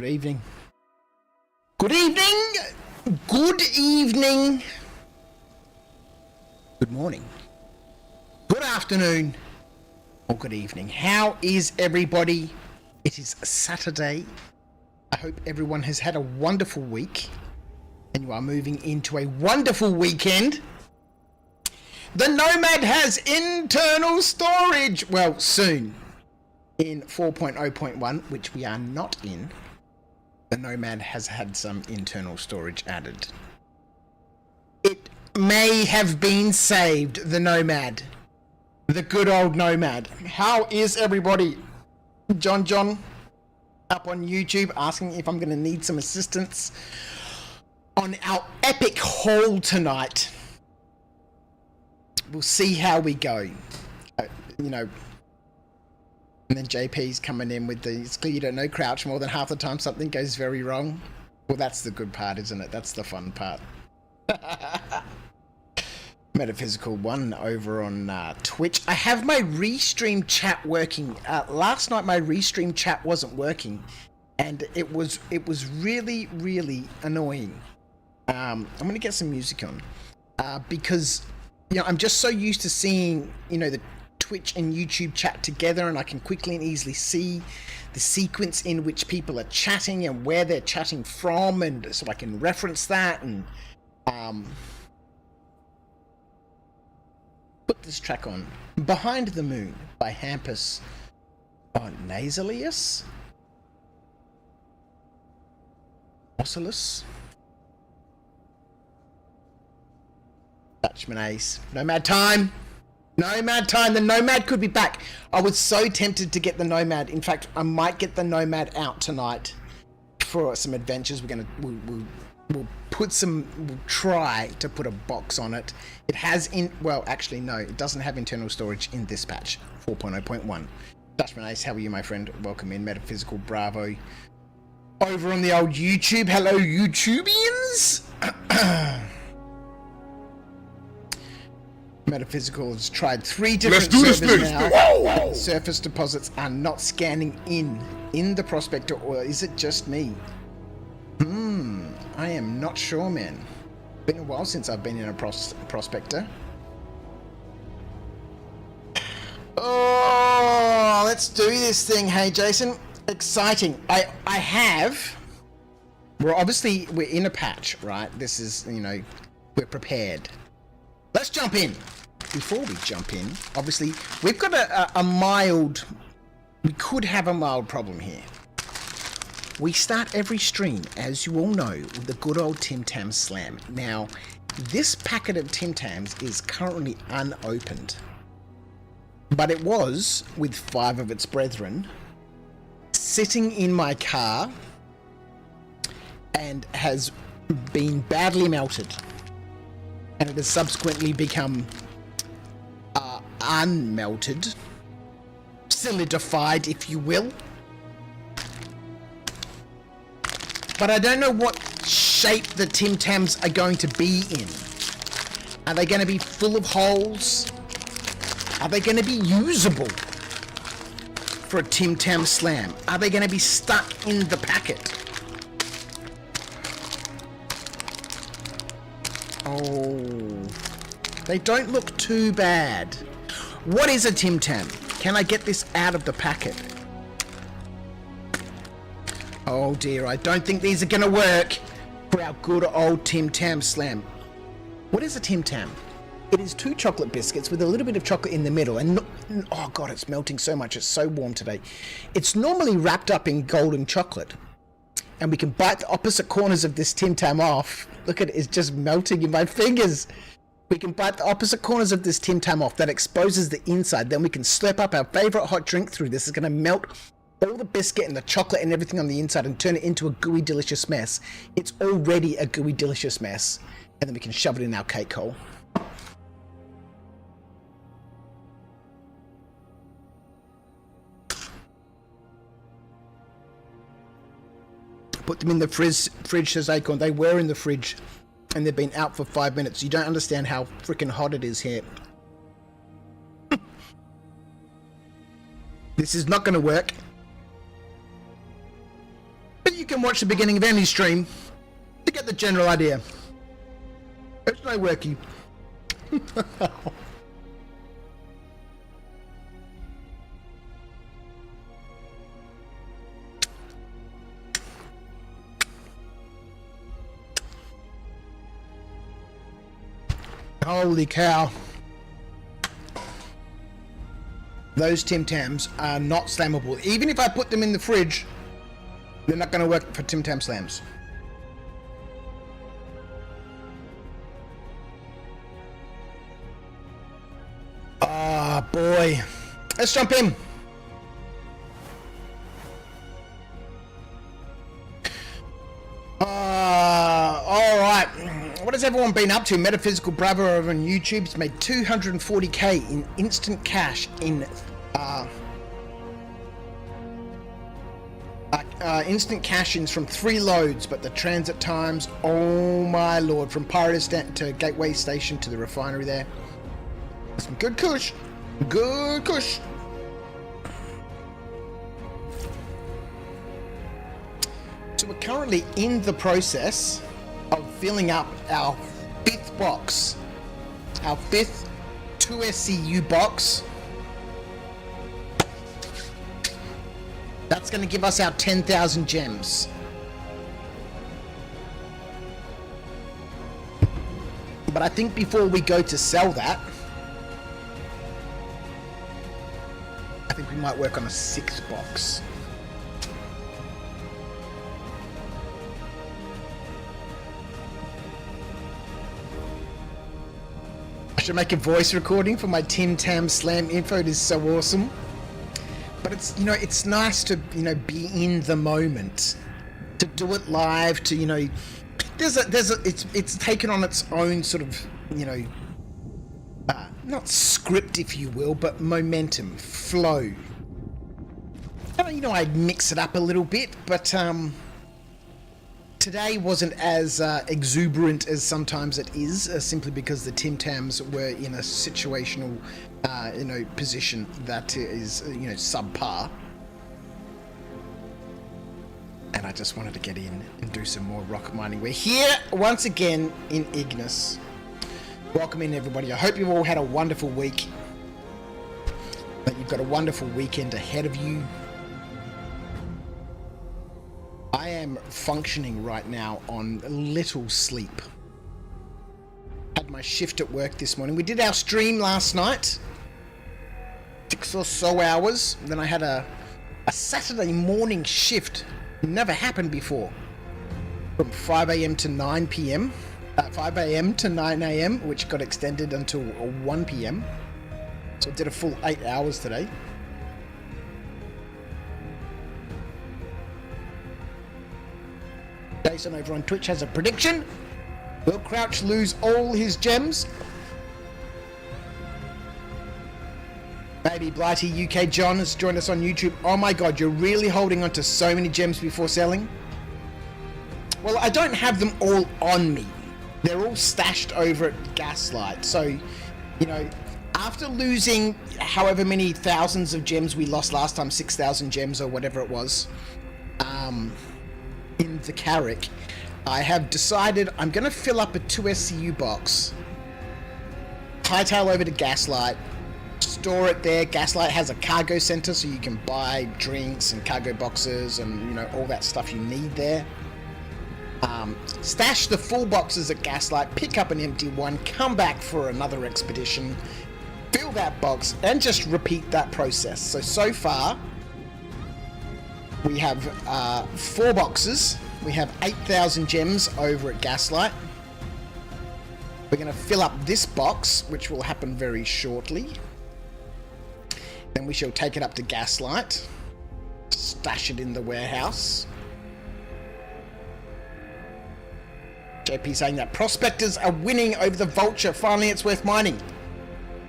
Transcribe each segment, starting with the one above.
Good evening. Good evening. Good evening. Good morning. Good afternoon. Or good evening. How is everybody? It is Saturday. I hope everyone has had a wonderful week and you are moving into a wonderful weekend. The Nomad has internal storage. Well, soon. In 4.0.1, which we are not in, the Nomad has had some internal storage added. It may have been saved, the Nomad. The good old Nomad. How is everybody? John up on YouTube asking if I'm going to need some assistance on our epic haul tonight. We'll see how we go. You know, and then JP's coming in with the, it's clear you don't know Crouch, more than half the time something goes very wrong. Well, that's the good part, isn't it? That's the fun part. Metaphysical one over on Twitch. I have my restream chat working. Last night my restream chat wasn't working, and it was really annoying. I'm gonna get some music on because you know I'm just so used to seeing the Twitch and YouTube chat together, and I can quickly and easily see the sequence in which people are chatting and where they're chatting from, and so I can reference that and put this track on. Behind the Moon by Hampus Nasalius Oculus Dutchman Ace. Nomad time. Nomad time. The Nomad could be back. I was so tempted to get the Nomad. In fact, I might get the Nomad out tonight for some adventures. We'll try to put a box on it. It has well, actually no, it doesn't have internal storage in this patch 4.0.1. Dutchman Ace, how are you, my friend? Welcome in. Metaphysical Bravo over on the old YouTube. Hello, YouTubians. Metaphysical has tried 3 different servers now. Surface deposits are not scanning in the prospector, or is it just me? I am not sure, man. Been a while since I've been in a prospector. Oh, let's do this thing. Hey, Jason. Exciting. I have. We're in a patch, right? This is, we're prepared. Let's jump in. Before we jump in, obviously, we've got we could have a mild problem here. We start every stream, as you all know, with the good old Tim Tams slam. Now, this packet of Tim Tams is currently unopened, but it was, with 5 of its brethren, sitting in my car and has been badly melted. And it has subsequently become unmelted, solidified, if you will. But I don't know what shape the Tim Tams are going to be in. Are they going to be full of holes? Are they going to be usable for a Tim Tam slam? Are they going to be stuck in the packet? Oh, they don't look too bad. What is a Tim Tam? Can I get this out of the packet? Oh dear, I don't think these are going to work for our good old Tim Tam slam. What is a Tim Tam? It is 2 chocolate biscuits with a little bit of chocolate in the middle, and oh god, it's melting so much. It's so warm today. It's normally wrapped up in golden chocolate, and we can bite the opposite corners of this Tim Tam off. Look at it, it's just melting in my fingers. We can bite the opposite corners of this Tim Tam off. That exposes the inside. Then we can slurp up our favorite hot drink through this. It's going to melt all the biscuit and the chocolate and everything on the inside and turn it into a gooey, delicious mess. It's already a gooey, delicious mess. And then we can shove it in our cake hole. Put them in the fridge, says Acorn. They were in the fridge and they've been out for 5 minutes. You don't understand how freaking hot it is here. This is not going to work. But you can watch the beginning of any stream to get the general idea. It's no working. Holy cow. Those Tim Tams are not slammable. Even if I put them in the fridge, they're not going to work for Tim Tam slams. Ah, boy. Let's jump in. All right. What has everyone been up to? Metaphysical Bravo over on YouTube's made 240k in instant cash in instant cash-ins from 3 loads, but the transit times, oh my lord, from Pyro to Stanton to Gateway Station to the refinery there. Some good kush. Good kush. So we're currently in the process of filling up our 5th box. Our 5th 2 SCU box. That's going to give us our 10,000 gems. But I think before we go to sell that, I think we might work on a 6th box. I should make a voice recording for my Tim Tam slam info. It is so awesome. But it's, you know, it's nice to, you know, be in the moment, to do it live, to, you know, it's taken on its own sort of, you know, not script, if you will, but momentum, flow. You know, I'd mix it up a little bit, but today wasn't as exuberant as sometimes it is, simply because the Tim Tams were in a situational, you know, position that is, you know, subpar. And I just wanted to get in and do some more rock mining. We're here once again in Ignis. Welcome in, everybody. I hope you've all had a wonderful week, that you've got a wonderful weekend ahead of you. I am functioning right now on little sleep. Had my shift at work this morning. We did our stream last night, 6 or so hours. Then I had a Saturday morning shift. Never happened before. From 5 a.m. to 9 p.m. 5 a.m. to 9 a.m., which got extended until 1 p.m. So I did a full 8 hours today. Jason over on Twitch has a prediction. Will Crouch lose all his gems? Maybe. Blighty UK John has joined us on YouTube. Oh my god, you're really holding on to so many gems before selling? Well, I don't have them all on me. They're all stashed over at Gaslight. So, you know, after losing however many thousands of gems we lost last time, 6,000 gems or whatever it was, in the Carrick, I have decided I'm going to fill up a 2 SCU box, hightail over to Gaslight, store it there. Gaslight has a cargo center, so you can buy drinks and cargo boxes and, you know, all that stuff you need there. Stash the full boxes at Gaslight, pick up an empty one, come back for another expedition, fill that box, and just repeat that process. So far, we have 4 boxes. We have 8,000 gems over at Gaslight. We're going to fill up this box, which will happen very shortly. Then we shall take it up to Gaslight, stash it in the warehouse. JP saying that prospectors are winning over the Vulture. Finally, it's worth mining.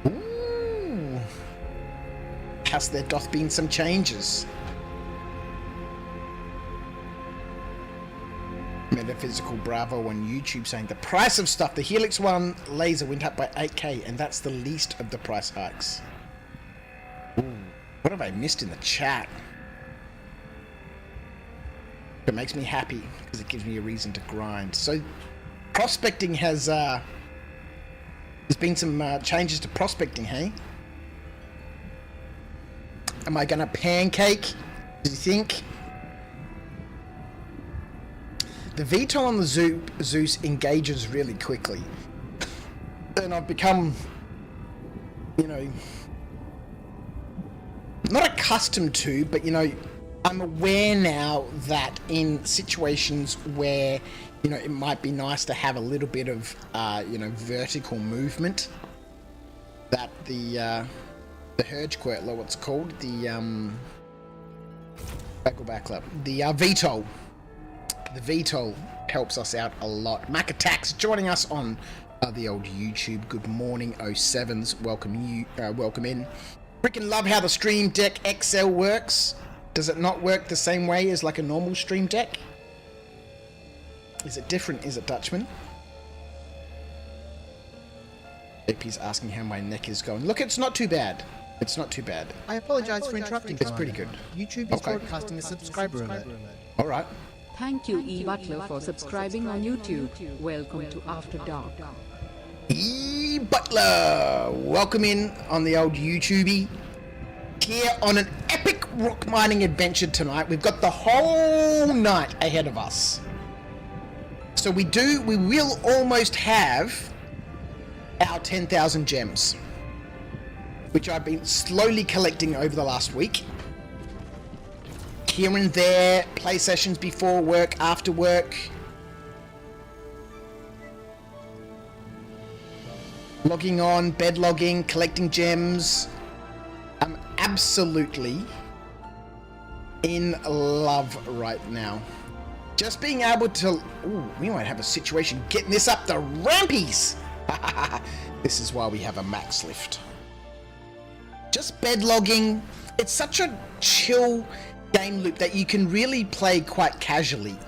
Ooh. Has there doth been some changes? Metaphysical Bravo on YouTube saying the price of stuff. The Helix 1 laser went up by 8k, and that's the least of the price hikes. Ooh. What have I missed in the chat? It makes me happy because it gives me a reason to grind. So prospecting has there's been some changes to prospecting, hey? Am I gonna pancake? Do you think? The VTOL on the Zeus engages really quickly. And I've become, you know, not accustomed to, but, you know, I'm aware now that in situations where, you know, it might be nice to have a little bit of, you know, vertical movement, that the Hergequirtler, what's it called? The, VTOL. The VTOL helps us out a lot. Mac Attacks joining us on the old YouTube. Good morning, 07s. Welcome in. Freaking love how the Stream Deck XL works. Does it not work the same way as like a normal Stream Deck? Is it different? Is it, Dutchman? JP's asking how my neck is going. Look, it's not too bad. It's not too bad. I apologize for interrupting. It's pretty good. YouTube is broadcasting a subscriber alert. All right. Thank you, E. Butler, for subscribing on YouTube. Welcome to After Dark. E. Butler, welcome in on the old YouTubey. Here on an epic rock mining adventure tonight. We've got the whole night ahead of us. So we will almost have our 10,000 gems, which I've been slowly collecting over the last week. Here and there, play sessions before work, after work. Logging on, bed logging, collecting gems. I'm absolutely in love right now. Just being able to... Ooh, we might have a situation getting this up the rampies. This is why we have a max lift. Just bed logging. It's such a chill game loop that you can really play quite casually.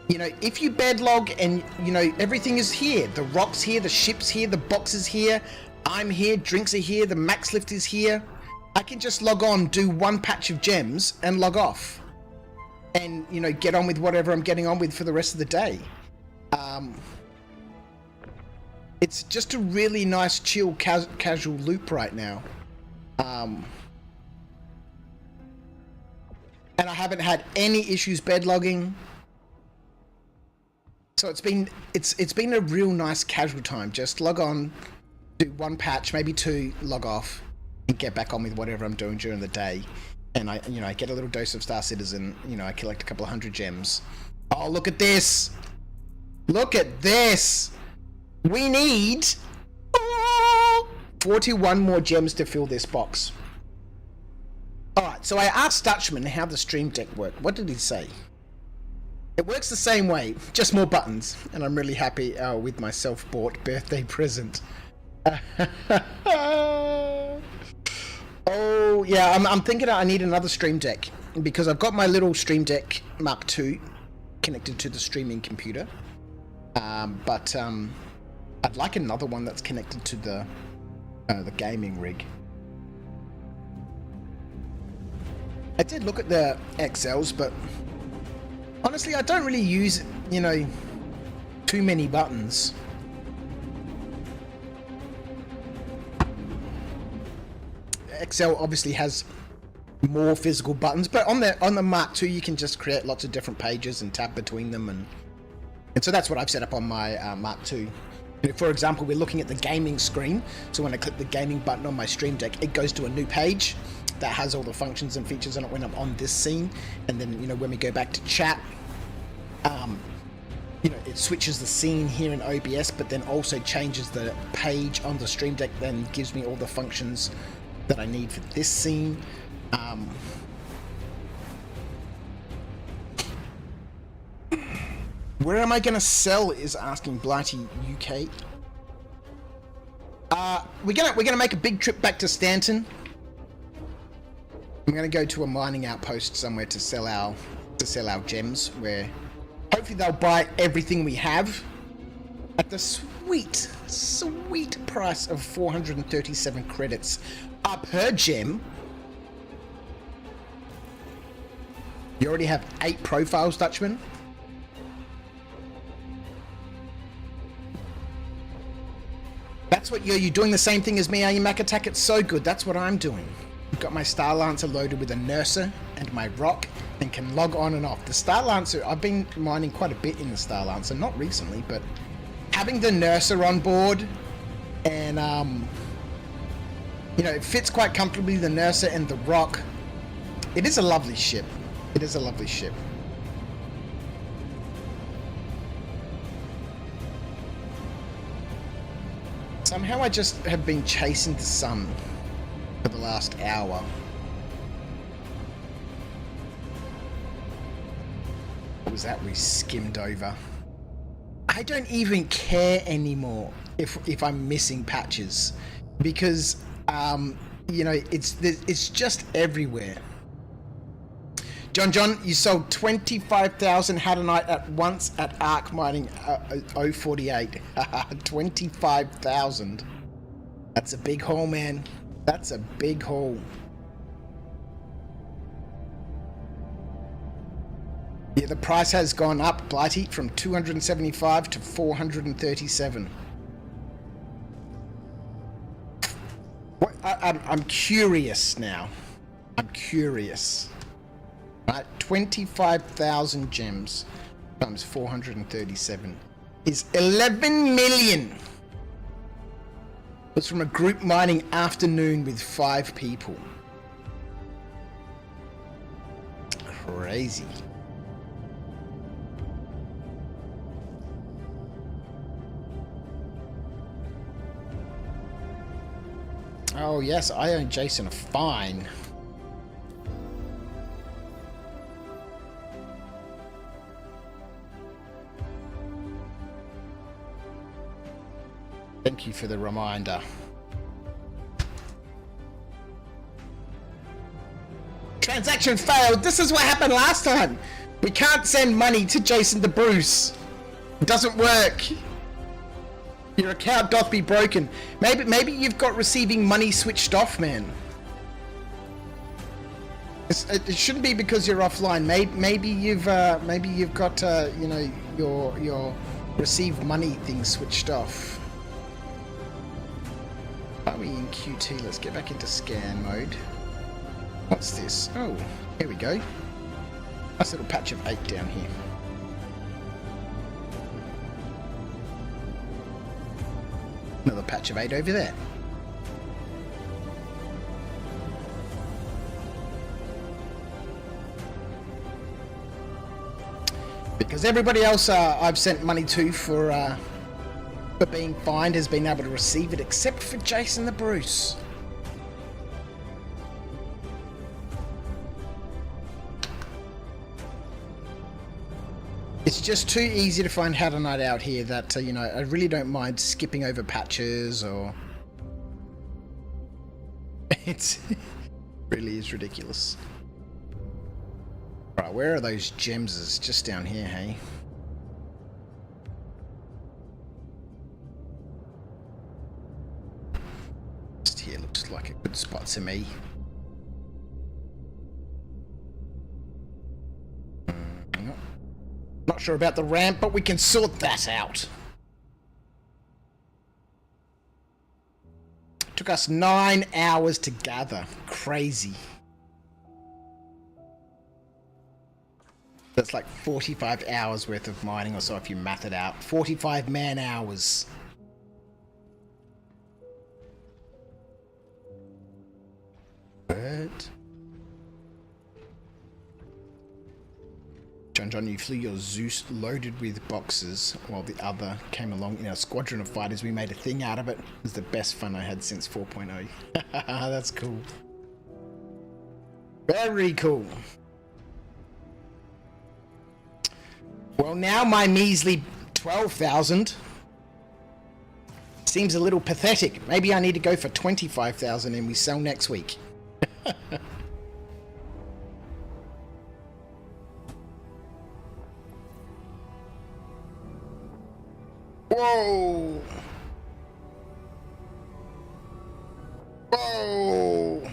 You know, if you bed log and, you know, everything is here. The rock's here, the ship's here, the box is here. I'm here, drinks are here, the max lift is here. I can just log on, do one patch of gems and log off. And, you know, get on with whatever I'm getting on with for the rest of the day. It's just a really nice, chill, casual loop right now. And I haven't had any issues bed logging. So it's been a real nice casual time. Just log on, do one patch, maybe two, log off, and get back on with whatever I'm doing during the day. And I get a little dose of Star Citizen. You know, I collect a couple of 100 gems. Oh, look at this! Look at this! We need 41 more gems to fill this box. Alright, so I asked Dutchman how the Stream Deck worked. What did he say? It works the same way, just more buttons. And I'm really happy with my self-bought birthday present. Oh, yeah, I'm thinking I need another Stream Deck. Because I've got my little Stream Deck Mark II connected to the streaming computer. But I'd like another one that's connected to the gaming rig. I did look at the XLs, but honestly, I don't really use, you know, too many buttons. XL obviously has more physical buttons, but on the Mark II, you can just create lots of different pages and tab between them, and so that's what I've set up on my Mark II. For example, we're looking at the gaming screen, so when I click the gaming button on my Stream Deck, it goes to a new page that has all the functions and features on it when I'm on this scene, and then, you know, when we go back to chat, you know, it switches the scene here in OBS, but then also changes the page on the Stream Deck, then gives me all the functions that I need for this scene. Where am I gonna sell is asking Blighty UK. We're gonna make a big trip back to Stanton. I'm gonna go to a mining outpost somewhere to sell our gems, where hopefully they'll buy everything we have at the sweet price of 437 credits per gem. You already have 8 profiles, Dutchman. That's what you're doing the same thing as me, are you, Mac Attack? It's so good. That's what I'm doing. I've got my Star Lancer loaded with a Nurser and my ROC and can log on and off. The Star Lancer, I've been mining quite a bit in the Star Lancer, not recently, but having the Nurser on board and, you know, it fits quite comfortably, the Nurser and the ROC. It is a lovely ship. It is a lovely ship. Somehow I just have been chasing the sun for the last hour. What was that we skimmed over? I don't even care anymore if I'm missing patches because, you know, it's just everywhere. John, you sold 25,000 HADANITE at once at ROC Mining 048. 25,000. That's a big haul, man. That's a big haul. Yeah, the price has gone up, Blighty, from 275 to 437. What? I'm curious now. I'm curious. Right, 25,000 gems times 437 is 11 million. It's from a group mining afternoon with 5 people. Crazy. Oh yes, I owe Jason a fine. Thank you for the reminder. Transaction failed. This is what happened last time. We can't send money to Jason the Bruce. It doesn't work. Your account doth be broken. Maybe you've got receiving money switched off, man. It shouldn't be because you're offline. Maybe you've got you know, your receive money thing switched off. Are we in QT? Let's get back into scan mode. What's this? Oh, here we go. Nice little patch of 8 down here. Another patch of 8 over there. Because everybody else I've sent money to for being fined has been able to receive it, except for Jason the Bruce. It's just too easy to find HADANITE out here that, you know, I really don't mind skipping over patches or... It really is ridiculous. Right, where are those gems? It's just down here, hey? Just here looks like a good spot to me. Not sure about the ramp, but we can sort that out. Took us 9 hours to gather. Crazy. That's like 45 hours worth of mining or so if you math it out. 45 man hours. What? John, you flew your Zeus loaded with boxes while the other came along in a squadron of fighters. We made a thing out of it. It was the best fun I had since 4.0. That's cool. Very cool. Well, now my measly 12,000 seems a little pathetic. Maybe I need to go for 25,000 and we sell next week. Whoa! Whoa!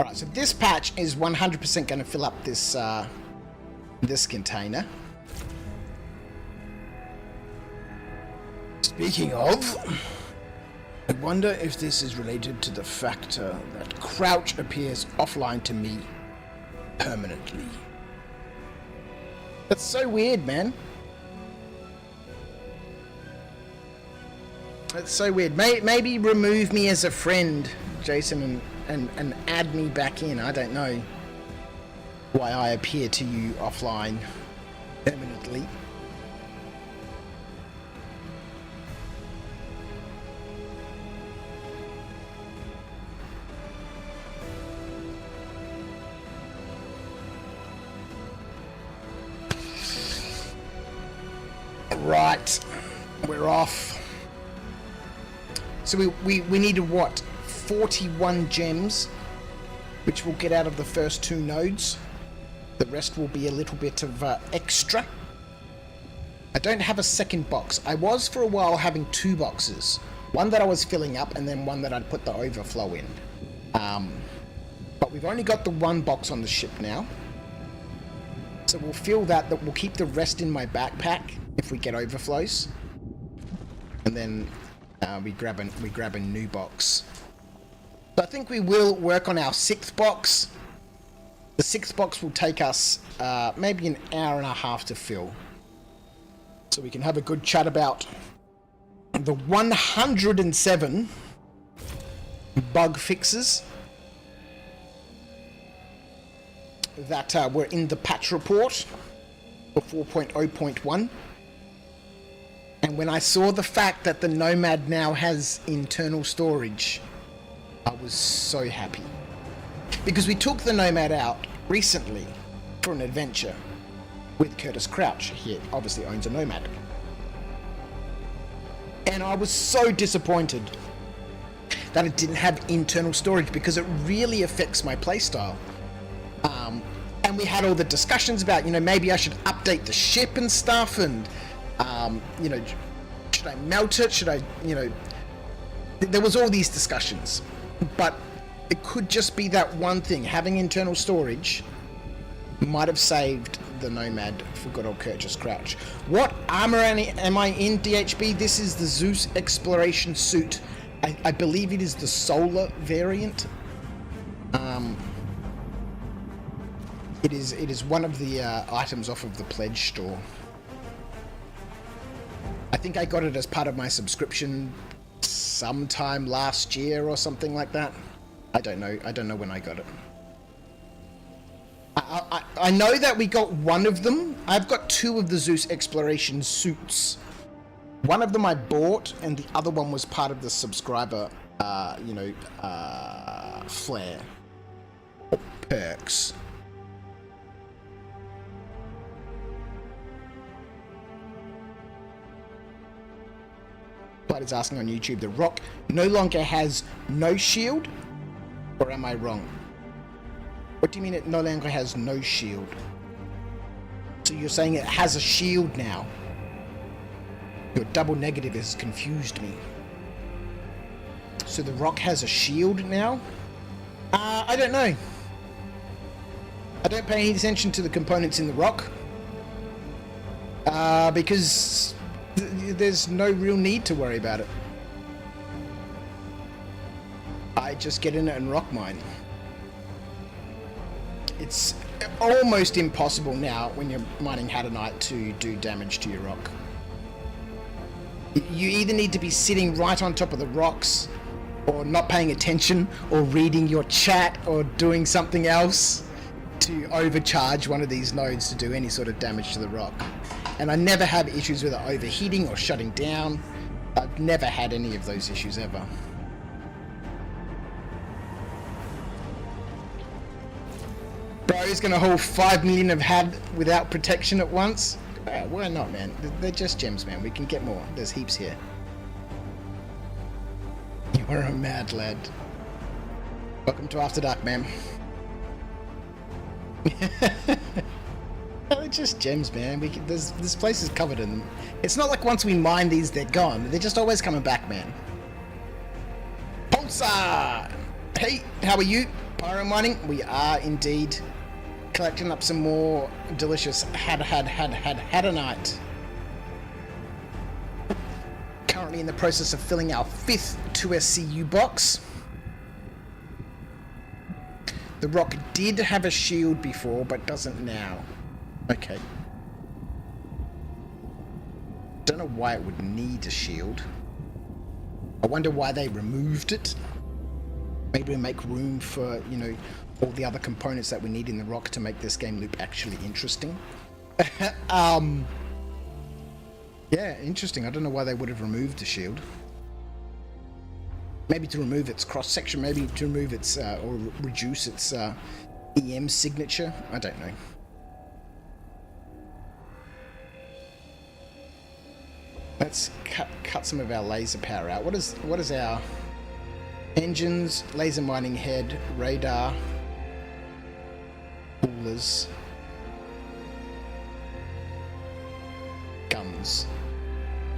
Right, so this patch is 100% going to fill up this this container. Speaking of, I wonder if this is related to the factor that Crouch appears offline to me permanently. That's so weird, man. That's so weird. Maybe remove me as a friend, Jason, and add me back in. I don't know why I appear to you offline permanently. Right, we're off. So we needed what? 41 gems, which we'll get out of the first 2 nodes. The rest will be a little bit of extra. I don't have a second box. I was for a while having 2 boxes. One that I was filling up and then one that I'd put the overflow in. But we've only got the 1 box on the ship now. So we'll fill that, we'll keep the rest in my backpack if we get overflows. And then we grab a new box. So I think we will work on our 6th box. The 6th box will take us maybe an hour and a half to fill. So we can have a good chat about the 107 bug fixes that were in the patch report for 4.0.1. And when I saw the fact that the Nomad now has internal storage, I was so happy. Because we took the Nomad out recently for an adventure with Curtis Crouch. He obviously owns a Nomad. And I was so disappointed that it didn't have internal storage because it really affects my playstyle. And we had all the discussions about, you know, maybe I should update the ship and stuff, and you know, should I melt it? Should I, you know, there was all these discussions, but it could just be that one thing. Having internal storage might have saved the Nomad for good old Curtis Crouch. What armor am I in, DHB? This is the Zeus exploration suit. I believe it is the solar variant. It is one of the items off of the pledge store. I think I got it as part of my subscription sometime last year or something like that. I don't know when I got it. I know that we got one of them. I've got 2 of the Zeus exploration suits. One of them I bought, and the other one was part of the subscriber, flare or perks. Blood is asking on YouTube, the ROC no longer has no shield? Or am I wrong? What do you mean it no longer has no shield? So you're saying it has a shield now? Your double negative has confused me. So the ROC has a shield now? I don't know. I don't pay any attention to the components in the ROC. Because there's no real need to worry about it. I just get in it and rock mine. It's almost impossible now when you're mining HADANITE to do damage to your rock. You either need to be sitting right on top of the rocks, or not paying attention, or reading your chat, or doing something else to overcharge one of these nodes to do any sort of damage to the rock. And I never have issues with it overheating or shutting down. I've never had any of those issues ever. Bro's gonna haul 5 million of HAD without protection at once? Why not, man? They're just gems, man. We can get more. There's heaps here. You're a mad lad. Welcome to After Dark, man. They're just gems, man. This place is covered in them. It's not like once we mine these, they're gone. They're just always coming back, man. Pulsar! Hey, how are you? Pyro mining, we are indeed collecting up some more delicious HADANITE. Currently in the process of filling our 5th 2SCU box. The ROC did have a shield before, but doesn't now. Okay. Don't know why it would need a shield. I wonder why they removed it. Maybe to make room for, you know, all the other components that we need in the ROC to make this game loop actually interesting. Yeah, interesting. I don't know why they would have removed the shield. Maybe to remove its cross-section, maybe to remove its, or reduce its EM signature. I don't know. Let's cut some of our laser power out. What is our engines, laser mining head, radar, coolers, guns.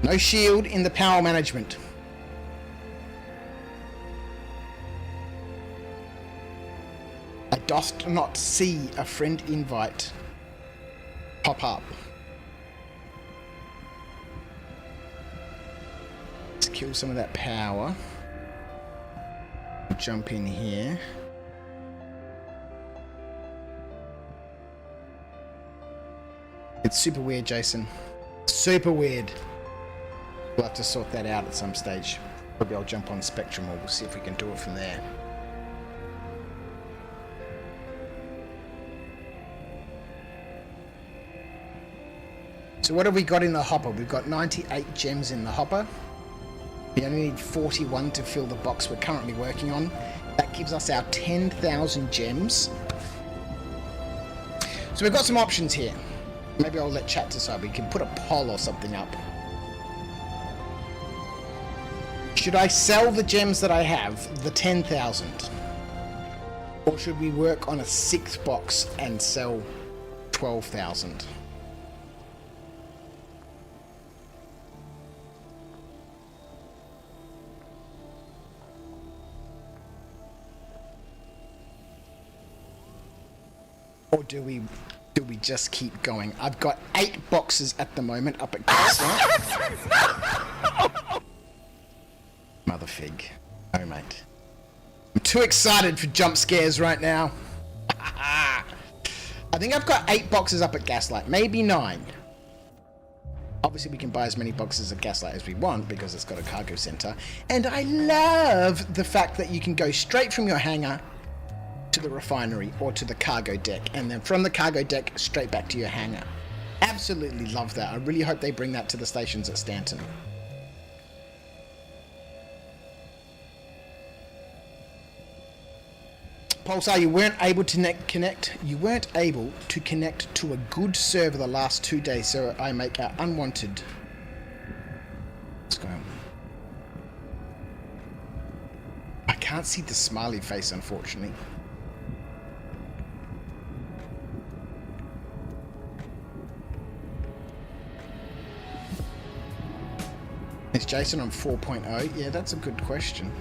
No shield in the power management. I doth not see a friend invite pop up. Let's kill some of that power. Jump in here. It's super weird, Jason. Super weird. We'll have to sort that out at some stage. Maybe I'll jump on Spectrum or we'll see if we can do it from there. So what have we got in the hopper? We've got 98 gems in the hopper. We only need 41 to fill the box we're currently working on. That gives us our 10,000 gems. So we've got some options here. Maybe I'll let chat decide. We can put a poll or something up. Should I sell the gems that I have, the 10,000? Or should we work on a 6th box and sell 12,000? Or do we just keep going? I've got 8 boxes at the moment up at Gaslight. Mother fig. Oh, mate. I'm too excited for jump scares right now. I think I've got 8 boxes up at Gaslight. Maybe 9. Obviously, we can buy as many boxes of Gaslight as we want because it's got a cargo center. And I love the fact that you can go straight from your hangar to the refinery or to the cargo deck, and then from the cargo deck straight back to your hangar. Absolutely love that. I really hope they bring that to the stations at Stanton. Pulsar, you weren't able to connect. You weren't able to connect to a good server the last 2 days, so I make unwanted. What's going on? I can't see the smiley face, unfortunately. Is Jason on 4.0? Yeah, that's a good question.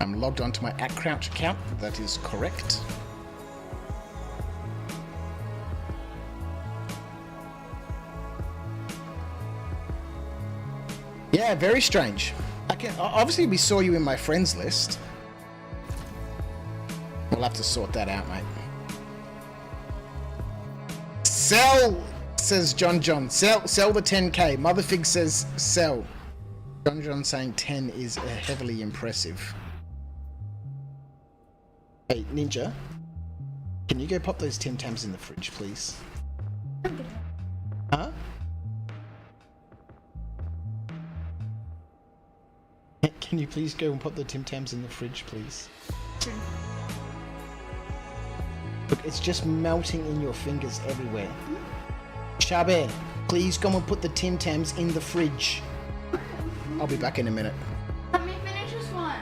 I'm logged onto my @Crouch account. That is correct. Yeah, very strange. Obviously, we saw you in my friends list. We'll have to sort that out, mate. Sell, says John. Sell the 10k. Motherfig says sell. John saying 10 is heavily impressive. Hey, Ninja, can you go pop those Tim Tams in the fridge, please? Huh? Can you please go and put the Tim Tams in the fridge, please? Sure. Look, it's just melting in your fingers everywhere. Shabe, please go and put the Tim Tams in the fridge. I'll be back in a minute. Let me finish this one.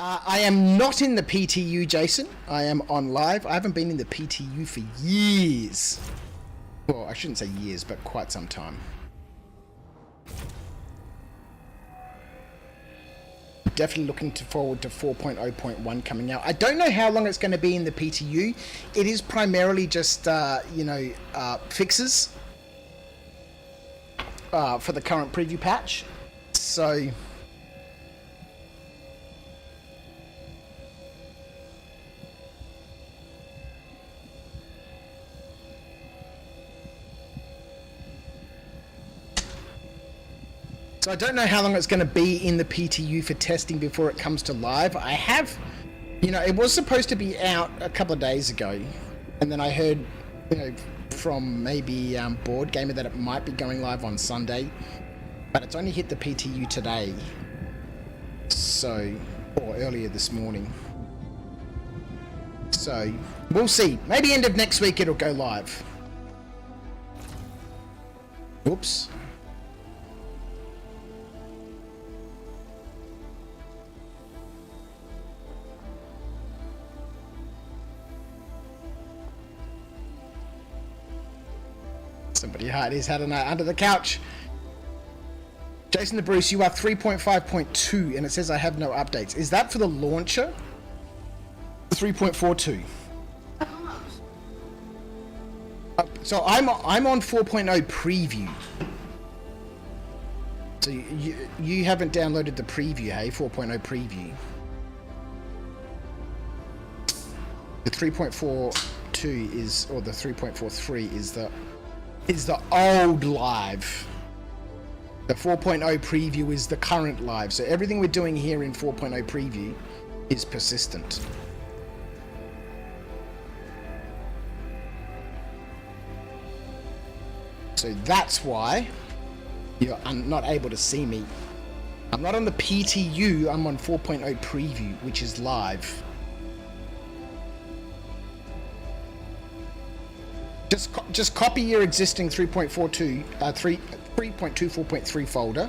I am not in the PTU, Jason. I am on live. I haven't been in the PTU for years. Well, I shouldn't say years, but quite some time. Definitely looking forward to 4.0.1 coming out. I don't know how long it's going to be in the PTU. It is primarily just, fixes for the current preview patch. So... So I don't know how long it's going to be in the PTU for testing before it comes to live. I have, it was supposed to be out a couple of days ago, and then I heard, from maybe Board Gamer that it might be going live on Sunday, but it's only hit the PTU today, or earlier this morning. So we'll see. Maybe end of next week it'll go live. Oops. Somebody hide his HADANITE under the couch. Jason the Bruce, you are 3.5.2 and it says I have no updates. Is that for the launcher? 3.42. So I'm on 4.0 preview. So you haven't downloaded the preview, hey? 4.0 preview. The 3.42 is, or the 3.43 is the old live. The 4.0 preview is the current live. So everything we're doing here in 4.0 preview is persistent. So that's why you're not able to see me. I'm not on the PTU, I'm on 4.0 preview, which is live. Just copy your existing 3.24.3 folder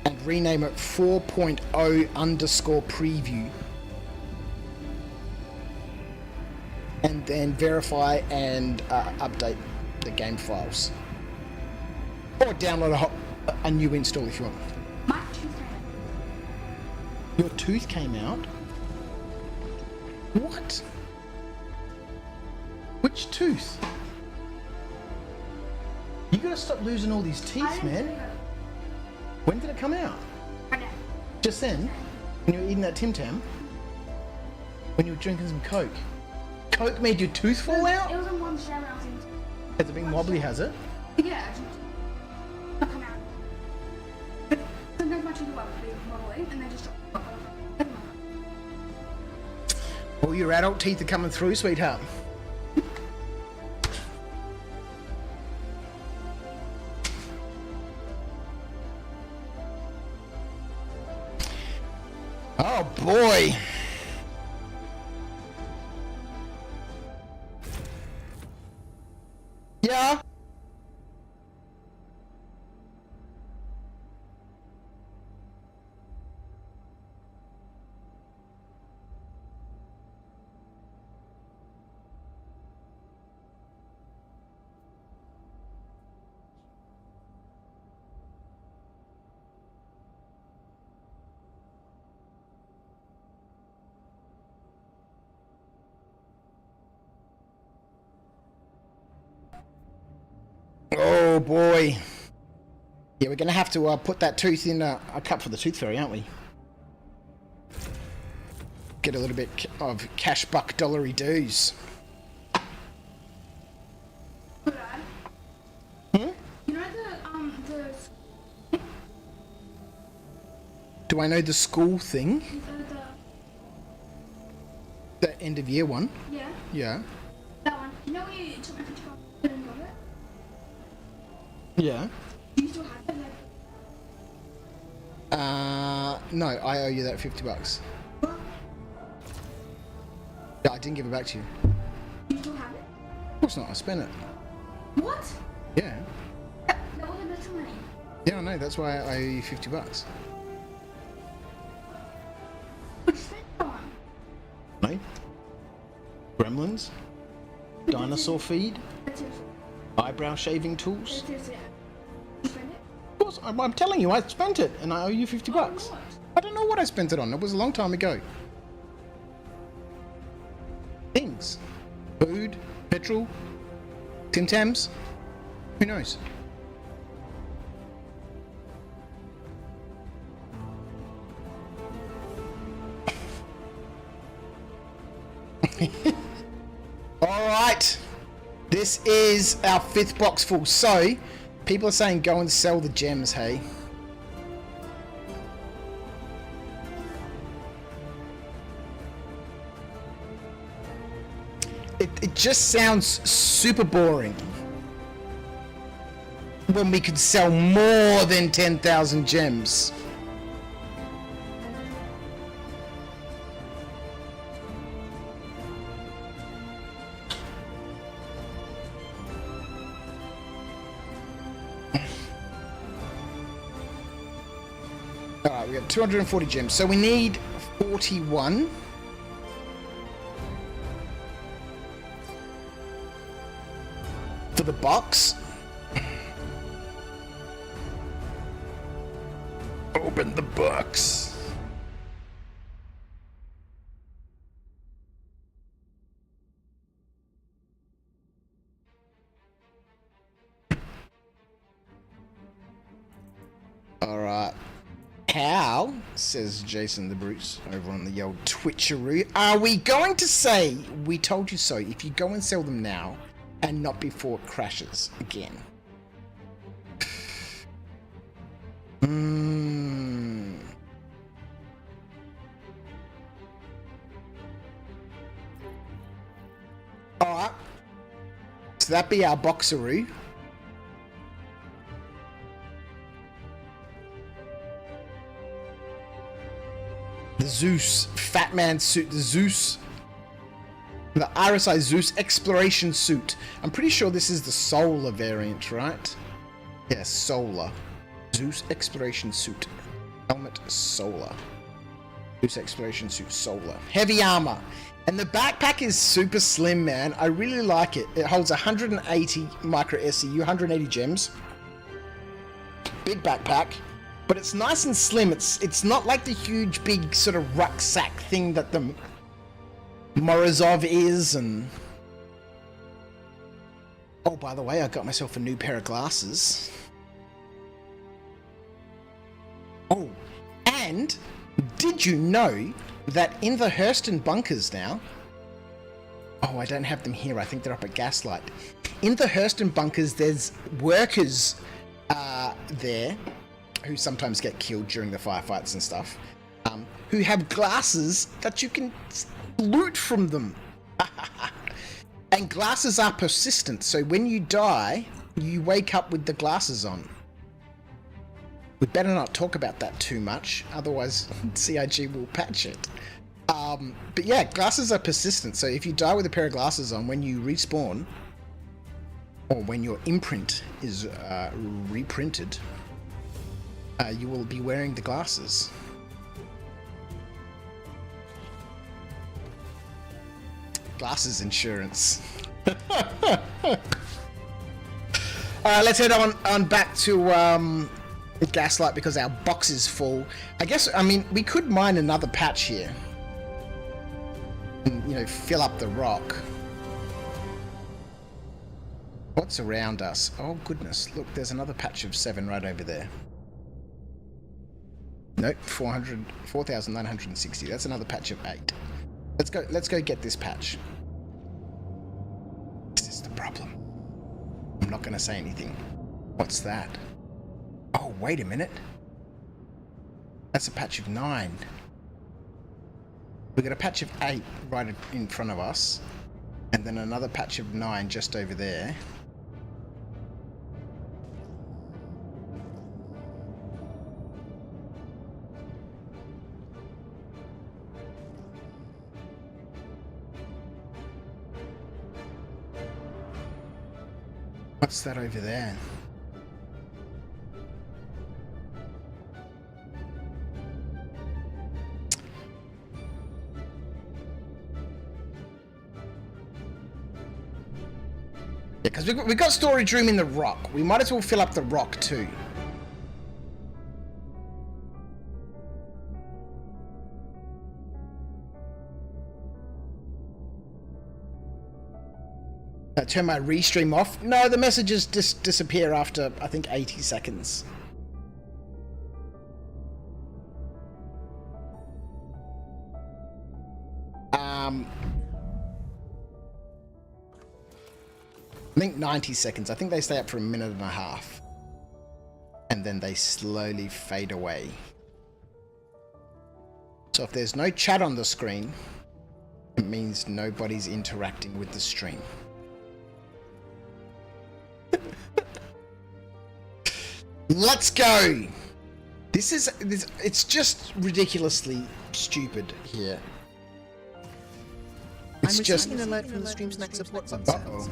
and rename it 4.0_preview. And then verify and update the game files. Or download a new install if you want. My tooth came out. Your tooth came out? What? Which tooth? You gotta stop losing all these teeth, man. When did it come out? Right now. Just then? When you were eating that Tim Tam? When you were drinking some Coke? Coke made your tooth fall out? It was in one shower. I was in. Has it been wobbly, has it? Yeah. It'll come out. Sometimes my teeth will be wobbly and they just drop. All your adult teeth are coming through, sweetheart. Oh boy. Yeah. Oh boy. Yeah, we're gonna have to put that tooth in a cup for the tooth fairy, aren't we? Get a little bit of cash buck dollary dues. Hmm? You know the Do I know the school thing? The end of year one? yeah, Yeah. that one. You know when you took my picture of it and got it? Yeah. Do you still have it? No, I owe you that $50. What? Yeah, I didn't give it back to you. Do you still have it? Of course not, I spent it. What? Yeah. That wasn't little money. Yeah, I know, that's why I owe you $50. But Gremlins, dinosaur feed, That's it. eyebrow shaving tools. That's it. You spend it? Of course, I'm telling you, I spent it, and I owe you 50 bucks. What? I don't know what I spent it on. It was a long time ago. Things, food, petrol, Tim Tams. Who knows? All right, this is our 5th box full. So, people are saying go and sell the gems, hey? It just sounds super boring when we could sell more than 10,000 gems. Alright, we got 240 gems, so we need 41. For the box. Open the box. Alright. How, says Jason the Bruce over on the old Twitcheroo, are we going to say we told you so if you go and sell them now and not before it crashes again? Alright. So that be our boxeroo. The Zeus Fat Man suit, the Zeus, the RSI Zeus Exploration suit. I'm pretty sure this is the solar variant, right? Yes, solar. Zeus Exploration suit. Helmet solar. Zeus Exploration suit solar. Heavy armor. And the backpack is super slim, man. I really like it. It holds 180 micro SCU, 180 gems. Big backpack. But it's nice and slim. It's not like the huge, big sort of rucksack thing that the Morozov is. And oh, by the way, I got myself a new pair of glasses. Oh, and did you know that in the Hurston bunkers now? Oh, I don't have them here. I think they're up at Gaslight. In the Hurston bunkers, there's workers there who sometimes get killed during the firefights and stuff, who have glasses that you can loot from them. And glasses are persistent, so when you die, you wake up with the glasses on. We better not talk about that too much, otherwise CIG will patch it. But yeah, glasses are persistent, so if you die with a pair of glasses on, when you respawn, or when your imprint is reprinted, you will be wearing the glasses. Glasses insurance. Alright, let's head on back to Gaslight because our box is full. I mean, we could mine another patch here. And, you know, fill up the rock. What's around us? Oh, goodness. Look, there's another patch of 7 right over there. Nope, 4,960. That's another patch of 8. Let's go get this patch. This is the problem. I'm not going to say anything. What's that? Oh, wait a minute. That's a patch of 9. We've got a patch of 8 right in front of us. And then another patch of 9 just over there. What's that over there? because we got storage room in the ROC. We might as well fill up the ROC too. Turn my restream off. No, the messages disappear after, I think, 80 seconds. I think 90 seconds. I think they stay up for a minute and a half. And then they slowly fade away. So if there's no chat on the screen, it means nobody's interacting with the stream. Let's go! It's just ridiculously stupid here. It's I'm just... receiving an alert from the Stream Snack support bot. Uh-oh.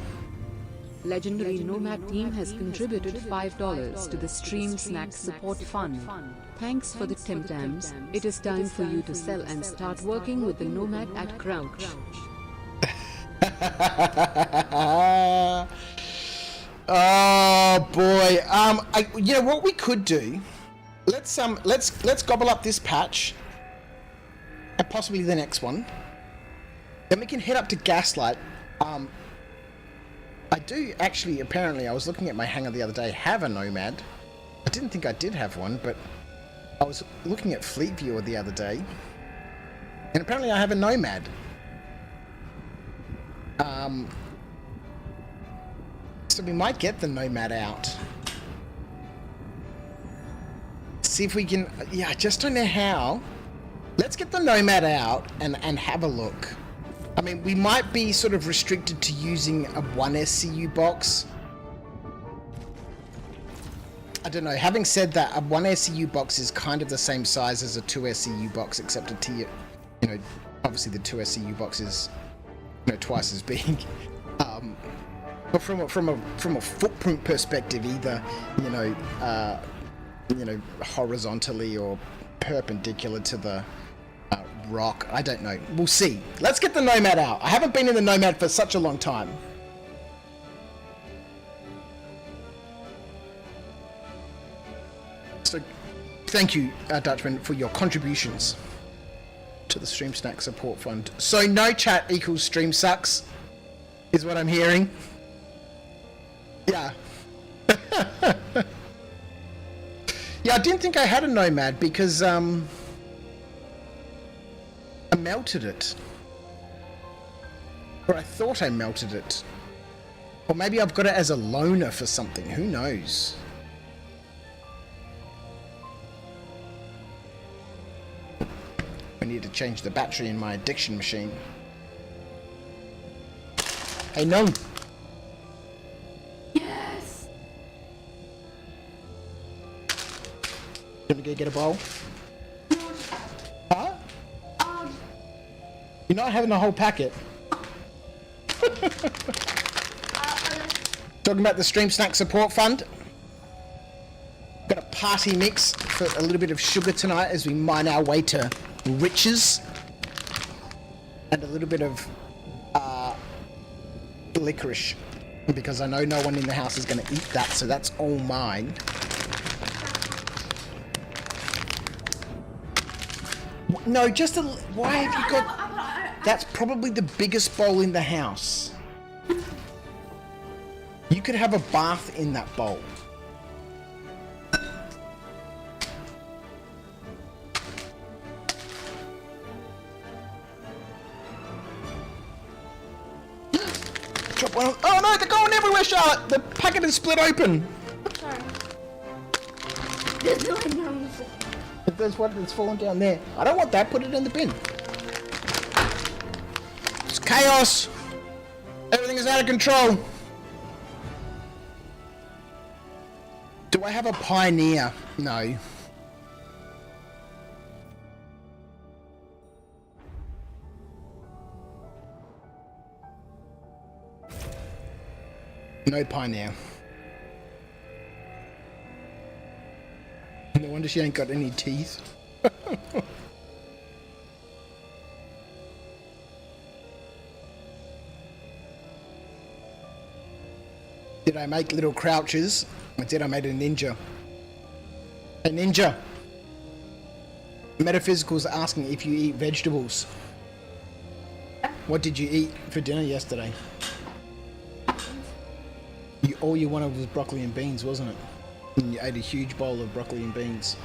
Legendary Nomad team has contributed $5 to the Stream Snack Support Fund. Thanks for the Tim Tams. It is time for you to sell and start working with the Nomad at Crouch. Oh boy. You know what we could do? Let's gobble up this patch and possibly the next one. Then we can head up to Gaslight. I do actually, apparently, I was looking at my hangar the other day, have a Nomad. I didn't think I did have one, but I was looking at Fleet Viewer the other day, and apparently I have a Nomad. So we might get the Nomad out. See if we can, yeah, I just don't know how. Let's get the Nomad out and have a look. I mean, we might be sort of restricted to using a 1 SCU box. I don't know. Having said that, a 1 SCU box is kind of the same size as a 2 SCU box, except a tier, you know, obviously the 2 SCU box is, you know, twice as big. But from a footprint perspective, either, you know, horizontally or perpendicular to the ROC. I don't know. We'll see. Let's get the Nomad out. I haven't been in the Nomad for such a long time. So, thank you, Dutchman, for your contributions to the Stream Snack Support Fund. So, no chat equals stream sucks, is what I'm hearing. Yeah. Yeah, I didn't think I had a Nomad because, I melted it. Or I thought I melted it. Or maybe I've got it as a loaner for something. Who knows? I need to change the battery in my addiction machine. Hey, no. Yes. You want to go get a bowl? Huh? You're not having a whole packet. Talking about the Stream Snack Support Fund. Got a party mix for a little bit of sugar tonight as we mine our way to riches. And a little bit of licorice. Because I know no one in the house is going to eat that, so that's all mine. No, just a... Why have you got... That's probably the biggest bowl in the house. You could have a bath in that bowl. Drop one. Oh no, they're going everywhere, Charlotte! The packet is split open. Sorry. There's no one down the floor. If there's one that's fallen down there. I don't want that, put it in the bin. It's chaos! Everything is out of control! Do I have a Pioneer? No. No Pioneer. No wonder she ain't got any teeth. Did I make little crouches? Or did I make a ninja? A ninja! Metaphysical's asking if you eat vegetables. What did you eat for dinner yesterday? All you wanted was broccoli and beans, wasn't it? And you ate a huge bowl of broccoli and beans.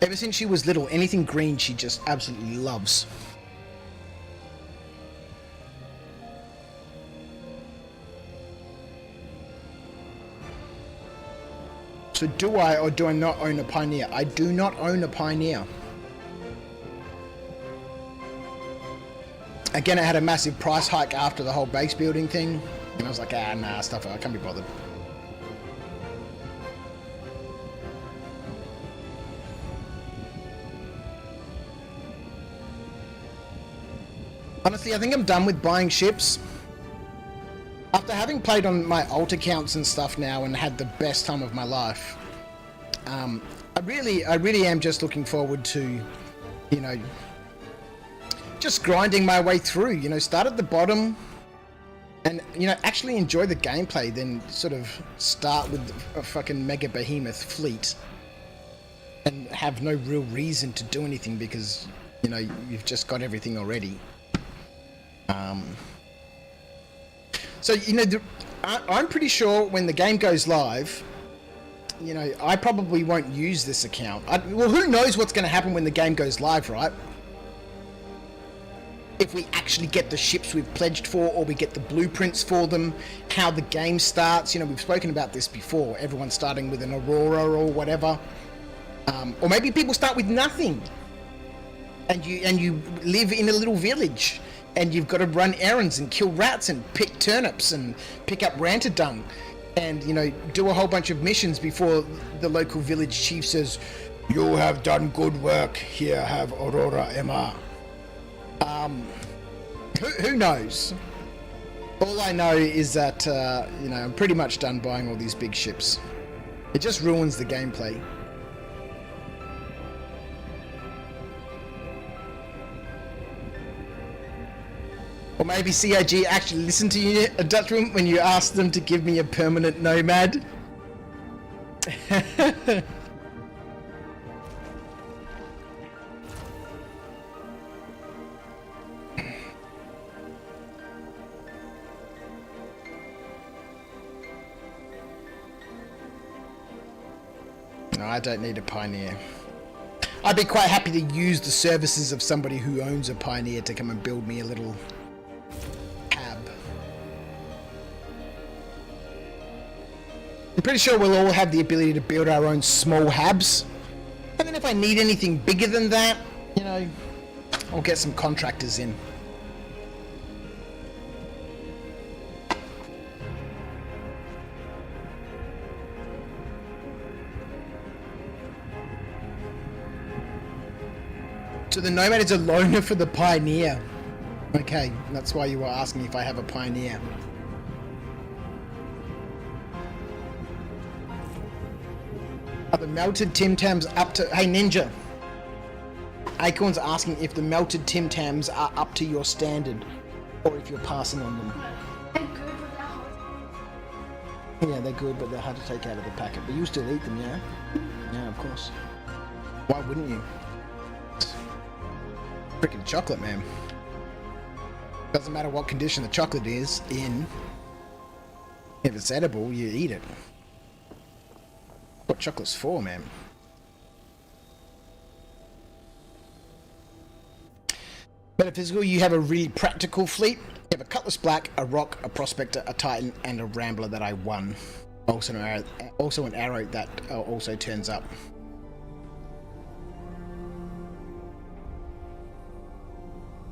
Ever since she was little, anything green she just absolutely loves. So do I or do I not own a Pioneer? I do not own a Pioneer. Again, it had a massive price hike after the whole base building thing. And I was like, nah, stuff it, I can't be bothered. Honestly, I think I'm done with buying ships. After having played on my alt accounts and stuff now and had the best time of my life, I really am just looking forward to, you know, just grinding my way through, you know, start at the bottom and, you know, actually enjoy the gameplay, then sort of start with a fucking mega behemoth fleet and have no real reason to do anything because, you know, you've just got everything already. So, you know, I'm pretty sure when the game goes live, you know, I probably won't use this account. Well, who knows what's going to happen when the game goes live, right? If we actually get the ships we've pledged for, or we get the blueprints for them, how the game starts. You know, we've spoken about this before. Everyone's starting with an Aurora or whatever. Or maybe people start with nothing. And you live in a little village. And you've got to run errands and kill rats and pick turnips and pick up ranter dung. And, you know, do a whole bunch of missions before the local village chief says, "You have done good work. Here, have Aurora Emma." Who knows? All I know is that, you know, I'm pretty much done buying all these big ships. It just ruins the gameplay. Or maybe CIG actually listened to you, a Dutchman, when you asked them to give me a permanent Nomad. No, I don't need a Pioneer. I'd be quite happy to use the services of somebody who owns a Pioneer to come and build me a little hab. I'm pretty sure we'll all have the ability to build our own small habs. And then if I need anything bigger than that, you know, I'll get some contractors in. So the Nomad is a loaner for the Pioneer. Okay, that's why you were asking if I have a Pioneer. Are the melted Tim Tams up to... Hey Ninja! Acorn's asking if the melted Tim Tams are up to your standard, or if you're passing on them. They're good, but they're hard. Yeah, they're good, but they're hard to take out of the packet. But you still eat them, yeah? Yeah, of course. Why wouldn't you? Freaking chocolate, man. Doesn't matter what condition the chocolate is in. If it's edible, you eat it. What chocolate's for, man. Metaphysical, you have a really practical fleet. You have a Cutlass Black, a Rock, a Prospector, a Titan, and a Rambler that I won. Also an arrow that also turns up.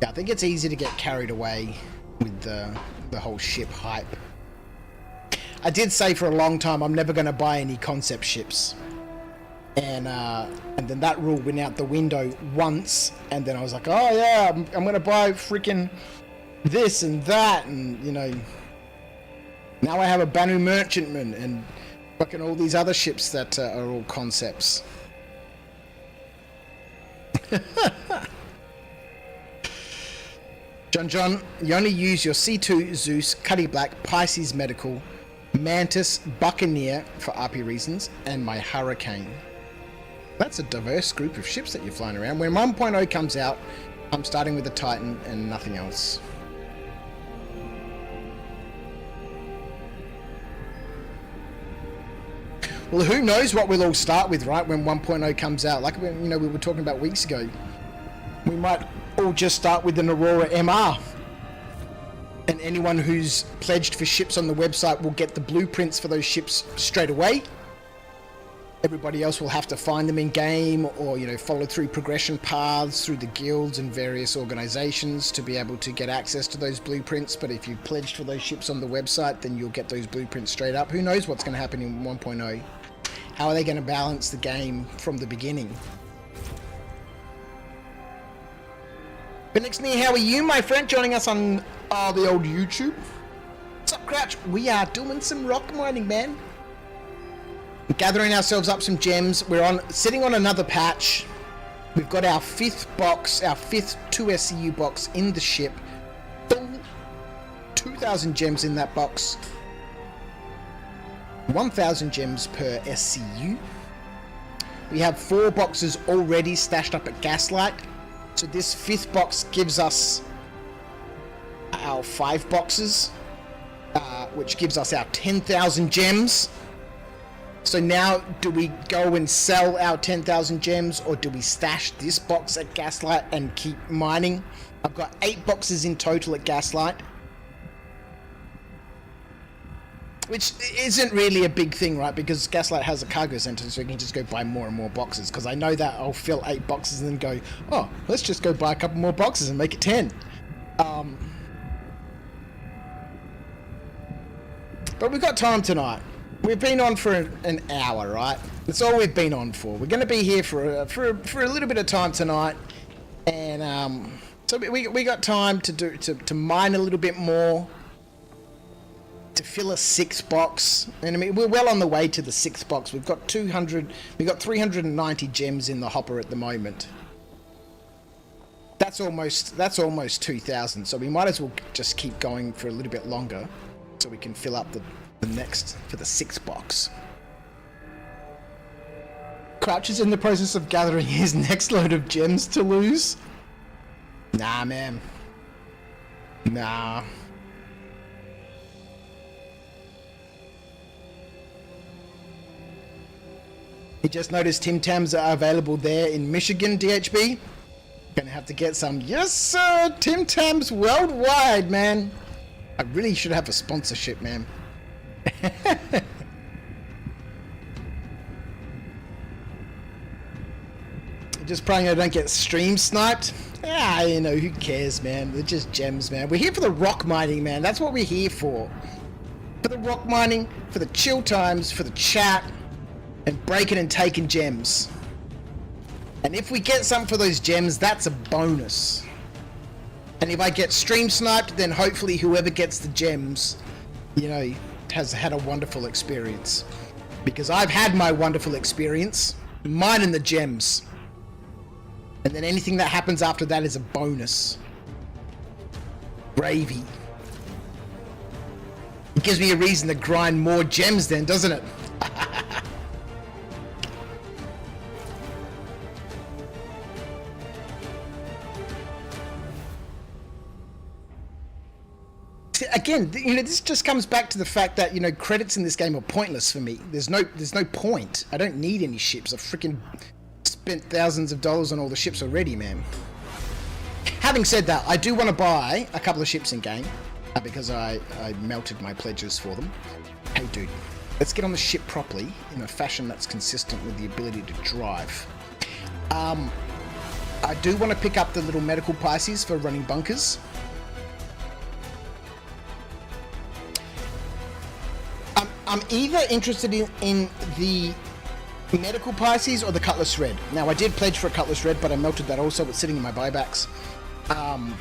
Yeah, I think it's easy to get carried away with the whole ship hype. I did say for a long time I'm never going to buy any concept ships, and then that rule went out the window once, and then I was like, oh yeah, I'm going to buy freaking this and that, and you know, now I have a Banu Merchantman and fucking all these other ships that are all concepts. John, you only use your C2 Zeus, Cuddy Black, Pisces Medical, Mantis, Buccaneer for RP reasons, and my Hurricane. That's a diverse group of ships that you're flying around. When 1.0 comes out, I'm starting with the Titan and nothing else. Well, who knows what we'll all start with, right, when 1.0 comes out. Like, we were talking about weeks ago. We might all just start with an Aurora MR. And anyone who's pledged for ships on the website will get the blueprints for those ships straight away. Everybody else will have to find them in game or, follow through progression paths through the guilds and various organizations to be able to get access to those blueprints. But if you've pledged for those ships on the website, then you'll get those blueprints straight up. Who knows what's going to happen in 1.0? How are they going to balance the game from the beginning? Phoenix Knee, how are you, my friend? Joining us on the old YouTube. What's up, Crouch? We are doing some rock mining, man. Gathering ourselves up some gems. We're sitting on another patch. We've got our fifth 2 SCU box in the ship. Full 2,000 gems in that box. 1,000 gems per SCU. We have 4 boxes already stashed up at Gaslight. So this 5th box gives us our 5 boxes, which gives us our 10,000 gems. So now, do we go and sell our 10,000 gems, or do we stash this box at Gaslight and keep mining? I've got 8 boxes in total at Gaslight, which isn't really a big thing, right? Because Gaslight has a cargo center, so you can just go buy more and more boxes. Because I know that I'll fill 8 boxes and then go, oh, let's just go buy a couple more boxes and make it 10. But we've got time tonight. We've been on for an hour, right? That's all we've been on for. We're going to be here for a little bit of time tonight, and so we got time to mine a little bit more, to fill a 6th box. And I mean, we're well on the way to the 6th box. We've got 390 gems in the hopper at the moment. That's almost 2,000. So we might as well just keep going for a little bit longer, so we can fill up the next for the 6th box. Crouch is in the process of gathering his next load of gems to lose. Nah, man. Nah. He just noticed Tim Tams are available there in Michigan, DHB. Gonna have to get some. Yes, sir! Tim Tams worldwide, man. I really should have a sponsorship, man. Just praying I don't get stream sniped. Who cares, man? They're just gems, man. We're here for the rock mining, man. That's what we're here for. For the rock mining, for the chill times, for the chat, and breaking and taking gems. And if we get some for those gems, that's a bonus. And if I get stream sniped, then hopefully whoever gets the gems, has had a wonderful experience. Because I've had my wonderful experience mining the gems. And then anything that happens after that is a bonus. Gravy. It gives me a reason to grind more gems then, doesn't it? Again, this just comes back to the fact that, credits in this game are pointless for me. There's no point. I don't need any ships. I've freaking spent thousands of dollars on all the ships already, man. Having said that, I do want to buy a couple of ships in game, because I melted my pledges for them. Hey, dude, let's get on the ship properly in a fashion that's consistent with the ability to drive. I do want to pick up the little medical Pisces for running bunkers. I'm either interested in the medical Pisces or the Cutlass Red. Now, I did pledge for a Cutlass Red, but I melted that also. It's sitting in my buybacks. Now,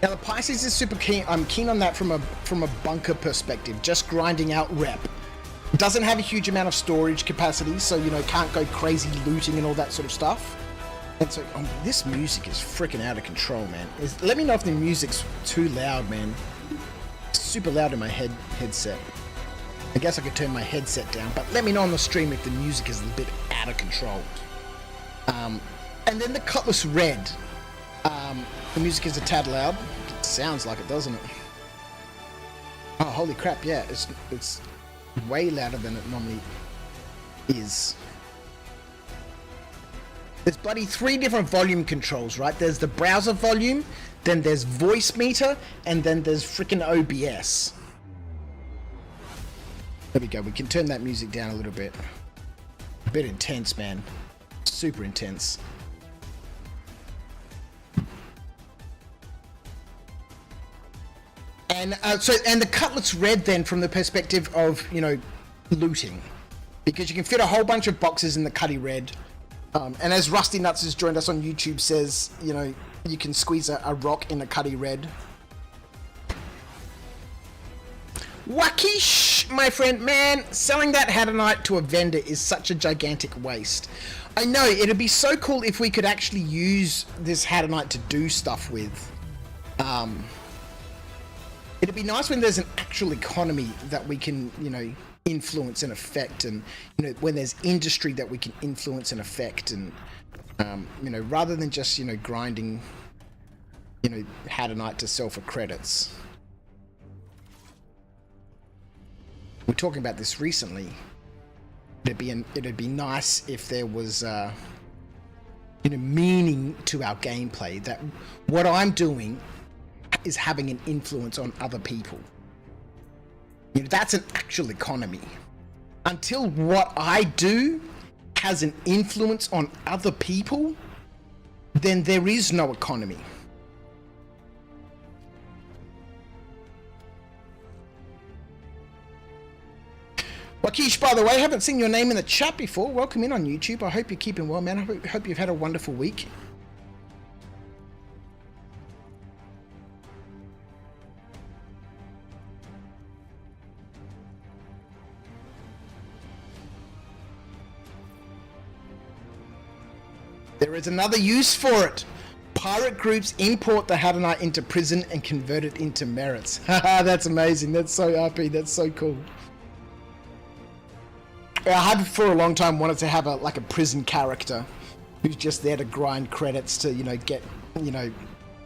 the Pisces is super keen. I'm keen on that from a bunker perspective, just grinding out rep. Doesn't have a huge amount of storage capacity, so, can't go crazy looting and all that sort of stuff. And so this music is freaking out of control, man. Let me know if the music's too loud, man. It's super loud in my headset. I guess I could turn my headset down, but let me know on the stream if the music is a bit out of control. And then the Cutlass Red. The music is a tad loud. It sounds like it, doesn't it? Oh, holy crap, yeah. It's way louder than it normally is. There's bloody 3 different volume controls, right? There's the browser volume, then there's voice meter, and then there's freaking OBS. There we go. We can turn that music down a little bit. A bit intense, man. Super intense. And and the Cutlass Red then from the perspective of, you know, looting. Because you can fit a whole bunch of boxes in the Cutty Red. And as Rusty Nuts has joined us on YouTube says, you know, you can squeeze a rock in a Cutty Red. Wakish, my friend, man, selling that Hadanite to a vendor is such a gigantic waste. I know, it'd be so cool if we could actually use this Hadanite to do stuff with. It'd be nice when there's an actual economy that we can, you know, influence and affect, and, you know, when there's industry that we can influence and affect, and, you know, rather than just, you know, grinding, you know, Hadanite to sell for credits. We're talking about this recently. It'd be nice if there was, you know, meaning to our gameplay, that what I'm doing is having an influence on other people. You know, that's an actual economy. Until what I do has an influence on other people, then there is no economy. Wakish, by the way, I haven't seen your name in the chat before. Welcome in on YouTube. I hope you're keeping well, man. I hope you've had a wonderful week. There is another use for it. Pirate groups import the Hadanite into prison and convert it into merits. Haha, that's amazing. That's so RP. That's so cool. I have for a long time wanted to have like a prison character who's just there to grind credits to, you know, get, you know,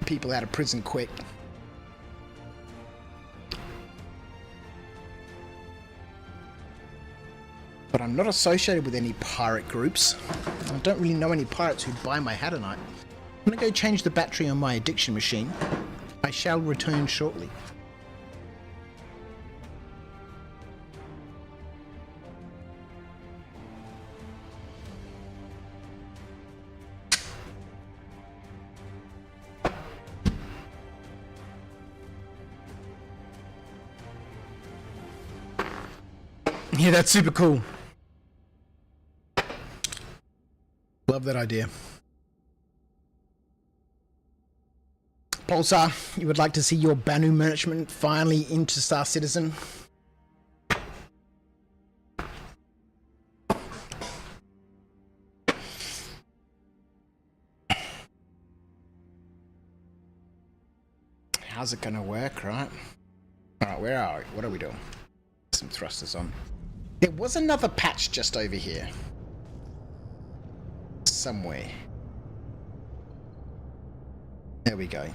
people out of prison quick. But I'm not associated with any pirate groups. I don't really know any pirates who buy my Hadanite. I'm gonna go change the battery on my addiction machine. I shall return shortly. Yeah, that's super cool. Love that idea. Pulsar, you would like to see your Banu merchant finally into Star Citizen? How's it gonna work, right? Alright, where are we? What are we doing? Some thrusters on. There was another patch just over here. Somewhere. There we go.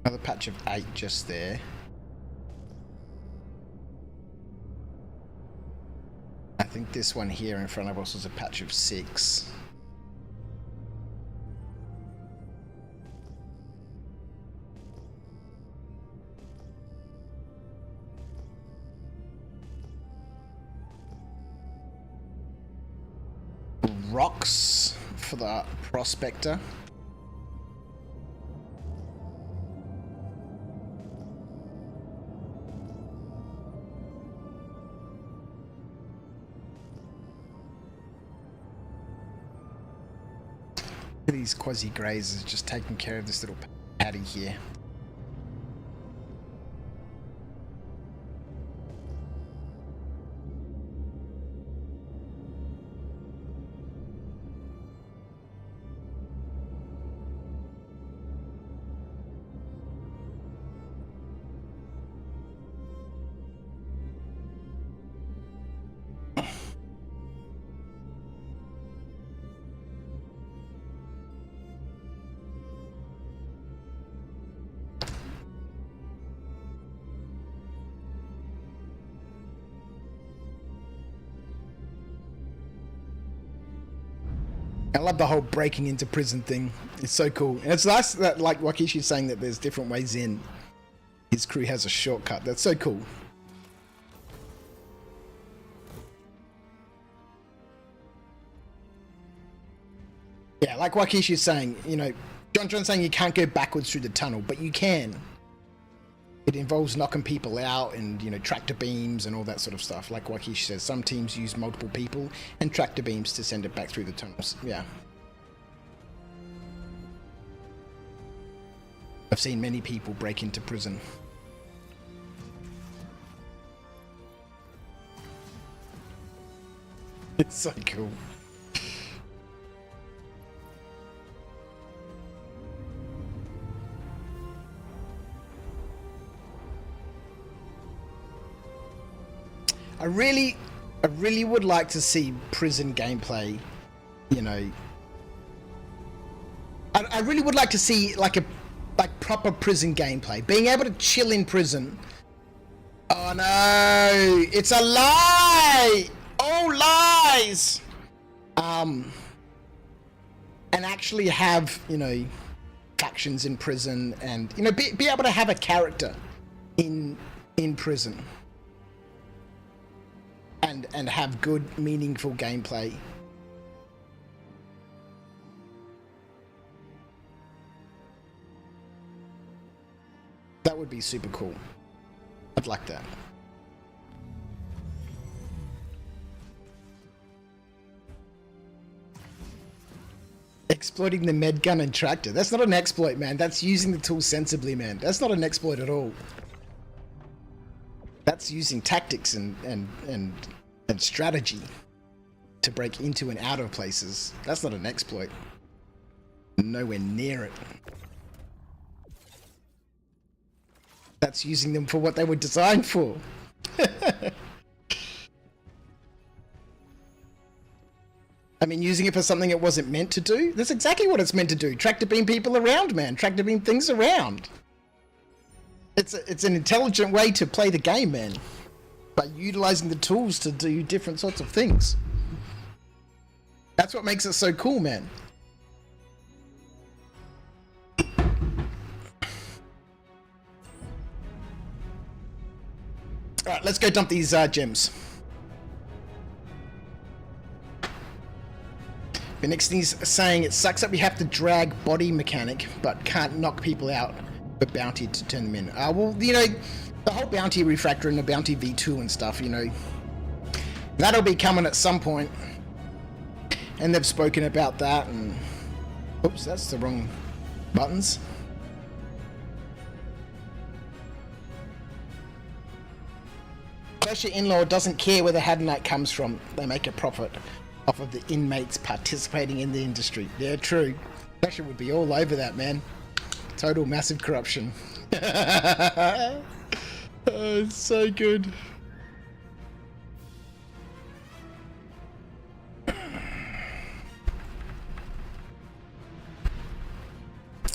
Another patch of 8 just there. I think this one here in front of us was a patch of 6. Rocks for the prospector. These quasi grazers just taking care of this little paddy here. I love the whole breaking into prison thing. It's so cool. And it's nice that, like Wakishi's saying, that there's different ways in. His crew has a shortcut. That's so cool. Yeah, like Wakishi's saying, you know, John's saying you can't go backwards through the tunnel, but you can. It involves knocking people out and, you know, tractor beams and all that sort of stuff. Like Wakishi says, some teams use multiple people and tractor beams to send it back through the tunnels. Yeah. I've seen many people break into prison. It's so cool. I really would like to see prison gameplay, you know. I really would like to see like proper prison gameplay. Being able to chill in prison. Oh no, it's a lie! Oh, lies! And actually have, you know, factions in prison and, you know, be able to have a character in prison. And have good, meaningful gameplay. That would be super cool. I'd like that. Exploiting the med gun and tractor. That's not an exploit, man. That's using the tool sensibly, man. That's not an exploit at all. That's using tactics and strategy to break into and out of places. That's not an exploit. Nowhere near it. That's using them for what they were designed for. I mean, using it for something it wasn't meant to do? That's exactly what it's meant to do. Tractor beam people around, man. Tractor beam things around. It's an intelligent way to play the game, man. By utilizing the tools to do different sorts of things. That's what makes it so cool, man. Alright, let's go dump these gems. Finixny's saying it sucks that we have to drag body mechanic, but can't knock people out for bounty to turn them in. Well, you know, the whole bounty refractor and the bounty V2 and stuff, you know, that'll be coming at some point. And they've spoken about that and... Oops, that's the wrong buttons. Pressure in-law doesn't care where the Hadanite comes from. They make a profit off of the inmates participating in the industry. Yeah, true. Pressure would be all over that, man. Total massive corruption. Oh, it's so good.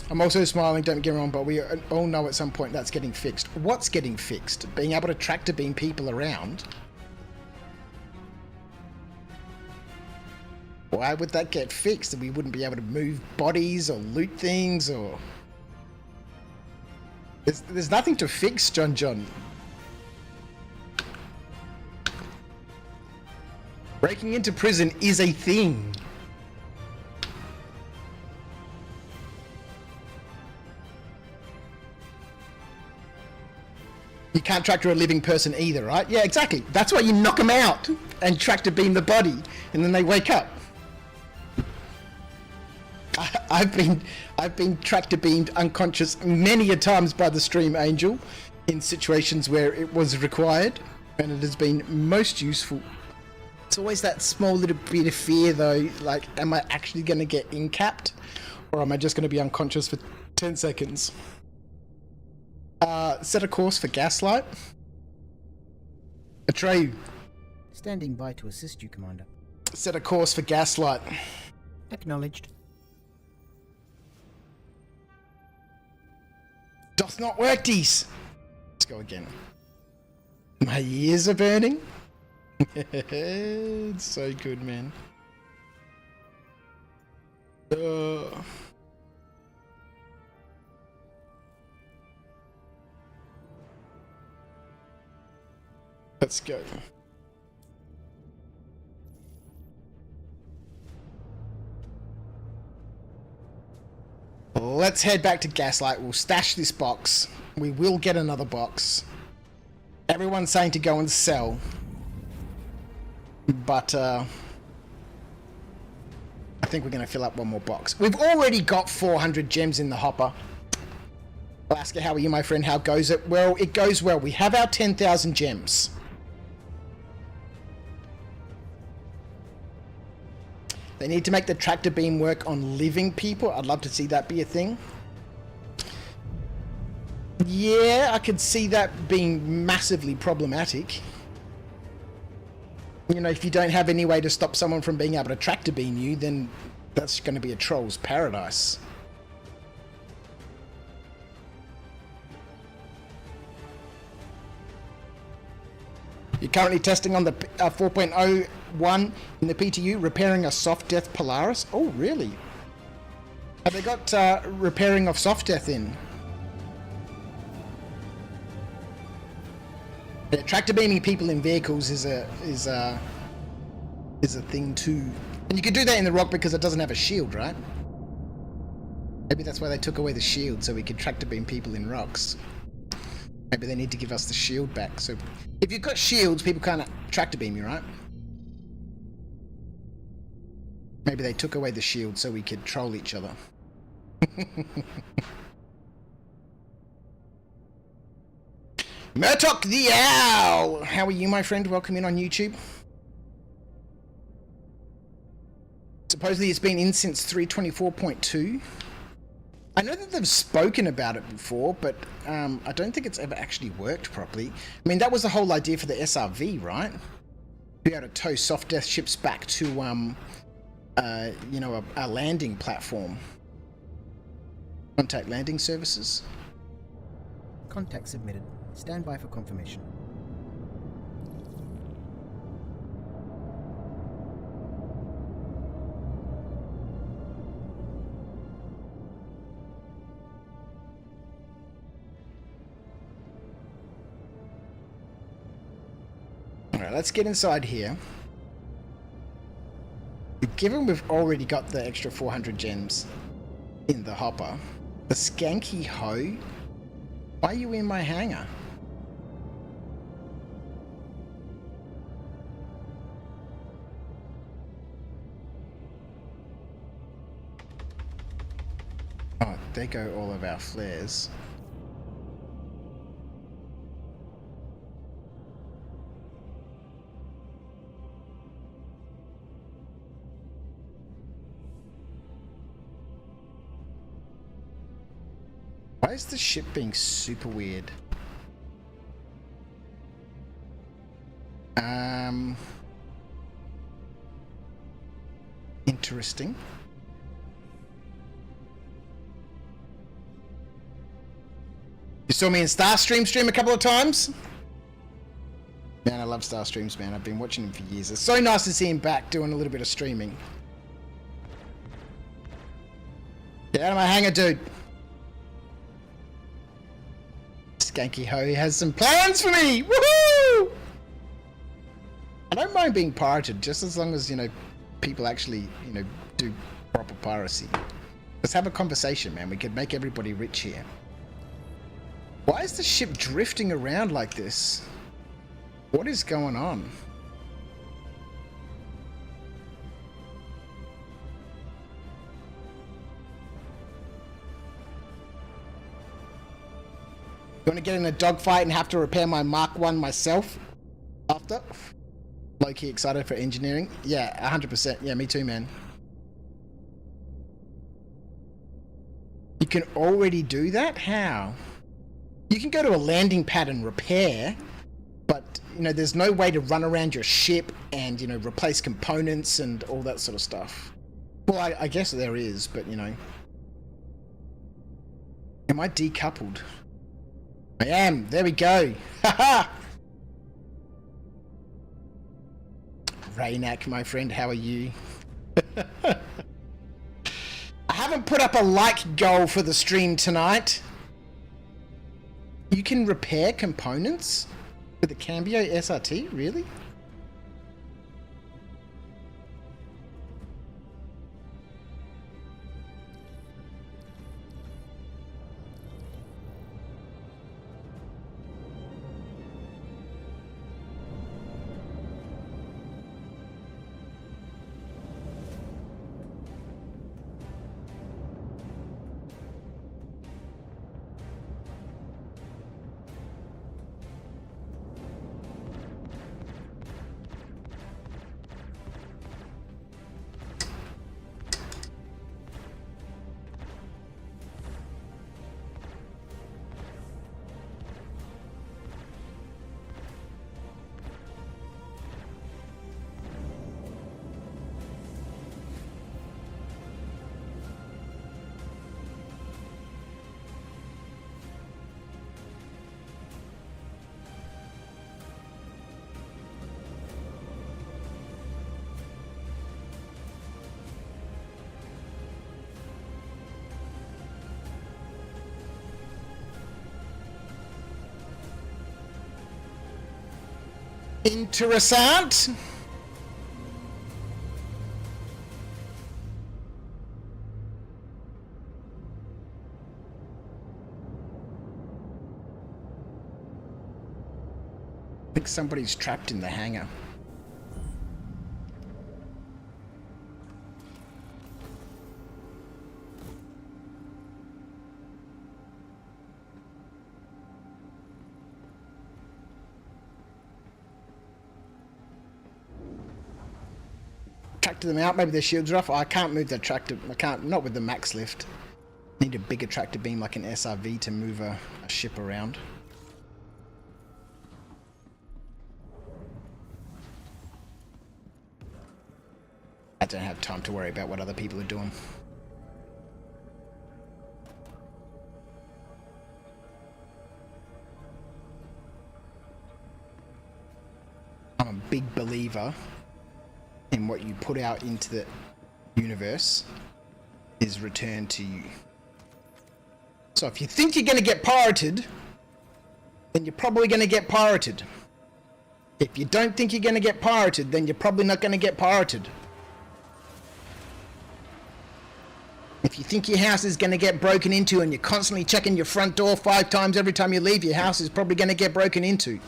I'm also smiling, don't get me wrong, but we all know at some point that's getting fixed. What's getting fixed? Being able to tractor beam people around? Why would that get fixed? That we wouldn't be able to move bodies or loot things or... There's nothing to fix, John. Breaking into prison is a thing. You can't tractor a living person either, right? Yeah, exactly. That's why you knock them out and tractor beam the body, and then they wake up. I've been tractor beamed unconscious many a times by the Stream Angel in situations where it was required, and it has been most useful. It's always that small little bit of fear though, like, am I actually going to get incapped, or am I just going to be unconscious for 10 seconds? Set a course for Gaslight. Atreyu. Standing by to assist you, Commander. Set a course for Gaslight. Acknowledged. Doth not work, Dees. Let's go again. My ears are burning. It's so good, man. Let's go. Let's head back to Gaslight. We'll stash this box. We will get another box. Everyone's saying to go and sell. But, I think we're going to fill up one more box. We've already got 400 gems in the hopper. Alaska, how are you, my friend? How goes it? Well, it goes well. We have our 10,000 gems. They need to make the tractor beam work on living people. I'd love to see that be a thing. Yeah, I could see that being massively problematic. You know, if you don't have any way to stop someone from being able to tractor beam you, then that's going to be a troll's paradise. You're currently testing on the 4.01 in the PTU, repairing a soft death Polaris. Oh, really? Have they got repairing of soft death in? Yeah, tractor beaming people in vehicles is a thing too, and you can do that in the ROC because it doesn't have a shield, right? Maybe that's why they took away the shield, so we could tractor beam people in ROCs. Maybe they need to give us the shield back. So if you've got shields, people can't tractor beam you, right? Maybe they took away the shield so we could troll each other. Murtok the Owl! How are you, my friend? Welcome in on YouTube. Supposedly it's been in since 324.2. I know that they've spoken about it before, but I don't think it's ever actually worked properly. I mean, that was the whole idea for the SRV, right? Be able to tow soft death ships back to, you know, a landing platform. Contact landing services. Contact submitted. Stand by for confirmation. Alright, let's get inside here. Given we've already got the extra 400 gems in the hopper, the skanky hoe, why are you in my hangar? Oh, there go all of our flares. Why is the ship being super weird? Interesting. You saw me in Starstream stream a couple of times? Man, I love Starstreams, man. I've been watching him for years. It's so nice to see him back doing a little bit of streaming. Get out of my hangar, dude. Skanky Ho has some plans for me! Woohoo! I don't mind being pirated, just as long as, you know, people actually, you know, do proper piracy. Let's have a conversation, man. We could make everybody rich here. Why is the ship drifting around like this? What is going on? You want to get in a dogfight and have to repair my Mark 1 myself after? Low-key excited for engineering? Yeah, 100%. Yeah, me too, man. You can already do that? How? You can go to a landing pad and repair, but, you know, there's no way to run around your ship and, you know, replace components and all that sort of stuff. Well, I guess there is, but, you know. Am I decoupled? I am. There we go. Haha! Raynak, my friend, how are you? haven't put up a like goal for the stream tonight. You can repair components with the Cambio SRT? Really? Interessant. I think somebody's trapped in the hangar. Tractor them out. Maybe their shields are off. Oh, I can't move the tractor. I can't. Not with the max lift. Need a bigger tractor beam like an SRV to move a ship around. I don't have time to worry about what other people are doing. I'm a big believer in what you put out into the universe is returned to you. So if you think you're going to get pirated, then you're probably going to get pirated. If you don't think you're going to get pirated, then you're probably not going to get pirated. If you think your house is going to get broken into and you're constantly checking your front door 5 times every time you leave, your house is probably going to get broken into.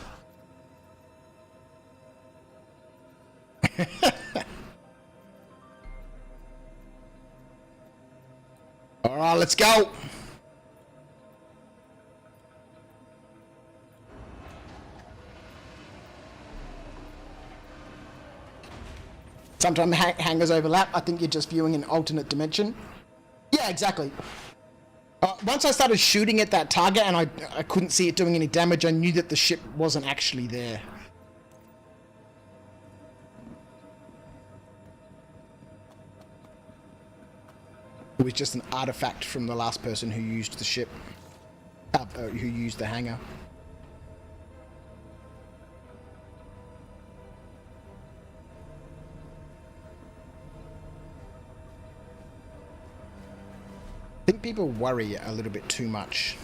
Alright, let's go! Sometimes hangars overlap. I think you're just viewing an alternate dimension. Yeah, exactly. Once I started shooting at that target and I couldn't see it doing any damage, I knew that the ship wasn't actually there. It was just an artifact from the last person who used the ship, who used the hangar. I think people worry a little bit too much.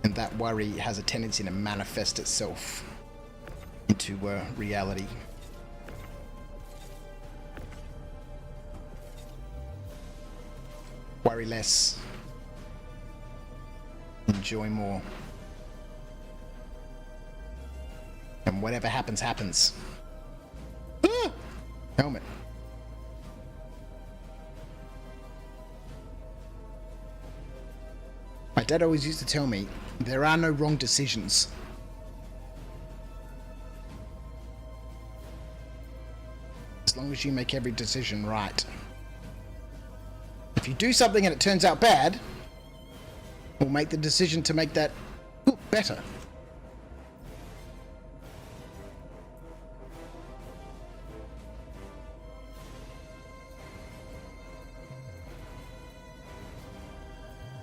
And that worry has a tendency to manifest itself into reality. Worry less. Enjoy more. And whatever happens, happens. Ah! Helmet. My dad always used to tell me, there are no wrong decisions. As long as you make every decision right. If you do something and it turns out bad, we'll make the decision to make that better.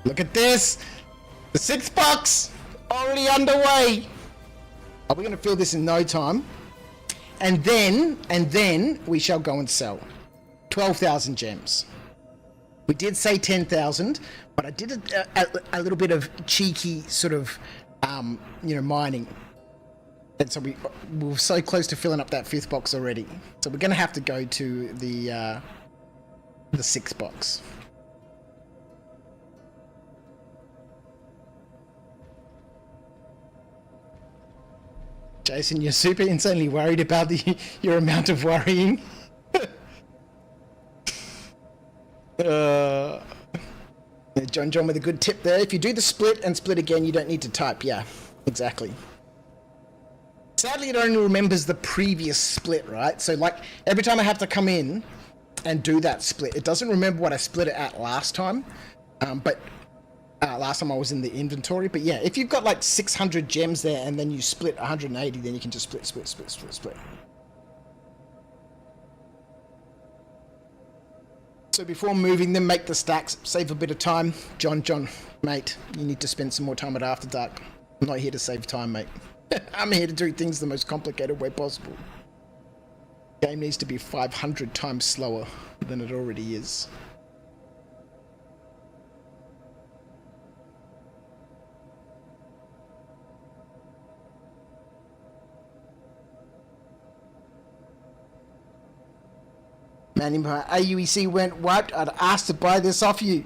Look at this! The 6 bucks! Already underway! Are we going to fill this in no time? And then we shall go and sell. 12,000 gems. We did say 10,000, but I did a little bit of cheeky sort of, mining. And so we were so close to filling up that 5th box already. So we're going to have to go to the 6th box. Jason, you're super insanely worried about your amount of worrying. John with a good tip there. If you do the split and split again, you don't need to type. Yeah, exactly. Sadly, it only remembers the previous split, right? So, like, every time I have to come in and do that split, it doesn't remember what I split it at last time. Last time I was in the inventory. But yeah, if you've got like 600 gems there and then you split 180, then you can just split. So before moving them, make the stacks, save a bit of time. John, mate, you need to spend some more time at After Dark. I'm not here to save time, mate. I'm here to do things the most complicated way possible. Game needs to be 500 times slower than it already is. Man, if my AUEC went wiped, I'd ask to buy this off you.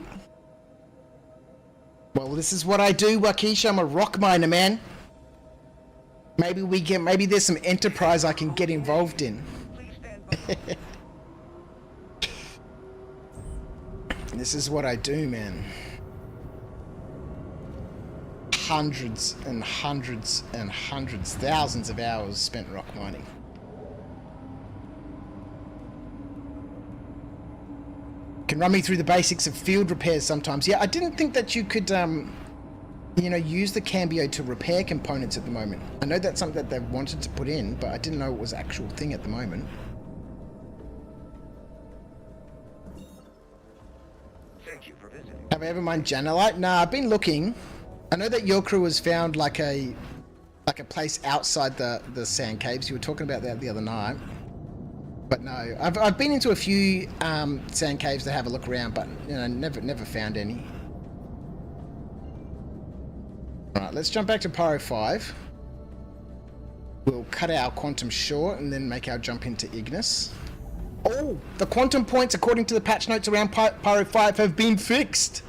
Well, this is what I do, Waukesha. I'm a rock miner, man. Maybe there's some enterprise I can get involved in. This is what I do, man. Hundreds and hundreds and hundreds, thousands of hours spent rock mining. Can run me through the basics of field repairs sometimes. Yeah, I didn't think that you could, use the Cambio to repair components at the moment. I know that's something that they've wanted to put in, but I didn't know it was an actual thing at the moment. Thank you for visiting. Have I ever mined Janelite? Nah, I've been looking. I know that your crew has found like a place outside the sand caves. You were talking about that the other night. But no, I've been into a few sand caves to have a look around, but never found any. Alright, let's jump back to Pyro 5. We'll cut our quantum short and then make our jump into Ignis. Oh, the quantum points according to the patch notes around Pyro 5 have been fixed.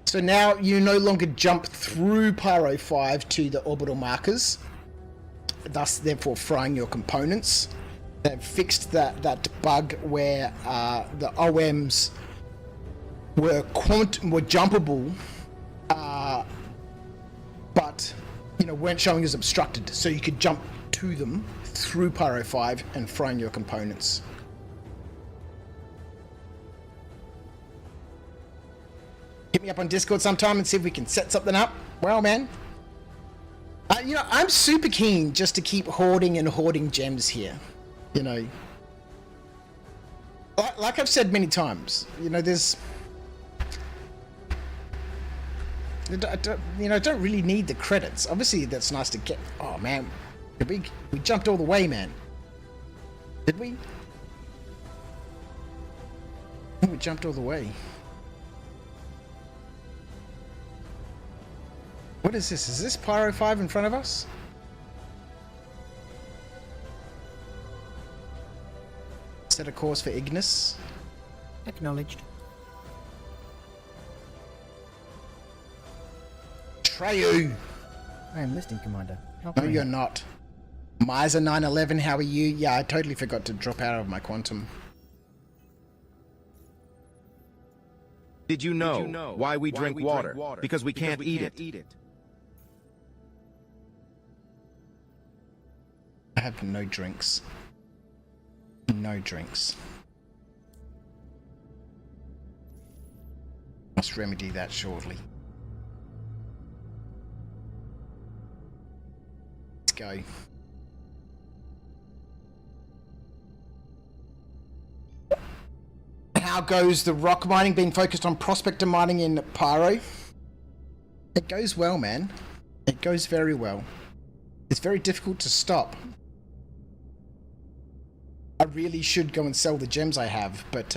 So now you no longer jump through Pyro 5 to the orbital markers, thus therefore frying your components. They've fixed that bug where the OMs were jumpable, but weren't showing as obstructed, so you could jump to them through Pyro 5 and frying your components. Hit me up on Discord sometime and see if we can set something up. Well, man, I'm super keen just to keep hoarding gems here. Like I've said many times, I don't really need the credits. Obviously, that's nice to get. Oh man, we jumped all the way, man. Did we? I think we jumped all the way. What is this? Is this Pyro 5 in front of us? Set a course for Ignis. Acknowledged. Treyu! I am listening, Commander. How No, can I you're help? not. Miser 911, how are you? Yeah, I totally forgot to drop out of my quantum. Did you know why we drink water? Because we can't eat it. I have no drinks. No drinks. Must remedy that shortly. Let's go. How goes the rock mining being focused on prospector mining in Pyro? It goes well, man. It goes very well. It's very difficult to stop. I really should go and sell the gems I have, but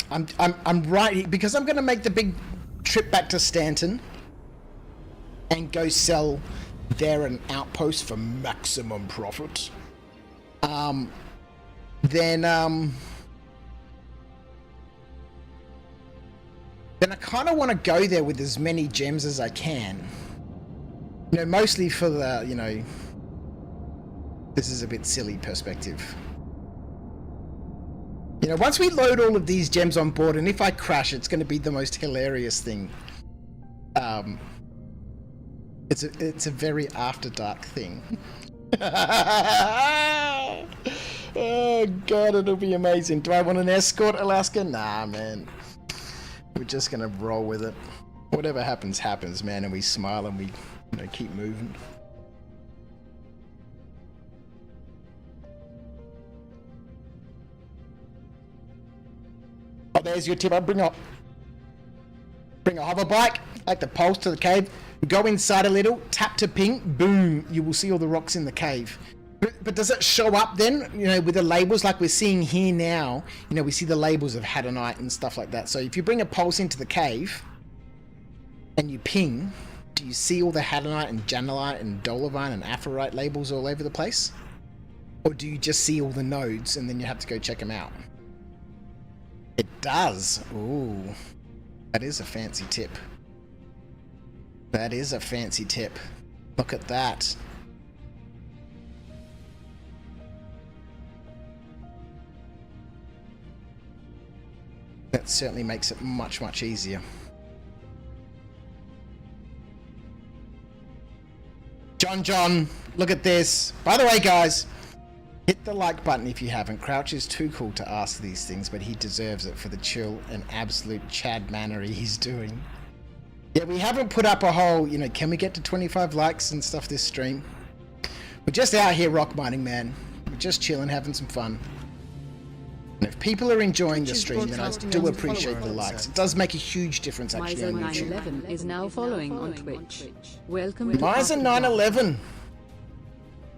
I'm right because I'm going to make the big trip back to Stanton and go sell there an outpost for maximum profit. Then I kind of want to go there with as many gems as I can. You know, mostly for the, you know, this is a bit silly perspective. You know, once we load all of these gems on board, and if I crash, it's going to be the most hilarious thing. It's a very After Dark thing. Oh god, it'll be amazing. Do I want an escort, Alaska? Nah, man. We're just gonna roll with it. Whatever happens, happens, man, and we smile and we, you know, keep moving. Oh, there's your tip. I bring a hover bike, like the pulse to the cave. Go inside a little, tap to ping, boom, you will see all the rocks in the cave. But does it show up then, you know, with the labels like we're seeing here now? You know, we see the labels of HADANITE and stuff like that. So if you bring a pulse into the cave and you ping, do you see all the HADANITE and janelite and dolomite and aphrite labels all over the place? Or do you just see all the nodes and then you have to go check them out? It does. Ooh, that is a fancy tip. That is a fancy tip. Look at that. That certainly makes it much, much easier. John, look at this. By the way, guys, hit the like button if you haven't. Crouch is too cool to ask these things, but he deserves it for the chill and absolute Chad mannery he's doing. Yeah, we haven't put up a whole, you know, can we get to 25 likes and stuff this stream? We're just out here rock mining, man. We're just chilling, having some fun. And if people are enjoying the stream, then I do appreciate the likes. It does make a huge difference, actually, on YouTube. Miser911 is now following on Twitch. Welcome to Miser911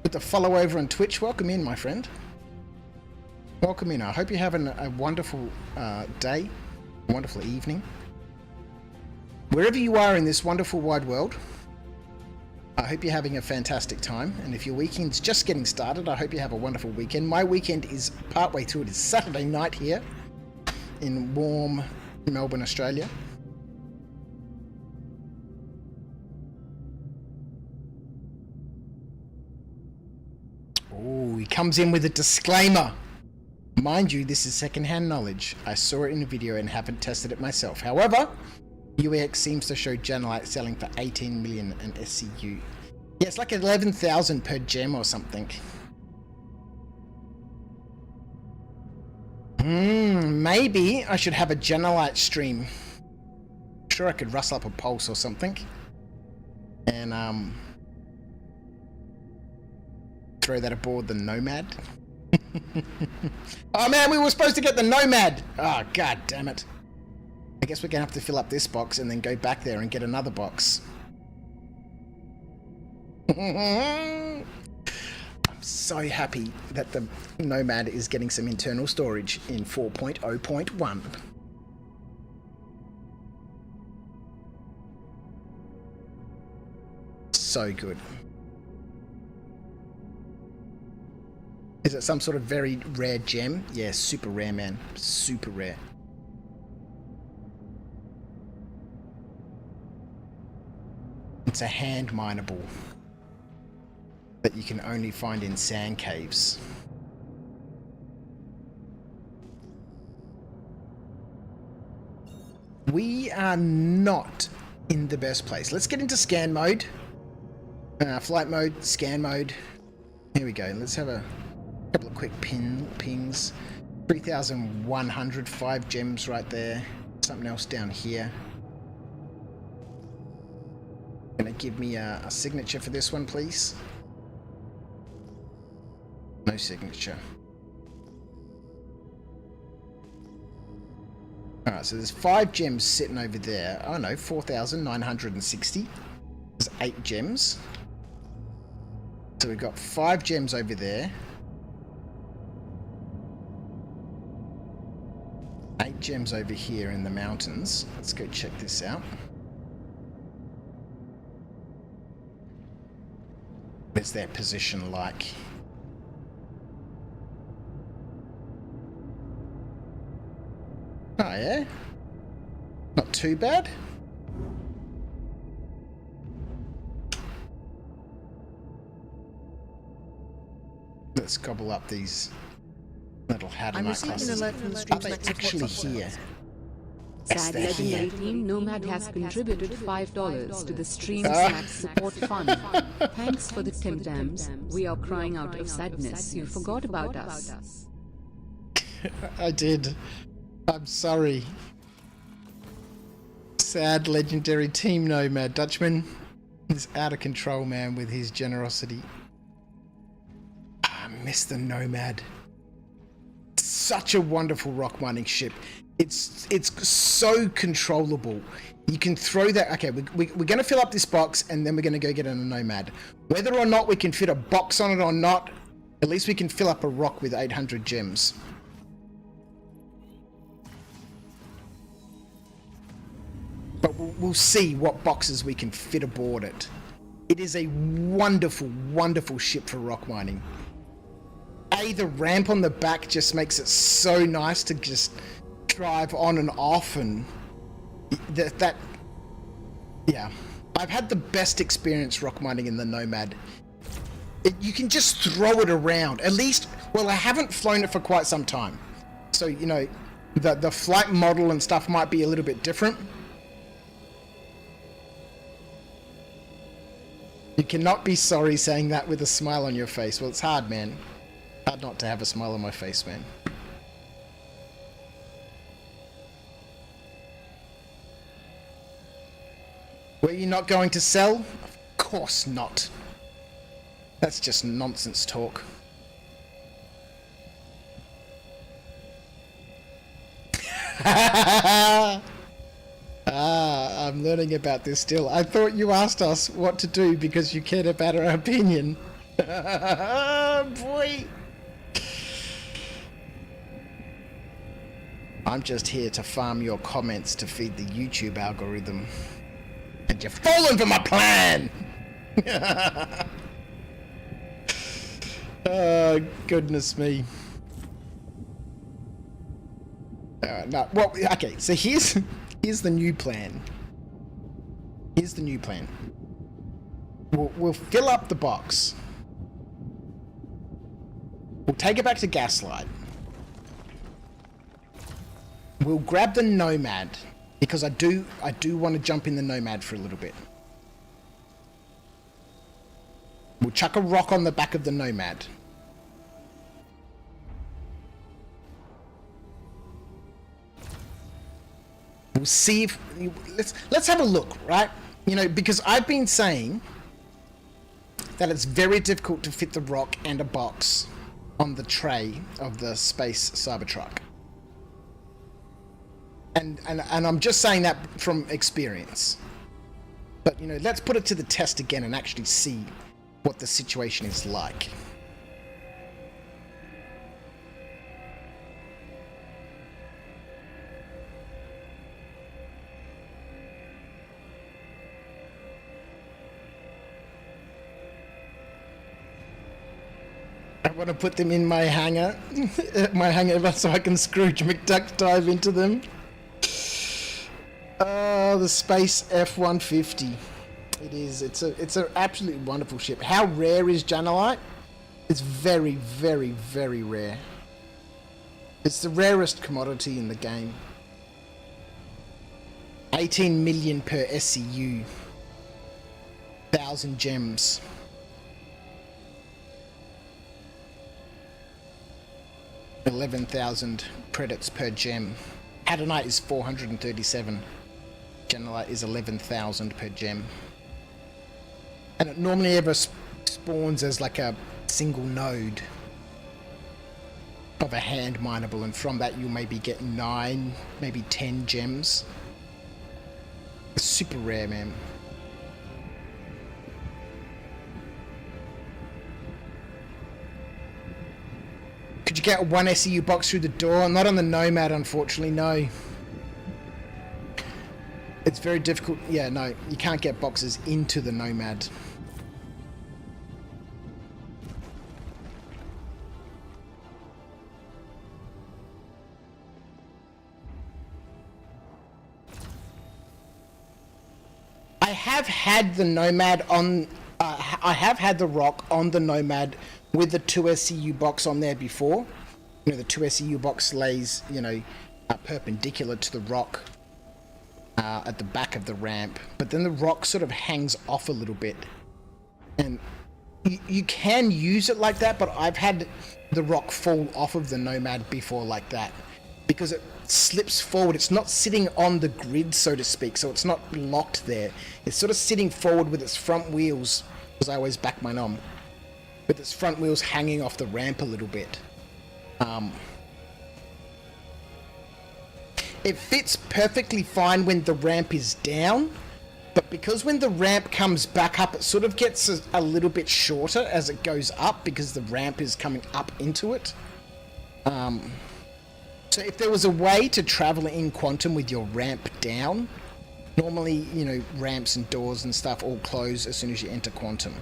with the follow over on Twitch. Welcome in, my friend. Welcome in. I hope you're having a wonderful day, a wonderful evening. Wherever you are in this wonderful wide world, I hope you're having a fantastic time. And if your weekend's just getting started, I hope you have a wonderful weekend. My weekend is partway through. It is Saturday night here in warm Melbourne, Australia. Oh, he comes in with a disclaimer. Mind you, this is secondhand knowledge. I saw it in a video and haven't tested it myself. However, UEX seems to show janelite selling for 18 million an SCU. Yeah, it's like 11,000 per gem or something. Maybe I should have a janelite stream. I'm sure I could rustle up a pulse or something. And throw that aboard the Nomad. Oh man, we were supposed to get the Nomad! Oh, god damn it. I guess we're gonna have to fill up this box and then go back there and get another box. I'm so happy that the Nomad is getting some internal storage in 4.0.1. So good. Is it some sort of very rare gem? Yeah, super rare, man. Super rare. It's a hand mineable that you can only find in sand caves. We are not in the best place. Let's get into scan mode. Flight mode, scan mode. Here we go. Let's have a couple of quick pings. 3,100, 5 gems right there. Something else down here. Gonna give me a signature for this one, please. No signature. Alright, so there's 5 gems sitting over there. Oh no, 4,960. There's 8 gems. So we've got 5 gems over there. 8 gems over here in the mountains. Let's go check this out. Where's their position like? Oh yeah? Not too bad. Let's gobble up these little I'm Hadamite receiving an clusters. alert from the Are stream they snack support actually function. here? Yes, Sad they're legendary here. team Nomad has contributed $5 to the stream snack support fund. Thanks for the Tim Tams. We are crying out of sadness. You forgot about us. I did. I'm sorry. Sad legendary team Nomad. Dutchman is out of control, man, with his generosity. I miss the Nomad. Such a wonderful rock mining ship. It's so controllable. You can throw that. Okay, we're going to fill up this box and then we're going to go get on a Nomad. Whether or not we can fit a box on it or not, at least we can fill up a rock with 800 gems. But we'll see what boxes we can fit aboard it. It is a wonderful, wonderful ship for rock mining. The ramp on the back just makes it so nice to just drive on and off, and yeah, I've had the best experience rock mining in the Nomad. You can just throw it around. At least, well, I haven't flown it for quite some time, so you know the flight model and stuff might be a little bit different. You cannot be sorry saying that with a smile on your face. Well, it's hard, man. Hard not to have a smile on my face, man. Were you not going to sell? Of course not. That's just nonsense talk. I'm learning about this still. I thought you asked us what to do because you cared about our opinion. Boy. I'm just here to farm your comments to feed the YouTube algorithm. And you've fallen for my plan! Oh, goodness me. No, well, okay, so here's the new plan. Here's the new plan. We'll fill up the box. We'll take it back to Gaslight. We'll grab the Nomad, because I do want to jump in the Nomad for a little bit. We'll chuck a rock on the back of the Nomad. We'll see if let's have a look, right? You know, because I've been saying that it's very difficult to fit the rock and a box on the tray of the space Cybertruck. And I'm just saying that from experience. But, you know, let's put it to the test again and actually see what the situation is like. I want to put them in my hangar, so I can Scrooge McDuck dive into them. Oh, the Space F-150. It is. It's an absolutely wonderful ship. How rare is Janelite? It's very, very, very rare. It's the rarest commodity in the game. 18 million per SCU. 1,000 gems. 11,000 credits per gem. HADANITE is 437. Janelite is 11,000 per gem. And it normally ever spawns as like a single node of a hand mineable, and from that you'll maybe get 9, maybe 10 gems. It's super rare, man. Could you get one SCU box through the door? Not on the Nomad, unfortunately, no. It's very difficult. Yeah, no, you can't get boxes into the Nomad. I have had the Nomad on... I have had the ROC on the Nomad with the 2 SCU box on there before. You know, the 2 SCU box lays, you know, perpendicular to the ROC at the back of the ramp. But then the ROC sort of hangs off a little bit. And you can use it like that, but I've had the ROC fall off of the Nomad before like that. Because it slips forward. It's not sitting on the grid, so to speak, so it's not locked there. It's sort of sitting forward with its front wheels, because I always back mine on, with its front wheels hanging off the ramp a little bit. It fits perfectly fine when the ramp is down, but because when the ramp comes back up, it sort of gets a little bit shorter as it goes up, because the ramp is coming up into it. So if there was a way to travel in Quantum with your ramp down, normally, you know, ramps and doors and stuff all close as soon as you enter Quantum.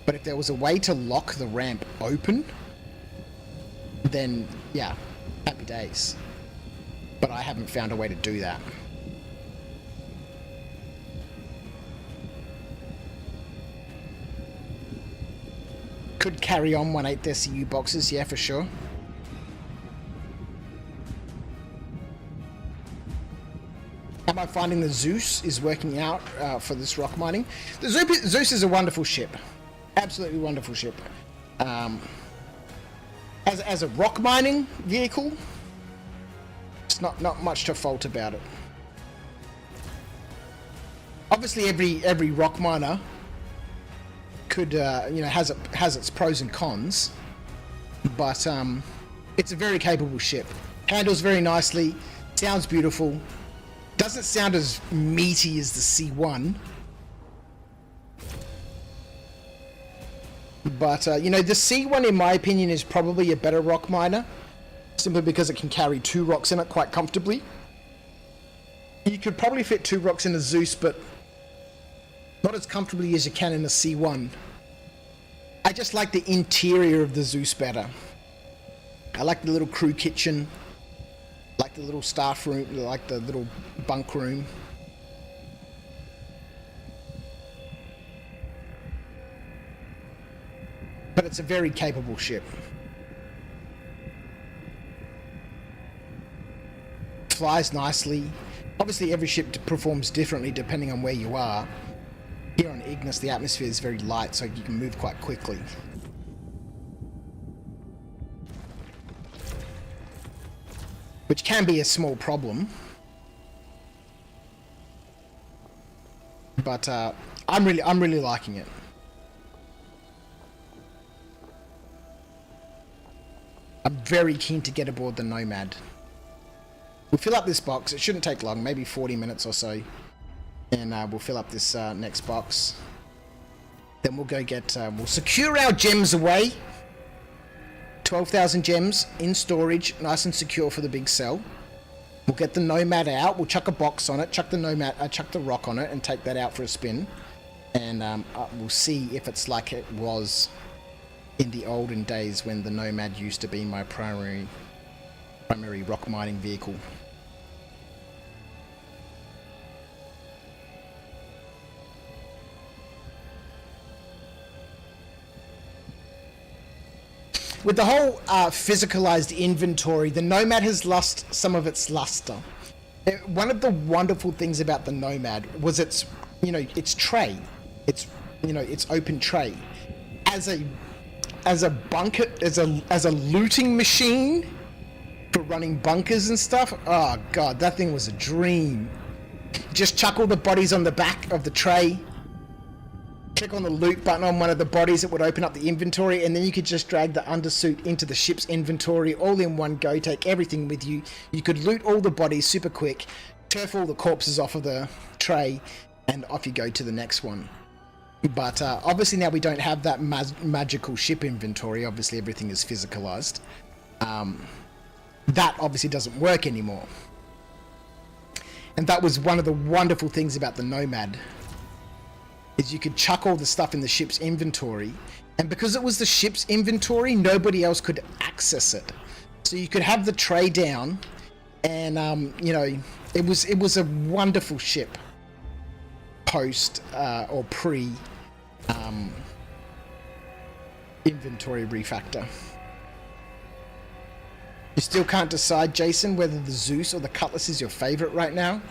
But if there was a way to lock the ramp open, then, yeah, happy days. But I haven't found a way to do that. Could carry on 1/8 SCU boxes, yeah, for sure. Am I finding the Zeus is working out for this rock mining? The Zeus is a wonderful ship. Absolutely wonderful ship. As a rock mining vehicle, it's not much to fault about it. Obviously, every rock miner could you know, has its pros and cons, but it's a very capable ship. Handles very nicely, sounds beautiful. Doesn't sound as meaty as the C1, but you know, the C1 in my opinion is probably a better rock miner, simply because it can carry 2 rocks in it quite comfortably. You could probably fit 2 rocks in a Zeus, but not as comfortably as you can in a C1. I just like the interior of the Zeus better. I like the little crew kitchen, like the little staff room, like the little bunk room. But it's a very capable ship. Flies nicely. Obviously every ship performs differently depending on where you are. Here on Ignis the atmosphere is very light, so you can move quite quickly. Which can be a small problem. But I'm really liking it. I'm very keen to get aboard the Nomad. We'll fill up this box. It shouldn't take long, maybe 40 minutes or so. And we'll fill up this next box. Then we'll go get... we'll secure our gems away. 12,000 gems in storage, nice and secure for the big sell. We'll get the Nomad out. We'll chuck a box on it, chuck the Nomad, chuck the rock on it, and take that out for a spin. And we'll see if it's like it was in the olden days when the Nomad used to be my primary rock mining vehicle. With the whole physicalized inventory, the Nomad has lost some of its luster. One of the wonderful things about the Nomad was its, you know, its tray. Its, you know, its open tray. As a bunker, as a looting machine for running bunkers and stuff. Oh god, that thing was a dream. Just chuck all the bodies on the back of the tray. Click on the loot button on one of the bodies, it would open up the inventory, and then you could just drag the undersuit into the ship's inventory all in one go, take everything with you. You could loot all the bodies super quick, turf all the corpses off of the tray, and off you go to the next one. But obviously now we don't have that magical ship inventory. Obviously everything is physicalized. That obviously doesn't work anymore. And that was one of the wonderful things about the Nomad, is you could chuck all the stuff in the ship's inventory, and because it was the ship's inventory, nobody else could access it. So you could have the tray down, and you know, it was a wonderful ship post or pre inventory refactor. You still can't decide, Jason, whether the Zeus or the Cutlass is your favorite right now?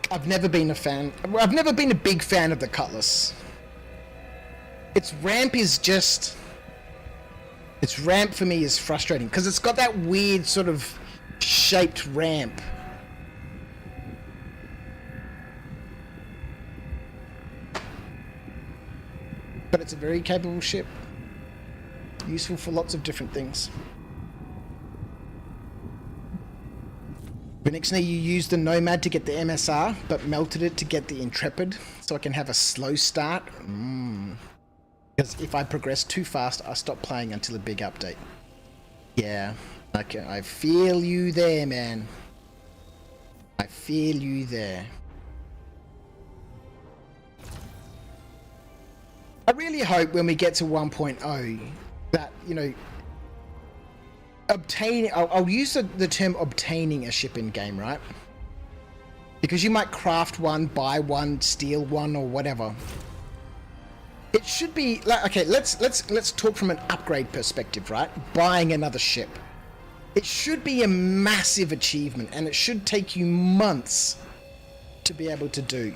I've never been a fan. I've never been a big fan of the Cutlass. Its ramp is just... Its ramp for me is frustrating, because it's got that weird sort of shaped ramp. But it's a very capable ship. Useful for lots of different things. Phoenixney, you used the Nomad to get the MSR, but melted it to get the Intrepid, so I can have a slow start. Because if I progress too fast, I stop playing until a big update. Yeah, okay, I feel you there, man. I feel you there. I really hope when we get to 1.0 that, you know, obtaining, I'll use the term obtaining a ship in game, right? Because you might craft one, buy one, steal one, or whatever. It should be like, okay, let's talk from an upgrade perspective, right? Buying another ship. It should be a massive achievement, and it should take you months to be able to do.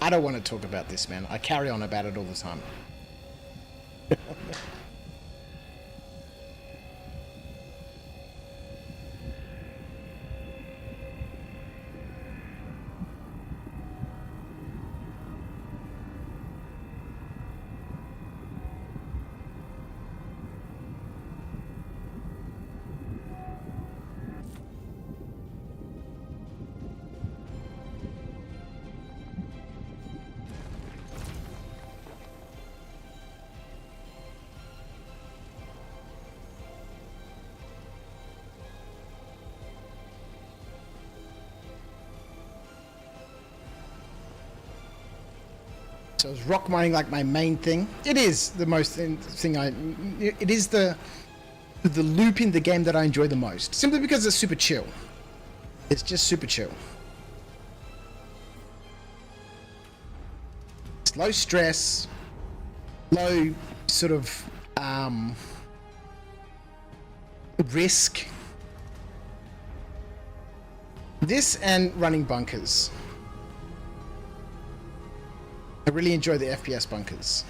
I don't want to talk about this, man. I carry on about it all the time. So is rock mining like my main thing? It is the most thing it is the loop in the game that I enjoy the most. Simply because it's super chill. It's just super chill. It's low stress, low sort of risk. This and running bunkers. I really enjoy the FPS bunkers.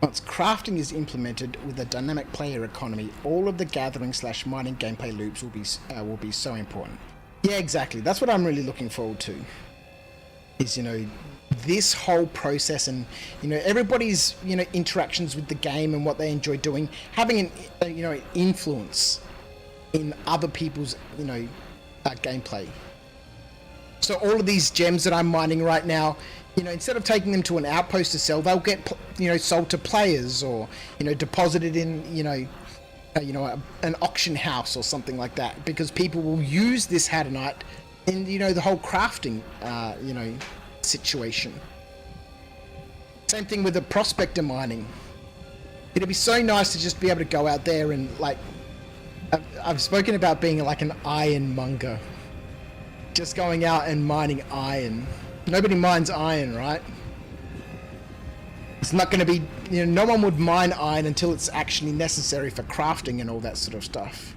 Once crafting is implemented with a dynamic player economy, all of the gathering/mining gameplay loops will be so important. Yeah, exactly. That's what I'm really looking forward to. Is, you know, this whole process, and, you know, everybody's, you know, interactions with the game and what they enjoy doing, having an, you know, influence in other people's, you know, gameplay. So all of these gems that I'm mining right now, you know, instead of taking them to an outpost to sell, they'll get, you know, sold to players, or, you know, deposited in, you know, an auction house or something like that, because people will use this Hadanite in, you know, the whole crafting, you know, situation. Same thing with the prospector mining. It'd be so nice to just be able to go out there and, like, I've spoken about being like an ironmonger. Just going out and mining iron. Nobody mines iron, right? It's not going to be, you know, no one would mine iron until it's actually necessary for crafting and all that sort of stuff.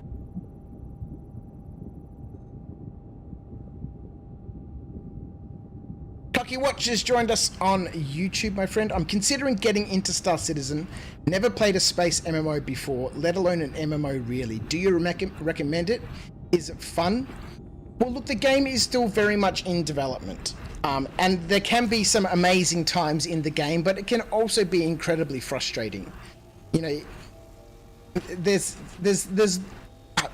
Cocky Watch has joined us on YouTube, my friend. I'm considering getting into Star Citizen. Never played a space MMO before, let alone an MMO really. Do you recommend it? Is it fun? Well, look, the game is still very much in development. And there can be some amazing times in the game, but it can also be incredibly frustrating. You know, there's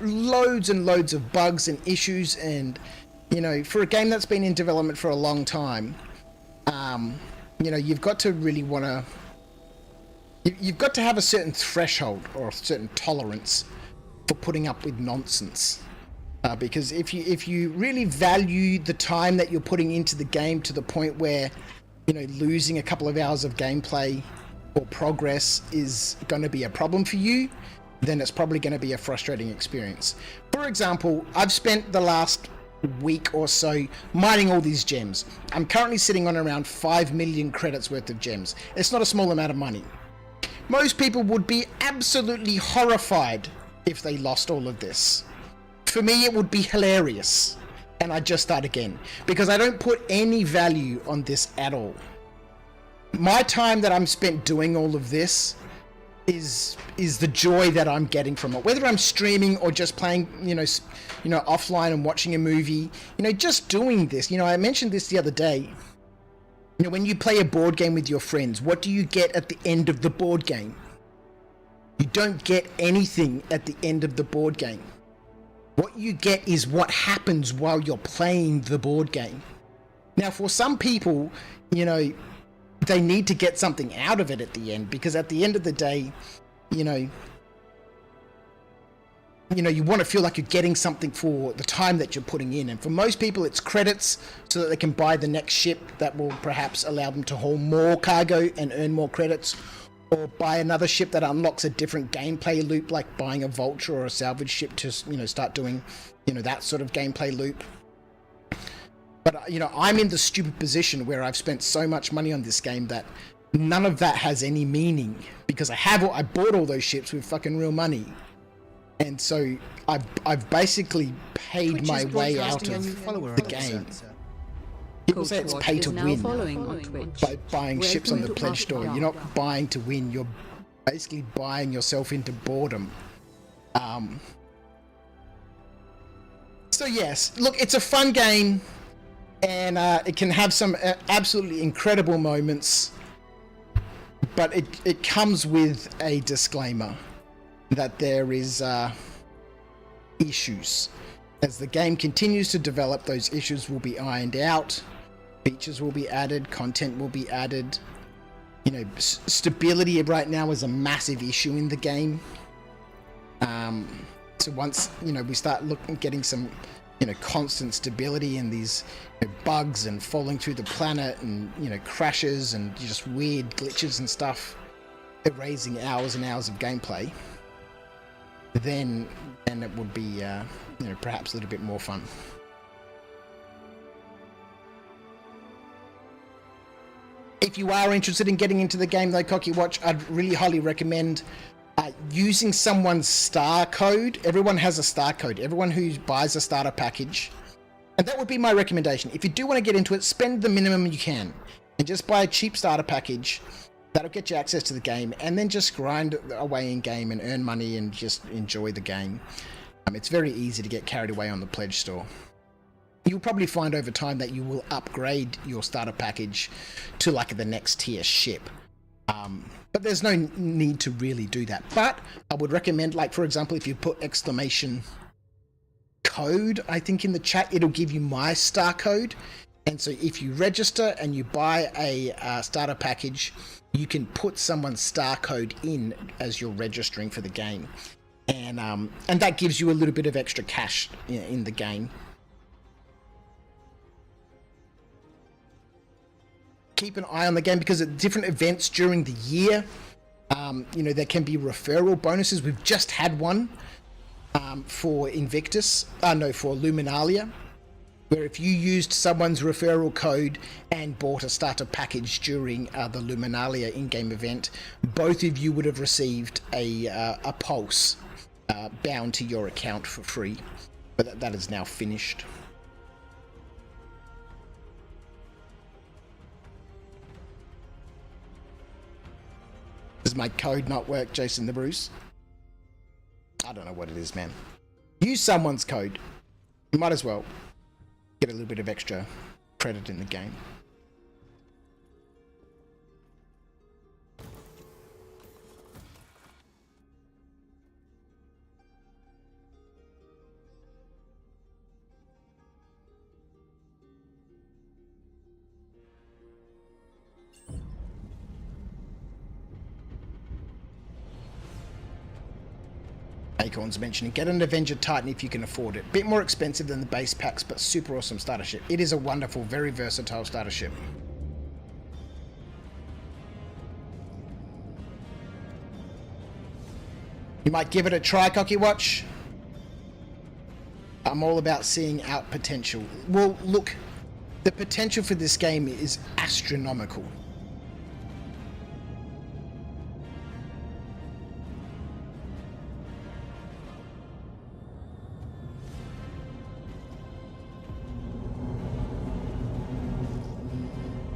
loads and loads of bugs and issues, and you know, for a game that's been in development for a long time, you know, you've got to really want to, you've got to have a certain threshold or a certain tolerance for putting up with nonsense. Because if you really value the time that you're putting into the game to the point where, you know, losing a couple of hours of gameplay or progress is going to be a problem for you, then it's probably going to be a frustrating experience. For example, I've spent the last week or so mining all these gems. I'm currently sitting on around 5 million credits worth of gems. It's not a small amount of money. Most people would be absolutely horrified if they lost all of this. For me, it would be hilarious, and I'd just start again, because I don't put any value on this at all. My time that I'm spent doing all of this is the joy that I'm getting from it. Whether I'm streaming or just playing, you know, offline and watching a movie, you know, just doing this. You know, I mentioned this the other day. You know, when you play a board game with your friends, what do you get at the end of the board game? You don't get anything at the end of the board game. What you get is what happens while you're playing the board game. Now, for some people, you know, they need to get something out of it at the end, because at the end of the day, you know, you want to feel like you're getting something for the time that you're putting in. And for most people, it's credits so that they can buy the next ship that will perhaps allow them to haul more cargo and earn more credits, or buy another ship that unlocks a different gameplay loop, like buying a vulture or a salvage ship to, you know, start doing, you know, that sort of gameplay loop. But, you know, I'm in the stupid position where I've spent so much money on this game that none of that has any meaning, because I bought all those ships with fucking real money. And so I've basically paid my way out of the game. People say it's pay to win by buying ships on the pledge store. You're not buying to win, you're basically buying yourself into boredom. So yes, look, it's a fun game, and it can have some absolutely incredible moments, but it comes with a disclaimer that there is issues. As the game continues to develop, those issues will be ironed out, features will be added, content will be added. You know, stability right now is a massive issue in the game. So once, you know, we start getting some, you know, constant stability and these, you know, bugs and falling through the planet and, you know, crashes and just weird glitches and stuff, erasing hours and hours of gameplay, then it would be, you know, perhaps a little bit more fun. If you are interested in getting into the game though, Cocky Watch, I'd really highly recommend using someone's star code. Everyone has a star code. Everyone who buys a starter package. And that would be my recommendation. If you do want to get into it, spend the minimum you can. And just buy a cheap starter package. That'll get you access to the game. And then just grind away in game and earn money and just enjoy the game. It's very easy to get carried away on the pledge store. You'll probably find over time that you will upgrade your starter package to like the next tier ship. But there's no need to really do that. But I would recommend, like, for example, if you put exclamation code, I think in the chat, it'll give you my star code. And so if you register and you buy a starter package, you can put someone's star code in as you're registering for the game. And that gives you a little bit of extra cash in the game. Keep an eye on the game, because at different events during the year, you know, there can be referral bonuses. We've just had one for Invictus, for Luminalia, where if you used someone's referral code and bought a starter package during the Luminalia in-game event, both of you would have received a pulse bound to your account for free. But that is now finished. my code not work, Jason the Bruce? I don't know what it is, man. Use someone's code. You might as well get a little bit of extra credit in the game. Acorn's mentioning, get an Avenger Titan if you can afford it. Bit more expensive than the base packs, but super awesome starter ship. It is a wonderful, very versatile starter ship. You might give it a try, Cocky Watch. I'm all about seeing out potential. Well, look, the potential for this game is astronomical.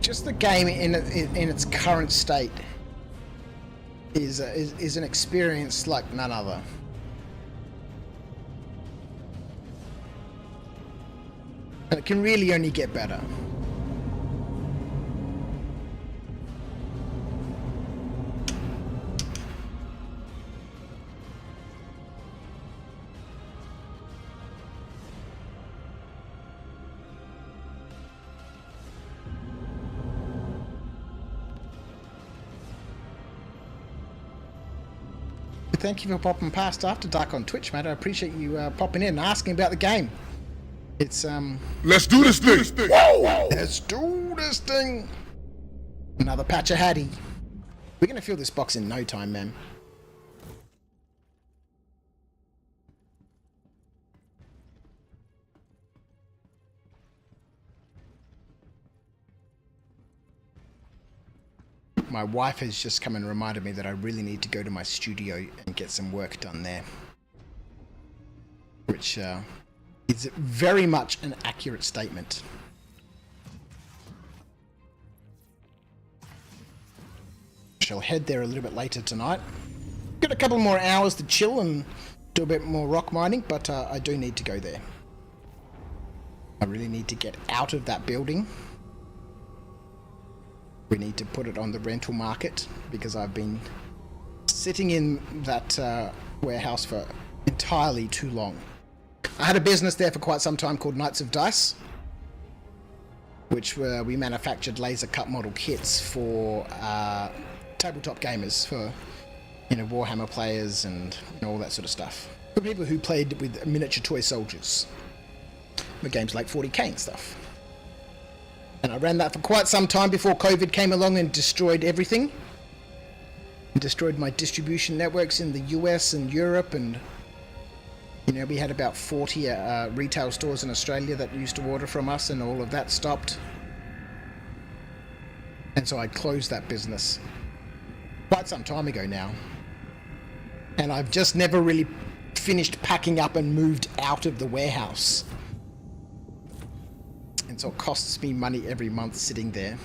Just the game in its current state is an experience like none other. And it can really only get better. Thank you for popping past After Dark on Twitch, mate. I appreciate you popping in and asking about the game. It's Let's do this thing. Whoa! Let's do this thing. Another patch of Hattie. We're gonna fill this box in no time, man. My wife has just come and reminded me that I really need to go to my studio and get some work done there. Which is very much an accurate statement. Shall head there a little bit later tonight. Got a couple more hours to chill and do a bit more rock mining, but I do need to go there. I really need to get out of that building. We need to put it on the rental market because I've been sitting in that warehouse for entirely too long. I had a business there for quite some time called Knights of Dice, which we manufactured laser cut model kits for tabletop gamers, for Warhammer players and all that sort of stuff. For people who played with miniature toy soldiers, with games like 40k and stuff. And I ran that for quite some time before COVID came along and destroyed everything. And destroyed my distribution networks in the US and Europe, and we had about 40 retail stores in Australia that used to order from us, and all of that stopped. And so I closed that business quite some time ago now. And I've just never really finished packing up and moved out of the warehouse. And so it costs me money every month sitting there,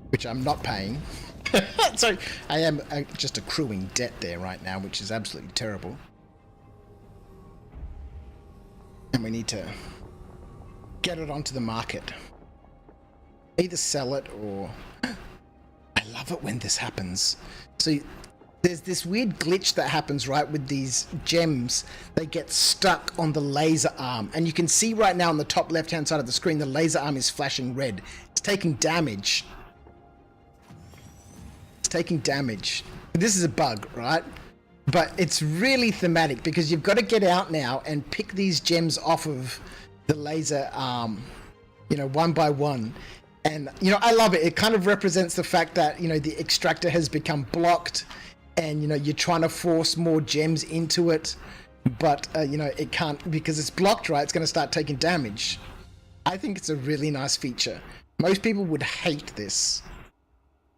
which I'm not paying. So I am just accruing debt there right now, which is absolutely terrible. And we need to get it onto the market. Either sell it or... I love it when this happens. So there's this weird glitch that happens, right, with these gems. They get stuck on the laser arm. And you can see right now on the top left-hand side of the screen, the laser arm is flashing red. It's taking damage. It's taking damage. This is a bug, right? But it's really thematic because you've got to get out now and pick these gems off of the laser arm, one by one. And, I love it. It kind of represents the fact that, the extractor has become blocked. And you're trying to force more gems into it, but it can't because it's blocked, right? It's going to start taking damage. I think it's a really nice feature. Most people would hate this,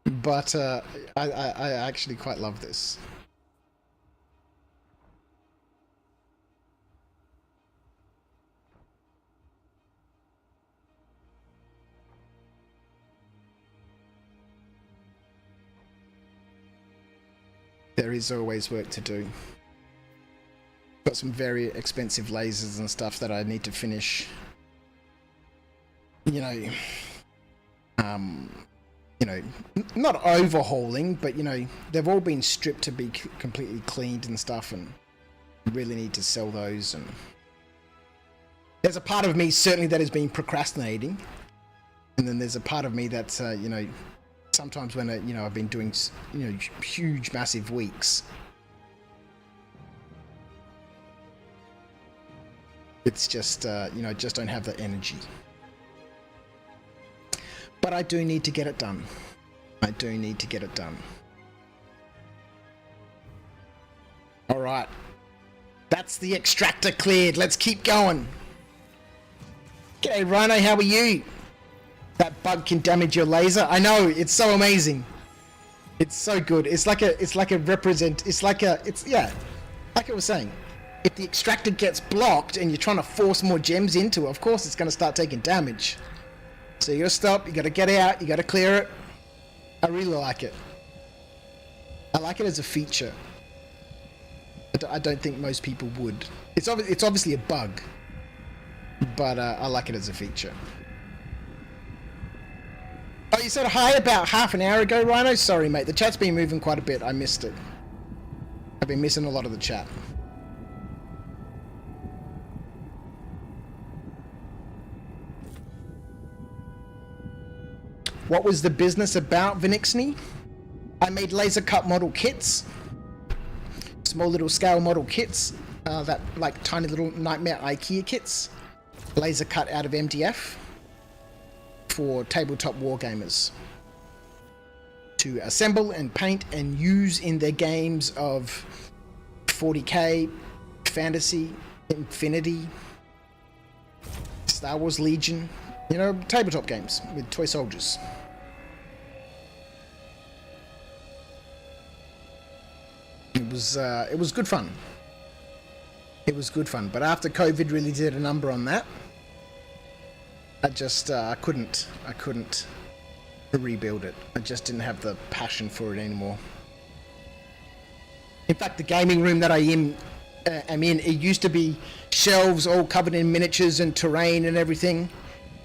but I actually quite love this. There is always work to do. Got some very expensive lasers and stuff that I need to finish. You know, not overhauling, but they've all been stripped to be completely cleaned and stuff, and really need to sell those. And there's a part of me certainly that has been procrastinating, and then there's a part of me that's sometimes when I've been doing huge massive weeks, it's just just don't have the energy. But I do need to get it done. I do need to get it done. All right. That's the extractor cleared. Let's keep going. G'day, Rhino. How are you? That bug can damage your laser. I know. It's so amazing. It's so good. It's like a like I was saying. If the extractor gets blocked and you're trying to force more gems into it, of course it's going to start taking damage. So you gotta stop, you gotta get out, you gotta clear it. I really like it. I like it as a feature. I don't think most people would. It's obviously a bug, but I like it as a feature. Oh, you said hi about half an hour ago, Rhino? Sorry, mate. The chat's been moving quite a bit. I missed it. I've been missing a lot of the chat. What was the business about, Vinixny? I made laser cut model kits. Small little scale model kits. That like tiny little nightmare IKEA kits. Laser cut out of MDF. For tabletop wargamers. To assemble and paint and use in their games of 40k, Fantasy, Infinity, Star Wars Legion. Tabletop games with toy soldiers. It was good fun. It was good fun, but after COVID really did a number on that, I just I couldn't rebuild it. I just didn't have the passion for it anymore. In fact, the gaming room that I'm in, it used to be shelves all covered in miniatures and terrain and everything.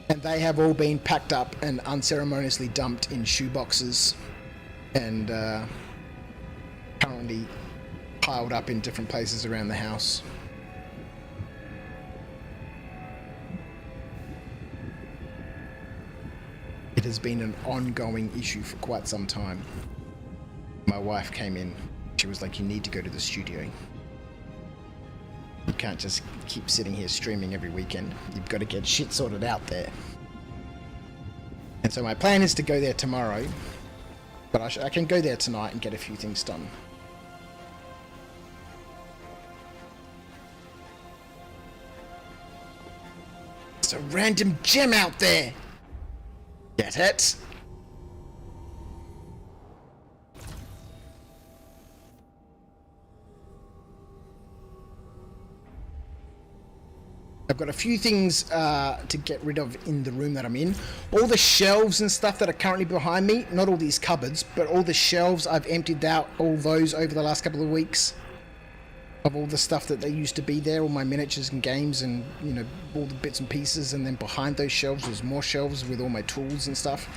And they have all been packed up and unceremoniously dumped in shoeboxes and currently piled up in different places around the house. It has been an ongoing issue for quite some time. My wife came in. She was like, "You need to go to the studio. You can't just keep sitting here streaming every weekend. You've got to get shit sorted out there." And so my plan is to go there tomorrow, but I can go there tonight and get a few things done. There's a random gem out there! Get it? I've got a few things to get rid of in the room that I'm in. All the shelves and stuff that are currently behind me, not all these cupboards, but all the shelves, I've emptied out all those over the last couple of weeks. Of all the stuff that they used to be there, all my miniatures and games and, all the bits and pieces. And then behind those shelves, there's more shelves with all my tools and stuff.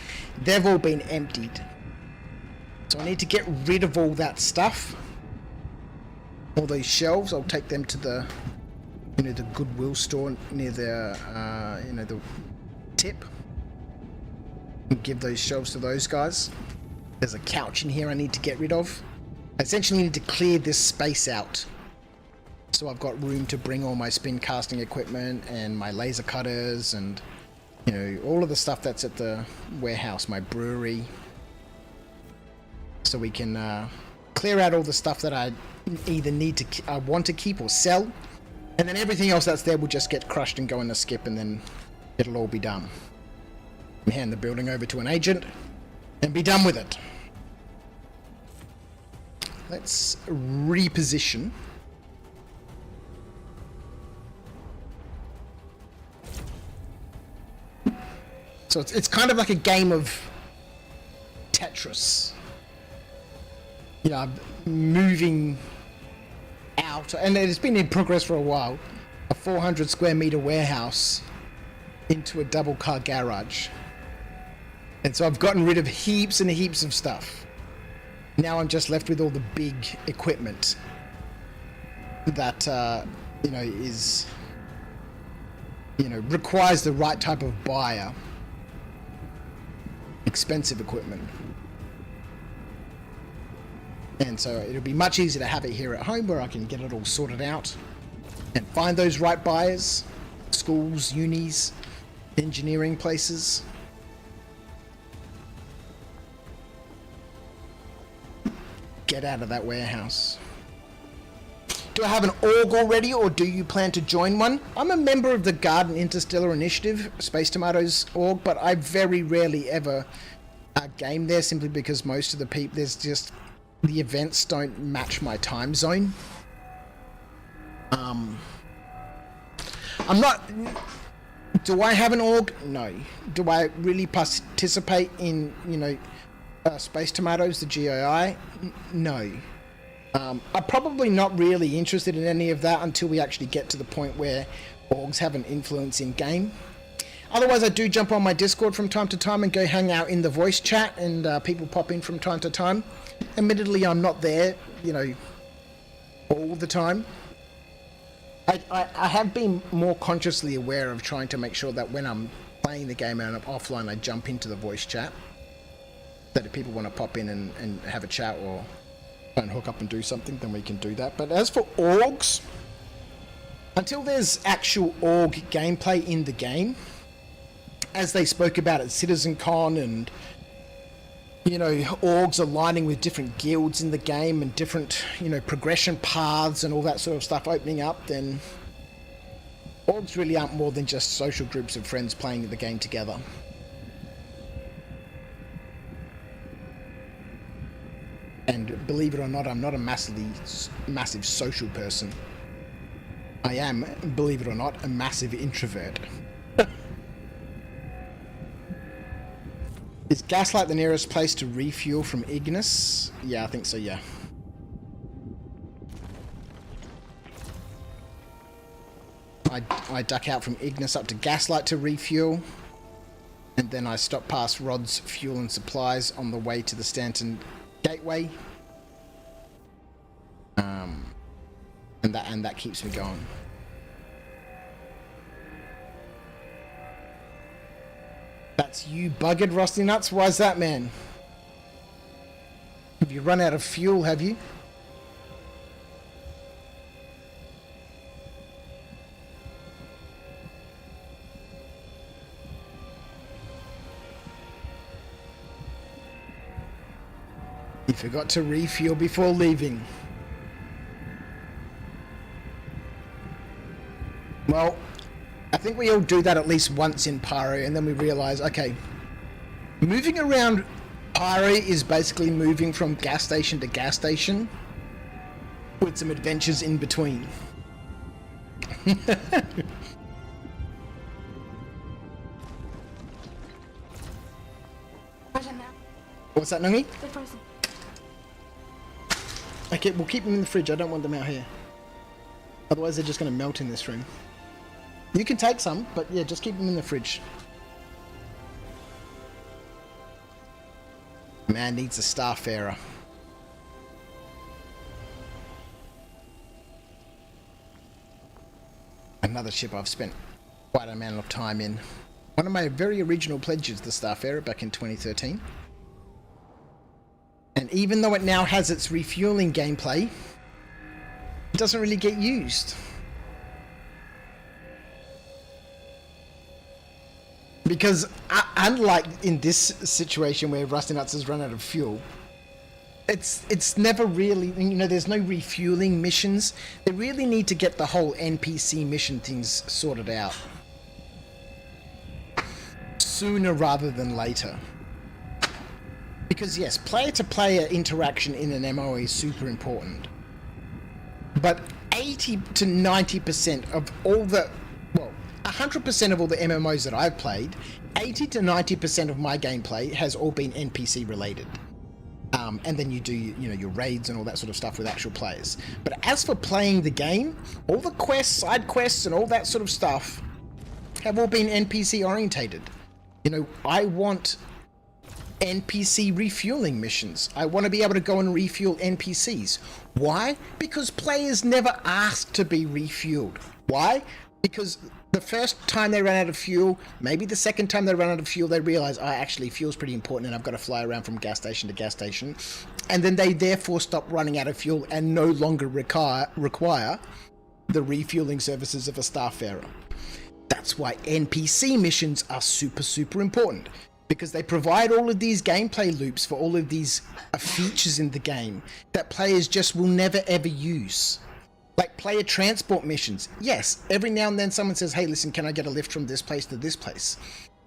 They've all been emptied. So I need to get rid of all that stuff. All those shelves, I'll take them to the Goodwill store near the tip, and give those shelves to those guys. There's a couch in here I need to get rid of. I essentially need to clear this space out, so I've got room to bring all my spin casting equipment and my laser cutters and all of the stuff that's at the warehouse, my brewery, so we can clear out all the stuff that I either I want to keep or sell. And then everything else that's there will just get crushed and go in the skip, and then it'll all be done. And hand the building over to an agent and be done with it. Let's reposition. So it's kind of like a game of Tetris. moving out, and it's been in progress for a while, a 400 square meter warehouse into a double car garage. And so I've gotten rid of heaps and heaps of stuff. Now I'm just left with all the big equipment that, you know, is, you know, requires the right type of buyer. Expensive equipment. And so it'll be much easier to have it here at home where I can get it all sorted out and find those right buyers, schools, unis, engineering places. Get out of that warehouse. Do I have an org already, or do you plan to join one? I'm a member of the Garden Interstellar Initiative, Space Tomatoes org, but I very rarely ever game there, simply because most of the people, there's just, the events don't match my time zone. I'm not... Do I have an org? No. Do I really participate in, you know, Space Tomatoes, the GII? No. I'm probably not really interested in any of that until we actually get to the point where orgs have an influence in game. Otherwise, I do jump on my Discord from time to time and go hang out in the voice chat, and people pop in from time to time. Admittedly, I'm not there, you know, all the time. I have been more consciously aware of trying to make sure that when I'm playing the game and I'm offline, I jump into the voice chat. That if people want to pop in and have a chat or try and hook up and do something, then we can do that. But as for orgs, until there's actual org gameplay in the game, as they spoke about at CitizenCon, and, you know, orgs aligning with different guilds in the game and different, you know, progression paths and all that sort of stuff opening up, then orgs really aren't more than just social groups of friends playing the game together. And believe it or not, I'm not a massive social person. I am, believe it or not, a massive introvert. Is Gaslight the nearest place to refuel from Ignis? Yeah, I think so, yeah. I duck out from Ignis up to Gaslight to refuel. And then I stop past Rod's fuel and supplies on the way to the Stanton gateway. And that keeps me going. That's you buggered, Rusty Nuts? Why's that, man? Have you run out of fuel, have you? You forgot to refuel before leaving. Well, I think we all do that at least once in Pyro, and then we realise, okay, moving around Pyro is basically moving from gas station to gas station with some adventures in between. What's that, Nungi? They're frozen. Okay, we'll keep them in the fridge. I don't want them out here. Otherwise, they're just going to melt in this room. You can take some, but yeah, just keep them in the fridge. Man needs a Starfarer. Another ship I've spent quite an amount of time in. One of my very original pledges, the Starfarer, back in 2013. And even though it now has its refueling gameplay, it doesn't really get used. Because unlike in this situation where Rusty Nuts has run out of fuel, it's never really, you know, there's no refueling missions. They really need to get the whole NPC mission things sorted out sooner rather than later. Because yes, player-to-player interaction in an MMO is super important. But 80 to 90% of all the, well, 100% of all the MMOs that I've played, 80 to 90% of my gameplay has all been NPC related. and then you do, you know, your raids and all that sort of stuff with actual players. But as for playing the game, all the quests, side quests, and all that sort of stuff have all been NPC orientated. You know, I want NPC refueling missions. I want to be able to go and refuel NPCs. Why? Because players never asked to be refueled. Why? Because the first time they ran out of fuel, maybe the second time they ran out of fuel, they realize, actually fuel's pretty important and I've got to fly around from gas station to gas station. And then they therefore stop running out of fuel and no longer require the refueling services of a starfarer. That's why NPC missions are super, super important. Because they provide all of these gameplay loops for all of these features in the game that players just will never ever use. Like player transport missions. Yes, every now and then someone says, hey, listen, can I get a lift from this place to this place?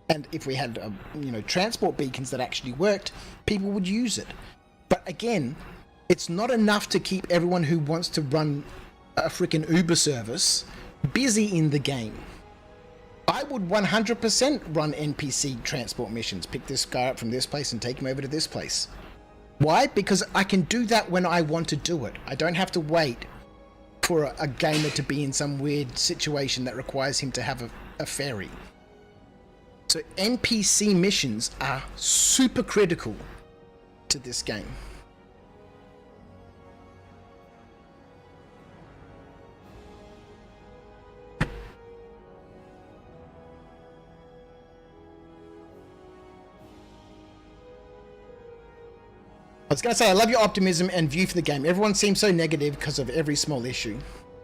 And if we had, you know, transport beacons that actually worked, people would use it. But again, it's not enough to keep everyone who wants to run a freaking Uber service busy in the game. I would 100% run NPC transport missions. Pick this guy up from this place and take him over to this place. Why? Because I can do that when I want to do it. I don't have to wait for a gamer to be in some weird situation that requires him to have a ferry. So NPC missions are super critical to this game. I was going to say, I love your optimism and view for the game. Everyone seems so negative because of every small issue.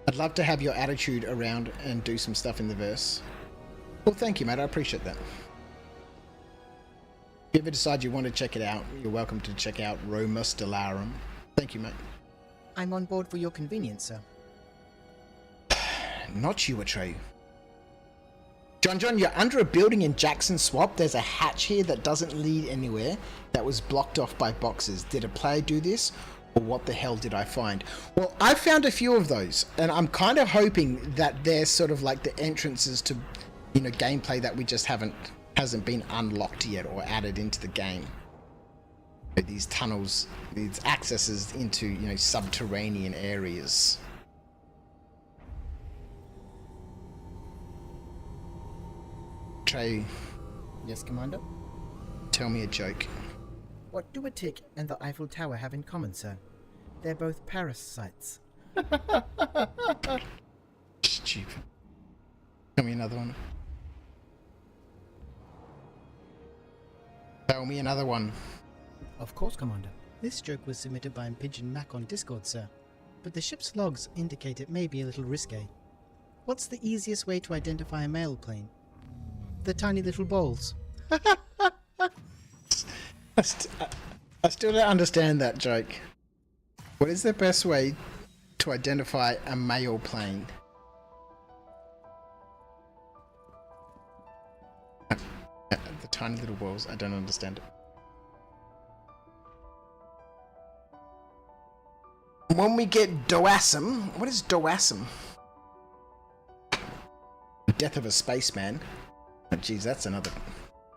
I'd love to have your attitude around and do some stuff in the verse. Well, thank you, mate. I appreciate that. If you ever decide you want to check it out, you're welcome to check out Roma Stellarum. Thank you, mate. I'm on board for your convenience, sir. Not you, Atreyu. John, you're under a building in Jackson Swamp. There's a hatch here that doesn't lead anywhere that was blocked off by boxes. Did a player do this? Or what the hell did I find? Well, I found a few of those, and I'm kind of hoping that they're sort of like the entrances to, you know, gameplay that we just hasn't been unlocked yet or added into the game. These tunnels, these accesses into, you know, subterranean areas. Trey, Yes, Commander? tell me a joke. What do a tick and the Eiffel Tower have in common, sir? They're both Paris sites. Stupid. Tell me another one. Tell me another one. Of course, Commander. This joke was submitted by Pigeon Mac on Discord, sir. But the ship's logs indicate it may be a little risque. What's the easiest way to identify a mail plane? The tiny little balls. I still don't understand that joke. What is the best way to identify a mail plane? The tiny little balls, I don't understand it. When we get Doasum, what is Doasum? Death of a Spaceman. Oh, geez, that's a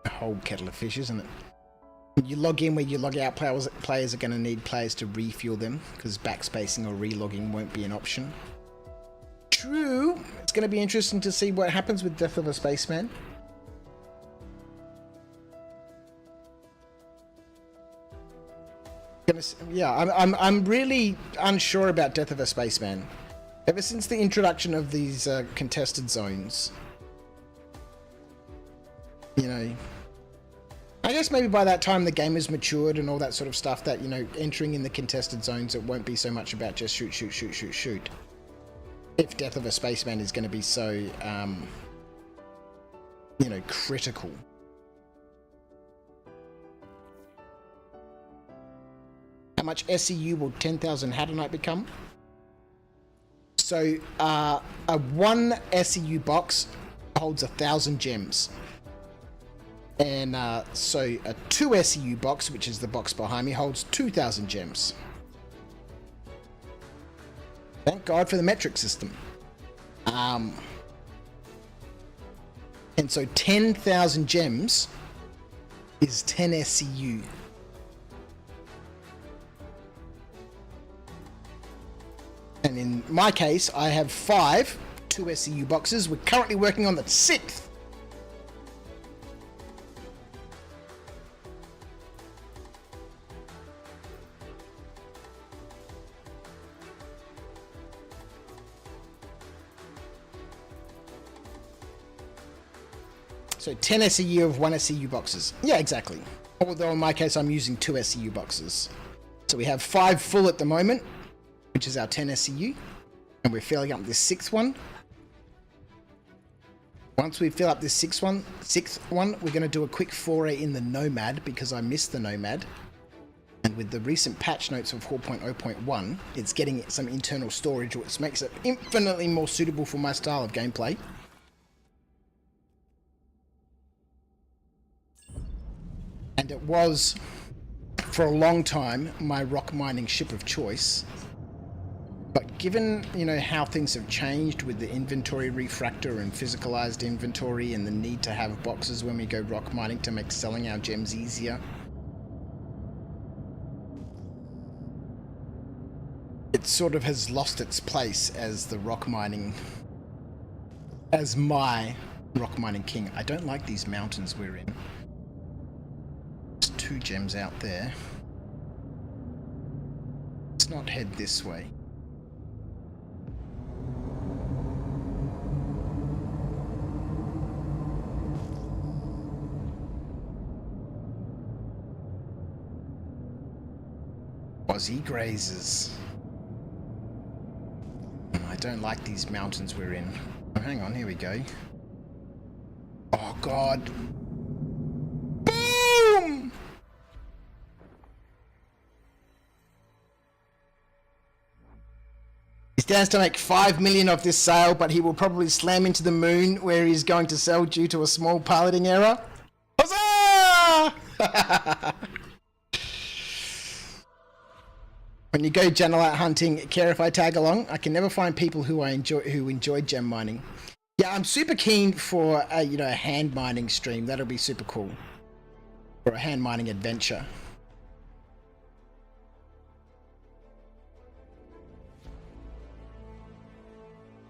whole kettle of fish, isn't it? You log in where you log out, players are going to need players to refuel them, because backspacing or relogging won't be an option. True. It's going to be interesting to see what happens with Death of a Spaceman. Yeah, I'm really unsure about Death of a Spaceman. Ever since the introduction of these contested zones, you know, I guess maybe by that time the game has matured and all that sort of stuff, that, you know, entering in the contested zones, it won't be so much about just shoot, shoot, shoot, shoot, shoot. If Death of a Spaceman is going to be so, you know, critical. How much SCU will 10,000 Hadonite become? So, a 1 SCU box holds 1,000 gems. And so a 2 SCU box, which is the box behind me, holds 2,000 gems. Thank God for the metric system. And so 10,000 gems is 10 SCU. And in my case, I have 5 2 SCU boxes. We're currently working on the 6th. So 10 SCU of 1 SCU boxes. Yeah, exactly. Although in my case, I'm using 2 SCU boxes. So we have 5 full at the moment, which is our 10 SCU. And we're filling up this 6th one. Once we fill up this 6th one, we're going to do a quick foray in the Nomad because I missed the Nomad. And with the recent patch notes of 4.0.1, it's getting some internal storage, which makes it infinitely more suitable for my style of gameplay. And it was, for a long time, my rock mining ship of choice. But given, you know, how things have changed with the inventory refractor and physicalized inventory and the need to have boxes when we go rock mining to make selling our gems easier, it sort of has lost its place as the rock mining, as my rock mining king. I don't like these mountains we're in. 2 gems out there. Let's not head this way. Aussie grazers. I don't like these mountains we're in. Oh, hang on, here we go. Oh god. Boom! He stands to make 5 million off this sale, but he will probably slam into the moon where he's going to sell due to a small piloting error. Huzzah! When you go Janelite hunting, care if I tag along? I can never find people who enjoy gem mining. Yeah, I'm super keen for a, you know, a hand mining stream. That'll be super cool. Or a hand mining adventure.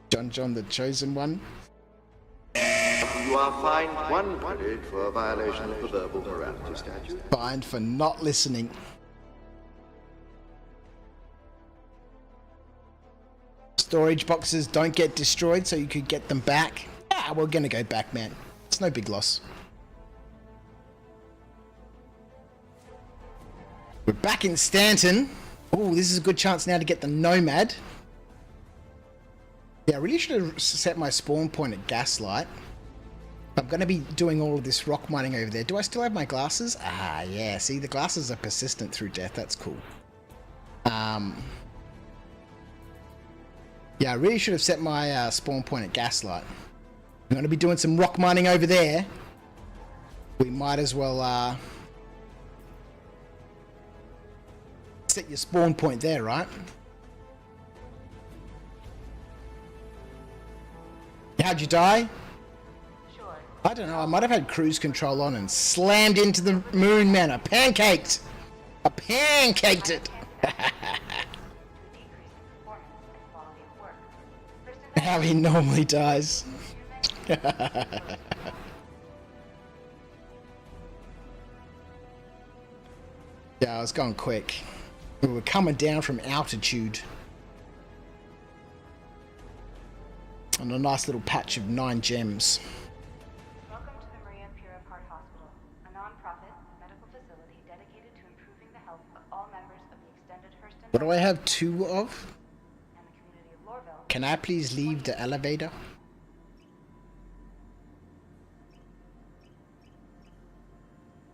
John the Chosen One. You are fined 1 credit for a violation of the verbal morality statute. Fined for not listening. Storage boxes don't get destroyed, so you could get them back. Ah, we're gonna go back, man. It's no big loss. We're back in Stanton. Oh, this is a good chance now to get the Nomad. Yeah, I really should have set my spawn point at Gaslight. I'm going to be doing all of this rock mining over there. Do I still have my glasses? Ah, yeah. See, the glasses are persistent through death. That's cool. Yeah, I really should have set my spawn point at Gaslight. I'm going to be doing some rock mining over there. We might as well set your spawn point there, right? How'd you die? Sure. I don't know. I might have had cruise control on and slammed into the moon, man. I pancaked it. How he normally dies. Yeah, I was going quick. We were coming down from altitude. On a nice little patch of 9 gems. Welcome to the Maria Pura Heart Hospital, a non-profit medical facility dedicated to improving the health of all members of the extended Hurston. What do I have 2 of? And the community of Lorville. Can I please leave the elevator?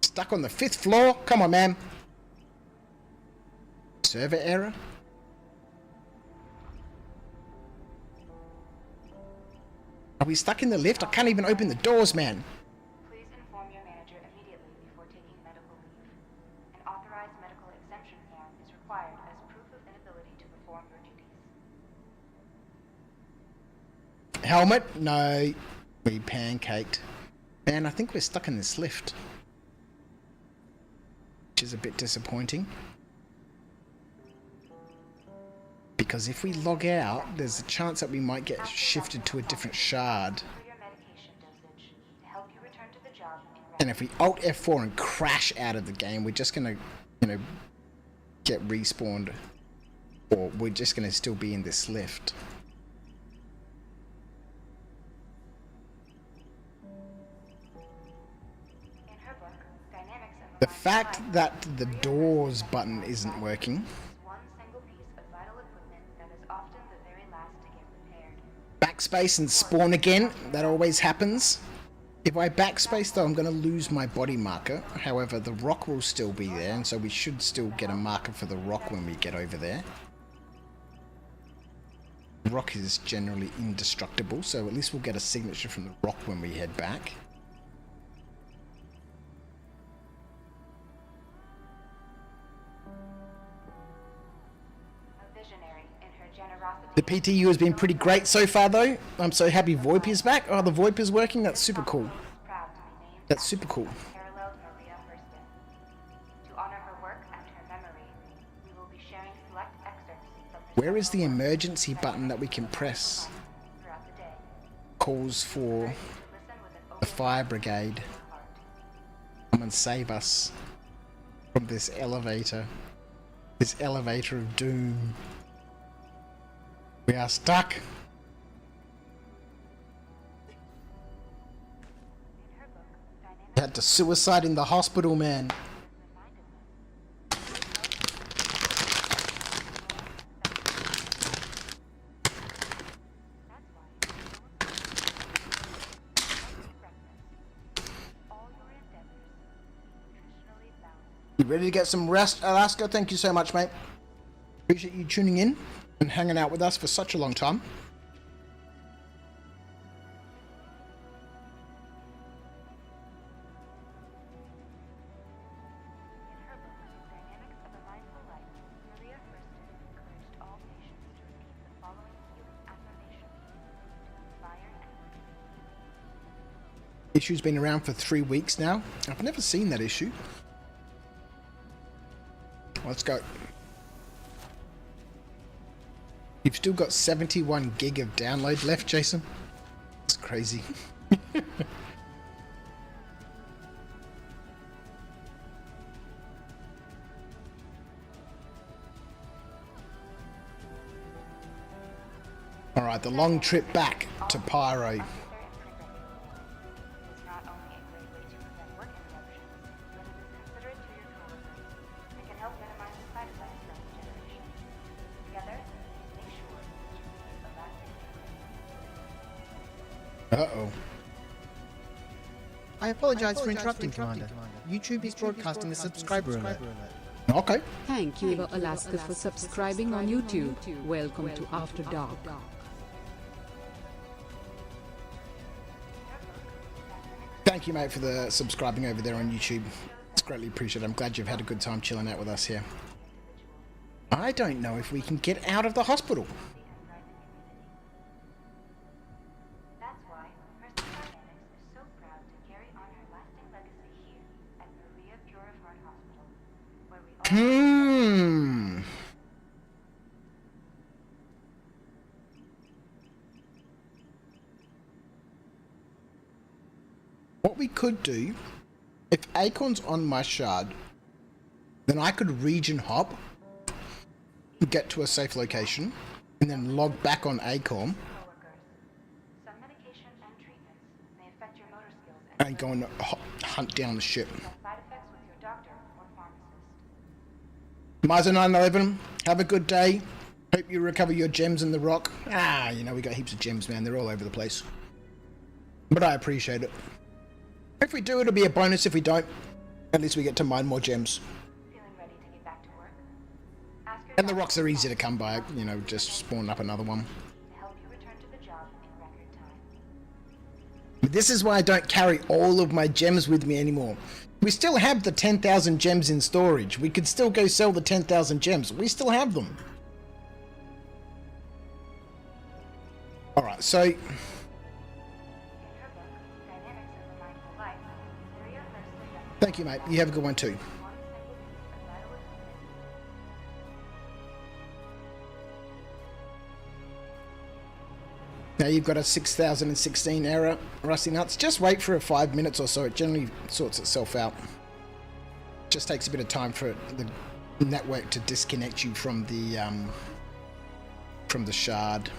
Stuck on the 5th floor? Come on, man. Server error? Are we stuck in the lift? I can't even open the doors, man. Please inform your manager immediately before taking medical leave. An authorized medical exemption form is required as proof of inability to perform your duties. Helmet? No. We pancaked. Man, I think we're stuck in this lift. Which is a bit disappointing. because if we log out, there's a chance that we might get shifted to a different shard. For your medication dosage to help you return to the job in And if we Alt F4 and crash out of the game, we're just gonna, you know, get respawned, or we're just gonna still be in this lift. In her book, Dynamics of The fact that the doors button isn't working. is one single piece of vital equipment that is often the very last to get repaired. Backspace and spawn again. That always happens. If I backspace though, I'm going to lose my body marker. However, the rock will still be there, and so we should still get a marker for the rock when we get over there. Rock is generally indestructible, so at least we'll get a signature from the rock when we head back. A visionary in her generosity. The PTU has been pretty great so far though. I'm so happy VoIP is back. Oh, the VoIP is working? That's super cool. Proud to be named That's super cool. Paralleled Maria Hurston. To honor her work and her memory, we will be sharing select excerpts from her Where is the emergency button that we can press? throughout the day. Calls for Listen with an the open fire brigade. heart. Come and save us from this elevator. This elevator of doom. We are stuck. In her book, Dynamics Had to suicide in the hospital, man. reminded us all your endeavors nutritionally balanced. You ready to get some rest, Alaska? Thank you so much, mate. Appreciate you tuning in and hanging out with us for such a long time. In her book, Dynamics of a Mindful Life, Maria Hurston encouraged all patients to repeat the following healing affirmations to inspire and motivate. Issue's been around for 3 weeks now. I've never seen that issue. Let's go. You've still got 71 gig of download left, Jason. It's crazy. All right, the long trip back to Pyro. Is not only a great way to prevent work interruptions, but it is considerate to your coworkers and can help minimize the side effects of degeneration. Together, make sure that you leave a lasting imprint. Uh-oh. I apologize for interrupting, Commander. YouTube is broadcasting a subscriber alert. Okay. Thank you, Alaska, for subscribing on YouTube. Welcome to After Dark. Thank you, mate, for the subscribing over there on YouTube. It's greatly appreciated. I'm glad you've had a good time chilling out with us here. I don't know if we can get out of the hospital. That's why Hurston Dynamics is so proud to carry on her lasting legacy here at Maria Pure of Heart Hospital, where we all What we could do, if Acorn's on my shard, then I could region hop, get to a safe location, and then log back on Acorn coworkers. Some medication and treatments may affect your motor skills and go and hunt down the ship. have side effects with your doctor or pharmacist. Miser 911, have a good day. Hope you recover your gems in the rock. Ah, you know, we got heaps of gems, man. They're all over the place. But I appreciate it. If we do, it'll be a bonus. If we don't, at least we get to mine more gems. Feeling ready to get back to work? Ask your And the doctor rocks are easy to come by, you know, just spawn up another one. to help you return to the job in record time. This is why I don't carry all of my gems with me anymore. We still have the 10,000 gems in storage. We could still go sell the 10,000 gems. We still have them. Alright, so In her book, Dynamics of a Mindful Life, Maria Hurston recommends thank you, mate. You have a good one too. one single piece of vital equipment Now you've got a 6016 error, Rusty Nuts. Just wait for 5 minutes or so. It generally sorts itself out. Just takes a bit of time for the network to disconnect you from the shard.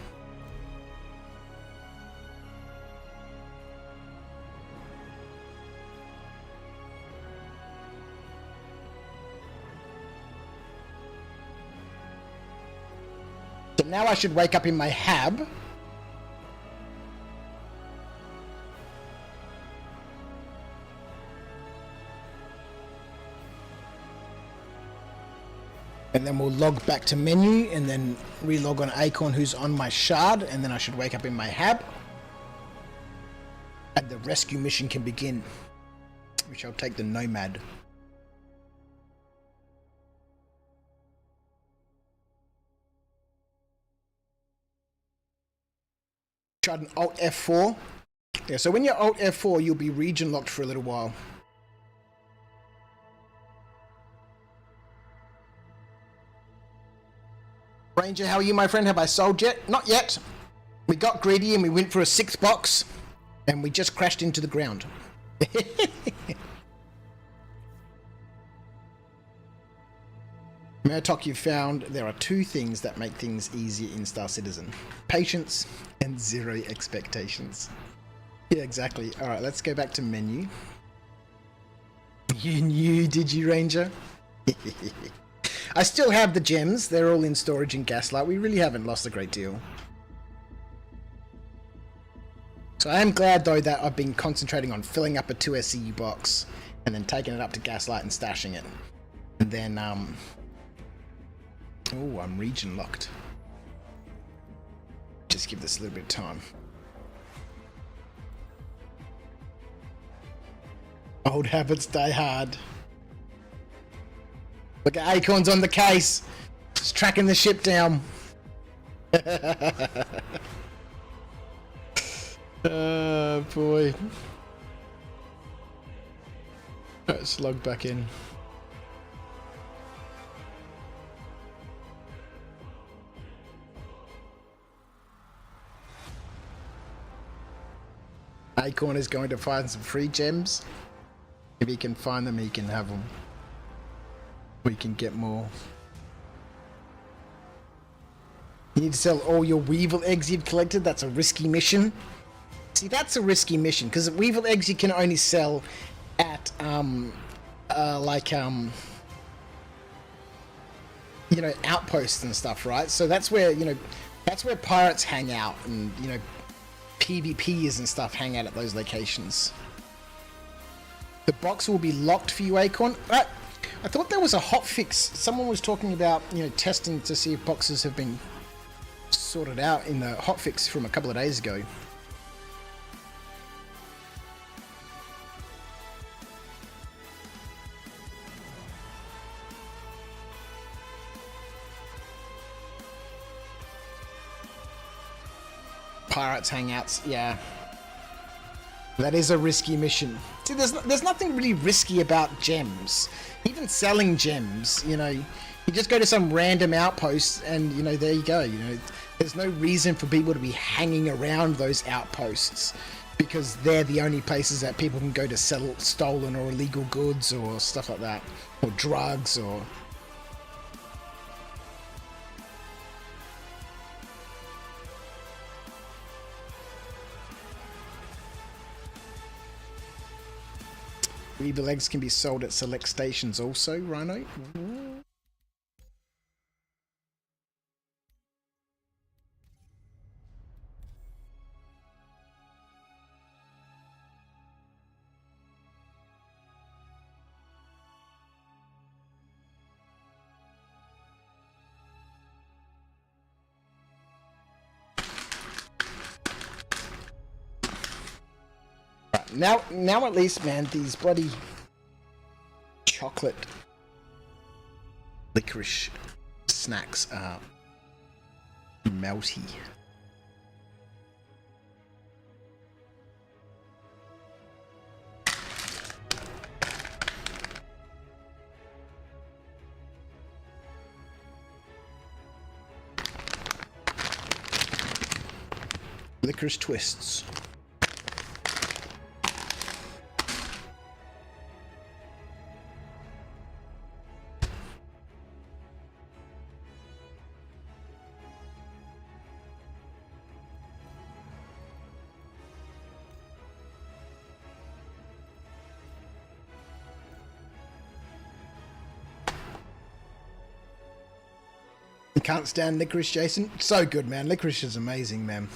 So now I should wake up in my hab. And then we'll log back to menu and then relog on Acorn, who's on my shard, and then I should wake up in my hab. And the rescue mission can begin. We shall take the Nomad. Tried an Alt F4. Yeah, so when you're Alt F4, you'll be region locked for a little while. Ranger, how are you, my friend? Have I sold yet? Not yet. We got greedy and we went for a 6th box, and we just crashed into the ground. Murtok, you found there are 2 things that make things easier in Star Citizen. Patience and 0 expectations. Yeah, exactly. Alright, let's go back to menu. You knew, did you, Ranger? I still have the gems. They're all in storage in Gaslight. We really haven't lost a great deal. So I am glad, though, that I've been concentrating on filling up a 2 SCU box and then taking it up to Gaslight and stashing it. And then, oh, I'm region locked. Just give this a little bit of time. Old habits die hard. Look at Acorns on the case. Just tracking the ship down. Oh boy. Let's log back in. Acorn is going to find some free gems. If he can find them, he can have them. We can get more. You need to sell all your Weevil eggs you've collected. That's a risky mission. See, that's a risky mission, because Weevil eggs you can only sell at, you know, outposts and stuff, right? So that's where, you know, that's where pirates hang out, and, you know, PvPers and stuff hang out at those locations. The box will be locked for you, Acorn. I thought there was a hotfix. Someone was talking about, you know, testing to see if boxes have been sorted out in the hotfix from a couple of days ago. Pirates hangouts, yeah. That is a risky mission. See, there's nothing really risky about gems. Even selling gems, you know, you just go to some random outpost and, you know, there you go. You know, there's no reason for people to be hanging around those outposts because they're the only places that people can go to sell stolen or illegal goods or stuff like that, or drugs or... Weevil eggs can be sold at select stations also, Rhino. Now at least, man, these bloody chocolate licorice snacks are melty. Licorice twists. You can't stand licorice, Jason? So good, man. Licorice is amazing, man.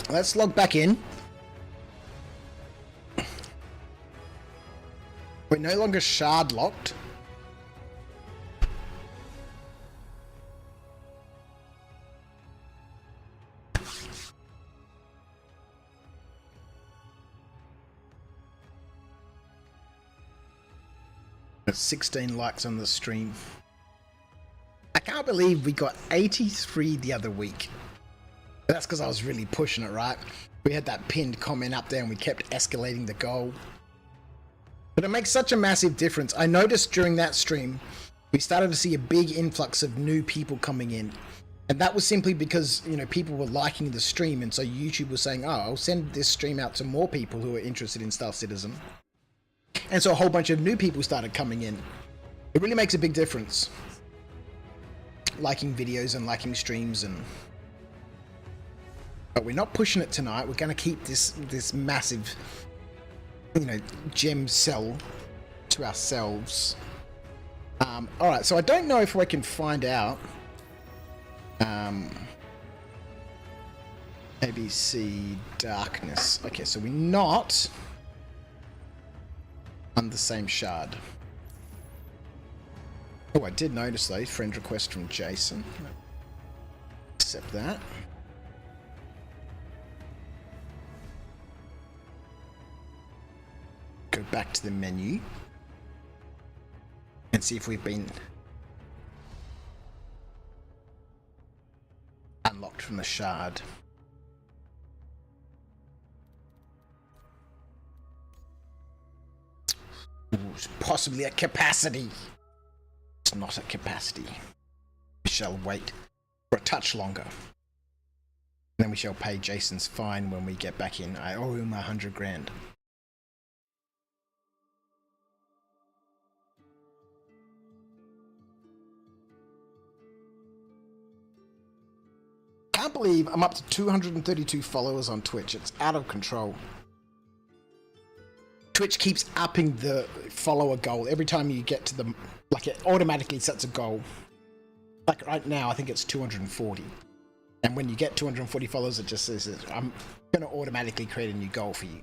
Let's log back in. We're no longer shard locked. There's 16 likes on the stream. I can't believe we got 83 the other week. That's because I was really pushing it, right? We had that pinned comment up there and we kept escalating the goal. But it makes such a massive difference. I noticed during that stream, we started to see a big influx of new people coming in. And that was simply because, you know, people were liking the stream. And so YouTube was saying, oh, I'll send this stream out to more people who are interested in Star Citizen. And so a whole bunch of new people started coming in. It really makes a big difference. Liking videos and liking streams and... But we're not pushing it tonight. We're going to keep this massive, you know, gem cell to ourselves. All right, so I don't know if I can find out. ABC darkness. Okay, so we're not on the same shard. Oh, I did notice though. Friend request from Jason. Accept that. Go back to the menu and see if we've been unlocked from the shard. Ooh, it's possibly at capacity. It's not at capacity. We shall wait for a touch longer. Then we shall pay Jason's fine when we get back in. I owe him 100 grand. I can't believe I'm up to 232 followers on Twitch. It's out of control. Twitch keeps upping the follower goal every time you get to the... Like, it automatically sets a goal. Like, right now, I think it's 240. And when you get 240 followers, it just says, I'm going to automatically create a new goal for you.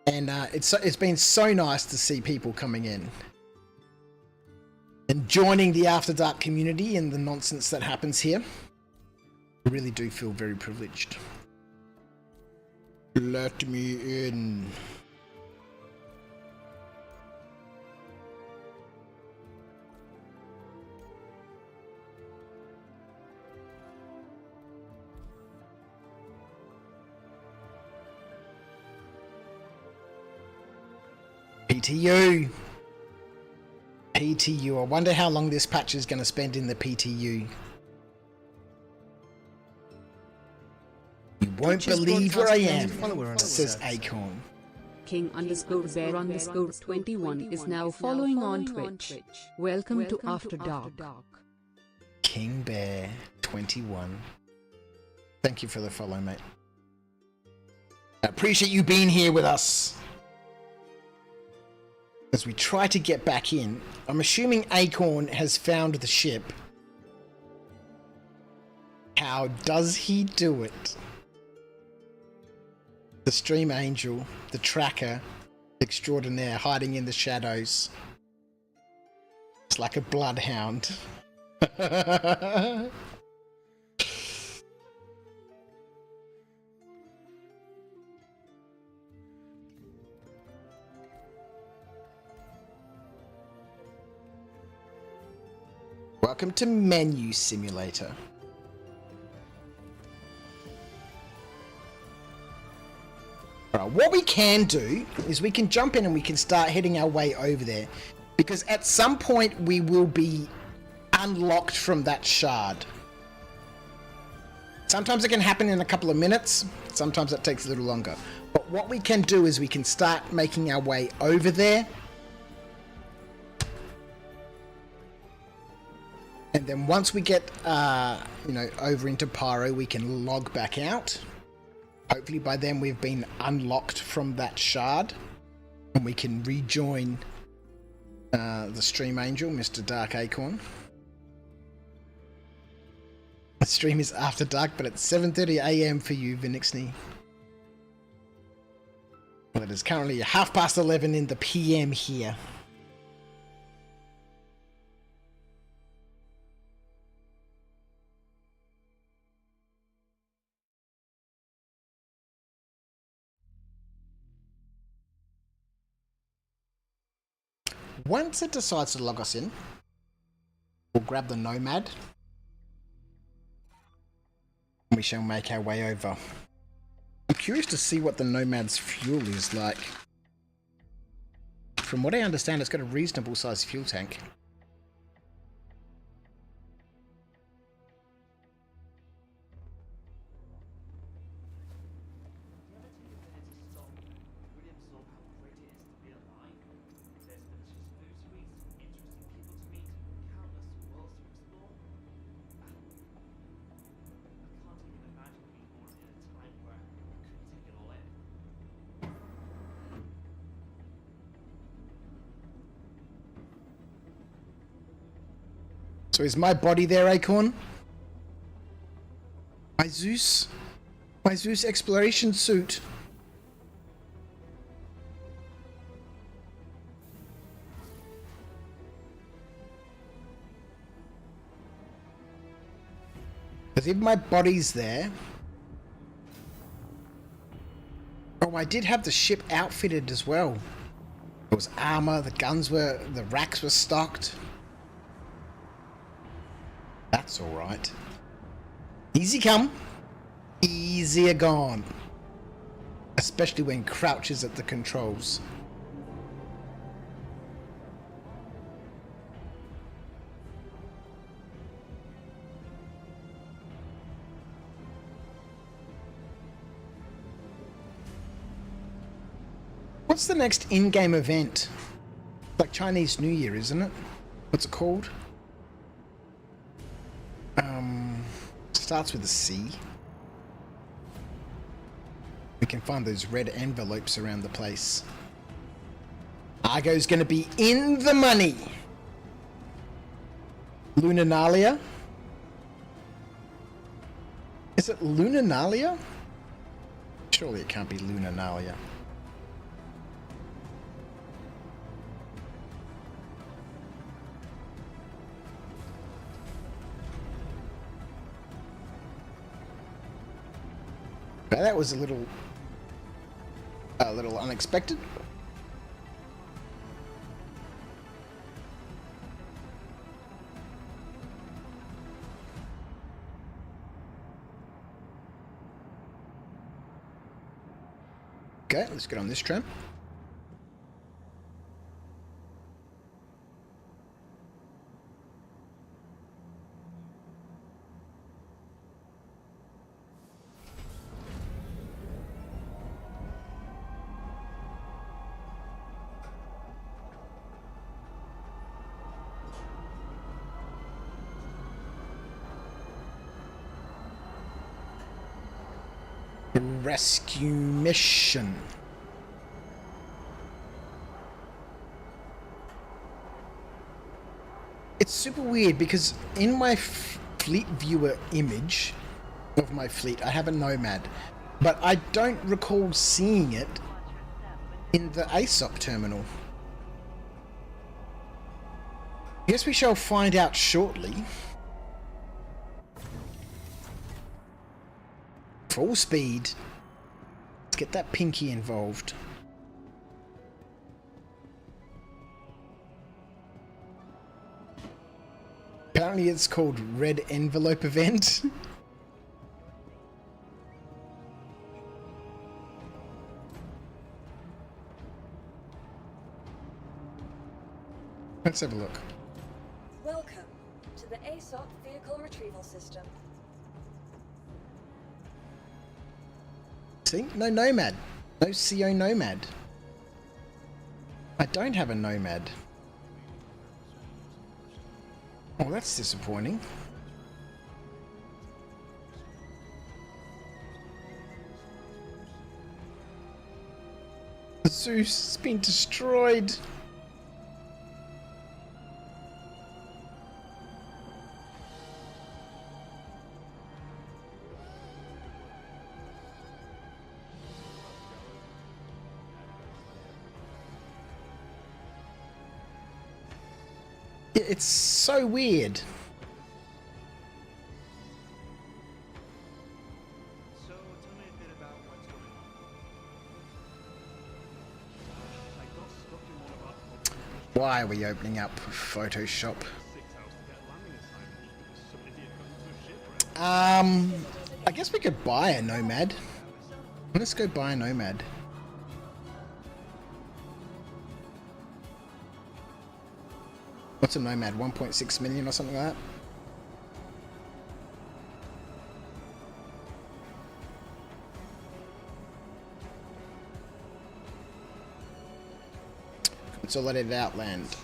And it's been so nice to see people coming in. And joining the After Dark community and the nonsense that happens here. I really do feel very privileged. Let me in. PTU. PTU. I wonder how long this patch is going to spend in the PTU. You won't believe where I am, says Acorn. King_bear_21 is now following on Twitch. Welcome to After Dark. King Bear 21. Thank you for the follow, mate. I appreciate you being here with us. As we try to get back in, I'm assuming Acorn has found the ship. How does he do it? The stream angel, the tracker extraordinaire hiding in the shadows. It's like a bloodhound. Welcome to Menu Simulator. Alright, what we can do is we can jump in and we can start heading our way over there. Because at some point we will be unlocked from that shard. Sometimes it can happen in a couple of minutes, sometimes it takes a little longer. But what we can do is we can start making our way over there. And then once we get, over into Pyro, we can log back out. Hopefully by then we've been unlocked from that shard. And we can rejoin the Stream Angel, Mr. Dark Acorn. The stream is after dark, but it's 7:30 AM for you, Vinixney. Well, it is currently 11:30 in the PM here. Once it decides to log us in, we'll grab the Nomad. We shall make our way over. I'm curious to see what the Nomad's fuel is like. From what I understand, it's got a reasonable sized fuel tank. So is my body there, Acorn? My Zeus exploration suit. Because if my body's there... Oh, I did have the ship outfitted as well. There was armor, the racks were stocked. That's alright. Easy come, easier gone. Especially when Crouch is at the controls. What's the next in-game event? Like Chinese New Year, isn't it? What's it called? Starts with a C. We can find those red envelopes around the place. Argo's gonna be in the money. Luninalia? Is it Luninalia? Surely it can't be Luninalia. That was a little unexpected. Okay, let's get on this tram. Rescue mission. It's super weird because in my fleet viewer image of my fleet, I have a Nomad, but I don't recall seeing it in the ASOC terminal. I guess we shall find out shortly. Full speed. Let's get that pinky involved. Apparently it's called Red Envelope Event. Let's have a look. Welcome to the ASOC Vehicle Retrieval System. See? No Nomad. No CO Nomad. I don't have a Nomad. Oh, that's disappointing. Zeus has been destroyed. It's so weird. So tell me a bit about what's going on. I got stuck in one of our Why are we opening up Photoshop? 6 hours to get a landing assignment because some idiot got into a shipwreck. I guess we could buy a Nomad. Let's go buy a Nomad. What's a Nomad? 1.6 million or something like that? Consolidated Outland.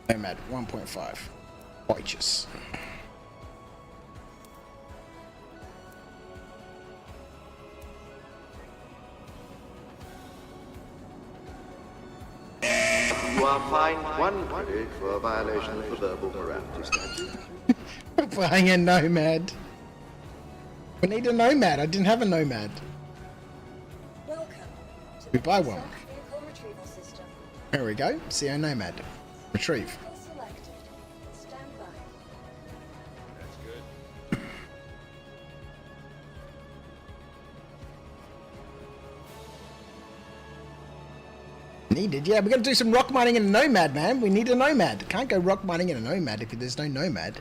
Nomad 1.5. Righteous. You are fined 1 credit for a violation of the verbal morality statute. We're buying a Nomad. We need a Nomad. I didn't have a Nomad. Welcome to We the buy ASOC one. Vehicle Retrieval System. There we go. CO Nomad. Retrieve. Vehicle selected. Stand by. That's good. Needed. Yeah, we're going to do some rock mining in a Nomad, man. We need a Nomad. Can't go rock mining in a Nomad if there's no Nomad.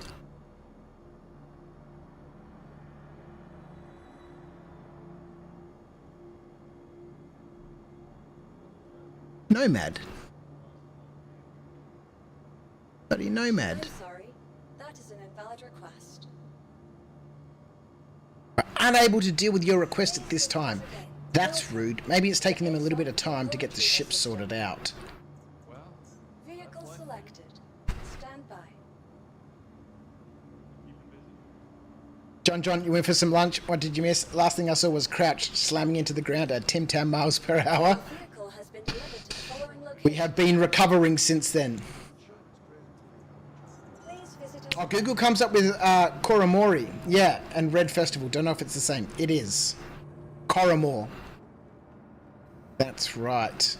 Nomad. Bloody Nomad. I'm sorry. That is an invalid request. Unable to deal with your request at this time. That's rude. Maybe it's taking them a little bit of time to get the ship sorted out. Vehicle selected. Stand by. John, you went for some lunch. What did you miss? Last thing I saw was Crouch slamming into the ground at 10 Tam miles per hour. Vehicle has been delivered to the following location. We have been recovering since then. Please visit Oh, Google comes up with Koramori. Yeah, and Red Festival. Don't know if it's the same. It is. Koramor. That's right.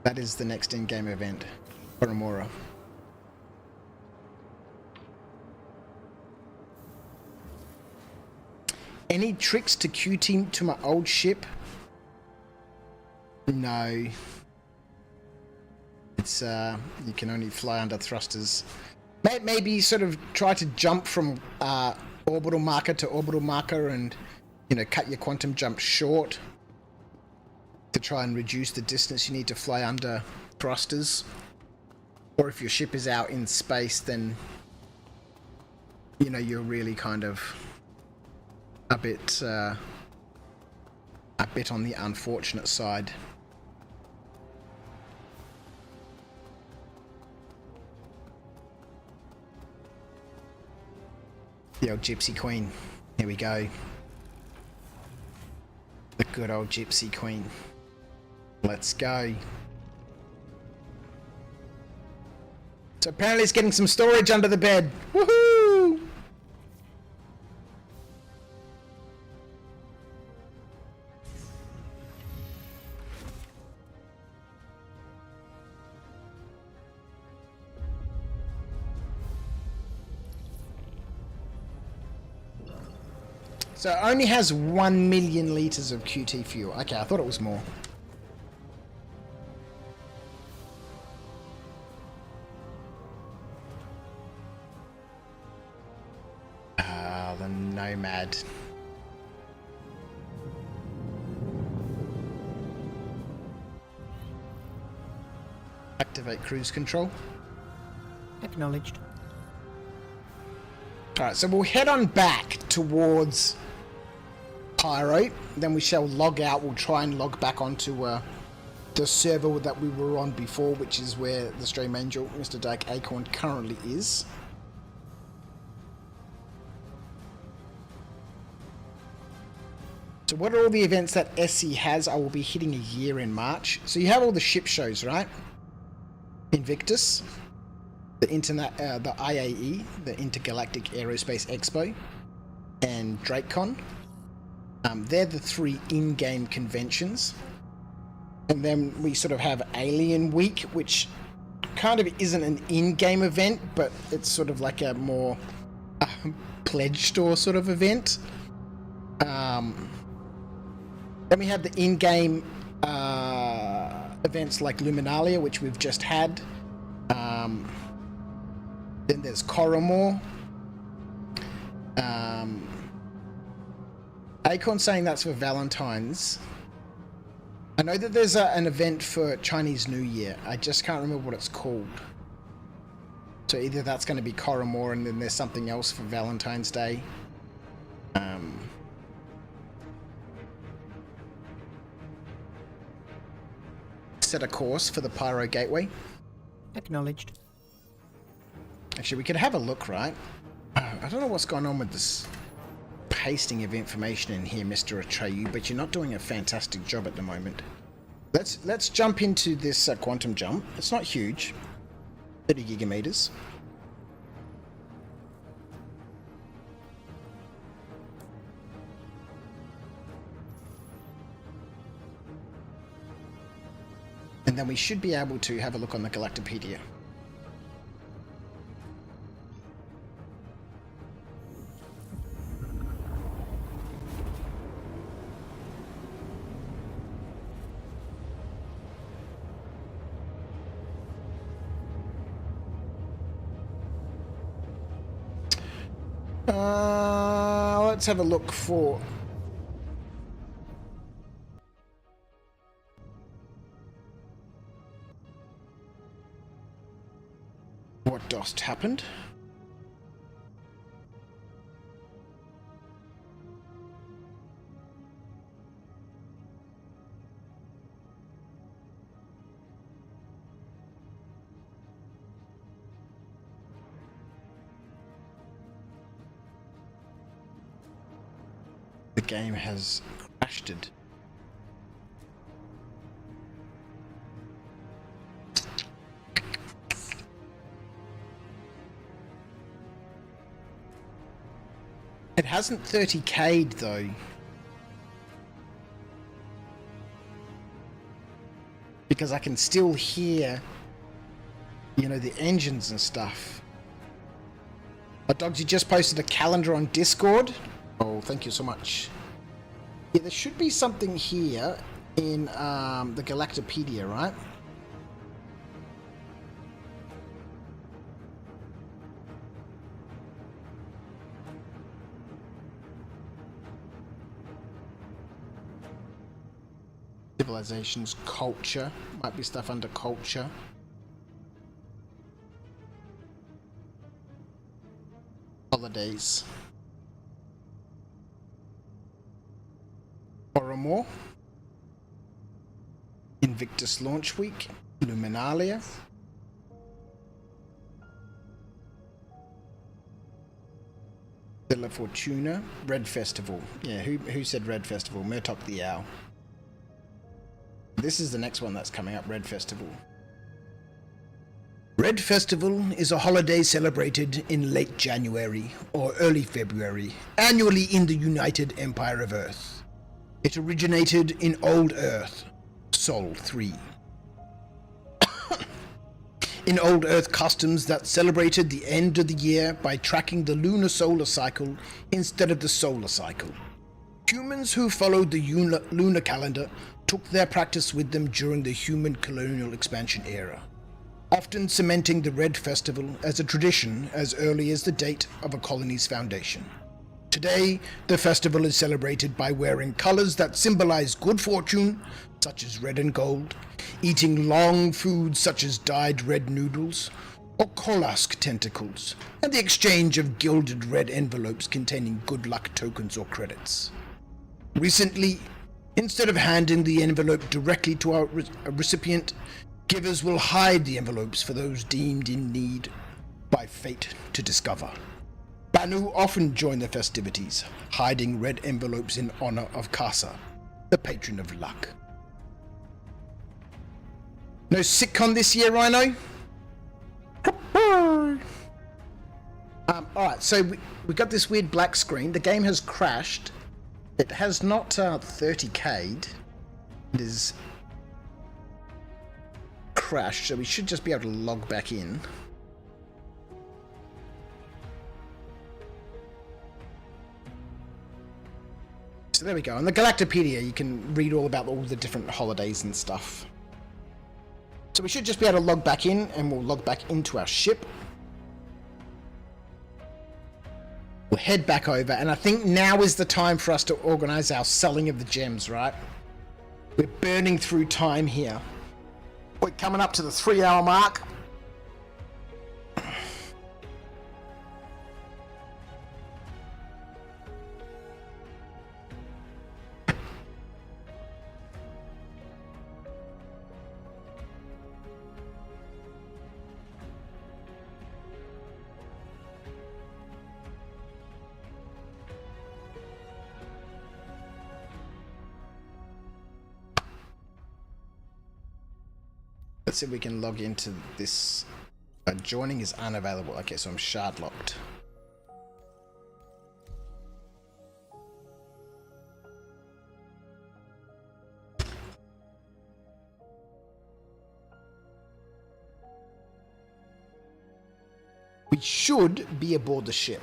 That is the next in-game event. Koramora. Any tricks to Q-team to my old ship? No. It's you can only fly under thrusters. Maybe sort of try to jump from orbital marker to orbital marker and, you know, cut your quantum jump short to try and reduce the distance you need to fly under thrusters. Or if your ship is out in space, then, you know, you're really kind of a bit on the unfortunate side. The old Gypsy Queen. Here we go. The good old Gypsy Queen. Let's go. So apparently it's getting some storage under the bed. Woohoo! So it only has 1 million litres of QT fuel. Okay, I thought it was more. Nomad. Activate cruise control. Acknowledged. Alright, so we'll head on back towards Pyro, then we shall log out. We'll try and log back onto the server that we were on before, which is where the Stream Angel, Mr. Dyke Acorn, currently is. So what are all the events that SC has? I will be hitting a year in March. So you have all the ship shows, right? Invictus, the IAE, the Intergalactic Aerospace Expo, and DrakeCon. They're the 3 in-game conventions. And then we sort of have Alien Week, which kind of isn't an in-game event, but it's sort of like a more pledge store sort of event. Then we have the in-game events like Luminalia, which we've just had. Then there's Coromore. Acorn saying that's for Valentine's. I know that there's an event for Chinese New Year. I just can't remember what it's called. So either that's going to be Coromore and then there's something else for Valentine's Day. Set a course for the Pyro Gateway. Acknowledged. Actually, we could have a look, right? I don't know what's going on with this pasting of information in here, Mr. Atreyu, but you're not doing a fantastic job at the moment. Let's jump into this quantum jump. It's not huge. 30 gigameters. And then we should be able to have a look on the Galactopedia. Let's have a look for... what just happened. The game has crashed it. It hasn't 30k'd though. Because I can still hear, you know, the engines and stuff. Dogs, you just posted a calendar on Discord. Oh, thank you so much. Yeah, there should be something here in the Galactopedia, right? Civilizations, culture. Might be stuff under culture. Holidays. Coromore. Invictus Launch Week. Luminalia. Villa Fortuna. Red Festival. Yeah, who said Red Festival? Murtok the Owl. This is the next one that's coming up, Red Festival. Red Festival is a holiday celebrated in late January or early February, annually in the United Empire of Earth. It originated in Old Earth, Sol 3. In Old Earth customs that celebrated the end of the year by tracking the lunar solar cycle instead of the solar cycle. Humans who followed the lunar calendar took their practice with them during the human colonial expansion era, often cementing the Red Festival as a tradition as early as the date of a colony's foundation. Today, the festival is celebrated by wearing colors that symbolize good fortune, such as red and gold, eating long foods such as dyed red noodles, or kolask tentacles, and the exchange of gilded red envelopes containing good luck tokens or credits. Recently, instead of handing the envelope directly to a recipient, givers will hide the envelopes for those deemed in need by fate to discover. Banu often join the festivities, hiding red envelopes in honor of Kasa, the patron of luck. No sitcom this year, Rhino? Alright, so we got this weird black screen. The game has crashed. It has not 30k'd. It is crashed, so we should just be able to log back in. So there we go. On the Galactopedia, you can read all about all the different holidays and stuff. So we should just be able to log back in, and we'll log back into our ship. We'll head back over, and I think now is the time for us to organize our selling of the gems, right? We're burning through time here. We're coming up to the 3-hour mark. Let's see if we can log into this. Joining is unavailable. Okay, so I'm shard locked. We should be aboard the ship.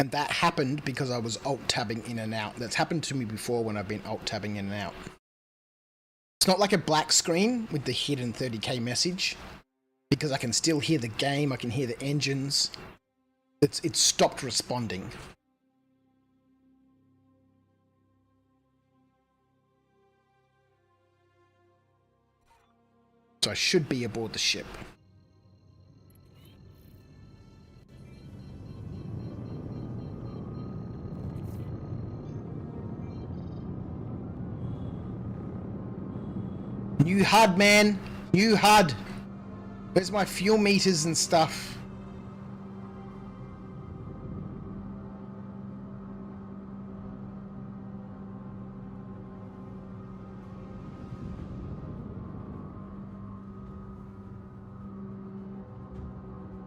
And that happened because I was alt-tabbing in and out. That's happened to me before when I've been alt-tabbing in and out. It's not like a black screen with the hidden 30k message, because I can still hear the game, I can hear the engines. It's stopped responding. So I should be aboard the ship. New HUD, man. New HUD. Where's my fuel meters and stuff?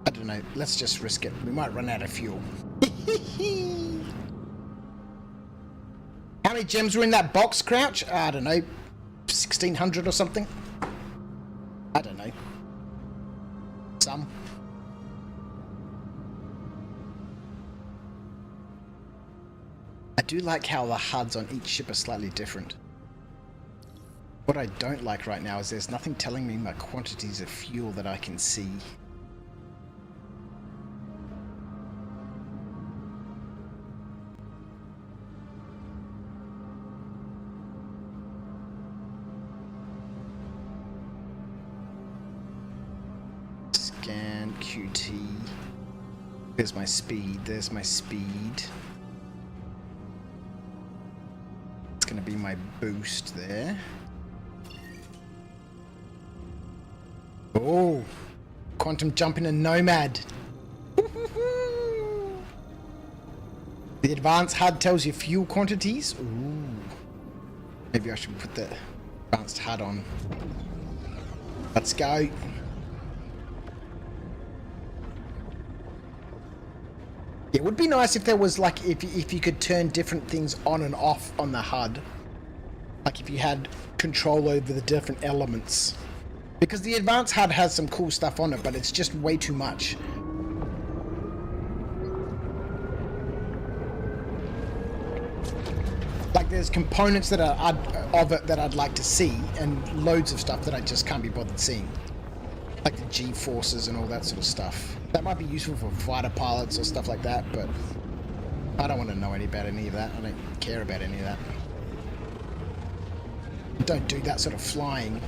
I don't know. Let's just risk it. We might run out of fuel. How many gems were in that box, Crouch? I don't know. 1600 or something? I don't know. Some. I do like how the HUDs on each ship are slightly different. What I don't like right now is there's nothing telling me my quantities of fuel that I can see. QT. There's my speed. There's my speed. It's going to be my boost there. Oh, quantum jump in a Nomad. The advanced HUD tells you fuel quantities. Ooh. Maybe I should put the advanced HUD on. Let's go. It would be nice if there was, like, if you could turn different things on and off on the HUD. Like if you had control over the different elements. Because the advanced HUD has some cool stuff on it, but it's just way too much. Like Like there's components that are of it that I'd like to see, and loads of stuff that I just can't be bothered seeing. Like the G-forces and all that sort of stuff. That might be useful for fighter pilots or stuff like that, but I don't want to know about any of that. I don't care about any of that. I don't do that sort of flying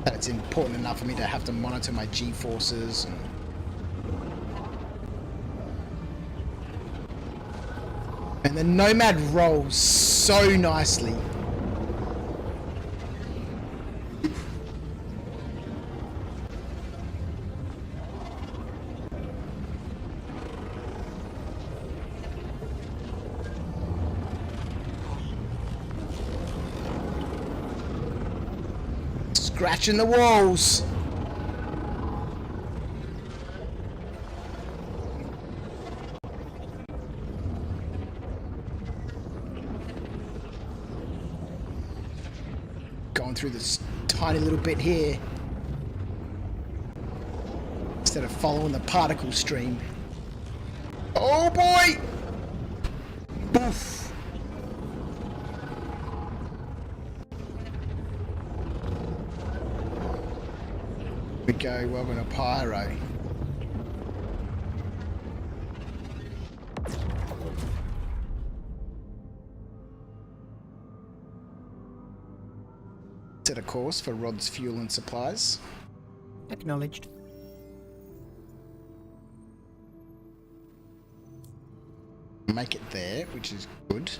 that it's important enough for me to have to monitor my G-forces and the Nomad rolls so nicely. Scratching the walls. Going through this tiny little bit here instead of following the particle stream. Oh boy! Boof! We go, welcome to Pyro. Set a course for Rod's fuel and supplies. Acknowledged. Make it there, which is good.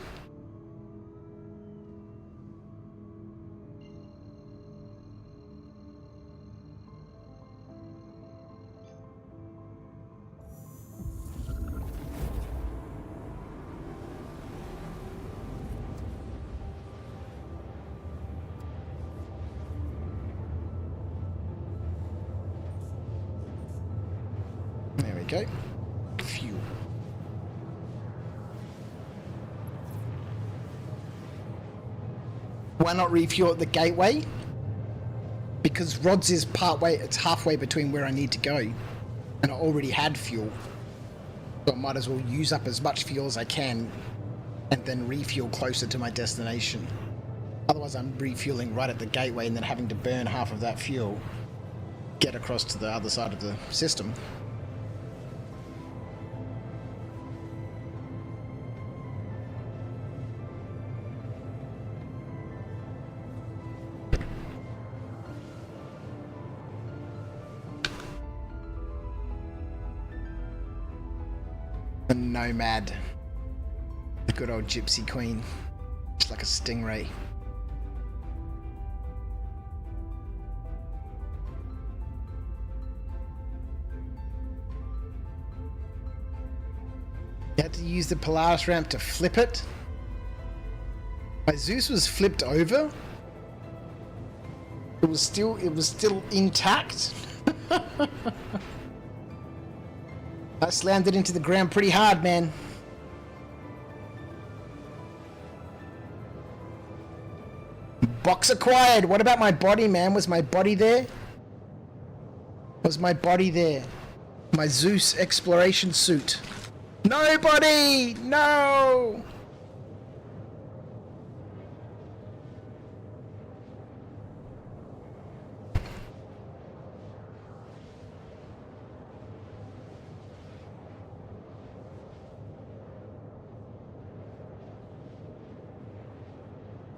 There we go. Fuel. Why not refuel at the gateway? Because Rod's is it's halfway between where I need to go. And I already had fuel. So I might as well use up as much fuel as I can and then refuel closer to my destination. Otherwise I'm refueling right at the gateway and then having to burn half of that fuel, get across to the other side of the system. The Nomad. The good old gypsy queen. Just like a stingray. You had to use the Polaris ramp to flip it. My Zeus was flipped over. It was still intact. I slammed it into the ground pretty hard, man. Box acquired. What about my body, man? Was my body there? Was my body there? My Zeus exploration suit. Nobody! No!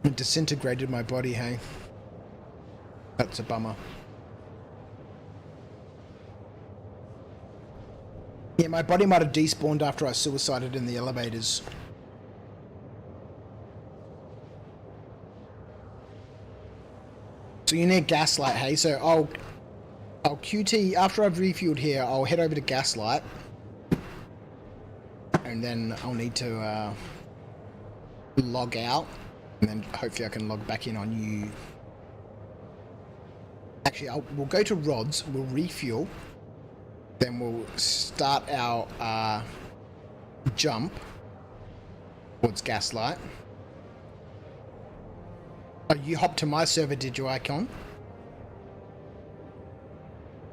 It disintegrated my body, hey? That's a bummer. Yeah, my body might have despawned after I suicided in the elevators. So you need Gaslight, hey? So I'll QT, after I've refueled here, I'll head over to Gaslight. And then I'll need to log out. And then hopefully I can log back in on you. Actually, we'll go to Rod's, we'll refuel. Then we'll start our jump towards Gaslight. Oh, you hopped to my server, did you, Icon?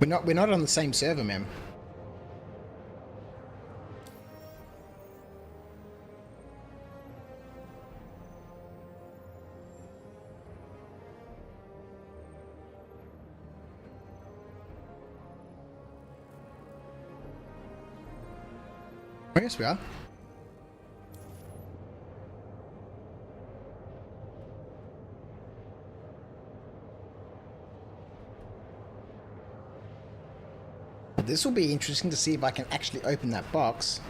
We're not on the same server, man. Oh, yes, we are. This will be interesting to see if I can actually open that box.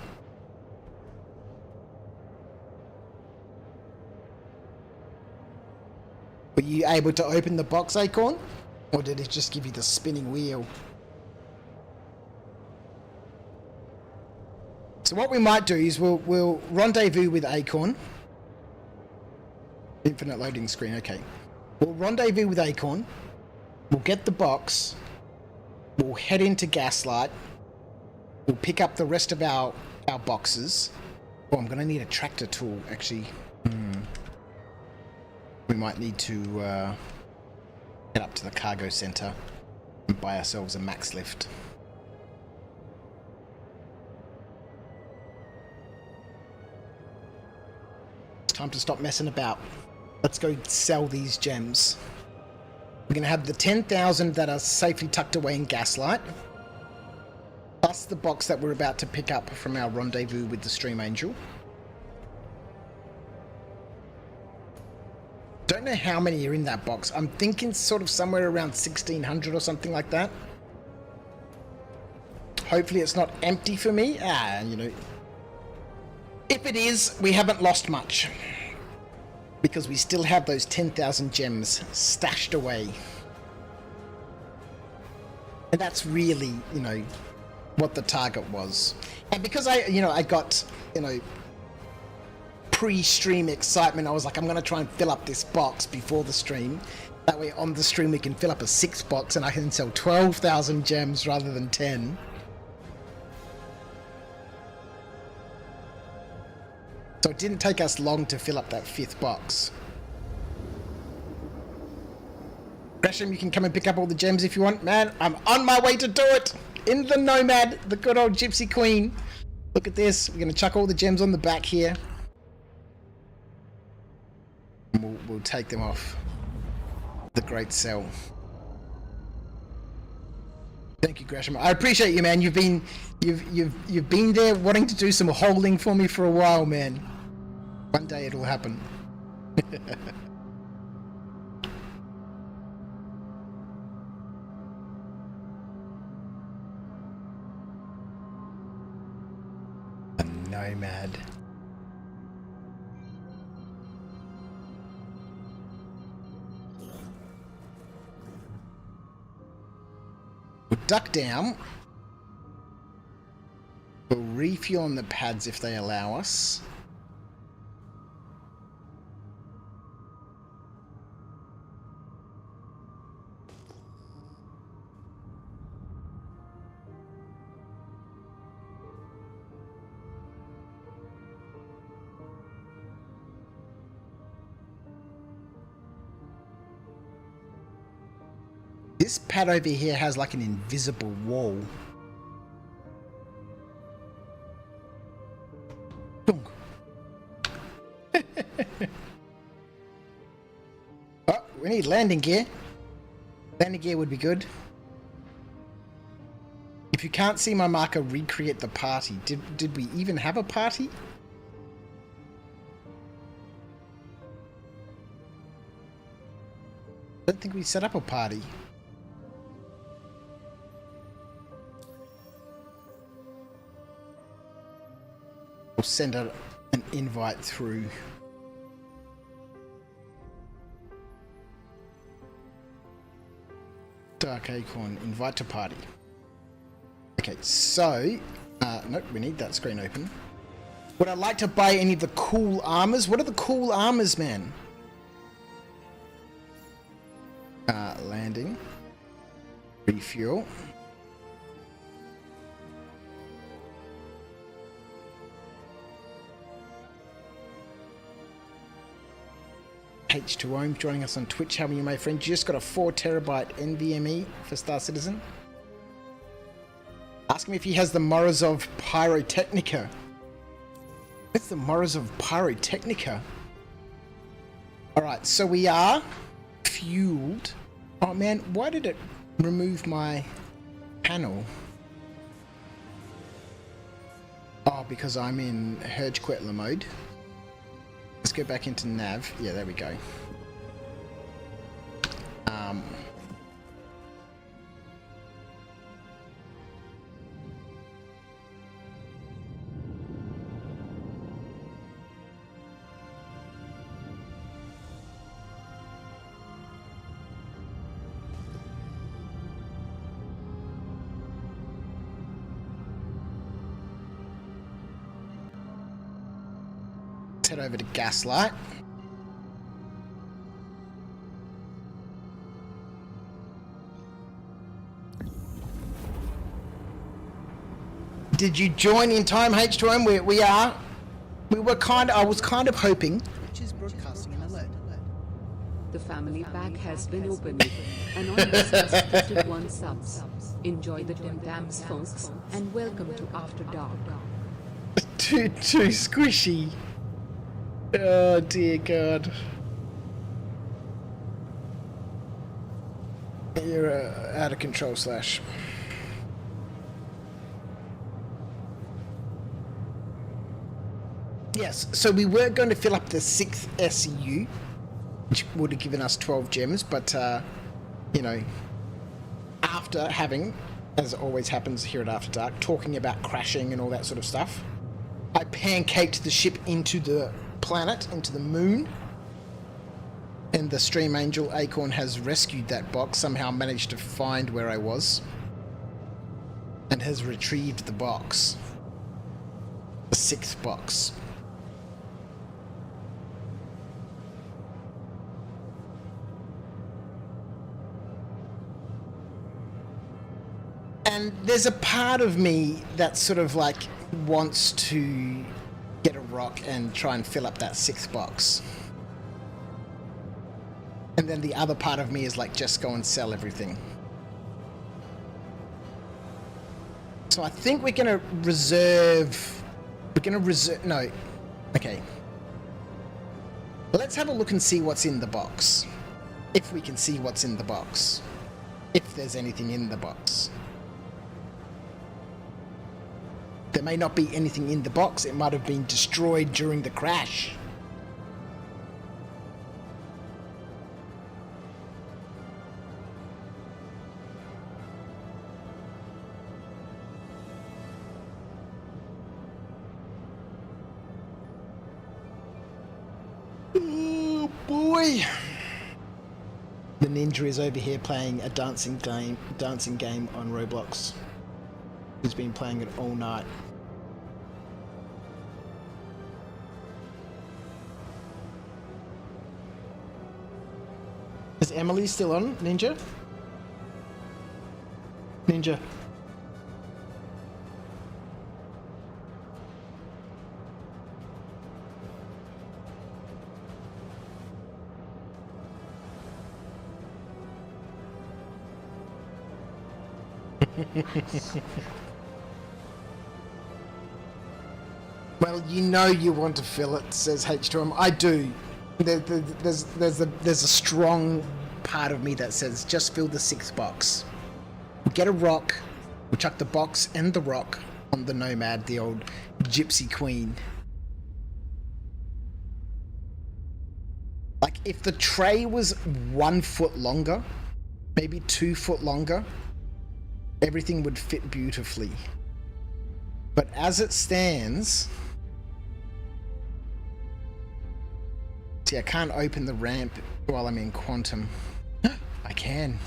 Were you able to open the box, Acorn? Or did it just give you the spinning wheel? So what we might do is we'll rendezvous with Acorn. Infinite loading screen, okay. We'll rendezvous with Acorn. We'll get the box. We'll head into Gaslight. We'll pick up the rest of our boxes. Oh, I'm going to need a tractor tool, actually. We might need to head up to the cargo center and buy ourselves a max lift. It's time to stop messing about. Let's go sell these gems. We're going to have the 10,000 that are safely tucked away in Gaslight, plus the box that we're about to pick up from our rendezvous with the Stream Angel. Don't know how many are in that box. I'm thinking sort of somewhere around 1,600 or something like that. Hopefully it's not empty for me. You know. If it is, we haven't lost much. Because we still have those 10,000 gems stashed away. And that's really, you know, what the target was. And because I got, pre-stream excitement, I was like, I'm going to try and fill up this box before the stream. That way on the stream we can fill up a 6th box and I can sell 12,000 gems rather than 10. So it didn't take us long to fill up that 5th box. Gresham, you can come and pick up all the gems if you want. Man, I'm on my way to do it! In the Nomad, the good old Gypsy Queen. Look at this. We're going to chuck all the gems on the back here. And we'll take them off the Great Cell. Thank you, Gresham. I appreciate you, man. You've been there wanting to do some holding for me for a while, man. One day it'll happen. A Nomad. We'll duck down. We'll refuel on the pads if they allow us. This pad over here has like an invisible wall. Oh, we need landing gear. Landing gear would be good. If you can't see my marker, recreate the party. Did we even have a party? I don't think we set up a party. We'll send an invite through. Dark Acorn, invite to party. Okay, so, nope, we need that screen open. Would I like to buy any of the cool armors? What are the cool armors, man? Landing. Refuel. H2O joining us on Twitch. How are you, my friend? You just got a 4 terabyte NVMe for Star Citizen. Ask him if he has the Morozov Pyrotechnica. What's the Morozov Pyrotechnica? Alright, so we are fueled. Oh man, why did it remove my panel? Oh, because I'm in Hurge Quetler mode. Let's go back into nav. Yeah, there we go. Head over to Gaslight. Did you join in time, H2M? We are. We were I was kind of hoping. Which is broadcasting an alert. The family pack has been opened. Anonymous has gifted 1 subs. Enjoy the Tim Tams, folks, and welcome to After Dark. Too squishy. Oh dear God. You're out of control, Slash. Yes, so we were going to fill up the 6th SCU, which would have given us 12 gems, but, you know, after having, as always happens here at After Dark, talking about crashing and all that sort of stuff, I pancaked the ship into the planet, into the moon, and the Stream Angel Acorn has rescued that box, somehow managed to find where I was, and has retrieved the box. The 6th box. And there's a part of me that sort of like wants to get a rock and try and fill up that 6th box. And then the other part of me is like, just go and sell everything. So I think we're gonna reserve... no. Okay. Let's have a look and see what's in the box. If we can see what's in the box. If there's anything in the box. There may not be anything in the box. It might have been destroyed during the crash. Oh boy. The ninja is over here playing a dancing game on Roblox. He's been playing it all night. Is Emily still on, Ninja? Ninja. Well, you know you want to fill it, says H2M. I do. There's a strong part of me that says just fill the 6th box. We'll get a rock. We'll chuck the box and the rock on the Nomad, the old gypsy queen. Like if the tray was 1 foot longer, maybe 2 foot longer, everything would fit beautifully. But as it stands... See, I can't open the ramp while I'm in quantum. I can.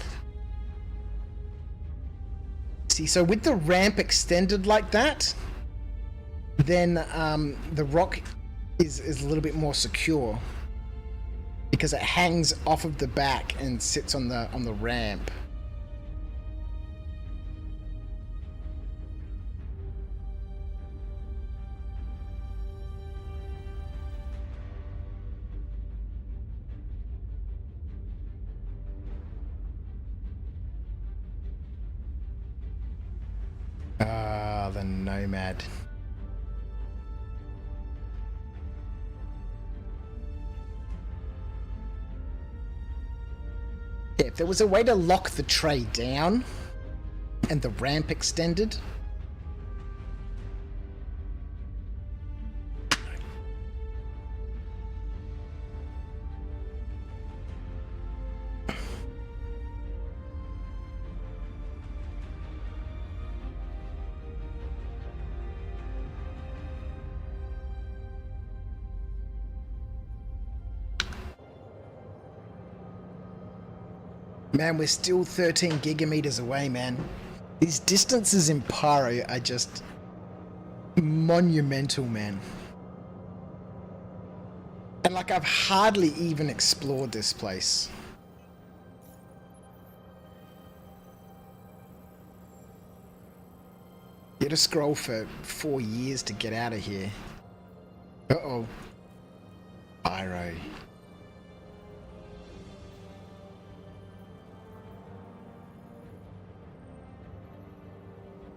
See, so with the ramp extended like that, then the rock is a little bit more secure because it hangs off of the back and sits on the ramp. The Nomad. Yeah, if there was a way to lock the tray down and the ramp extended, Man, we're still 13 gigameters away, man. These distances in Pyro are just monumental, man. And like, I've hardly even explored this place. You had to scroll for 4 years to get out of here. Uh-oh. Pyro.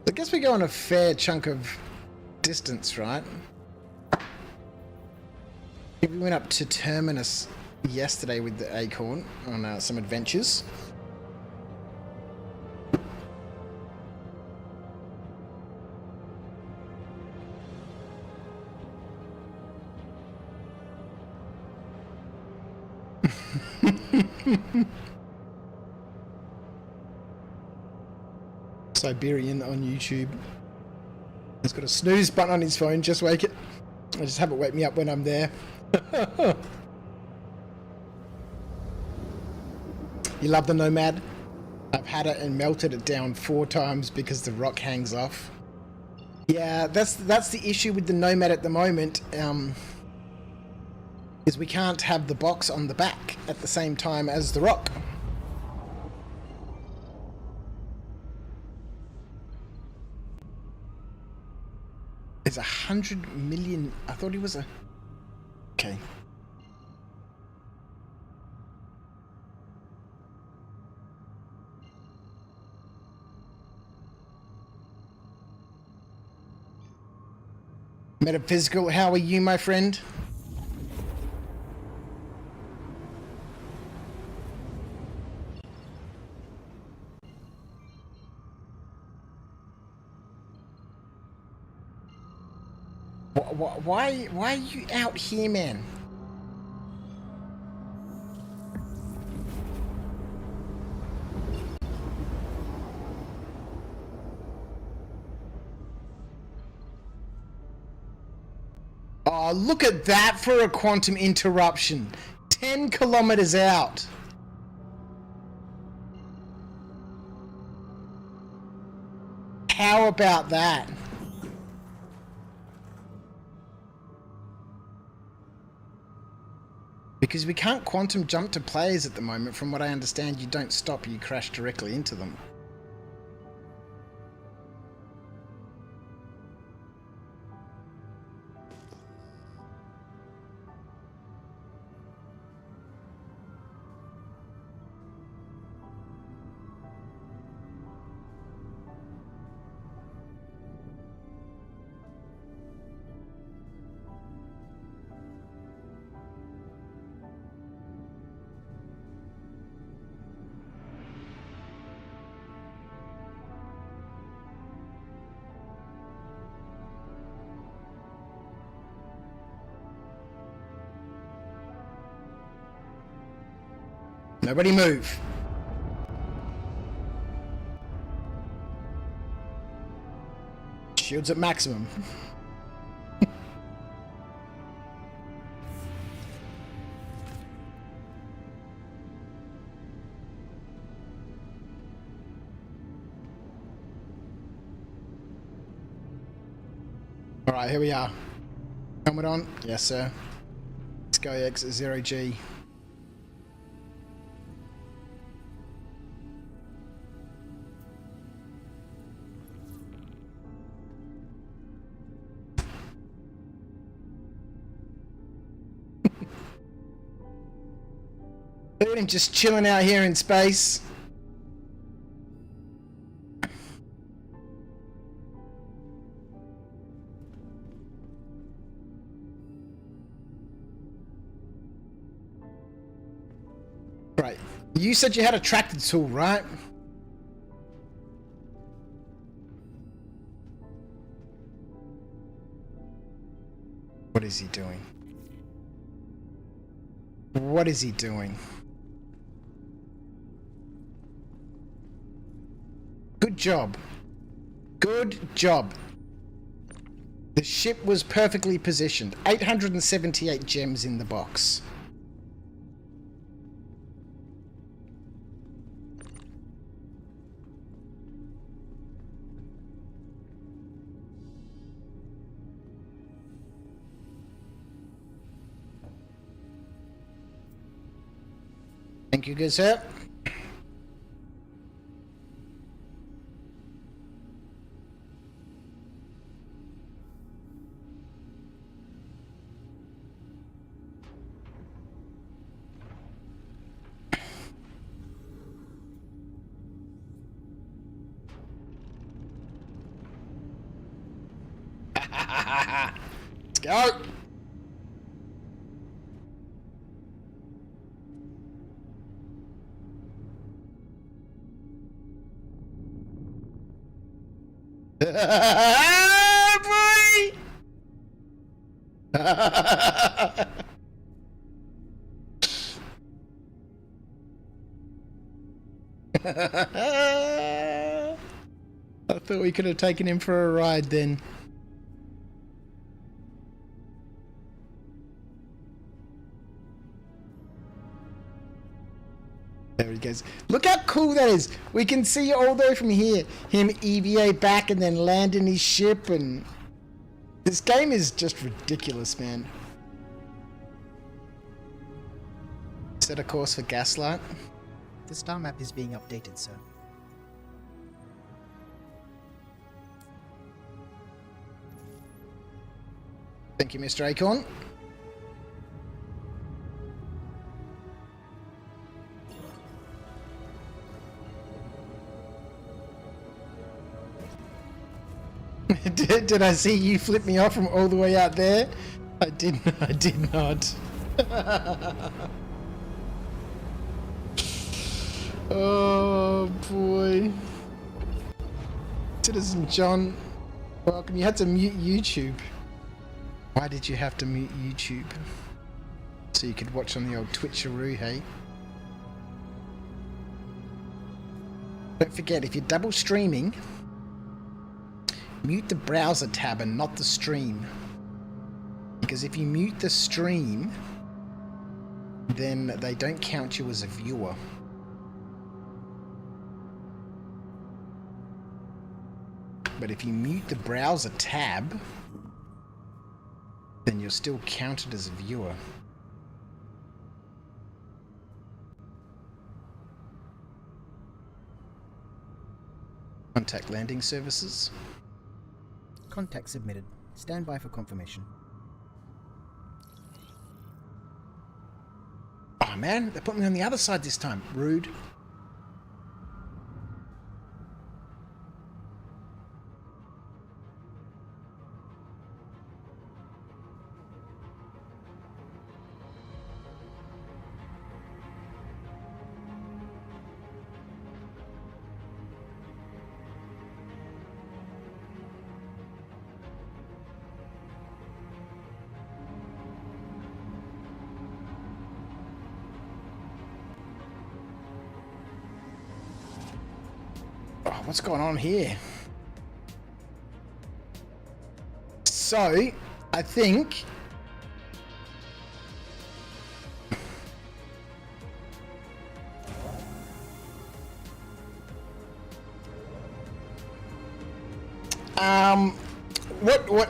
I guess we go on a fair chunk of distance, right? We went up to Terminus yesterday with the Acorn on some adventures. Siberian on YouTube. He's got a snooze button on his phone. Just wake it. I just have it wake me up when I'm there. You love the Nomad? I've had it and melted it down 4 times because the rock hangs off. Yeah, that's the issue with the Nomad at the moment. Is we can't have the box on the back at the same time as the rock. There's 100 million. I thought he was a. Okay. Metaphysical, how are you, my friend? Why are you out here, man? Oh, look at that for a quantum interruption. 10 kilometers out. How about that? Because we can't quantum jump to players at the moment. From what I understand, you don't stop, you crash directly into them. Nobody move. Shields at maximum. All right, here we are. Helmet on? Yes, sir. Let's go exit 0G. Look at him just chilling out here in space. Right. You said you had a tractor tool, right? What is he doing? What is he doing? Good job. Good job. The ship was perfectly positioned. 878 gems in the box. Thank you, good sir. Let's go. Boy! I thought we could have taken him for a ride then. There he goes. Look how cool that is. We can see all the way from here. Him EVA back and then land in his ship, and this game is just ridiculous, man. Set a course for Gaslight. The star map is being updated, sir. Thank you, Mr. Acorn. Did I see you flip me off from all the way out there? I did not. Oh boy. Citizen John, welcome. You had to mute YouTube. Why did you have to mute YouTube? So you could watch on the old Twitcheroo, hey? Don't forget, if you're double streaming, mute the browser tab and not the stream. Because if you mute the stream, then they don't count you as a viewer. But if you mute the browser tab, then you're still counted as a viewer. Contact landing services. Contact submitted. Stand by for confirmation. Oh man, they put me on the other side this time. Rude. What's going on here? So, I think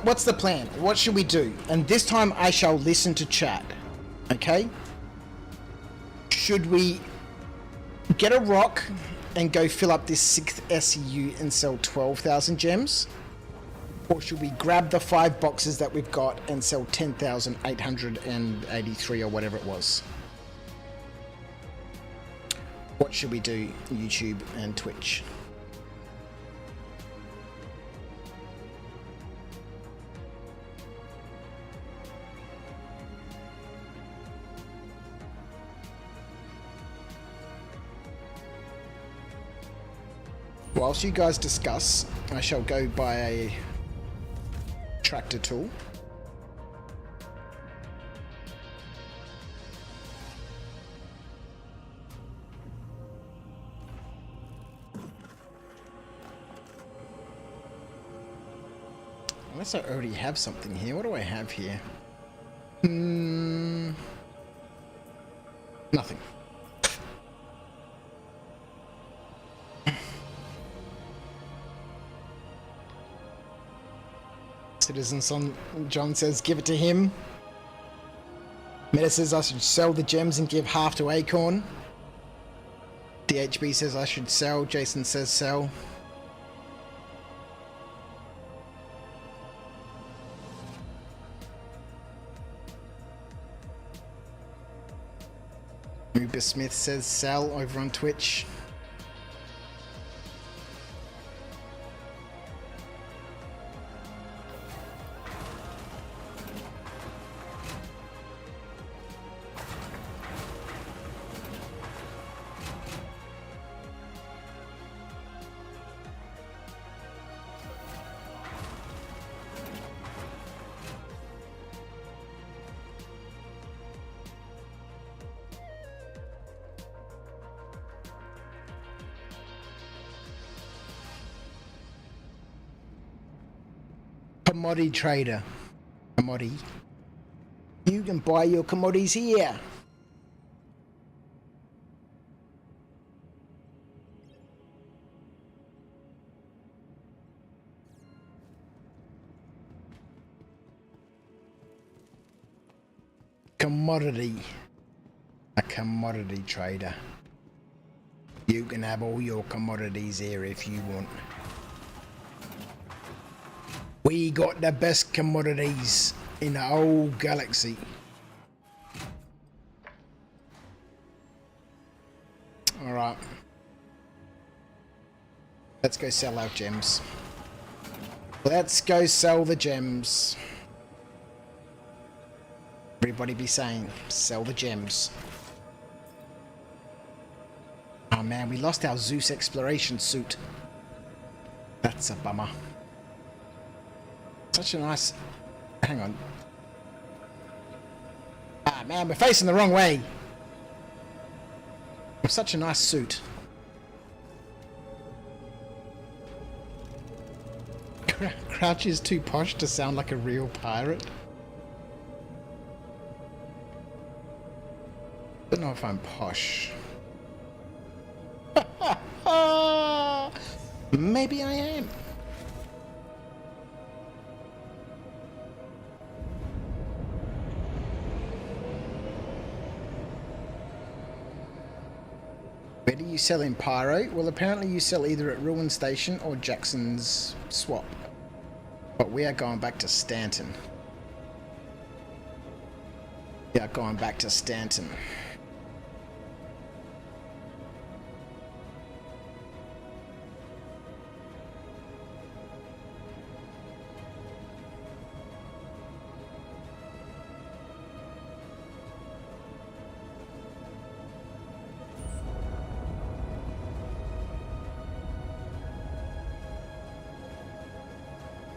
what's the plan? What should we do? And this time I shall listen to chat. Okay? Should we get a rock and go fill up this 6th SCU and sell 12,000 gems? Or should we grab the 5 boxes that we've got and sell 10,883 or whatever it was? What should we do, YouTube and Twitch? Whilst you guys discuss, I shall go buy a tractor tool. Unless I already have something here. What do I have here? Nothing. Citizen Son John says, give it to him. Meta says I should sell the gems and give half to Acorn. DHB says I should sell. Jason says sell. Uber Smith says sell over on Twitch. Commodity trader. Commodity. You can buy your commodities here. Commodity. A commodity trader. You can have all your commodities here if you want. We got the best commodities in the whole galaxy. Alright. Let's go sell our gems. Let's go sell the gems. Everybody be saying, sell the gems. Oh man, we lost our Zeus exploration suit. That's a bummer. Such a nice... Hang on. Ah, man, we're facing the wrong way. Such a nice suit. Crouch is too posh to sound like a real pirate. Don't know if I'm posh. Maybe I am. Where do you sell in Pyro? Well, apparently you sell either at Ruin Station or Jackson's Swap. But we are going back to Stanton. Yeah, going back to Stanton.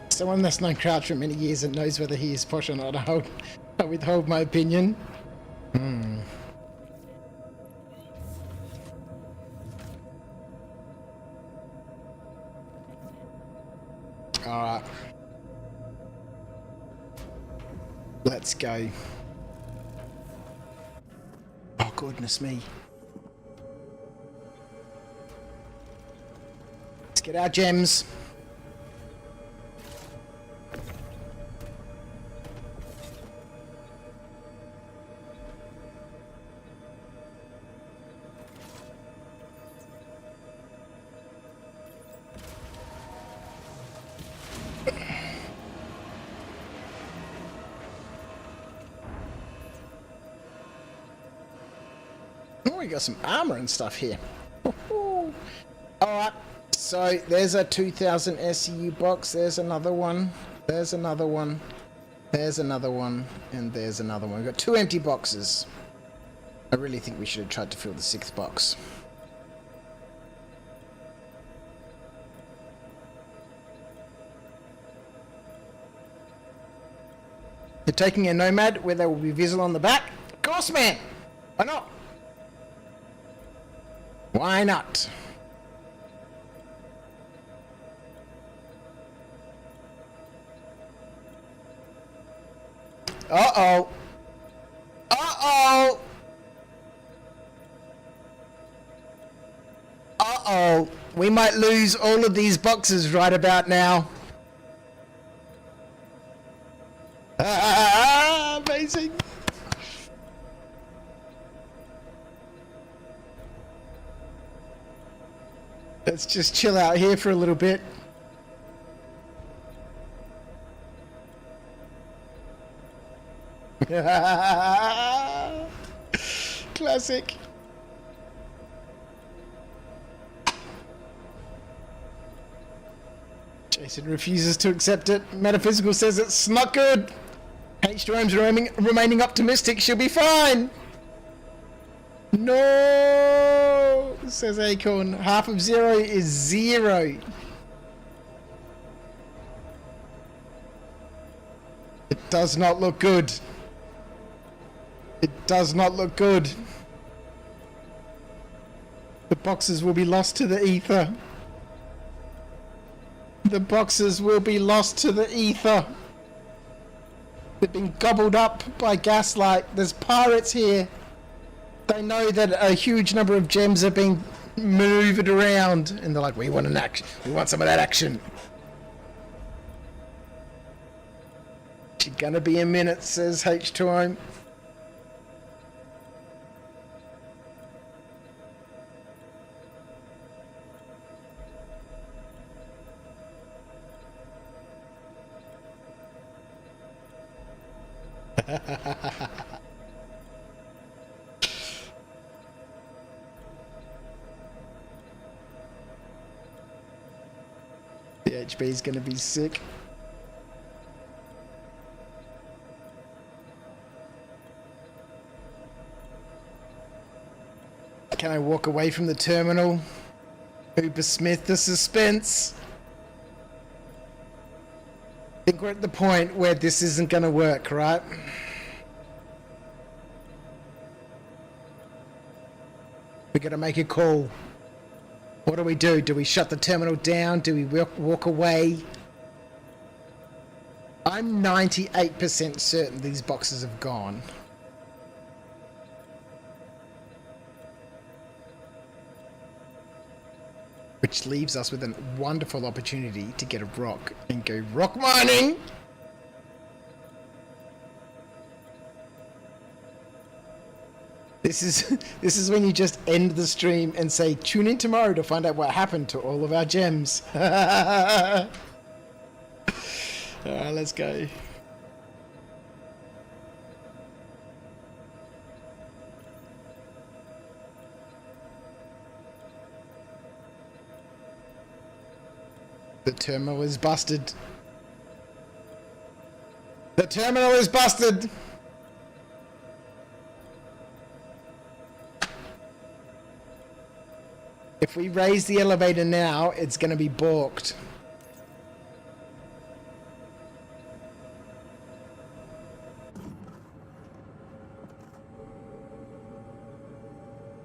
Someone that's known Crouch for many years and knows whether he is posh or not. I withhold my opinion. Alright. Let's go. Oh, goodness me. Let's get our gems. We got some armor and stuff here. Alright, so there's a 2000 SCU box, there's another one, there's another one, there's another one, and there's another one. We've got 2 empty boxes. I really think we should have tried to fill the 6th box. You're taking a Nomad where there will be Visual on the back? Of course, man! Why not? Why not? Uh-oh. Uh-oh. Uh-oh. We might lose all of these boxes right about now. Amazing. Let's just chill out here for a little bit. Classic. Jason refuses to accept it. Metaphysical says it's not good. H2M's remaining optimistic. She'll be fine. No, says Acorn. Half of 0 is 0. It does not look good. It does not look good. The boxes will be lost to the ether. The boxes will be lost to the ether. They've been gobbled up by Gaslight. There's pirates here. They know that a huge number of gems are being maneuvered around, and they're like, "We want an action. We want some of that action." She's gonna be a minute, says H2O. The HB is gonna be sick. Can I walk away from the terminal? Uber Smith, the suspense. I think we're at the point where this isn't gonna work, right? We gotta make a call. What do we do? Do we shut the terminal down? Do we walk away? I'm 98% certain these boxes have gone. Which leaves us with a wonderful opportunity to get a rock and go rock mining! This is when you just end the stream and say, tune in tomorrow to find out what happened to all of our gems. Alright, let's go. The terminal is busted. The terminal is busted! If we raise the elevator now, it's going to be balked.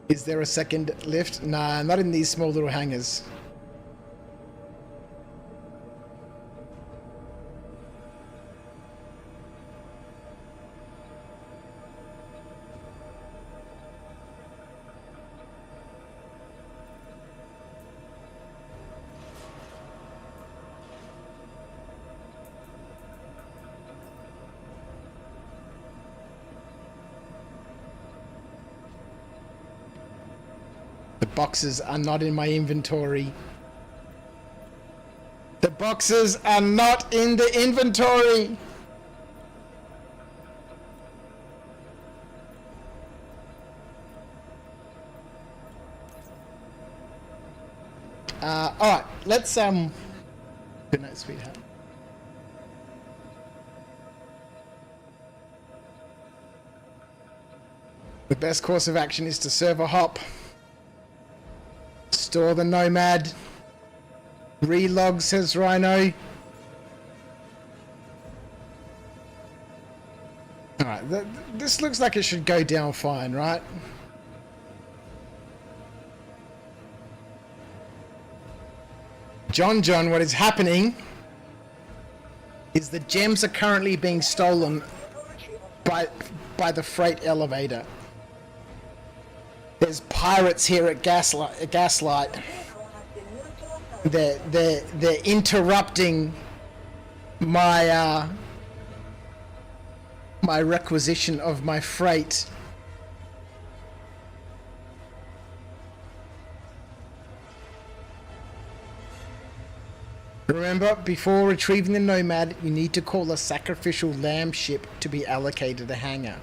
Is there a second lift? Nah, not in these small little hangars. Boxes are not in my inventory. The boxes are not in the inventory. Alright, let's good night, sweetheart. The best course of action is to server hop. Store the Nomad. Relog, says Rhino. Alright, this looks like it should go down fine, right? John, what is happening is the gems are currently being stolen by the freight elevator. There's pirates here at Gaslight. They're interrupting my my requisition of my freight. Remember, before retrieving the Nomad, you need to call a sacrificial lamb ship to be allocated a hangar.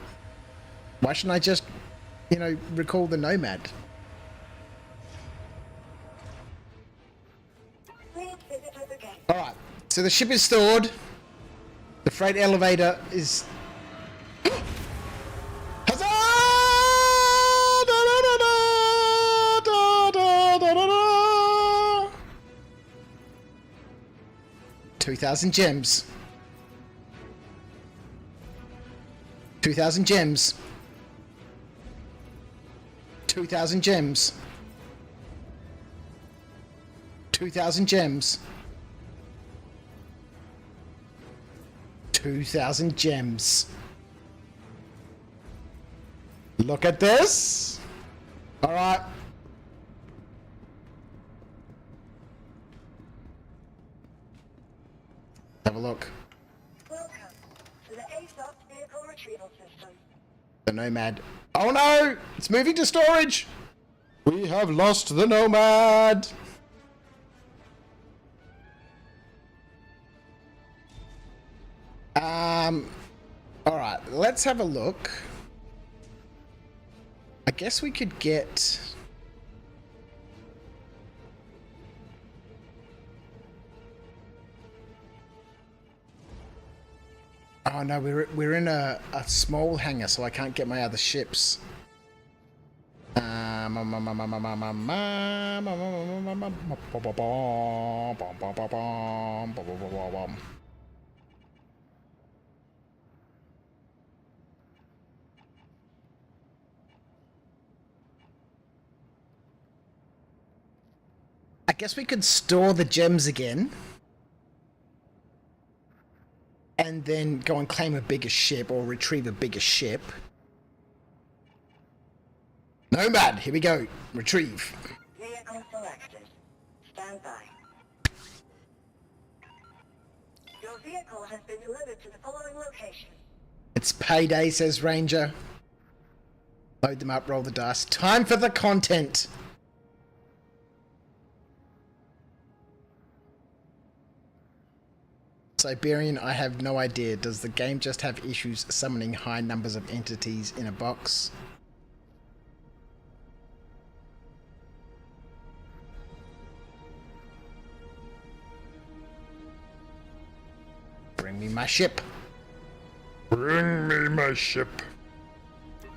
Why shouldn't I just, recall the Nomad? Alright, so the ship is stored. The freight elevator is... Huzzah! Da, da, da, da, da, da, da, da. 2,000 gems. 2,000 gems. 2,000 gems. 2,000 gems. 2,000 gems. Look at this. All right. Have a look. Welcome to the ASOC vehicle retrieval system. The Nomad. Oh no! It's moving to storage! We have lost the Nomad! Alright, let's have a look. I guess we could get... Oh no, we're in a small hangar, so I can't get my other ships. I guess we could store the gems again. And then go and claim a bigger ship or retrieve a bigger ship. Nomad, here we go. Retrieve. Vehicle selected. Stand by. Your vehicle has been delivered to the following location. It's payday, says Ranger. Load them up, roll the dice. Time for the content. Siberian, I have no idea. Does the game just have issues summoning high numbers of entities in a box? Bring me my ship. Bring me my ship.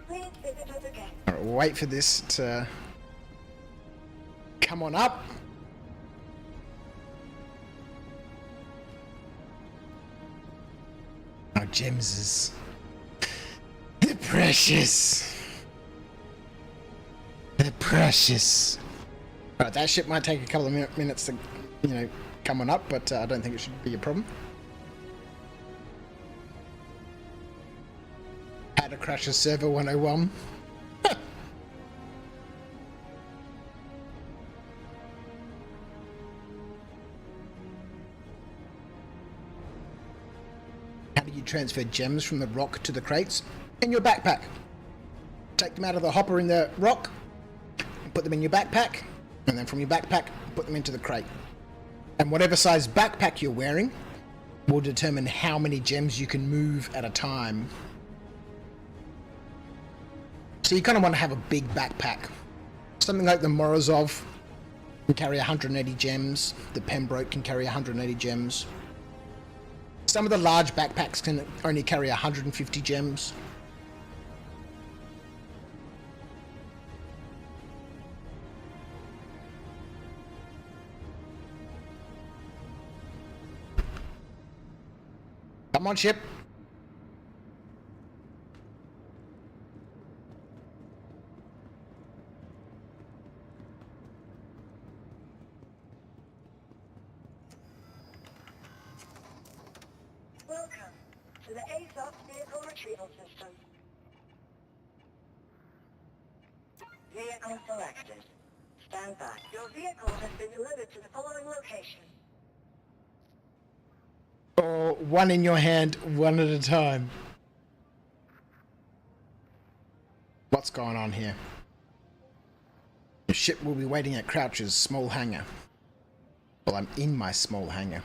Please visit us again. Alright, we'll wait for this to come on up. Oh, gems is... They're precious. They're precious. Alright, that ship might take a couple of minutes to, come on up, but I don't think it should be a problem. How to crash a server 101. How do you transfer gems from the rock to the crates? In your backpack. Take them out of the hopper in the rock, put them in your backpack, and then from your backpack, put them into the crate. And whatever size backpack you're wearing will determine how many gems you can move at a time. So you kind of want to have a big backpack. Something like the Morozov can carry 180 gems. The Pembroke can carry 180 gems. Some of the large backpacks can only carry 150 gems. Come on, ship. Welcome to the ASOC vehicle retrieval system. Vehicle selected. Stand by. Your vehicle has been delivered to the following location. Or one in your hand, one at a time. What's going on here? Your ship will be waiting at Crouch's small hangar. Well, I'm in my small hangar.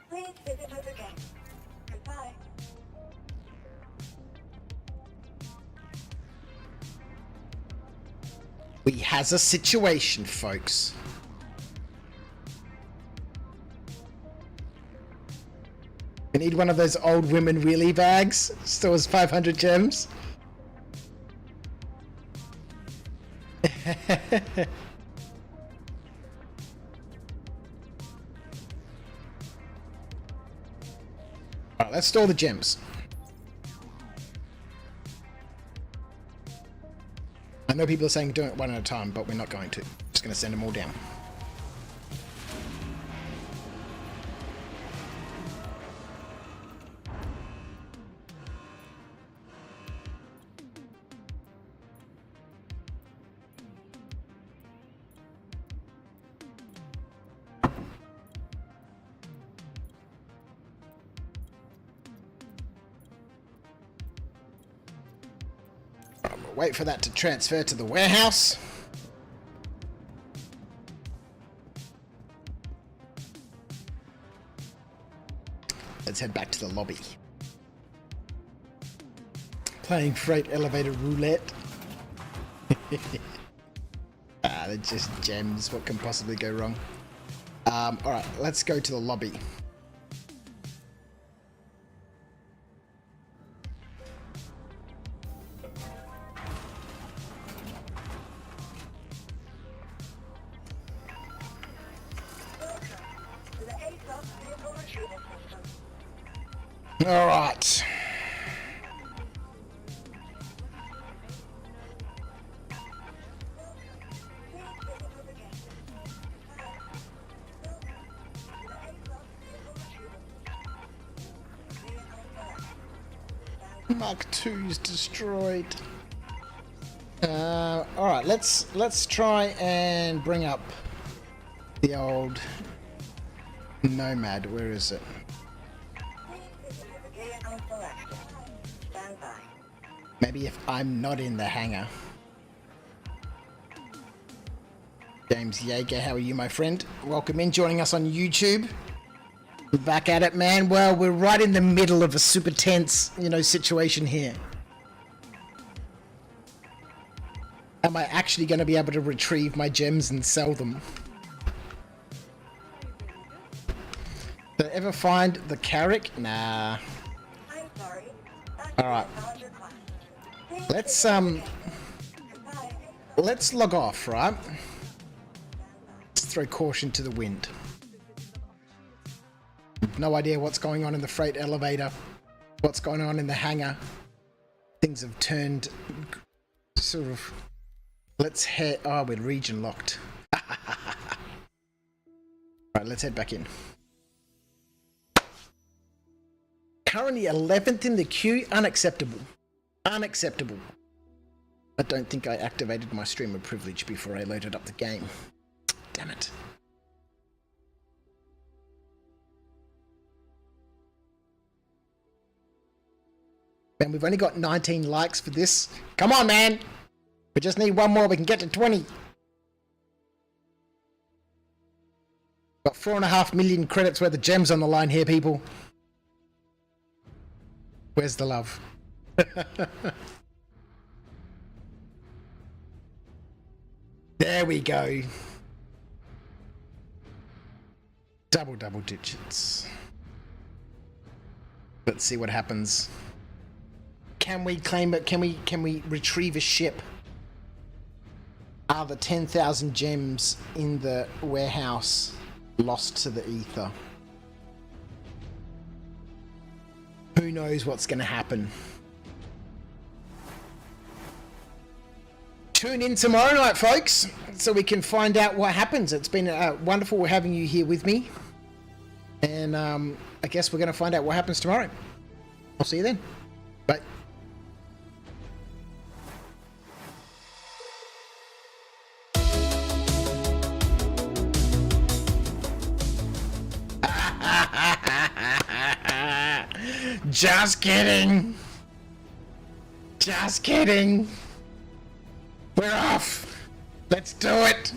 Please visit us again. Goodbye. We has a situation, folks. We need one of those old women wheelie bags. Stores 500 gems. Alright, let's store the gems. I know people are saying do it one at a time, but we're not going to. Just going to send them all down. Wait for that to transfer to the warehouse. Let's head back to the lobby. Playing freight elevator roulette. They're just gems. What can possibly go wrong? Alright, let's go to the lobby. All right. Mark II's destroyed. All right, let's try and bring up the old Nomad. Where is it? Maybe if I'm not in the hangar. James Yeager, how are you, my friend? Welcome in, joining us on YouTube. We're back at it, man. Well, we're right in the middle of a super tense, situation here. Am I actually going to be able to retrieve my gems and sell them? Did I ever find the Carrick? Nah. Alright. Let's log off, right? Let's throw caution to the wind. No idea what's going on in the freight elevator, what's going on in the hangar. Things have turned sort of... Let's head... Oh, we're region locked. Right, let's head back in. Currently 11th in the queue. Unacceptable. Unacceptable. I don't think I activated my streamer privilege before I loaded up the game. Damn it. Man, we've only got 19 likes for this. Come on, man! We just need one more, we can get to 20. Got 4.5 million credits worth of gems on the line here, people. Where's the love? There we go. Double digits. Let's see what happens. Can we claim it? Can we retrieve a ship? Are the 10,000 gems in the warehouse lost to the ether? Who knows what's going to happen? Tune in tomorrow night, folks, so we can find out what happens. It's been wonderful having you here with me. And I guess we're going to find out what happens tomorrow. I'll see you then. Bye. Just kidding. Just kidding. We're off. Let's do it.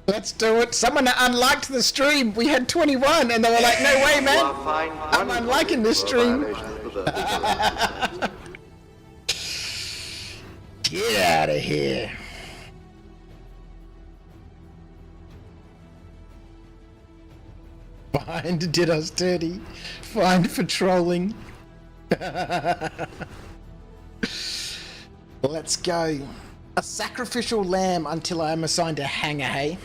Let's do it. Someone unliked the stream. We had 21 and they were like, no way, man. I'm unliking this stream. Get out of here. Fined did us dirty. Fined for trolling. Let's go. A sacrificial lamb until I am assigned a hangar, hey?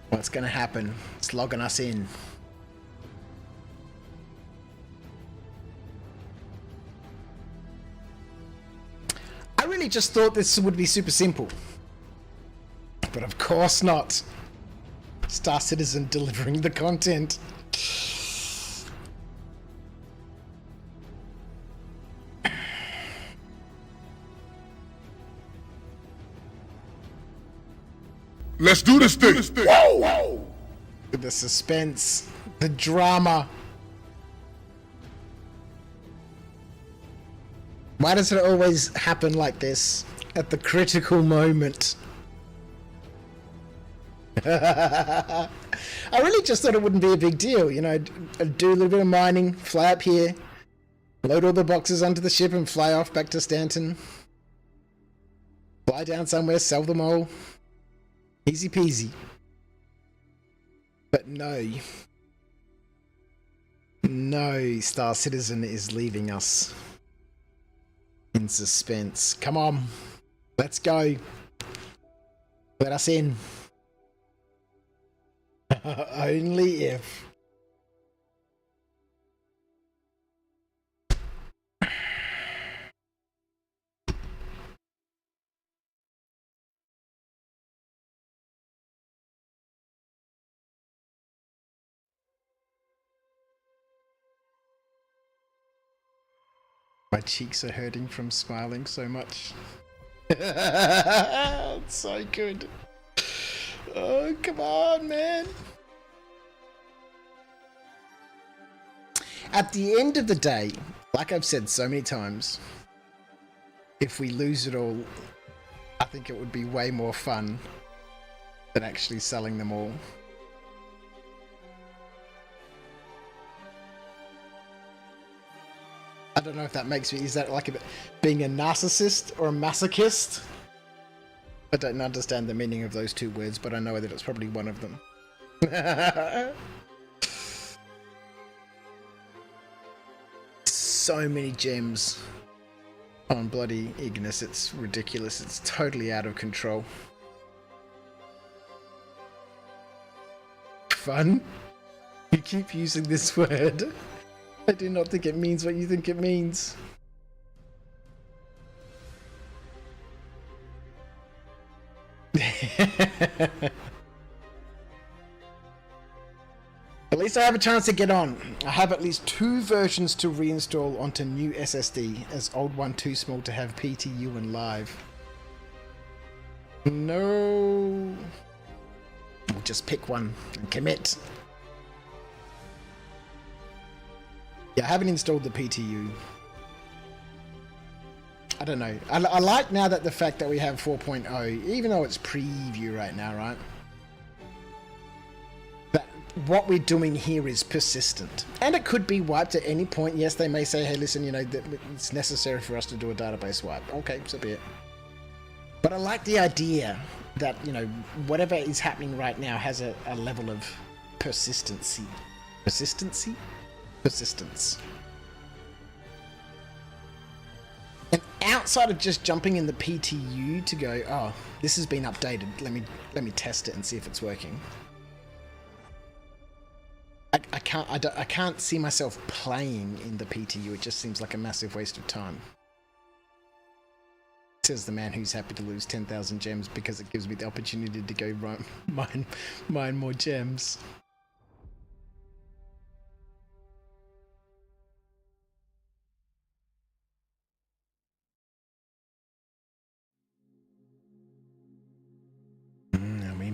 What's gonna happen? It's logging us in. I really just thought this would be super simple. But of course not. Star Citizen delivering the content. Let's do this thing. Whoa! The suspense, the drama. Why does it always happen like this at the critical moment? I really just thought it wouldn't be a big deal, you know, do a little bit of mining, fly up here, load all the boxes onto the ship and fly off back to Stanton. Fly down somewhere, sell them all. Easy peasy. But no. No, Star Citizen is leaving us in suspense. Come on. Let's go. Let us in. Only if. My cheeks are hurting from smiling so much. It's so good. Oh, come on, man. At the end of the day, like I've said so many times, if we lose it all, I think it would be way more fun than actually selling them all. I don't know if that makes me, is that like being a narcissist or a masochist? I don't understand the meaning of those two words, but I know that it's probably one of them. So many gems on bloody Ignis, it's ridiculous, it's totally out of control. Fun? You keep using this word. I do not think it means what you think it means. At least I have a chance to get on. I have at least 2 versions to reinstall onto new SSD, as old one too small to have PTU and live. No. We'll just pick one and commit. Yeah, I haven't installed the PTU. I don't know. I like now that the fact that we have 4.0, even though it's preview right now, right? That what we're doing here is persistent. And it could be wiped at any point. Yes, they may say, hey, listen, you know, that it's necessary for us to do a database wipe. Okay, so be it. But I like the idea that, you know, whatever is happening right now has a level of persistency. Persistency? Persistence. And outside of just jumping in the PTU to go, oh, this has been updated, let me test it and see if it's working. I can't see myself playing in the PTU. It just seems like a massive waste of time. Says the man who's happy to lose 10,000 gems because it gives me the opportunity to go mine more gems.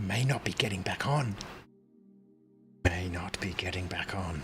May not be getting back on. May not be getting back on.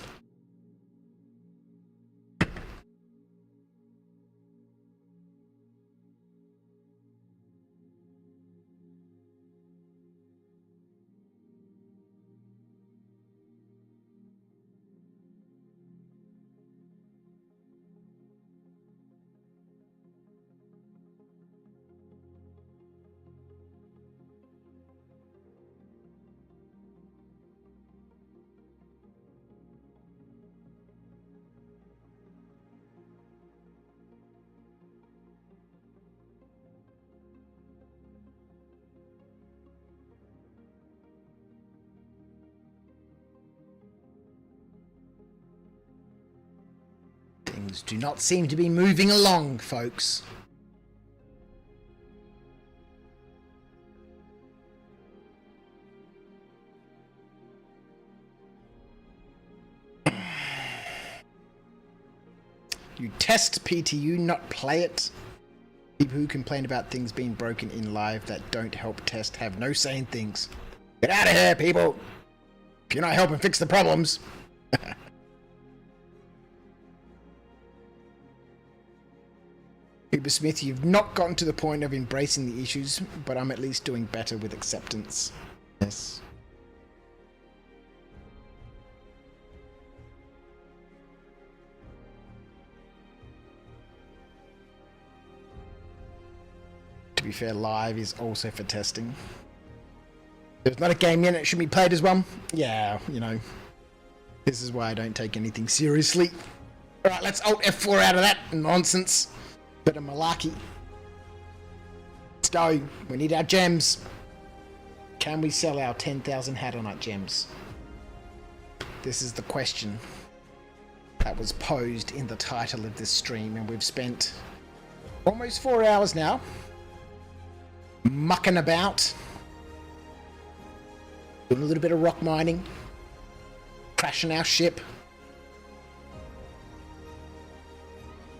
Things do not seem to be moving along, folks. You test PTU, not play it. People who complain about things being broken in live that don't help test have no say in things. Get out of here, people! If you're not helping fix the problems. Uber Smith, you've not gotten to the point of embracing the issues, but I'm at least doing better with acceptance. Yes. To be fair, live is also for testing. There's not a game in it, should be played as one. Yeah, you know. This is why I don't take anything seriously. Alright, let's Alt F4 out of that nonsense. Bit of malarkey. Let's go. We need our gems. Can we sell our 10,000 HADANITE gems? This is the question that was posed in the title of this stream, and we've spent almost 4 hours now mucking about, doing a little bit of rock mining, crashing our ship,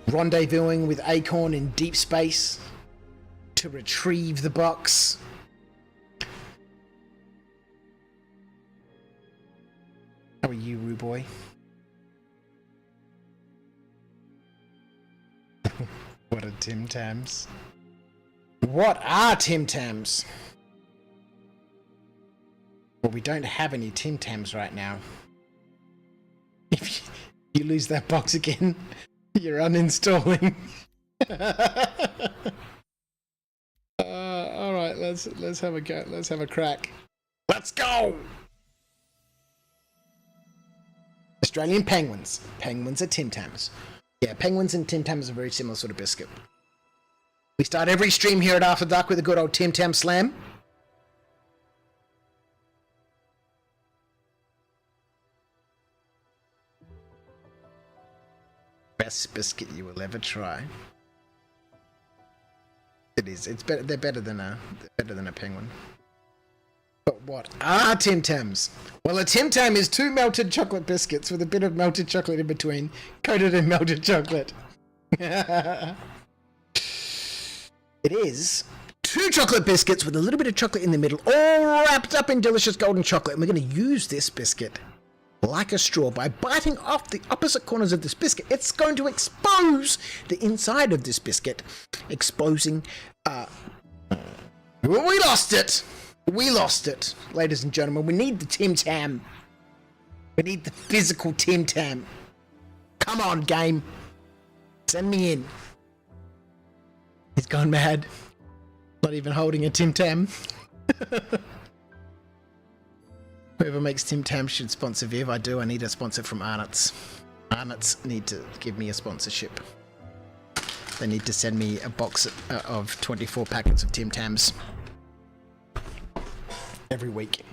rendezvousing with Acorn in deep space to retrieve the box. How are you, Roo Boy? What are Tim Tams? What are Tim Tams? Well, we don't have any Tim Tams right now. If you lose that box again, you're uninstalling. All right, let's have a go. Let's have a crack. Let's go. Australian penguins. Penguins are Tim Tams. Yeah, penguins and Tim Tams are a very similar sort of biscuit. We start every stream here at After Dark with a good old Tim Tam slam. Best biscuit you will ever try. It is. It's better. They're better than a penguin. But what are Tim Tams? Well, a Tim Tam is 2 melted chocolate biscuits with a bit of melted chocolate in between, coated in melted chocolate. It is 2 chocolate biscuits with a little bit of chocolate in the middle, all wrapped up in delicious golden chocolate. And we're going to use this biscuit like a straw by biting off the opposite corners of this biscuit. It's going to expose the inside of this biscuit, exposing... we lost it! We lost it, ladies and gentlemen. We need the Tim Tam. We need the physical Tim Tam. Come on, game. Send me in. He's gone mad. Not even holding a Tim Tam. Whoever makes Tim Tam should sponsor Viv. I do. I need a sponsor from Arnott's. Arnott's need to give me a sponsorship. They need to send me a box of 24 packets of Tim Tams every week.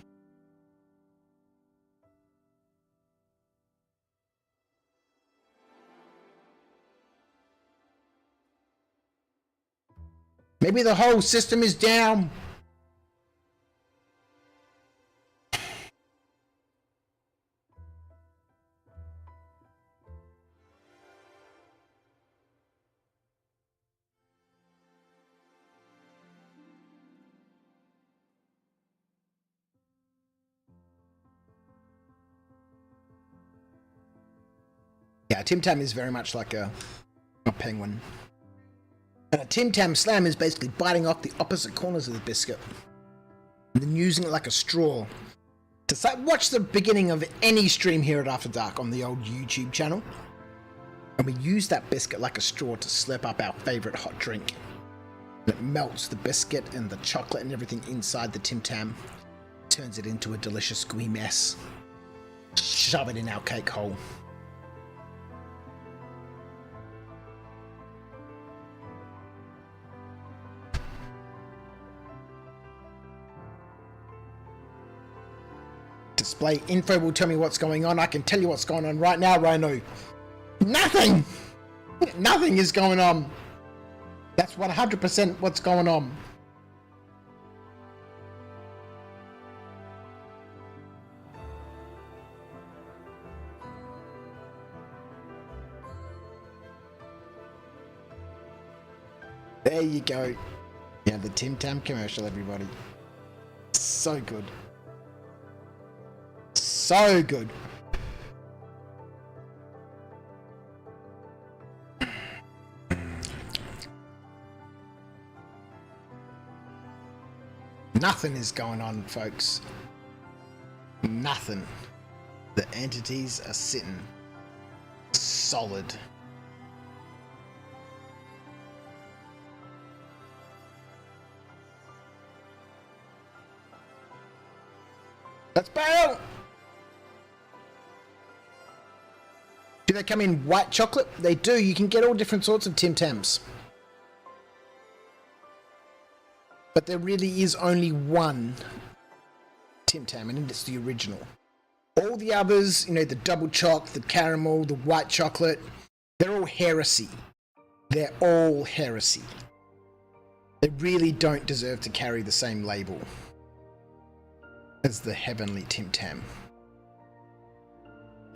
Maybe the whole system is down. Yeah, a Tim Tam is very much like a penguin. And a Tim Tam slam is basically biting off the opposite corners of the biscuit and then using it like a straw. To watch the beginning of any stream here at After Dark on the old YouTube channel, and we use that biscuit like a straw to slurp up our favourite hot drink. And it melts the biscuit and the chocolate and everything inside the Tim Tam, turns it into a delicious gooey mess. Shove it in our cake hole. Display info will tell me what's going on. I can tell you what's going on right now, Rhino. Nothing! Nothing is going on. That's 100% what's going on. There you go. Yeah, the Tim Tam commercial, everybody. So good. So good. Nothing is going on, folks. Nothing. The entities are sitting solid. Let's bail! Do they come in white chocolate? They do. You can get all different sorts of Tim Tams. But there really is only one Tim Tam, and it's the original. All the others, you know, the double choc, the caramel, the white chocolate, they're all heresy. They're all heresy. They really don't deserve to carry the same label as the heavenly Tim Tam.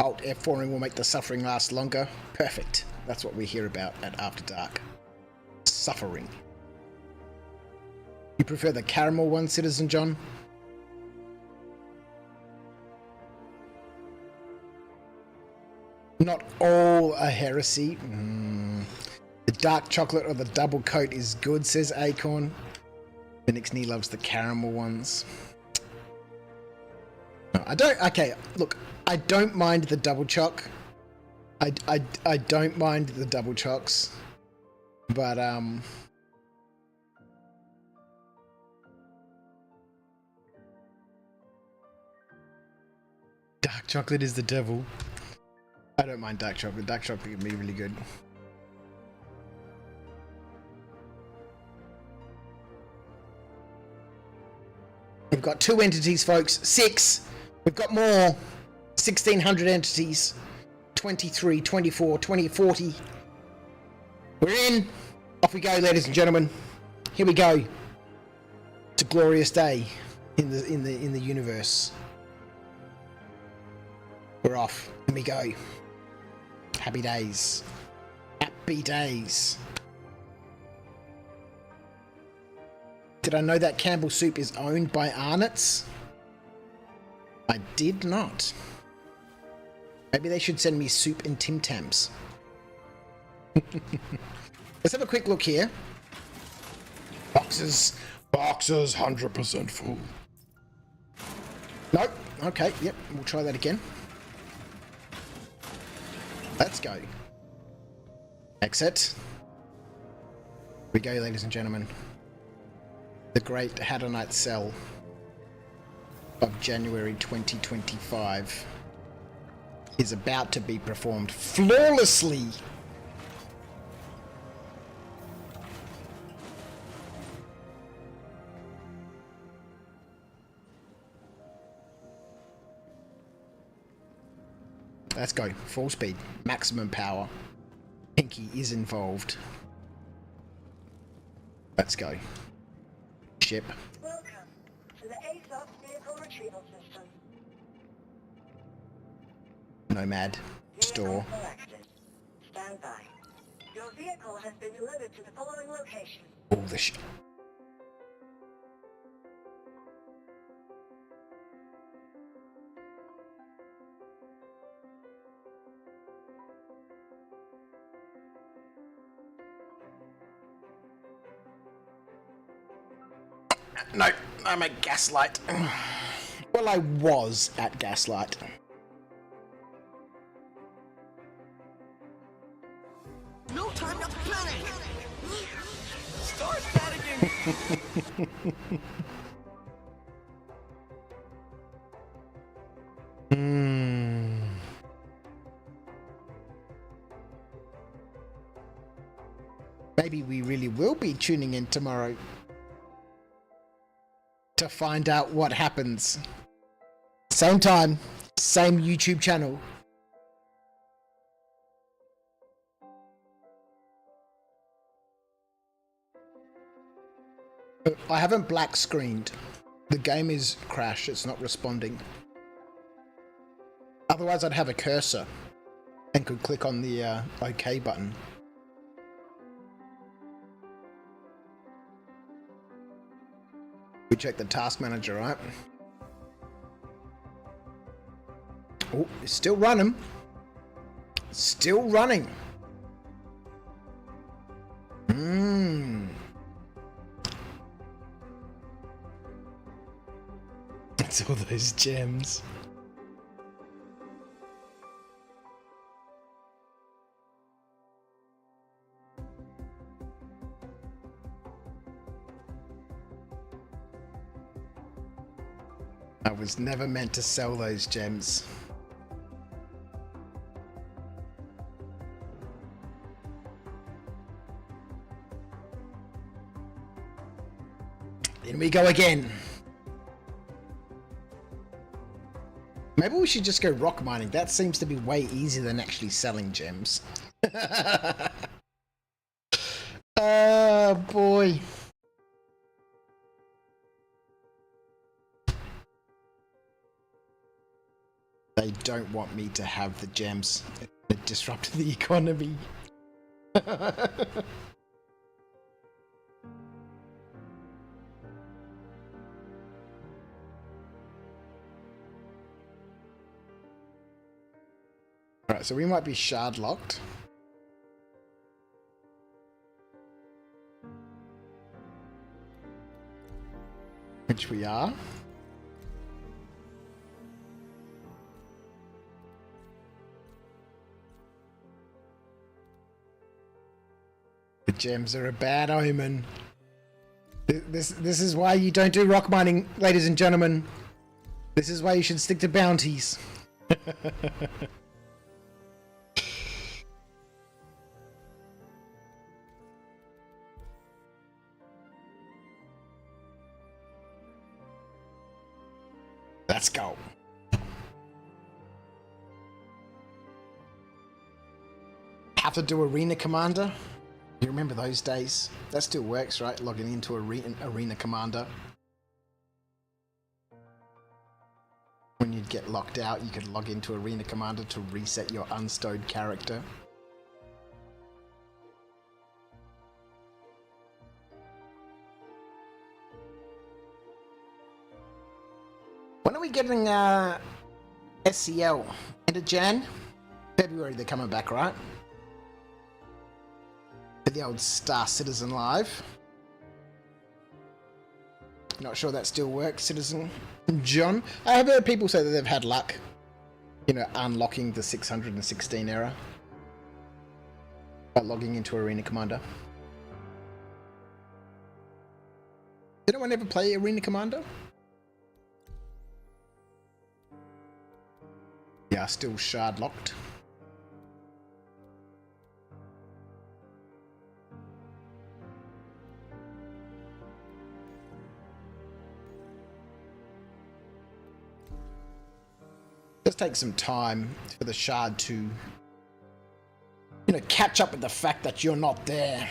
Alt F4ing will make the suffering last longer. Perfect. That's what we hear about at After Dark. Suffering. You prefer the caramel one, Citizen John? Not all a heresy. The dark chocolate or the double coat is good, says Acorn. Phoenix Knee loves the caramel ones. No, I don't. Okay, look, I don't mind the double choc. I don't mind the double chocs, but dark chocolate is the devil. I don't mind dark chocolate. Dark chocolate can be really good. We've got 2 entities, folks. 6. We've got more. 1,600 entities. 23, 24, 20, 40. We're in. Off we go, ladies and gentlemen. Here we go. It's a glorious day in the universe. We're off. Here we go. Happy days. Happy days. Did I know that Campbell soup is owned by Arnott's? I did not. Maybe they should send me soup and Tim Tams. Let's have a quick look here. Boxes 100% full. Nope. Okay, yep, we'll try that again. Let's go. Exit. Here we go, ladies and gentlemen. The Great HADANITE Cell of January 2025 is about to be performed flawlessly. Let's go. Full speed. Maximum power. Pinky is involved. Let's go. Ship. Welcome to the ASOS vehicle retrieval system. Nomad. Store. Stand by. Your vehicle has been delivered to the following location. All the shit. No, I'm at Gaslight. Well, I was at Gaslight. No time to panic! Start panicking! Maybe we really will be tuning in tomorrow to find out what happens. Same time, same YouTube channel. I haven't black screened. The game is crashed, it's not responding. Otherwise I'd have a cursor and could click on the OK button. We check the task manager, right? Oh, it's still running. Still running. It's all those gems. I was never meant to sell those gems. In we go again. Maybe we should just go rock mining. That seems to be way easier than actually selling gems. Oh boy. They don't want me to have the gems. It disrupted the economy. Alright, so we might be shard locked. Which we are. The gems are a bad omen. This is why you don't do rock mining, ladies and gentlemen. This is why you should stick to bounties. Let's go. Have to do Arena Commander. You remember those days? That still works, right? Logging into Arena Commander. When you'd get locked out, you could log into Arena Commander to reset your unstowed character. When are we getting SCL? End of Jan? February they're coming back, right? The old Star Citizen Live. Not sure that still works, Citizen John. I have heard people say that they've had luck, you know, unlocking the 616 error by logging into Arena Commander. Did anyone ever play Arena Commander? Yeah, still shard locked. Just take some time for the shard to, you know, catch up with the fact that you're not there.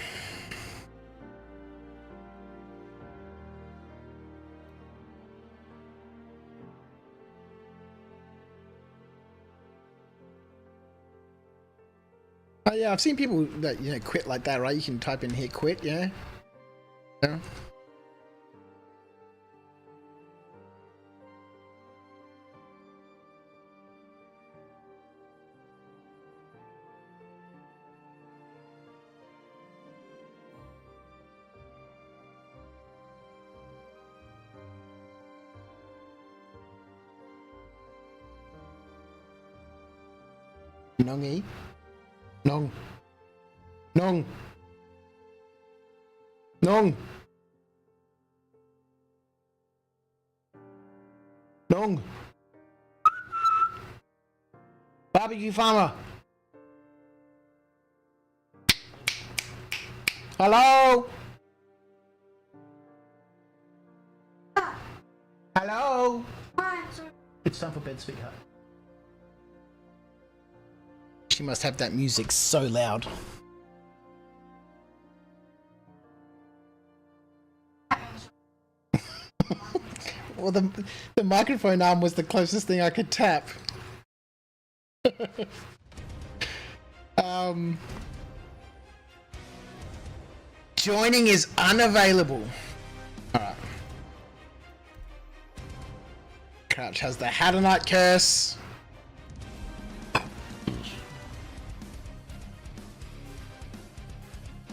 Oh yeah, I've seen people that, you know, quit like that, right? You can type in here quit, yeah? Yeah. Nongy. Nong. Nong. Nong. Nong. Barbecue farmer. Hello. Hello. Hi, sorry. It's time for bed, sweetheart. She must have that music so loud. Well, the microphone arm was the closest thing I could tap. Joining is unavailable. Alright. Crouch has the HADANITE curse.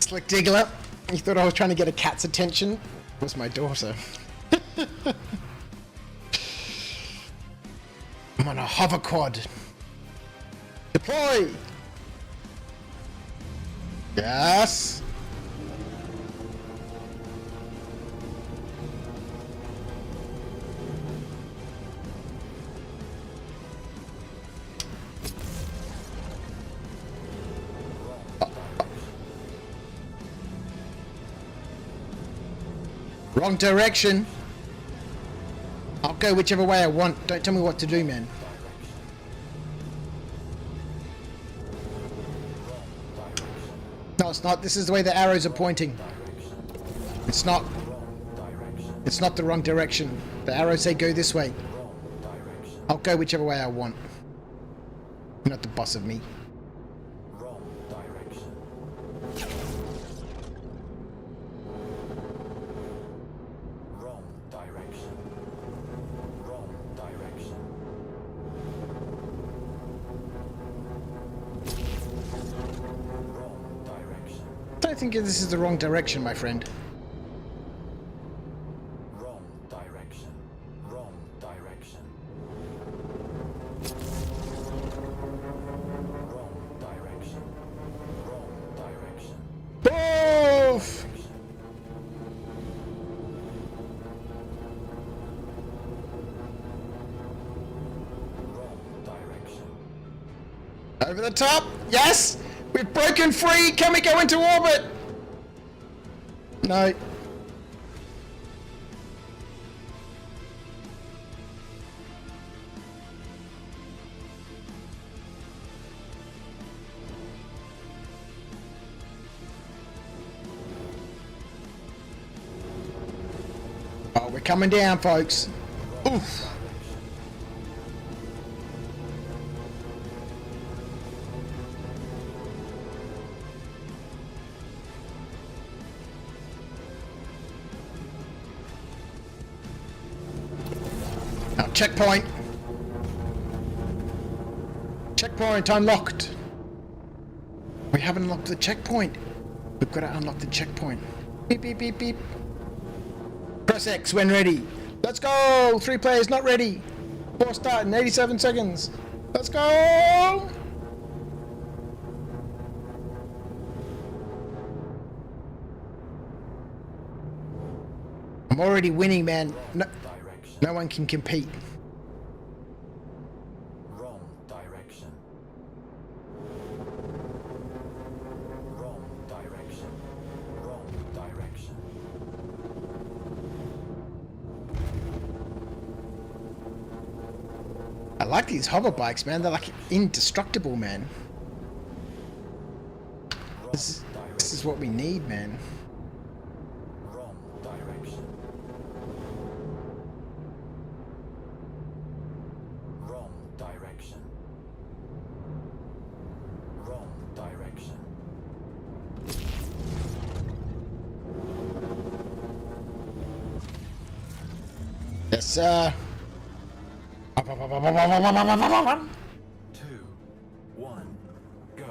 Slick Diggler. You thought I was trying to get a cat's attention? It was my daughter. I'm on a hover quad. Deploy! Yes! Wrong direction. I'll go whichever way I want. Don't tell me what to do, man. No, it's not. This is the way the arrows are pointing. It's not. It's not the wrong direction. The arrows say go this way. I'll go whichever way I want. You're not the boss of me. I think this is the wrong direction, my friend. Wrong direction. Wrong direction. Wrong direction. Wrong direction. Boof! Wrong direction. Over the top! Yes! We've broken free! Can we go into orbit? No. Oh, we're coming down, folks. Oof. Checkpoint. Checkpoint unlocked. We haven't unlocked the checkpoint. We've got to unlock the checkpoint. Beep, beep, beep, beep. Press X when ready. Let's go. 3 players not ready. 4 start in 87 seconds. Let's go. I'm already winning, man. No one can compete. Wrong direction. Wrong direction. Wrong direction. I like these hover bikes, man. They're like indestructible, man. This is what we need, man. Wrong direction. Wrong direction. Wrong direction. Yes, sir. 2, 1, go.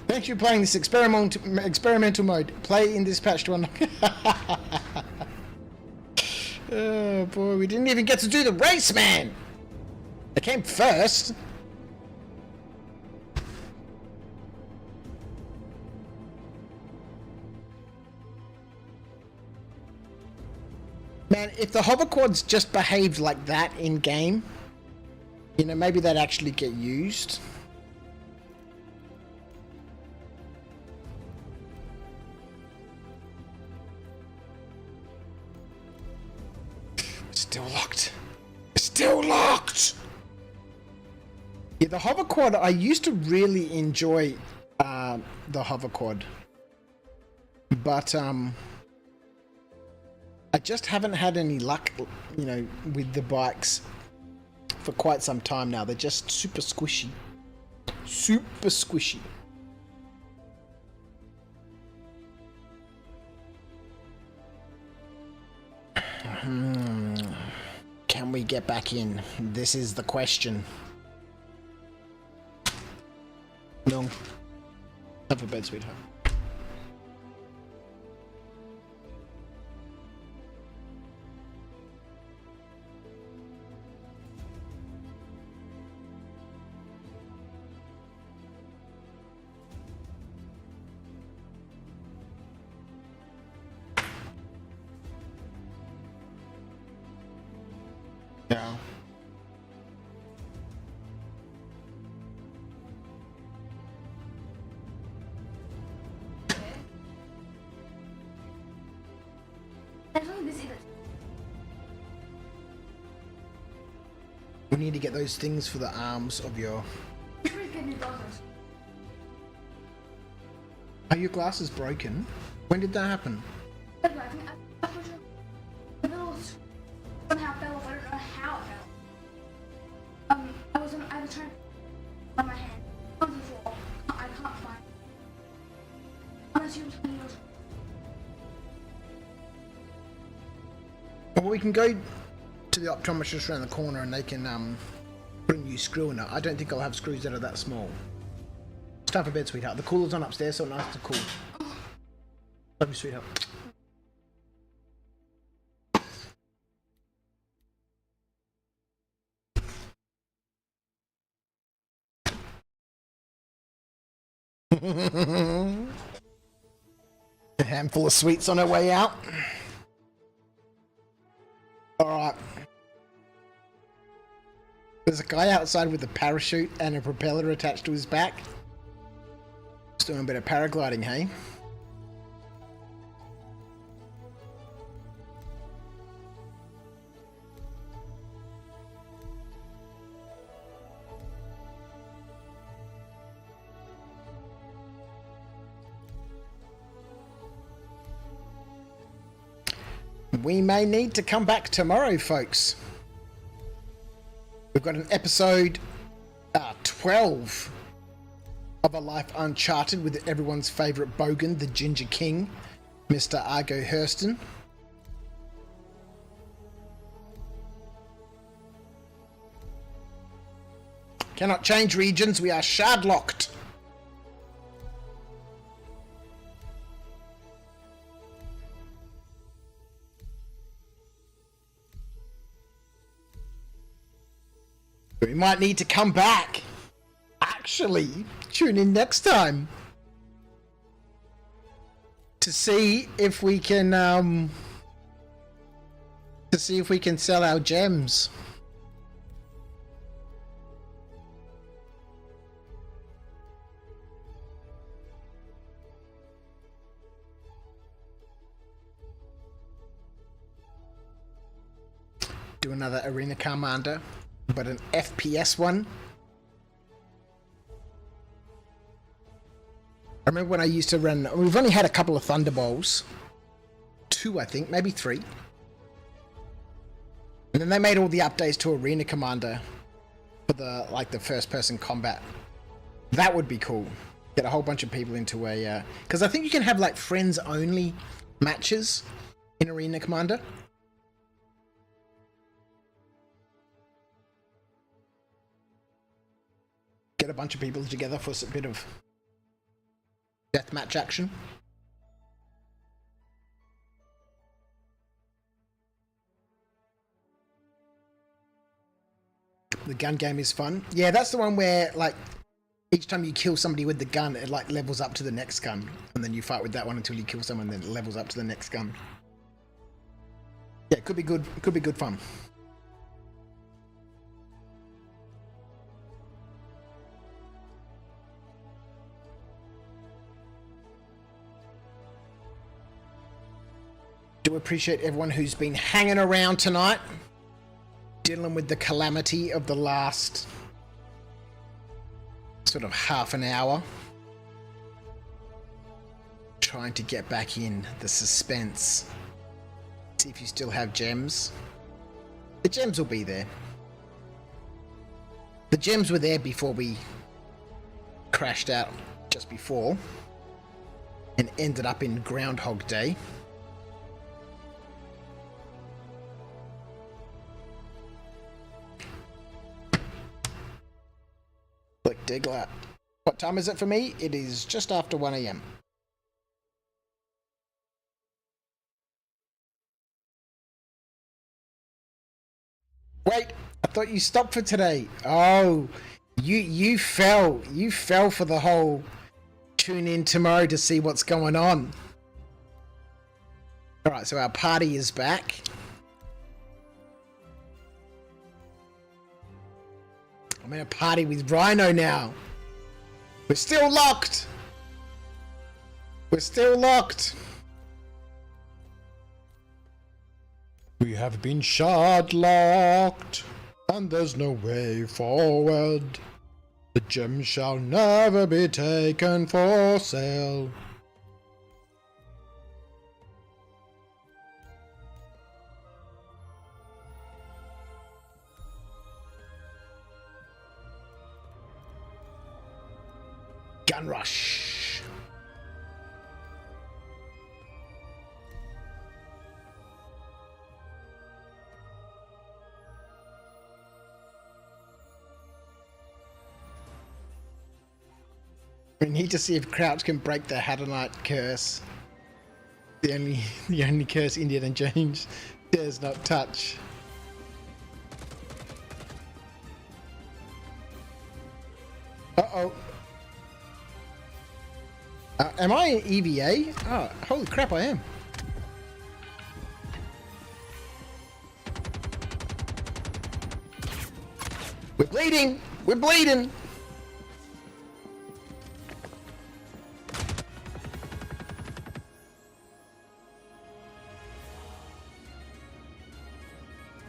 Thanks for playing this experimental mode. Play in this patch to unlock. Oh boy, we didn't even get to do the race, man! They came first. Man, if the hover quads just behaved like that in game, you know, maybe they'd actually get used. Still locked. Still locked! Yeah, the hover quad, I used to really enjoy the hover quad. But, I just haven't had any luck, you know, with the bikes for quite some time now. They're just super squishy. Super squishy. Can we get back in? This is the question. No. Have a bed, sweetheart. Yeah. We need to get those things for the arms of your... Are your glasses broken? When did that happen? Somehow fell off. I don't know how it fell. I was trying to on my hand on the floor. I can't find it. Unless you were telling me. Well, we can go to the optometrist around the corner and they can put a new screw in it. I don't think I'll have screws that are that small. It's time for bed, sweetheart. The cooler's on upstairs, so nice to cool. Love you, sweetheart. A handful of sweets on our way out. Alright. There's a guy outside with a parachute and a propeller attached to his back. Just doing a bit of paragliding, hey? We may need to come back tomorrow, folks. We've got an episode 12 of A Life Uncharted with everyone's favourite bogan, the Ginger King, Mr. Argo Hurston. Cannot change regions, we are shard-locked. We might need to come back. Actually, tune in next time to see if we can sell our gems. Do another Arena Commander. But an FPS one. I remember when I used to run... We've only had a couple of Thunderbolts. 2, I think. Maybe 3. And then they made all the updates to Arena Commander. For the, like, the first-person combat. That would be cool. Get a whole bunch of people into a... Because I think you can have, like, friends-only matches in Arena Commander. Get a bunch of people together for a bit of deathmatch action. The gun game is fun. Yeah, that's the one where, like, each time you kill somebody with the gun, it, like, levels up to the next gun. And then you fight with that one until you kill someone, then it levels up to the next gun. Yeah, it could be good. It could be good fun. Do appreciate everyone who's been hanging around tonight, dealing with the calamity of the last sort of half an hour, trying to get back in the suspense. See if you still have gems. The gems will be there. The gems were there before we crashed out just before and ended up in Groundhog Day. Click Digler. What time is it for me? It is just after 1 AM. Wait, I thought you stopped for today. Oh, you fell for the whole tune in tomorrow to see what's going on. All right, so our party is back. I'm in a party with Rhino now. We're still locked. We're still locked. We have been shard locked, and there's no way forward. The gem shall never be taken for sale. Gun rush. We need to see if Crouch can break the HADANITE curse. The only curse Indiana Jones dares not touch. Uh-oh. Am I an EVA? Oh, holy crap, I am. We're bleeding! We're bleeding!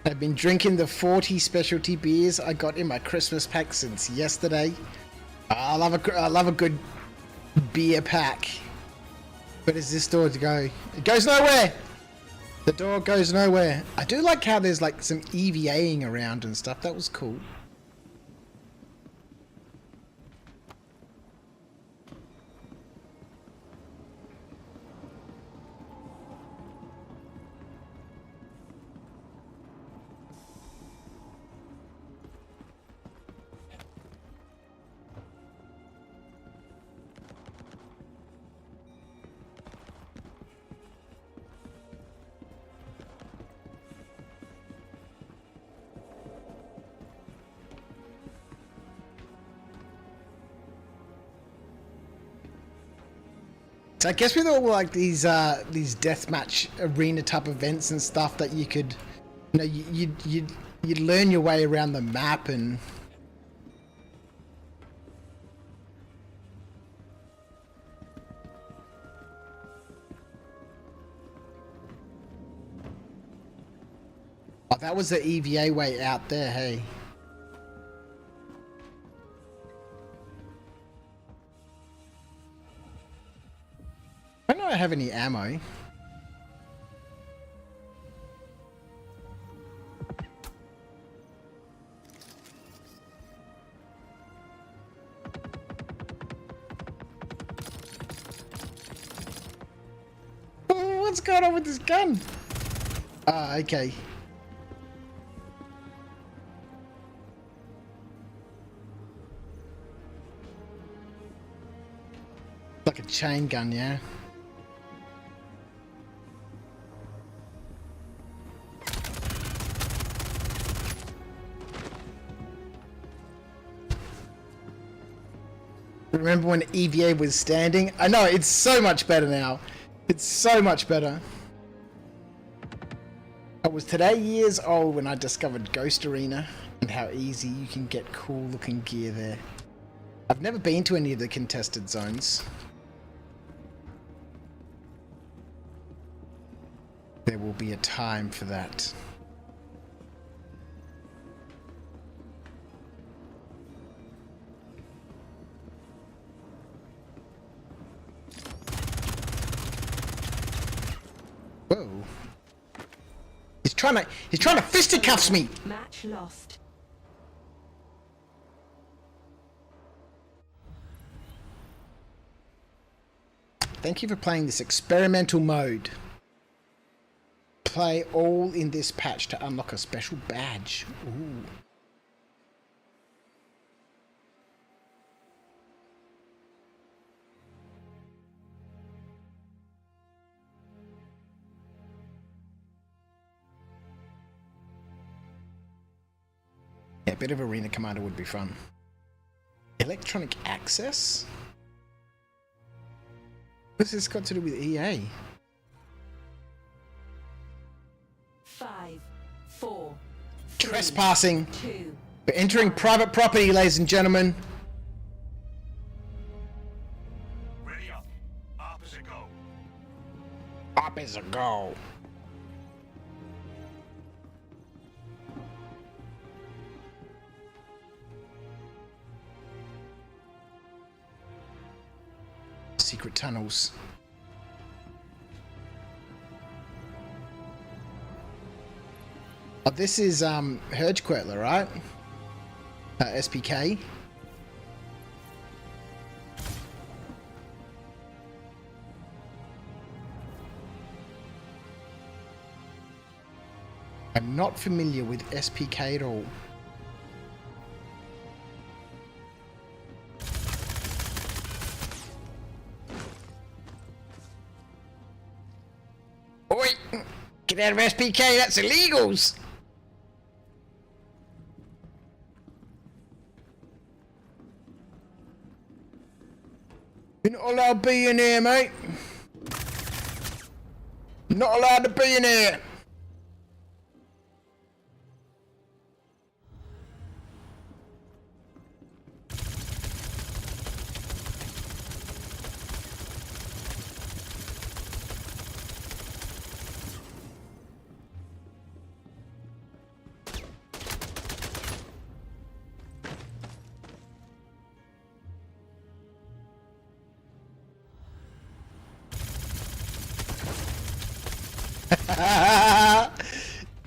I've been drinking the 40 specialty beers I got in my Christmas pack since yesterday. I love a good beer pack. Where does this door go? It goes nowhere! The door goes nowhere. I do like how there's like some EVAing around and stuff. That was cool. So I guess with all like these deathmatch arena type events and stuff that you could, you know, you'd learn your way around the map and. Oh, that was the EVA way out there, hey. I don't have any ammo. Oh, what's going on with this gun? Ah, okay. Like a chain gun, yeah. Remember when EVA was standing? I know, it's so much better now. It's so much better. I was today years old when I discovered Ghost Arena and how easy you can get cool looking gear there. I've never been to any of the contested zones. There will be a time for that. Whoa. He's trying to fisticuffs me. Match lost. Thank you for playing this experimental mode. Play all in this patch to unlock a special badge. Ooh. Yeah, a bit of Arena Commander would be fun. Electronic access? What's this got to do with EA? 5, 4, Trespassing. 2. We're entering private property, ladies and gentlemen. Ready up. Up as a go. Up as a go. Secret tunnels. Oh, this is Hergequertler, right? SPK. I'm not familiar with SPK at all. Oi! Get out of SPK, that's illegals! You're not allowed to be in here, mate. Not allowed to be in here.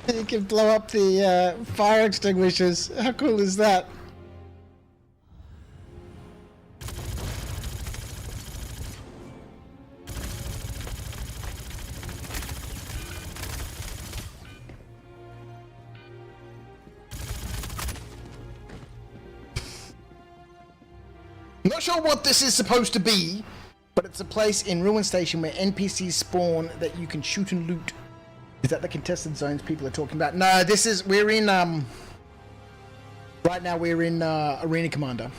You can blow up the fire extinguishers. How cool is that? I'm not sure what this is supposed to be, but it's a place in Ruin Station where NPCs spawn that you can shoot and loot. Is that the contested zones people are talking about? No, this is, we're in, right now we're in, Arena Commander.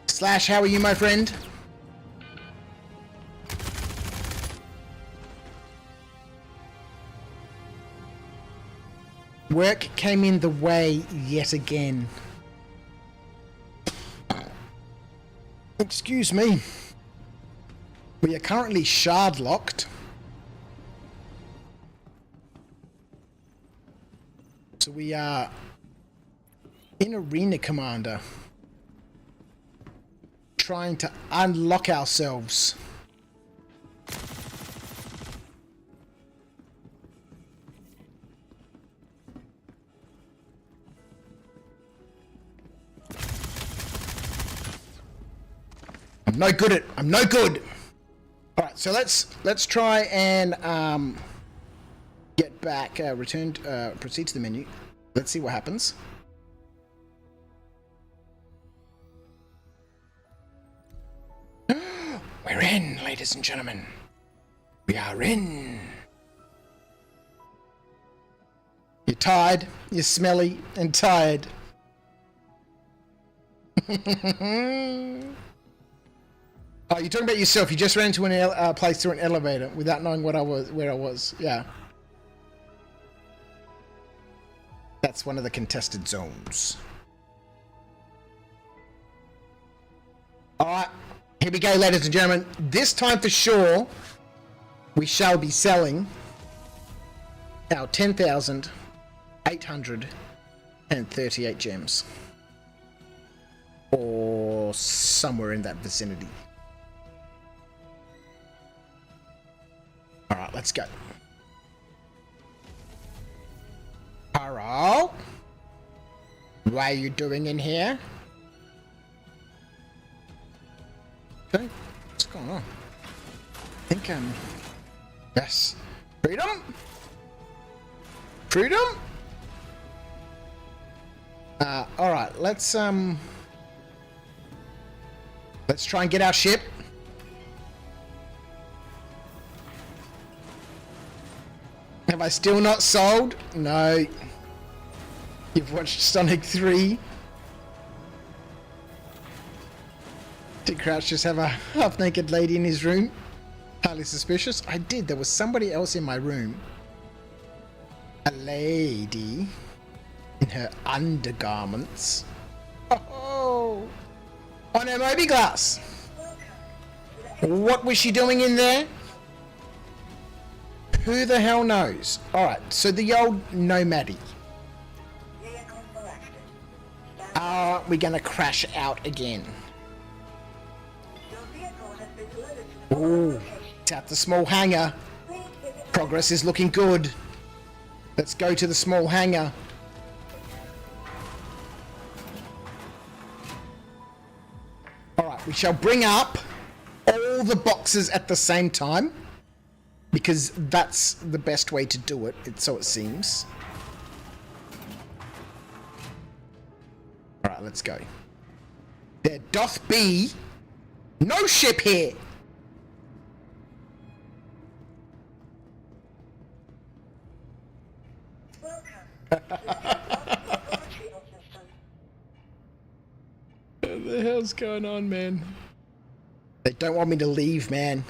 Slash, how are you, my friend? Work came in the way yet again. Excuse me. We are currently shard locked. So we are in Arena Commander, trying to unlock ourselves. I'm no good at. I'm no good. All right, so let's try and get back. Proceed to the menu. Let's see what happens. We're in, ladies and gentlemen. We are in. You're tired. You're smelly and tired. Oh, you're talking about yourself. You just ran into a place through an elevator without knowing where I was. Yeah. That's one of the contested zones. Alright, here we go, ladies and gentlemen. This time for sure, we shall be selling our 10,838 gems. Or somewhere in that vicinity. Alright, let's go. Pyro? What are you doing in here? Okay, what's going on? I think, yes. Freedom? Freedom? Alright, let's try and get our ship. Have I still not sold? No. You've watched Sonic 3. Did Crouch just have a half-naked lady in his room? Highly suspicious. I did. There was somebody else in my room. A lady in her undergarments. Oh! On her Moby Glass. What was she doing in there? Who the hell knows? Alright, so the old Nomad. Are we gonna crash out again? Ooh, it's at the small hangar. Progress is looking good. Let's go to the small hangar. Alright, we shall bring up all the boxes at the same time. Because that's the best way to do it, so it seems. Alright, let's go. There doth be no ship here! What the hell's going on, man? They don't want me to leave, man.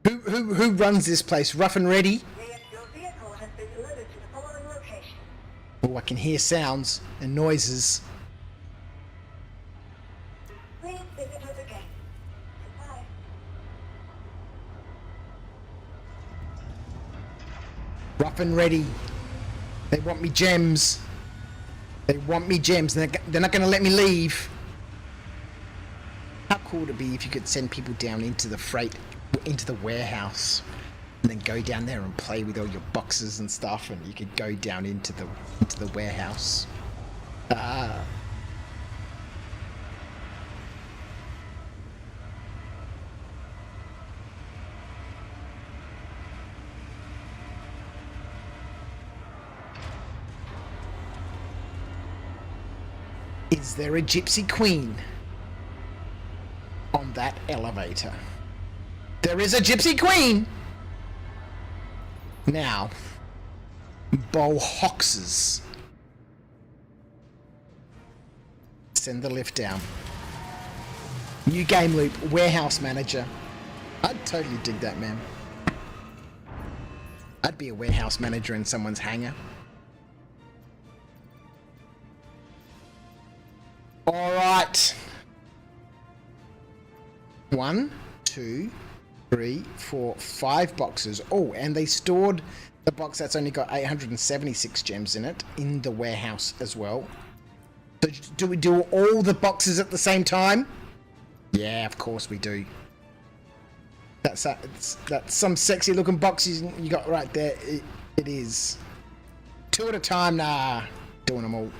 Who runs this place? Rough and Ready? Oh, I can hear sounds and noises. Rough and Ready. They want me gems. They want me gems. They're not going to let me leave. How cool would it be if you could send people down into the into the warehouse and then go down there and play with all your boxes and stuff, and you could go down into the warehouse. Is there a gypsy queen on that elevator? There is a gypsy queen! Now, Bohoxes. Send the lift down. New game loop, warehouse manager. I'd totally dig that, man. I'd be a warehouse manager in someone's hangar. Alright. 1, 2, 3, 4, 5 boxes. Oh, and they stored the box that's only got 876 gems in it in the warehouse as well. So do we do all the boxes at the same time? Yeah, of course we do. That's some sexy looking boxes you got right there. It is. 2 at a time. Nah, doing them all.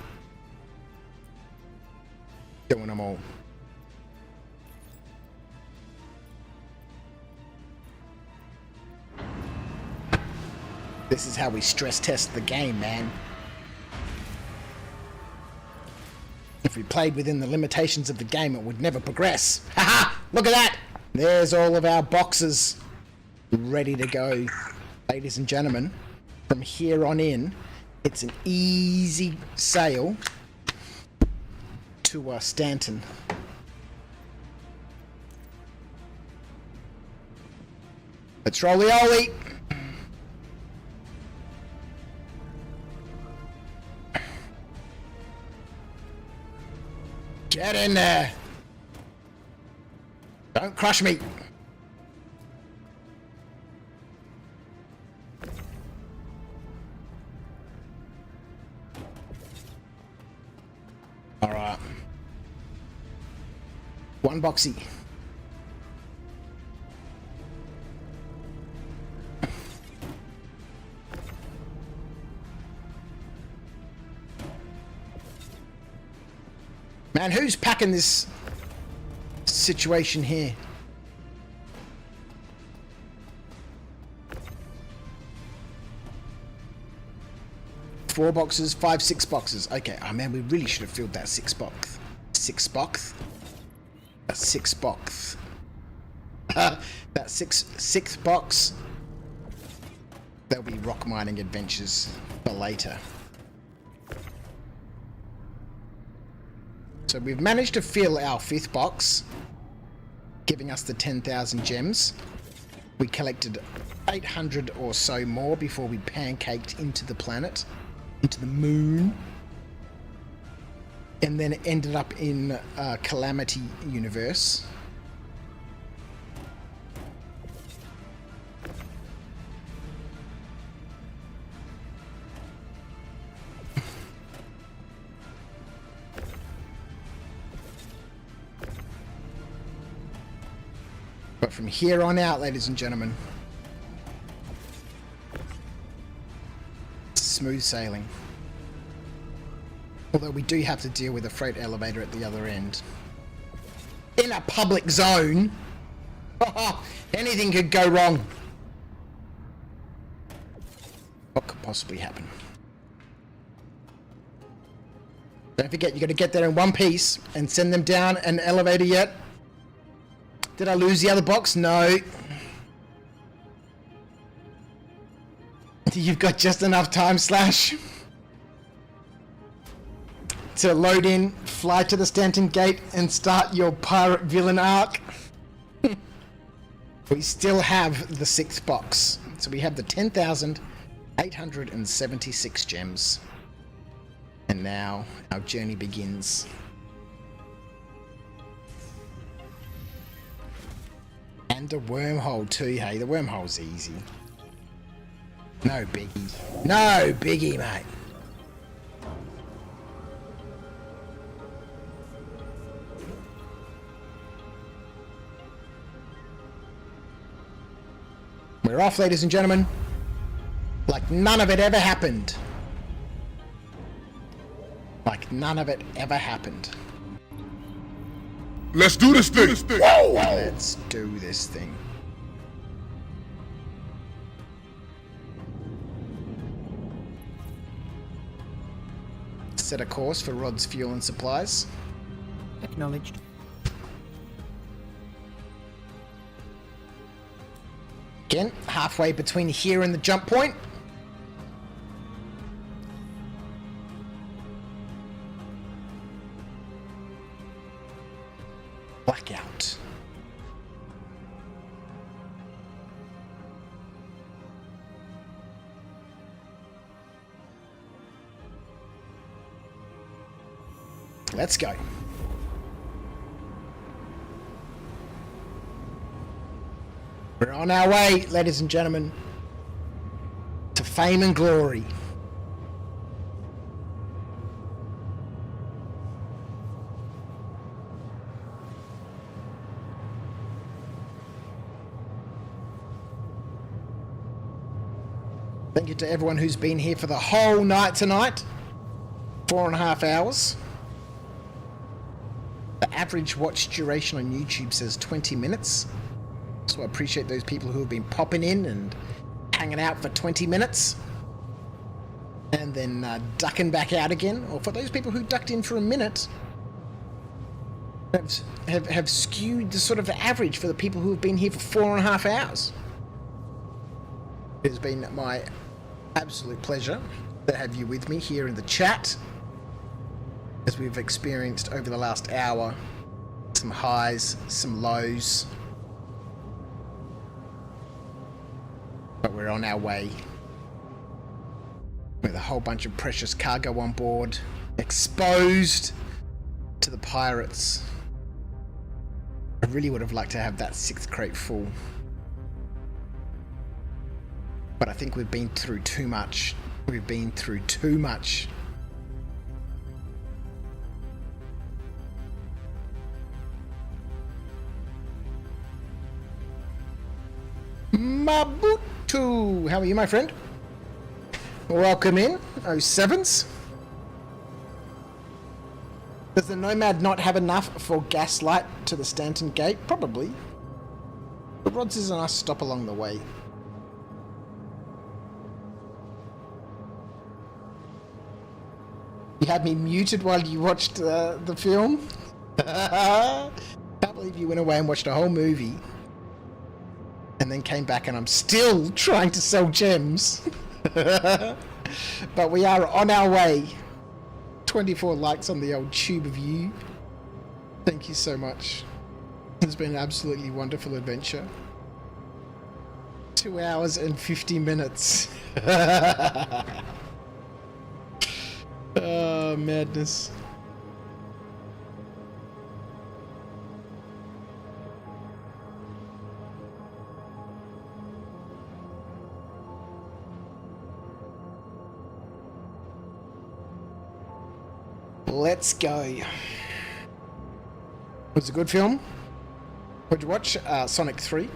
Doing them all. This is how we stress test the game, man. If we played within the limitations of the game, it would never progress. Haha! Look at that! There's all of our boxes ready to go. Ladies and gentlemen, from here on in, it's an easy sail to Stanton. Let's roll the ollie. Get in there. Don't crush me. All right. One boxy. Man, who's packing this situation here? Four boxes, 5, 6 boxes. Okay, oh man, we really should have filled that 6 box. 6 box? A 6 box. That sixth box. There'll be rock mining adventures for later. So we've managed to fill our 5th box, giving us the 10,000 gems. We collected 800 or so more before we pancaked into the planet, into the moon, and then ended up in Calamity Universe. But from here on out, ladies and gentlemen, smooth sailing. Although we do have to deal with a freight elevator at the other end. In a public zone! Anything could go wrong. What could possibly happen? Don't forget, you got to get there in one piece and send them down an elevator yet. Did I lose the other box? No. You've got just enough time, Slash, to load in, fly to the Stanton gate, and start your pirate villain arc. We still have the 6th box. So we have the 10,876 gems. And now our journey begins. And a wormhole too, hey? The wormhole's easy. No biggie. No biggie, mate. We're off, ladies and gentlemen. Like none of it ever happened. Like none of it ever happened. Let's do this thing. Whoa! Let's do this thing. Set a course for Rod's fuel and supplies. Acknowledged. Again, halfway between here and the jump point. Blackout. Let's go. We're on our way, ladies and gentlemen, to fame and glory. Thank you to everyone who's been here for the whole night tonight. 4.5 hours. The average watch duration on YouTube says 20 minutes. So I appreciate those people who have been popping in and hanging out for 20 minutes. And then ducking back out again. Or for those people who ducked in for a minute, have skewed the sort of average for the people who have been here for 4.5 hours. It has been my absolute pleasure to have you with me here in the chat. as we've experienced over the last hour. Some highs, some lows. But we're on our way. With a whole bunch of precious cargo on board. Exposed to the pirates. I really would have liked to have that 6th crate full. But I think we've been through too much. We've been through too much. Mabutu! How are you, my friend? Welcome in, 07s. Does the Nomad not have enough for Gaslight to the Stanton gate? Probably. The rods is a nice stop along the way. You had me muted while you watched the film? Can't believe you went away and watched a whole movie. And then came back and I'm still trying to sell gems. But we are on our way. 24 likes on the old tube of you. Thank you so much. It's been an absolutely wonderful adventure. 2 hours and 50 minutes. Oh, madness. Let's go. It was a good film. What'd you watch? Sonic 3.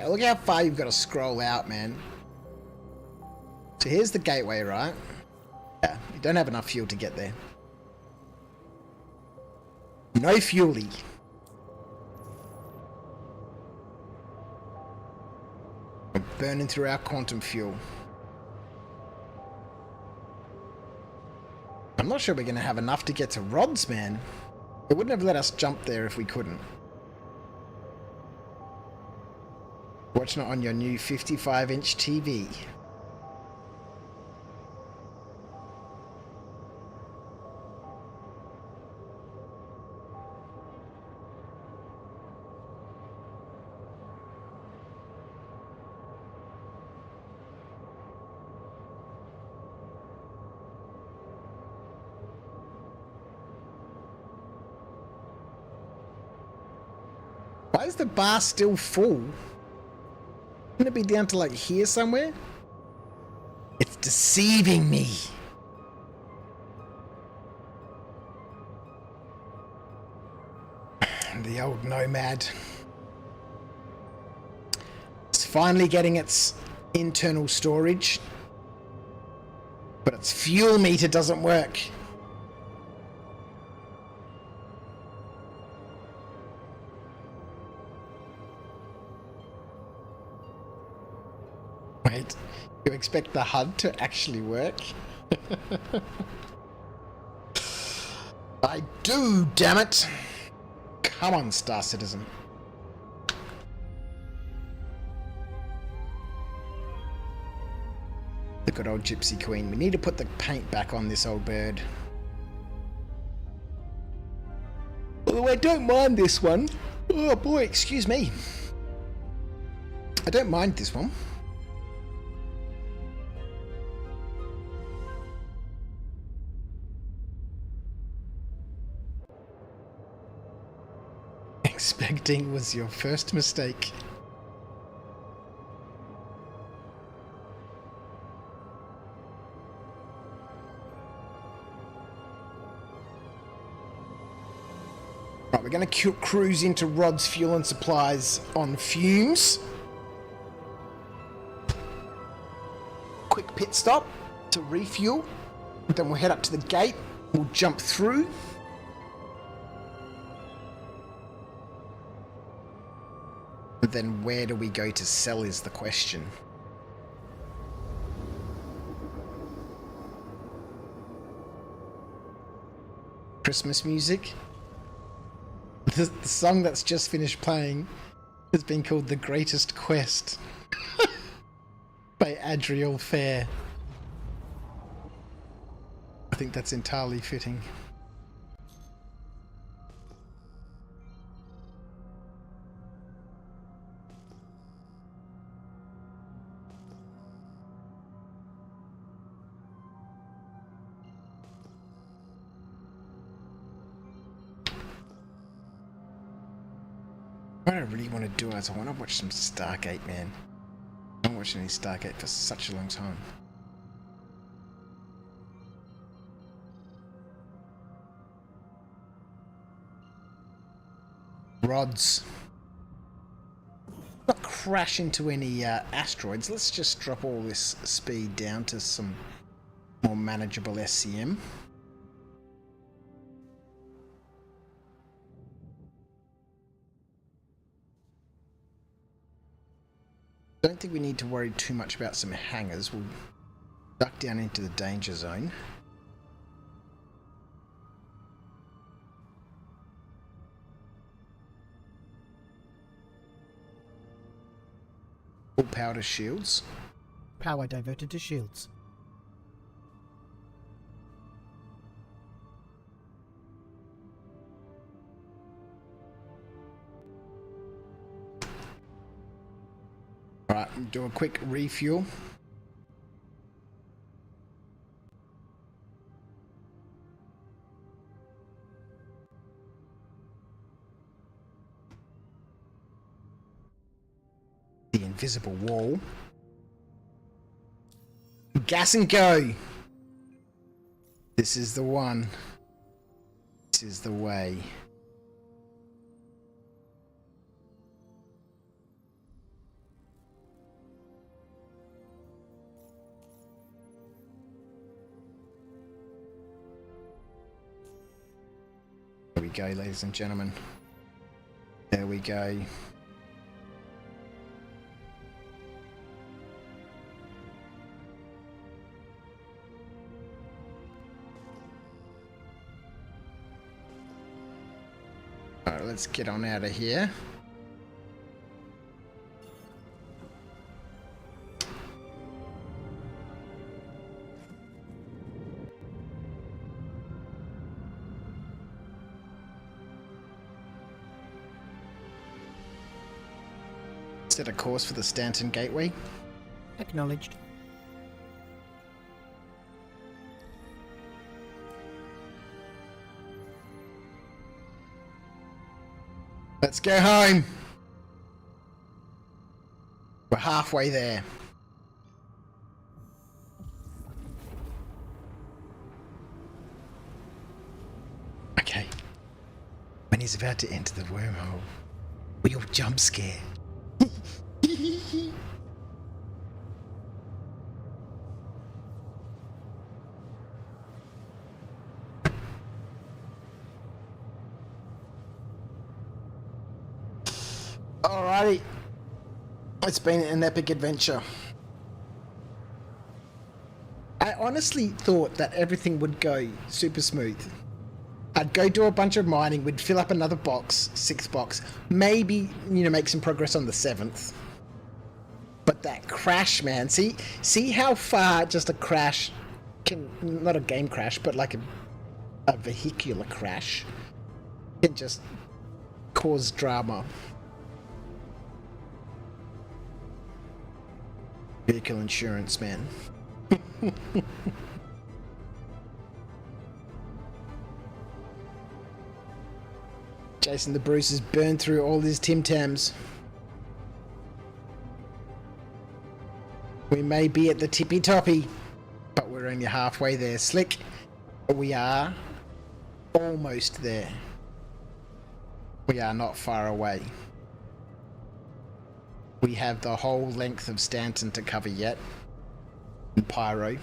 Look how far you've got to scroll out, man. So here's the gateway, right? Yeah, you don't have enough fuel to get there. No fuelie. We're burning through our quantum fuel. I'm not sure we're going to have enough to get to rods, man. It wouldn't have let us jump there if we couldn't. Watching it on your new 55-inch TV. Why is the bar still full? Shouldn't it be down to like here somewhere? It's deceiving me. The old Nomad. It's finally getting its internal storage, but its fuel meter doesn't work. Wait, you expect the HUD to actually work? I do, damn it! Come on, Star Citizen. The good old Gypsy Queen. We need to put the paint back on this old bird. Although I don't mind this one. Oh boy, excuse me. I don't mind this one. Expecting was your first mistake. Right, we're going to cruise into Rod's fuel and supplies on fumes. Quick pit stop to refuel. Then we'll head up to the gate. We'll jump through. But then where do we go to sell is the question. Christmas music. The song that's just finished playing has been called The Greatest Quest by Adriel Fair. I think that's entirely fitting. What I really want to do is I want to watch some Stargate, man. I haven't watched any Stargate for such a long time. Rods. Not crash into any asteroids. Let's just drop all this speed down to some more manageable SCM. Don't think we need to worry too much about some hangars. We'll duck down into the danger zone. Full power to shields. Power diverted to shields. Alright, do a quick refuel. The invisible wall. Gas and go! This is the one. This is the way. There we go, ladies and gentlemen. There we go. Alright, let's get on out of here. Set a course for the Stanton Gateway. Acknowledged. Let's go home. We're halfway there. Okay. When he's about to enter the wormhole, we all jump scare. Alrighty. It's been an epic adventure. I honestly thought that everything would go super smooth. I'd go do a bunch of mining, we'd fill up another box, 6th box, maybe, you know, make some progress on the 7th. But that crash, man, see how far just a crash can, not a game crash, but like a vehicular crash can just cause drama. Vehicle insurance, man. Jason the Bruce has burned through all his Tim Tams. We may be at the tippy toppy, but we're only halfway there. Slick, we are almost there. We are not far away. We have the whole length of Stanton to cover yet. And Pyro.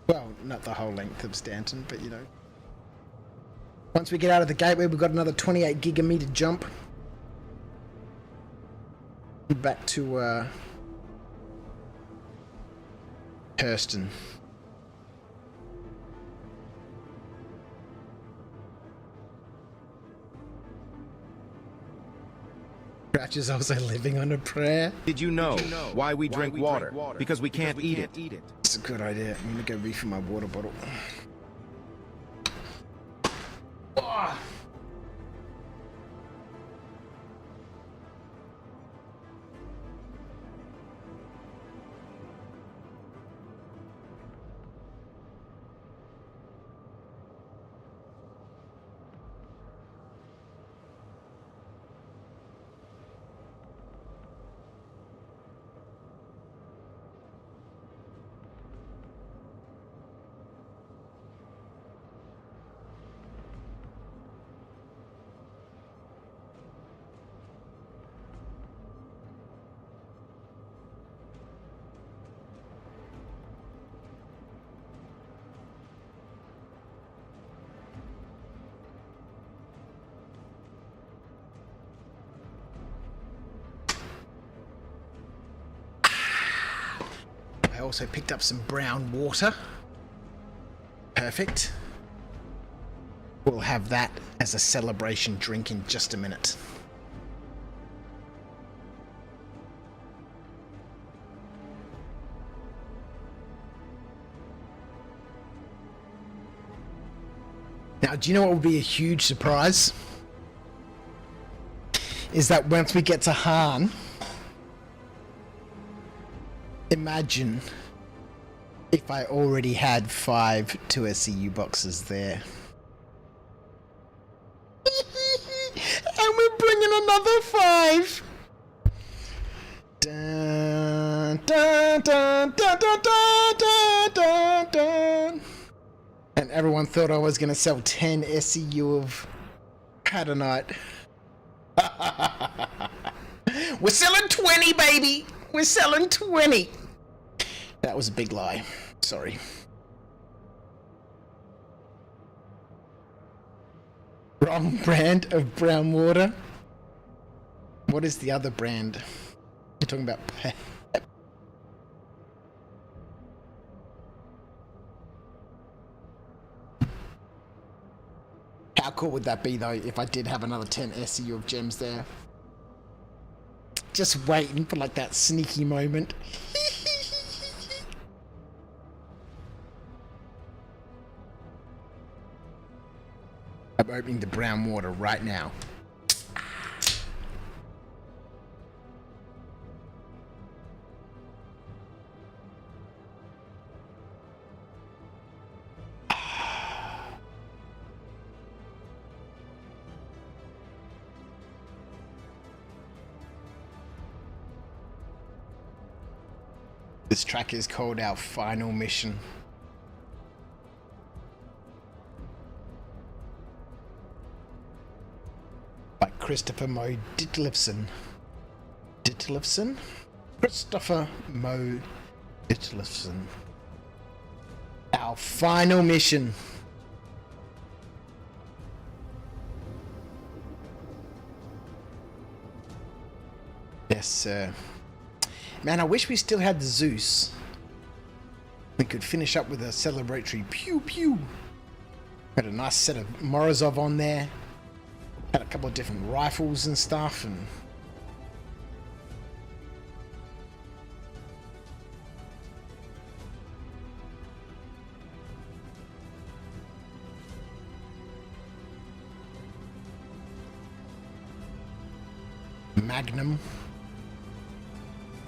Well, not the whole length of Stanton, but you know. Once we get out of the gateway, we've got another 28 gigameter jump. Back to, Hurston. Cratch is also living on a prayer. Did you know why we drink water? Because we can't eat it. It's a good idea. I'm gonna go refill my water bottle. Oh. I also picked up some brown water. Perfect. We'll have that as a celebration drink in just a minute. Now, do you know what would be a huge surprise? Is that once we get to Han, imagine if I already had 5 2 SCU boxes there. And we're bringing another 5! Dun, dun, dun, dun, dun, dun, dun, dun, dun. And everyone thought I was going to sell 10 SCU of HADANITE. We're selling 20, baby! We're selling 20! That was a big lie. Sorry. Wrong brand of brown water. What is the other brand? You're talking about Pep. How cool would that be, though, if I did have another 10 SCU of gems there? Just waiting for, like, that sneaky moment. I'm opening the brown water right now. This track is called Our Final Mission. By Christopher Mo Ditlevson. Ditlevson? Christopher Mo Ditlevson. Our Final Mission. Yes, sir. Man, I wish we still had the Zeus. We could finish up with a celebratory pew pew. Had a nice set of Morozov on there. Had a couple of different rifles and stuff, and Magnum.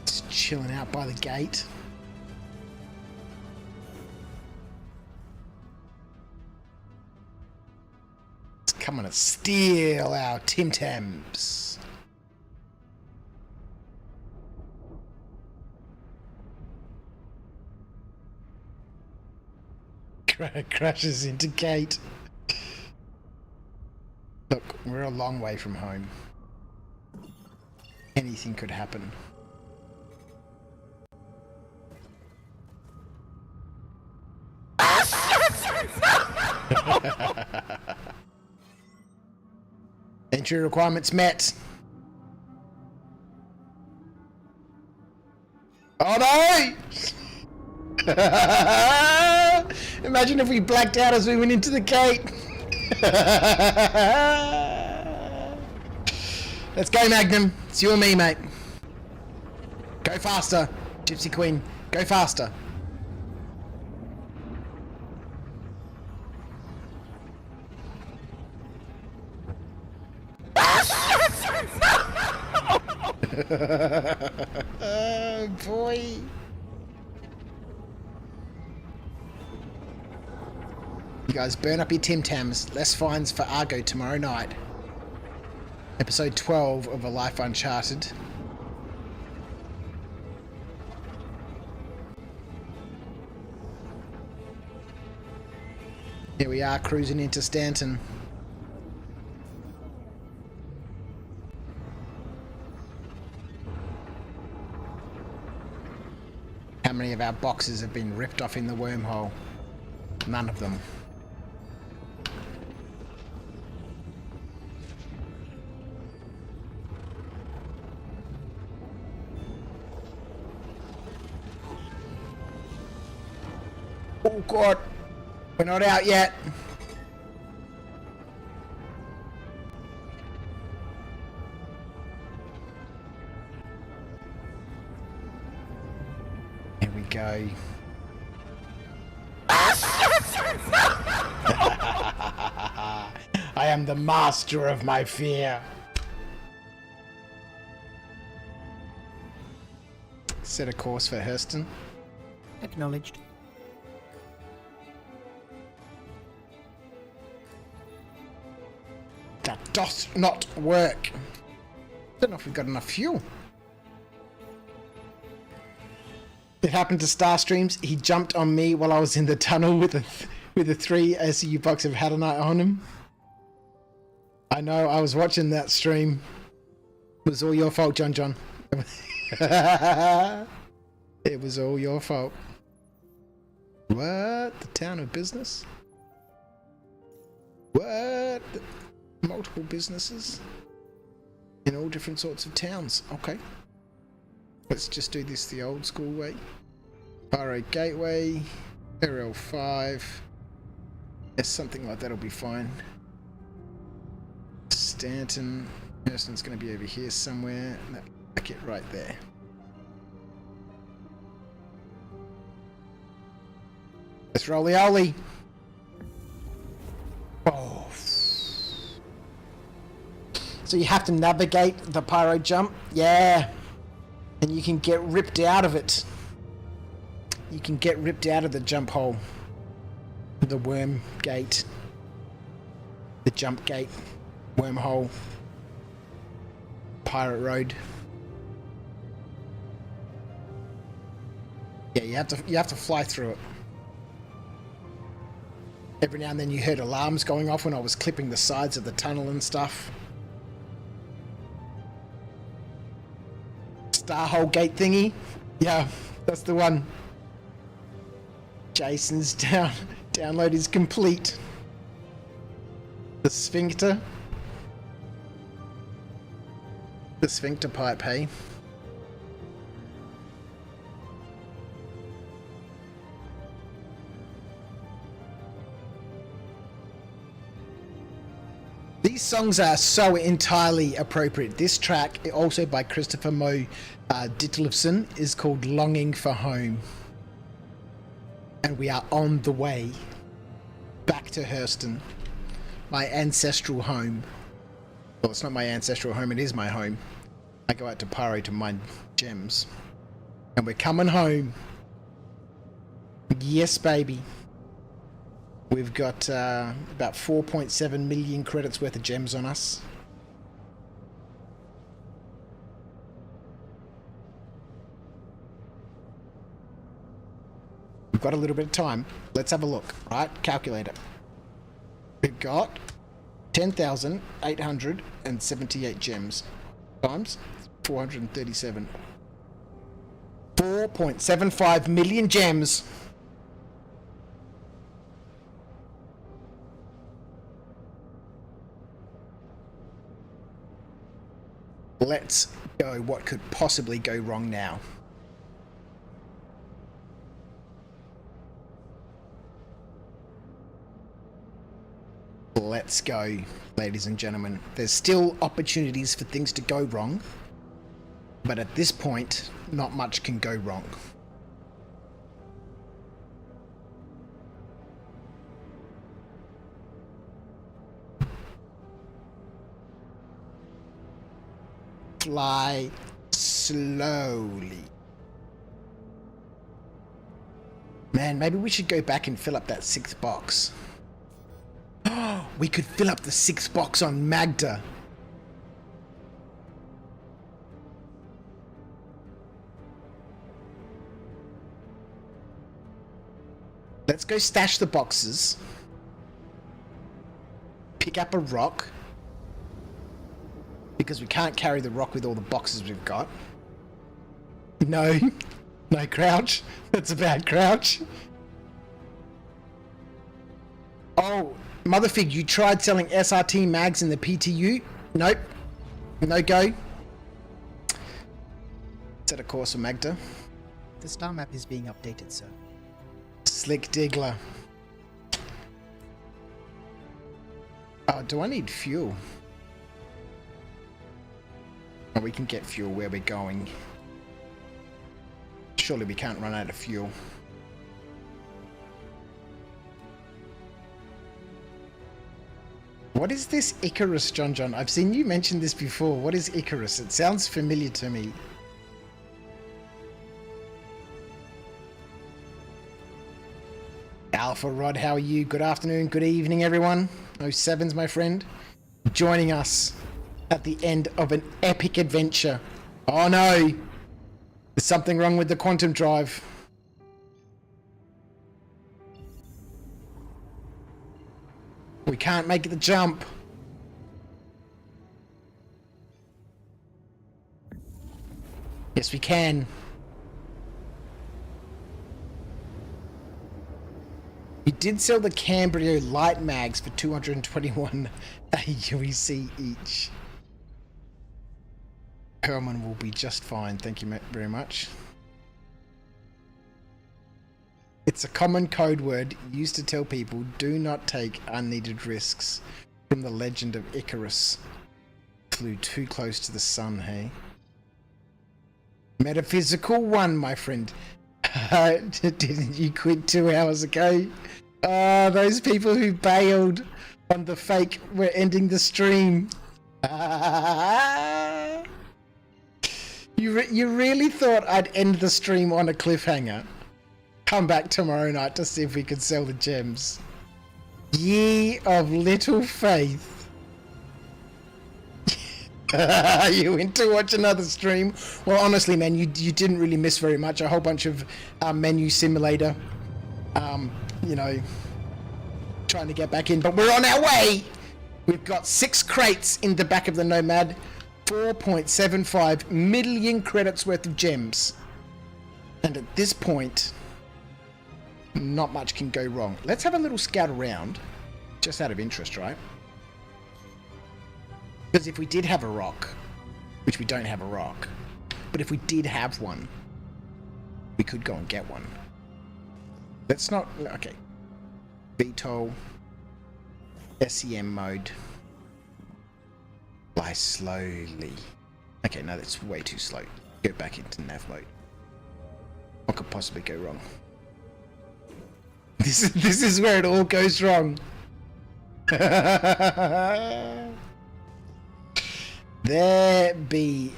Just chilling out by the gate. It's coming to steal our Tim Tams. Crashes into gate. Look, we're a long way from home. Anything could happen. Entry requirements met. Oh no! Imagine if we blacked out as we went into the gate. Let's go, Magnum. It's you and me, mate. Go faster. Gypsy Queen, go faster. Oh, boy. You guys burn up your Tim Tams. Less fines for Argo tomorrow night. Episode 12 of A Life Uncharted. Here we are cruising into Stanton. How many of our boxes have been ripped off in the wormhole? None of them. Oh God, we're not out yet. Here we go. I am the master of my fear. Set a course for Hurston. Acknowledged. That does not work. Don't know if we've got enough fuel. It happened to Starstreams. He jumped on me while I was in the tunnel with a 3 SCU box of HADANITE on him. I know, I was watching that stream. It was all your fault, John. It was all your fault. What? The town of business? What? Multiple businesses? In all different sorts of towns. Okay. Let's just do this the old school way. Pyro Gateway. Aerial 5. Yes, something like that'll be fine. Stanton. Hurston's going to be over here somewhere. Back it right there. Let's roly-oly. Oh. So you have to navigate the pyro jump? Yeah. And you can get ripped out of it. You can get ripped out of the jump hole. The worm gate. The jump gate. Wormhole. Pirate road. Yeah, you have to fly through it. Every now and then you heard alarms going off when I was clipping the sides of the tunnel and stuff. Starhole gate thingy. Yeah, that's the one. Jason's download is complete. The sphincter. The sphincter pipe, hey? These songs are so entirely appropriate. This track, also by Christopher Mo Dittlefson, is called Longing for Home. And we are on the way back to Hurston, my ancestral home. Well, it's not my ancestral home, it is my home. I go out to Pyro to mine gems. And we're coming home. Yes, baby. We've got about 4.7 million credits worth of gems on us. We've got a little bit of time. Let's have a look, right? Calculator. We've got 10,878 gems times 437. 4.75 million gems. Let's go. What could possibly go wrong now? Let's Let's go, ladies and gentlemen. There's still opportunities for things to go wrong, but at this point, not much can go wrong. Fly slowly. Man, maybe we should go back and fill up that 6th box. We could fill up the 6th box on Magda. Let's go stash the boxes. Pick up a rock. Because we can't carry the rock with all the boxes we've got. No. No, Crouch. That's a bad Crouch. Oh, Motherfig, you tried selling SRT mags in the PTU? Nope. No go. Set a course for Magda. The star map is being updated, sir. Slick Diggler. Oh, do I need fuel? Oh, we can get fuel where we're going. Surely we can't run out of fuel. What is this Icarus, John? I've seen you mention this before. What is Icarus? It sounds familiar to me. Alpha Rod, how are you? Good afternoon, good evening, everyone. 07's my friend. Joining us at the end of an epic adventure. Oh no! There's something wrong with the quantum drive. We can't make the jump. Yes, we can. You did sell the Cambrio light mags for 221 UEC each. Herman will be just fine, thank you very much. It's a common code word used to tell people do not take unneeded risks. From the legend of Icarus. Flew too close to the sun, hey? Metaphysical 1, my friend. Didn't you quit 2 hours ago? Oh, those people who bailed on the fake were ending the stream. You really thought I'd end the stream on a cliffhanger? Come back tomorrow night to see if we could sell the gems. Ye of little faith. You went to watch another stream? Well, honestly, man, you didn't really miss very much. A whole bunch of menu simulator. You know, trying to get back in, but we're on our way. We've got 6 crates in the back of the Nomad. 4.75 million credits worth of gems. And at this point, not much can go wrong. Let's have a little scout around, just out of interest, right? Because if we did have a rock, which we don't have a rock, but if we did have one, we could go and get one. Let's not... Okay. VTOL. SEM mode. Fly slowly. Okay, no, that's way too slow. Go back into nav mode. What could possibly go wrong? This is where it all goes wrong. There be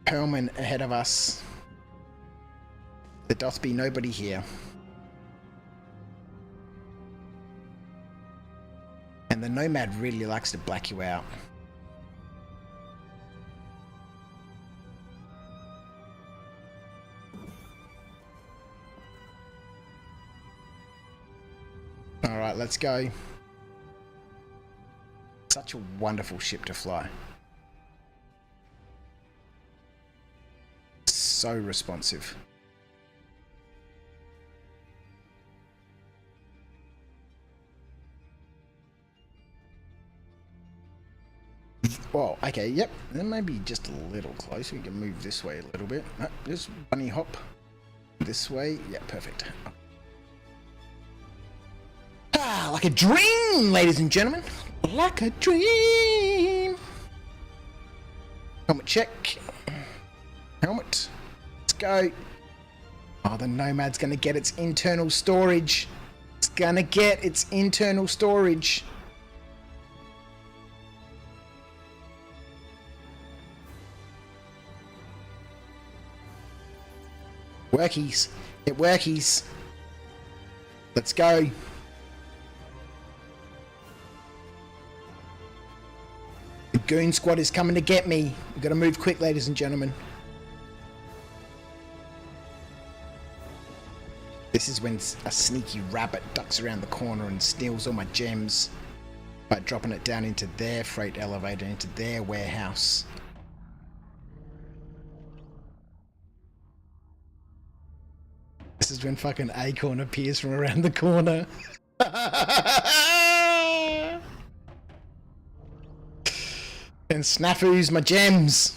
Perlman ahead of us. There doth be nobody here. And the Nomad really likes to black you out. Alright, let's go. Such a wonderful ship to fly. So responsive. Well, okay, yep. Then maybe just a little closer. We can move this way a little bit. Just bunny hop. This way. Yeah, perfect. Like a dream, ladies and gentlemen. Like a dream. Helmet check. Helmet. Let's go. Oh, the Nomad's gonna get its internal storage. It's gonna get its internal storage. Workies. It workies. Let's go. The goon squad is coming to get me. We've got to move quick, ladies and gentlemen. This is when a sneaky rabbit ducks around the corner and steals all my gems by dropping it down into their freight elevator, into their warehouse. This is when fucking Acorn appears from around the corner. And snafus my gems.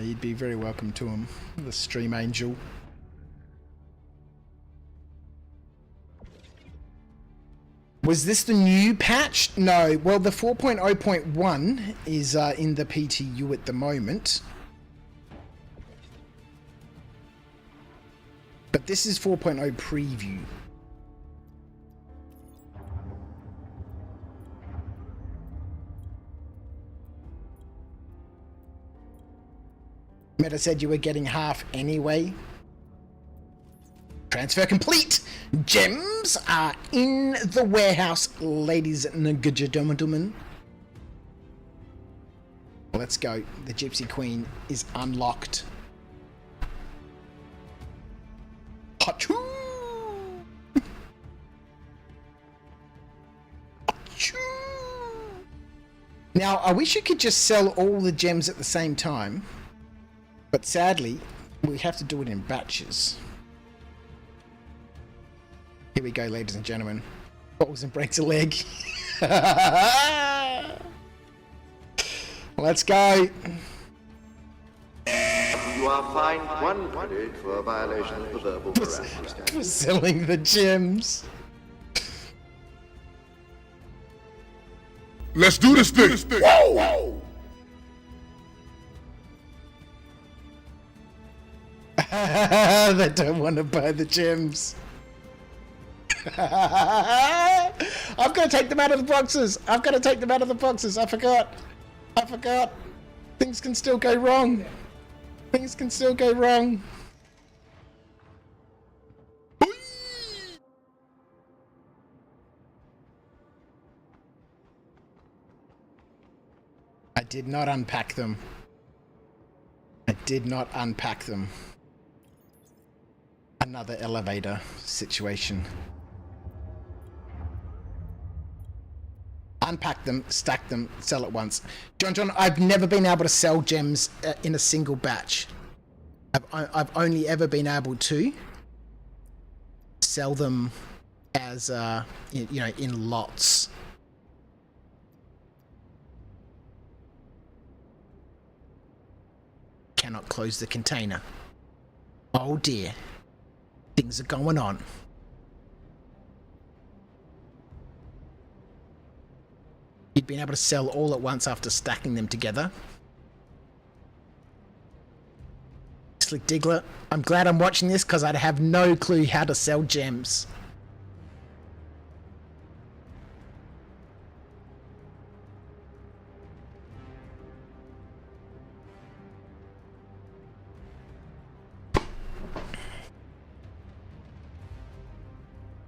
You'd be very welcome to him, the stream angel. Was this the new patch? No. Well, the 4.0.1 is in the PTU at the moment. But this is 4.0 preview. Meta said you were getting half anyway. Transfer complete! Gems are in the warehouse, ladies and gentlemen. Let's go. The Gypsy Queen is unlocked. Achoo! Achoo! Now, I wish you could just sell all the gems at the same time, but sadly, we have to do it in batches. Here we go, ladies and gentlemen. Falls and breaks a leg. Let's go. You are fined 1 credit for a violation of the verbal morality standard. For selling the gems. Let's do this thing. Whoa! They don't want to buy the gems. I've got to take them out of the boxes. I forgot. Things can still go wrong. I did not unpack them. Another elevator situation. Unpack them, stack them, sell at once. John, I've never been able to sell gems in a single batch. I've only ever been able to sell them as, in lots. Cannot close the container. Oh dear. Things are going on. You'd been able to sell all at once after stacking them together. Slick Diggler, I'm glad I'm watching this because I'd have no clue how to sell gems.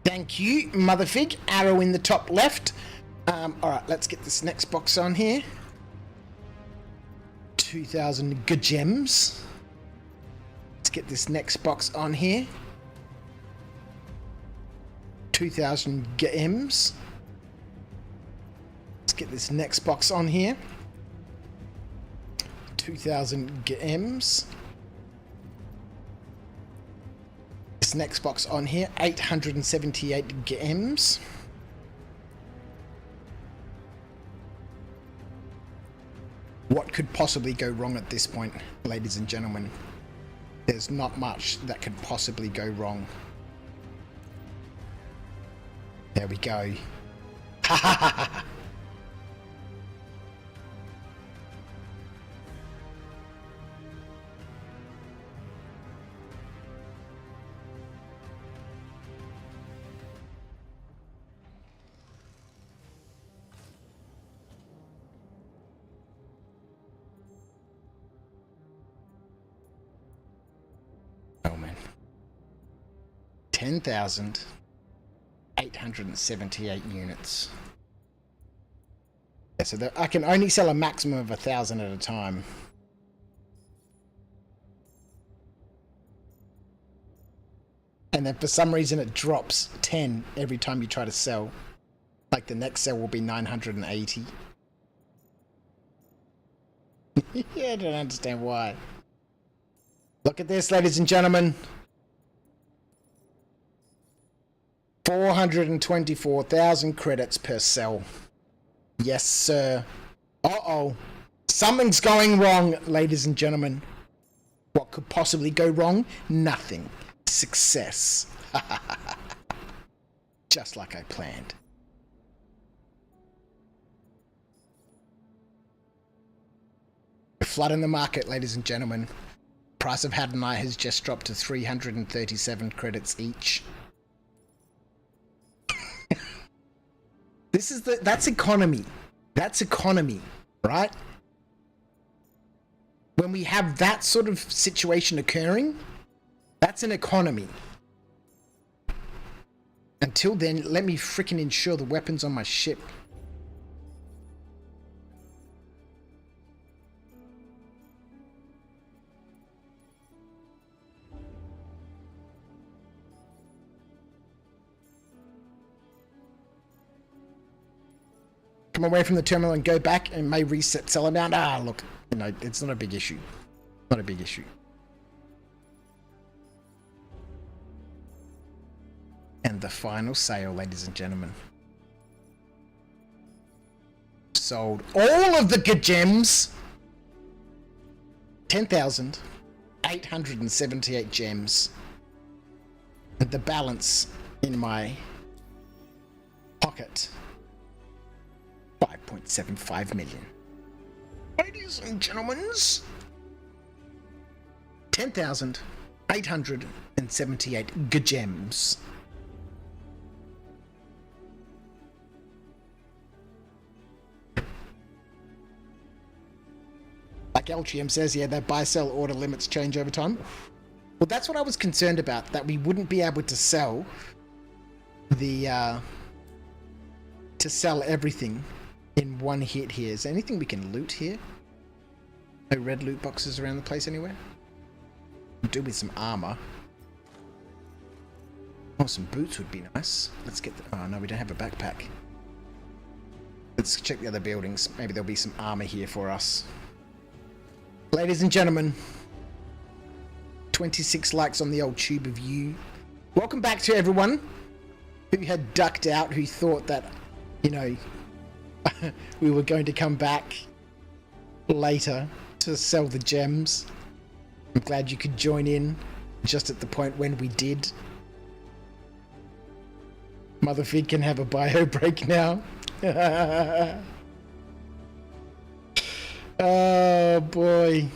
Thank you, Motherfig. Arrow in the top left. Alright, let's get this next box on here. 2,000 gems. Let's get this next box on here. 2,000 gems. Let's get this next box on here. 2,000 gems. This next box on here, 878 gems. What could possibly go wrong at this point, ladies and gentlemen? There's not much that could possibly go wrong. There we go. Ha ha ha ha. Oh man. 10,878 units. Yeah, so I can only sell a maximum of 1,000 at a time. And then for some reason it drops 10 every time you try to sell. Like the next sell will be 980. Yeah, I don't understand why. Look at this, ladies and gentlemen. 424,000 credits per sell. Yes, sir. Uh-oh. Something's going wrong, ladies and gentlemen. What could possibly go wrong? Nothing. Success. Just like I planned. We're flooding the market, ladies and gentlemen. Price of HADANITE has just dropped to 337 credits each. That's economy. That's economy, right? When we have that sort of situation occurring, that's an economy. Until then, let me frickin' insure the weapons on my ship. Come away from the terminal and go back and may reset sell amount. Ah, look, you know, it's not a big issue. Not a big issue. And the final sale, ladies and gentlemen. Sold all of the good gems. 10,878 gems. And the balance in my pocket. 5.75 million. Ladies and gentlemen, 10,878 gems. Like LGM says, yeah, that buy-sell order limits change over time. Well, that's what I was concerned about, that we wouldn't be able to sell the, to sell everything in one hit here. Is there anything we can loot here? No red loot boxes around the place anywhere? Do with some armor. Oh, some boots would be nice. Let's get the... Oh, no, we don't have a backpack. Let's check the other buildings. Maybe there'll be some armor here for us. Ladies and gentlemen, 26 likes on the old tube of you. Welcome back to everyone who had ducked out, who thought that, you know, we were going to come back later to sell the gems. I'm glad you could join in just at the point when we did. Motherfeed can have a bio break now. Oh boy.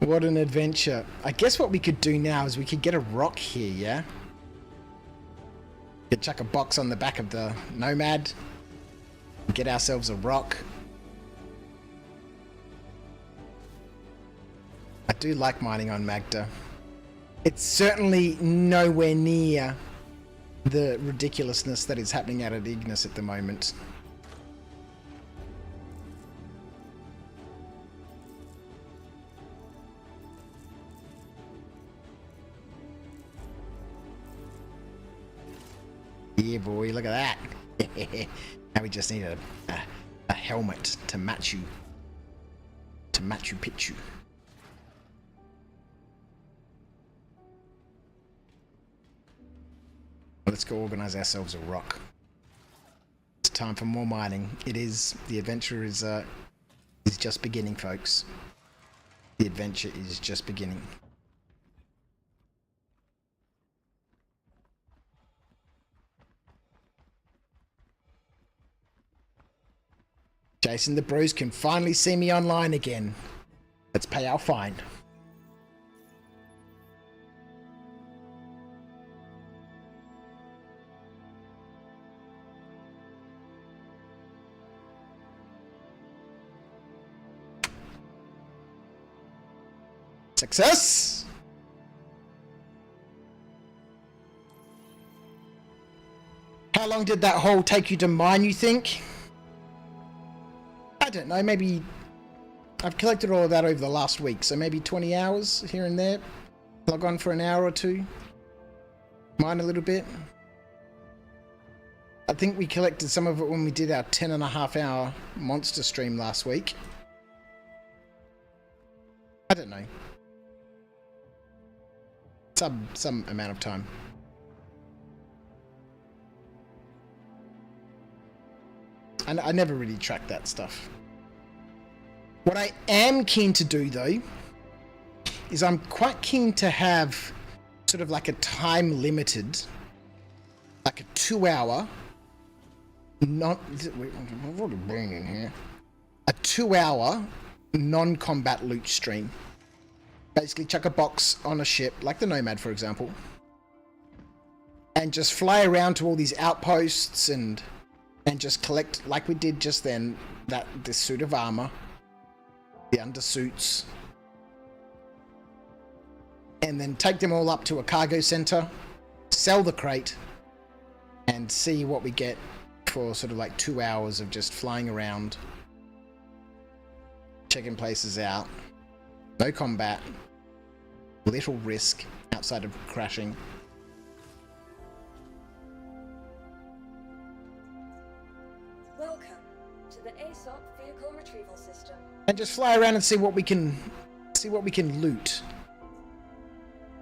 What an adventure. I guess what we could do now is we could get a rock here, yeah? Could chuck a box on the back of the Nomad. Get ourselves a rock. I do like mining on Magda. It's certainly nowhere near the ridiculousness that is happening out at Ignis at the moment. Yeah, boy, look at that. Now we just need a helmet to match you. To Machu Picchu. Let's go organize ourselves a rock. It's time for more mining. It is. The adventure is just beginning, folks. The adventure is just beginning. Jason, the bros can finally see me online again. Let's pay our fine. Success! How long did that hole take you to mine, you think? I don't know, maybe... I've collected all of that over the last week, so maybe 20 hours here and there. Log on for an hour or two. Mine a little bit. I think we collected some of it when we did our 10.5 hour monster stream last week. I don't know. Some amount of time. And I never really tracked that stuff. What I am keen to do though, is I'm quite keen to have sort of like a time limited, like a 2 hour, not, what are we bringing here? A 2 hour non-combat loot stream. Basically chuck a box on a ship, like the Nomad for example, and just fly around to all these outposts and just collect, like we did just then, this suit of armor, the undersuits, and then take them all up to a cargo center, sell the crate, and see what we get for sort of like 2 hours of just flying around, checking places out, no combat, little risk outside of crashing. Welcome to the ASOP vehicle retrieval system. And just fly around and see what we can loot.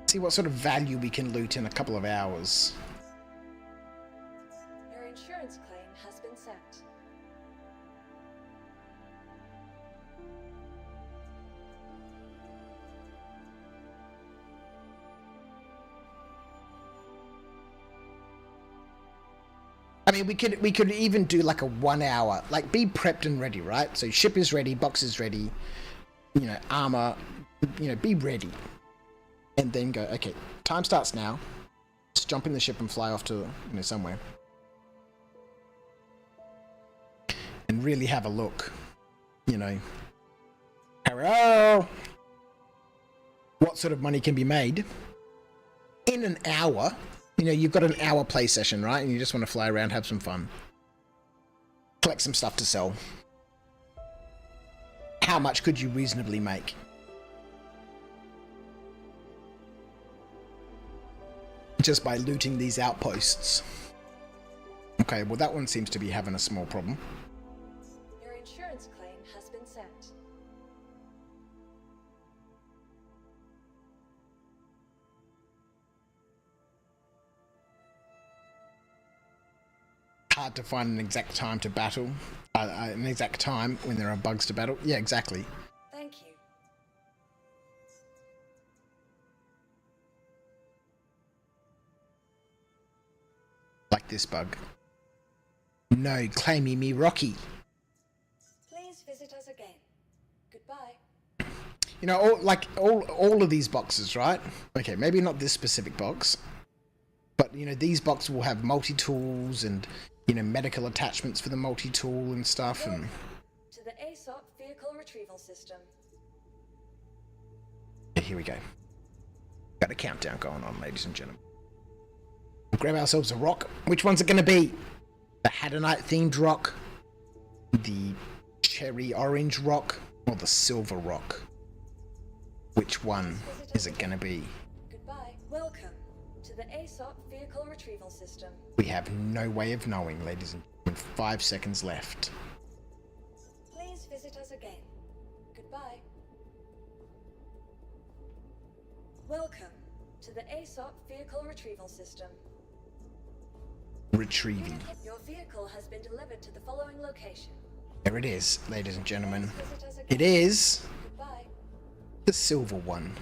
See what sort of value we can loot in a couple of hours. Your insurance claim has been sent. I mean, we could even do like a 1 hour, like be prepped and ready, right? So ship is ready, box is ready, you know, armor, you know, be ready. And then go, okay, time starts now. Just jump in the ship and fly off to, you know, somewhere. And really have a look, you know. Hello! What sort of money can be made in an hour? You know, you've got an hour play session, right? And you just want to fly around, have some fun. Collect some stuff to sell. How much could you reasonably make? Just by looting these outposts. Okay, well that one seems to be having a small problem. Your insurance claim has been sent. Hard to find an exact time to battle. An exact time when there are bugs to battle. Yeah, exactly. Thank you. Like this bug. No, claiming me Rocky. Please visit us again. Goodbye. You know, all of these boxes, right? Okay, maybe not this specific box, but you know, these boxes will have multi-tools and, you know, medical attachments for the multi-tool and stuff. And to the ASOP vehicle retrieval system. here we go. Got a countdown going on, ladies and gentlemen. We'll grab ourselves a rock. Which one's it going to be? The HADANITE themed rock, the cherry orange rock, or the silver rock? Which one is it going to be? Goodbye. Welcome to the ASOP vehicle retrieval system. We have no way of knowing, ladies and gentlemen. 5 seconds left. Please visit us again. Goodbye. Welcome to the ASOP vehicle retrieval system. Retrieving. Your vehicle has been delivered to the following location. There it is, ladies and gentlemen. Please visit us again. It is Goodbye. the silver one.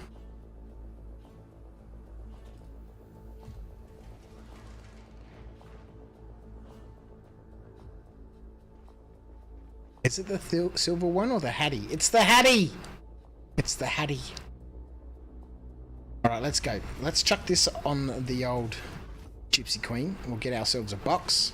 Is it the silver one or the Hattie? It's the Hattie! It's the Hattie. Alright, let's go. Let's chuck this on the old Gypsy Queen. We'll get ourselves a box.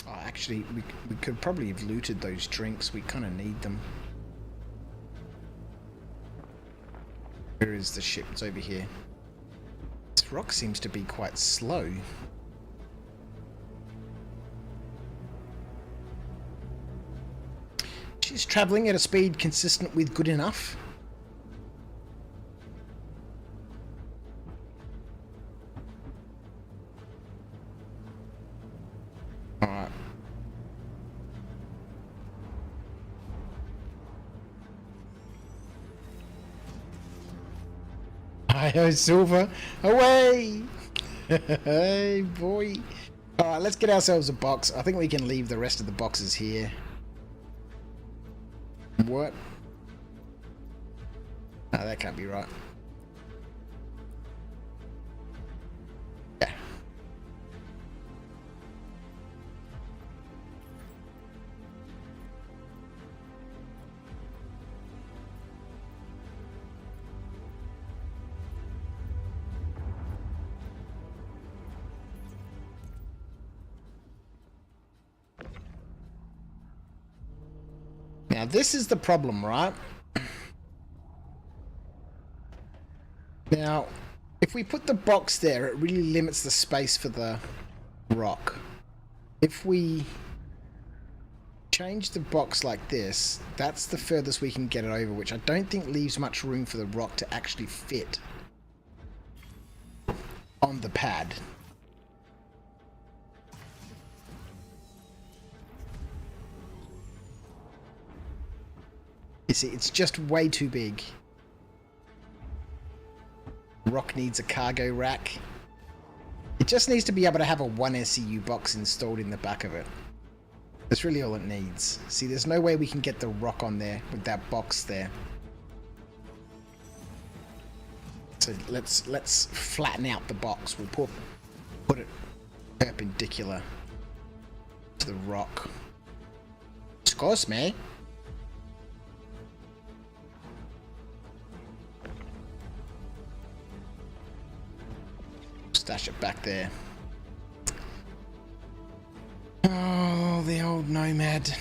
Oh, actually, we could probably have looted those drinks. We kind of need them. Where is the ship? It's over here. This rock seems to be quite slow. She's traveling at a speed consistent with good enough. Alright. Hi-ho, Silver! Away! Hey, boy! Alright, let's get ourselves a box. I think we can leave the rest of the boxes here. What? No, that can't be right. Yeah. Now this is the problem, right? Now, if we put the box there, it really limits the space for the rock. If we change the box like this, that's the furthest we can get it over, which I don't think leaves much room for the rock to actually fit on the pad. You see, it's just way too big. Rock needs a cargo rack. It just needs to be able to have a 1 SCU box installed in the back of it. That's really all it needs. See, there's no way we can get the rock on there with that box there. So let's flatten out the box. We'll put it perpendicular to the rock. Excuse me. Stash it back there. Oh, the old Nomad.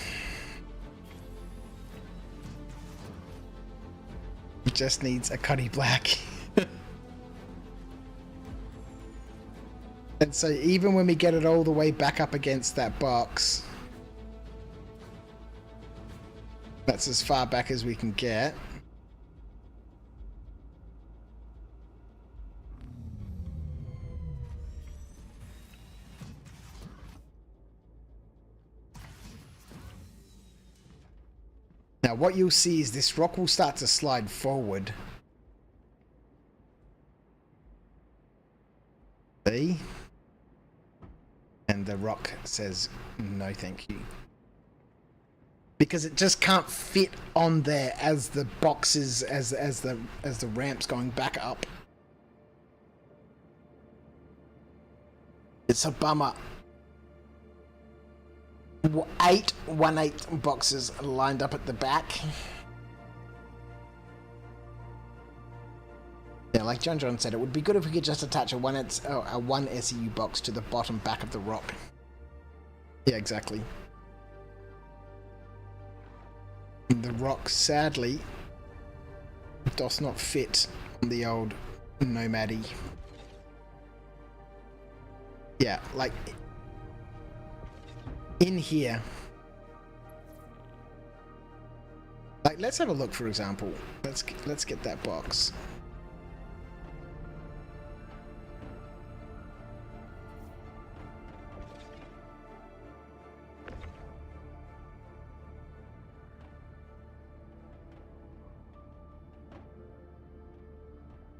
It just needs a Cuddy Black. And so even when we get it all the way back up against that box, that's as far back as we can get. Now what you'll see is this rock will start to slide forward. See? And the rock says, no thank you. Because it just can't fit on there as the boxes, as the ramp's going back up. It's a bummer. 8 1/8 boxes lined up at the back. Yeah, like John said, it would be good if we could just attach a 1 SCU box to the bottom back of the rock. Yeah, exactly. The rock, sadly, does not fit on the old Nomad I. Yeah, like in here. Like, let's have a look, for example. Let's get that box.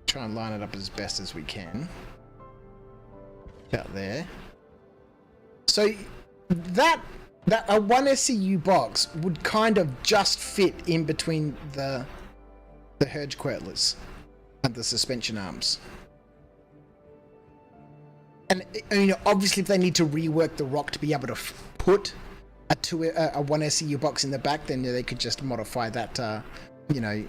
Try and line it up as best as we can. About there. So that a 1 SCU box would kind of just fit in between the Herge Quirtlers. and the suspension arms. And you know, obviously, if they need to rework the ROC to be able to put a 1 SCU box in the back, then they could just modify that, you know,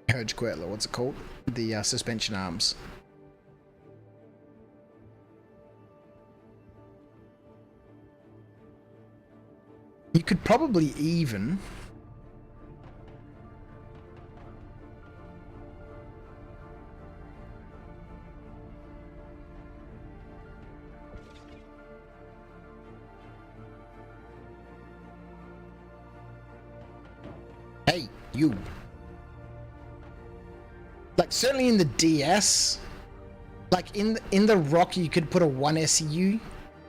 Herge Quirtler, what's it called? The suspension arms. You could probably even... Hey, you. Like, certainly in the DS, like in the ROC you could put a 1 SCU,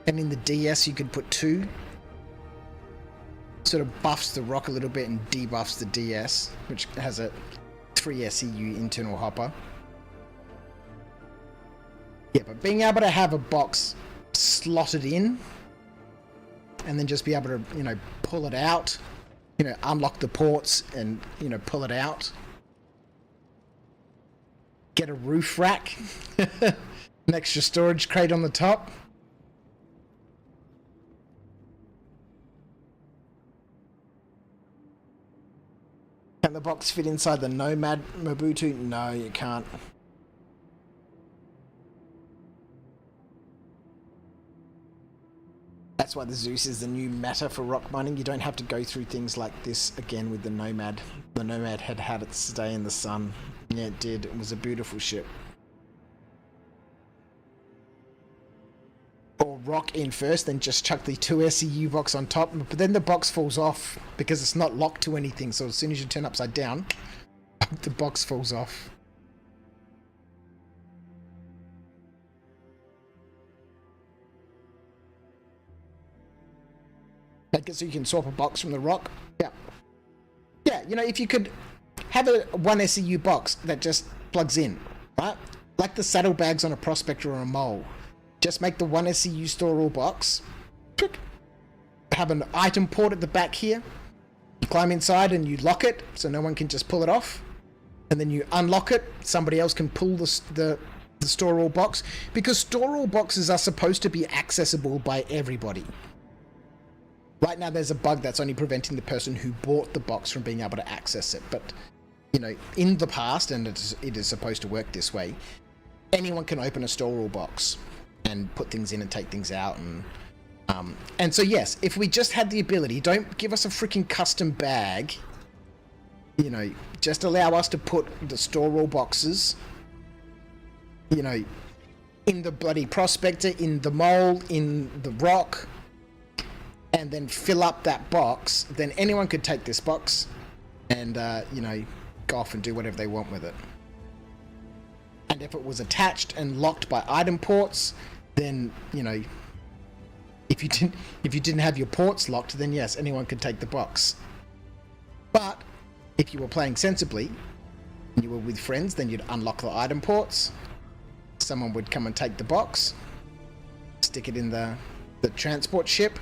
and in the DS you could put 2. Sort of buffs the ROC a little bit and debuffs the DS, which has a 3 SCU internal hopper. Yeah, but being able to have a box slotted in, and then just be able to, you know, pull it out, you know, unlock the ports and, you know, pull it out. Get a roof rack, an extra storage crate on the top. Can the box fit inside the Nomad Mobutu? No, you can't. That's why the Zeus is the new meta for rock mining. You don't have to go through things like this again with the Nomad. The Nomad had its day in the sun. Yeah, it did. It was a beautiful ship. Or rock in first, then just chuck the 2 SCU box on top. But then the box falls off because it's not locked to anything. So as soon as you turn upside down, the box falls off. Make it so you can swap a box from the ROC. Yeah. Yeah, you know, if you could have a 1 SCU box that just plugs in, right? Like the saddlebags on a prospector or a mole. Just make the 1 SCU store all box. Have an item port at the back here. You climb inside and you lock it so no one can just pull it off. And then you unlock it. Somebody else can pull the store all box. Because store all boxes are supposed to be accessible by everybody. Right now there's a bug that's only preventing the person who bought the box from being able to access it. But, you know, in the past, and it is supposed to work this way, anyone can open a store all box and put things in and take things out. And so, yes, if we just had the ability, don't give us a freaking custom bag. You know, just allow us to put the store all boxes, you know, in the bloody prospector, in the mole, in the ROC, and then fill up that box, then anyone could take this box and, you know, go off and do whatever they want with it. And if it was attached and locked by item ports, then, you know, if you didn't have your ports locked, then yes, anyone could take the box. But if you were playing sensibly and you were with friends, then you'd unlock the item ports. Someone would come and take the box, stick it in the transport ship,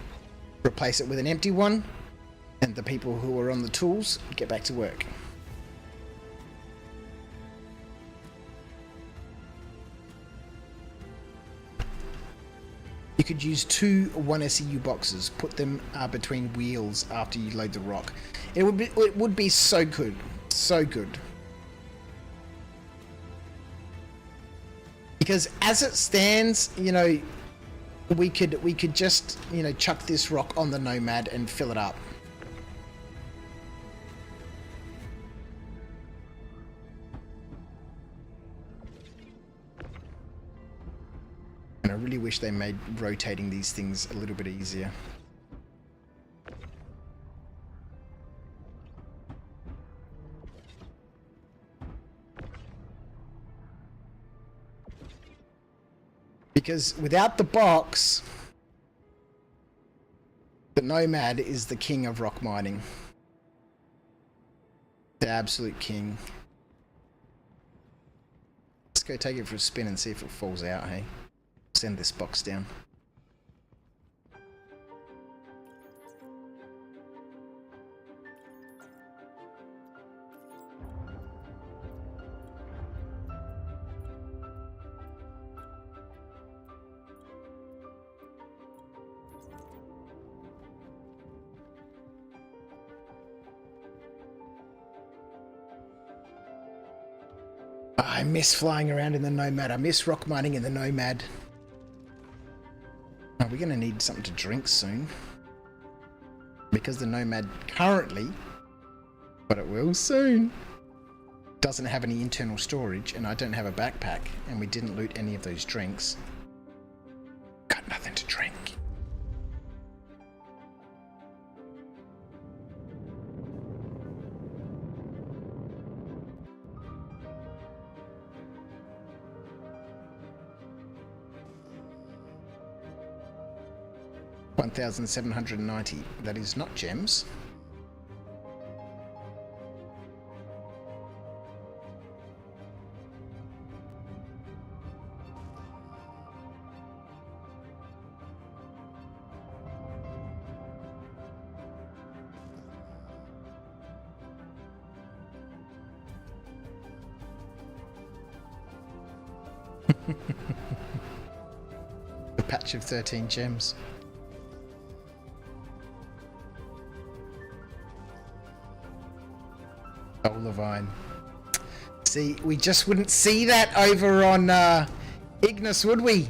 replace it with an empty one, and the people who are on the tools get back to work. You could use 2 1 SCU boxes, put them between wheels after you load the ROC. It would be so good, so good. Because as it stands, you know, we could just, you know, chuck this ROC on the Nomad and fill it up. And I really wish they made rotating these things a little bit easier. Because without the box, the Nomad is the king of rock mining. The absolute king. Let's go take it for a spin and see if it falls out, hey? Send this box down. I miss flying around in the Nomad. I miss rock mining in the Nomad. Are we going to need something to drink soon? Because the Nomad currently, but it will soon, doesn't have any internal storage, and I don't have a backpack, and we didn't loot any of those drinks. Got nothing to drink. $1,790. That is not gems. A patch of 13 gems. Levine. See, we just wouldn't see that over on Ignis, would we?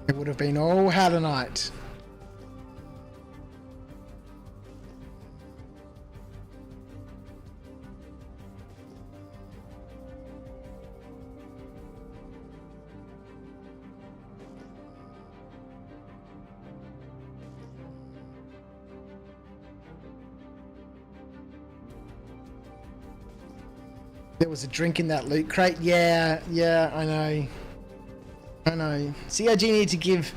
It would have been all HADANITE. There was a drink in that loot crate. Yeah, I know. CIG need to give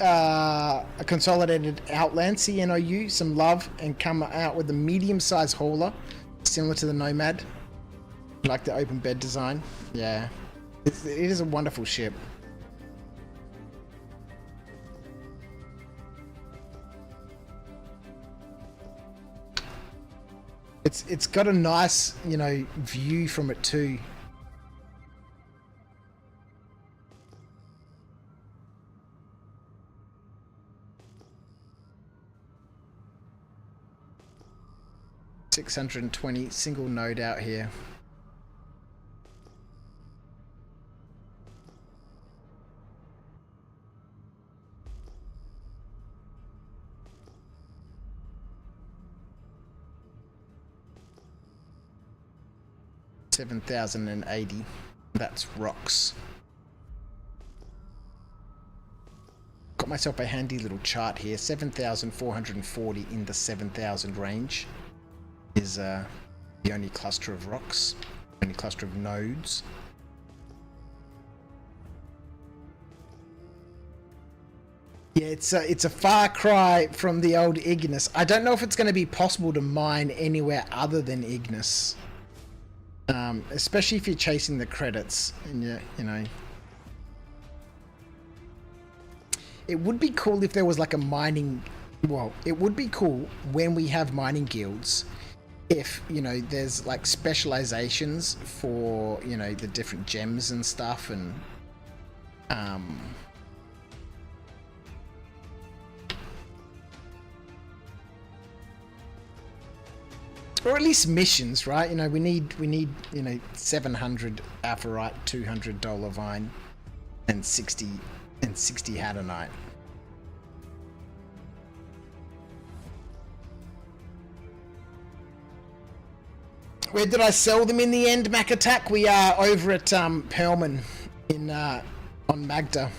a consolidated Outland CNOU some love and come out with a medium-sized hauler, similar to the Nomad. Like the open bed design. Yeah, it is a wonderful ship. It's got a nice, you know, view from it too. $620 single node out here. $7,080. That's rocks. Got myself a handy little chart here. 7,440 in the 7,000 range is the only cluster of rocks, only cluster of nodes. Yeah, it's a far cry from the old Ignis. I don't know if it's going to be possible to mine anywhere other than Ignis. Especially if you're chasing the credits and you know. It would be cool if there was like a mining, well, it would be cool when we have mining guilds if, you know, there's like specializations for, you know, the different gems and stuff, and or at least missions, right? You know, we need, you know, 700 Aphorite, $200 Vine, and 60 HADANITE. Where did I sell them in the end, Mac Attack? We are over at Perlman in on Magda.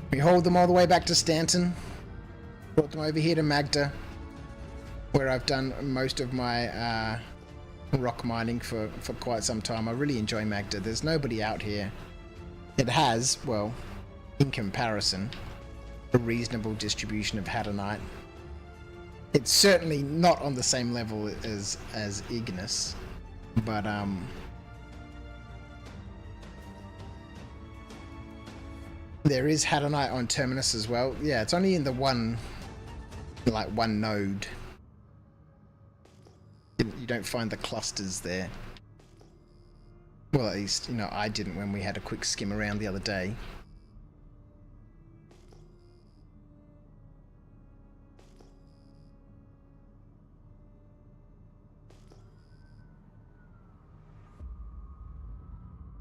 We hauled them all the way back to Stanton, brought them over here to Magda, where I've done most of my rock mining for quite some time. I really enjoy Magda. There's nobody out here. It has, well, in comparison, a reasonable distribution of HADANITE. It's certainly not on the same level as Ignis, but there is HADANITE on Terminus as well. Yeah, it's only in the one node. You don't find the clusters there. Well, at least, you know, I didn't when we had a quick skim around the other day.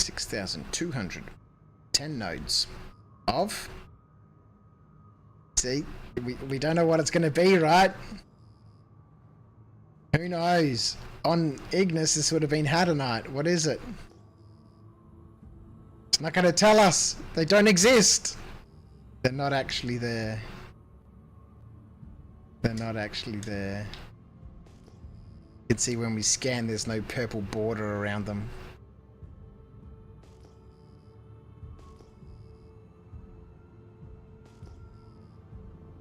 6,210 nodes of... See, we don't know what it's going to be, right? Who knows? On Ignis, this would have been HADANITE. What is it? It's not going to tell us. They don't exist. They're not actually there. They're not actually there. You can see when we scan, there's no purple border around them.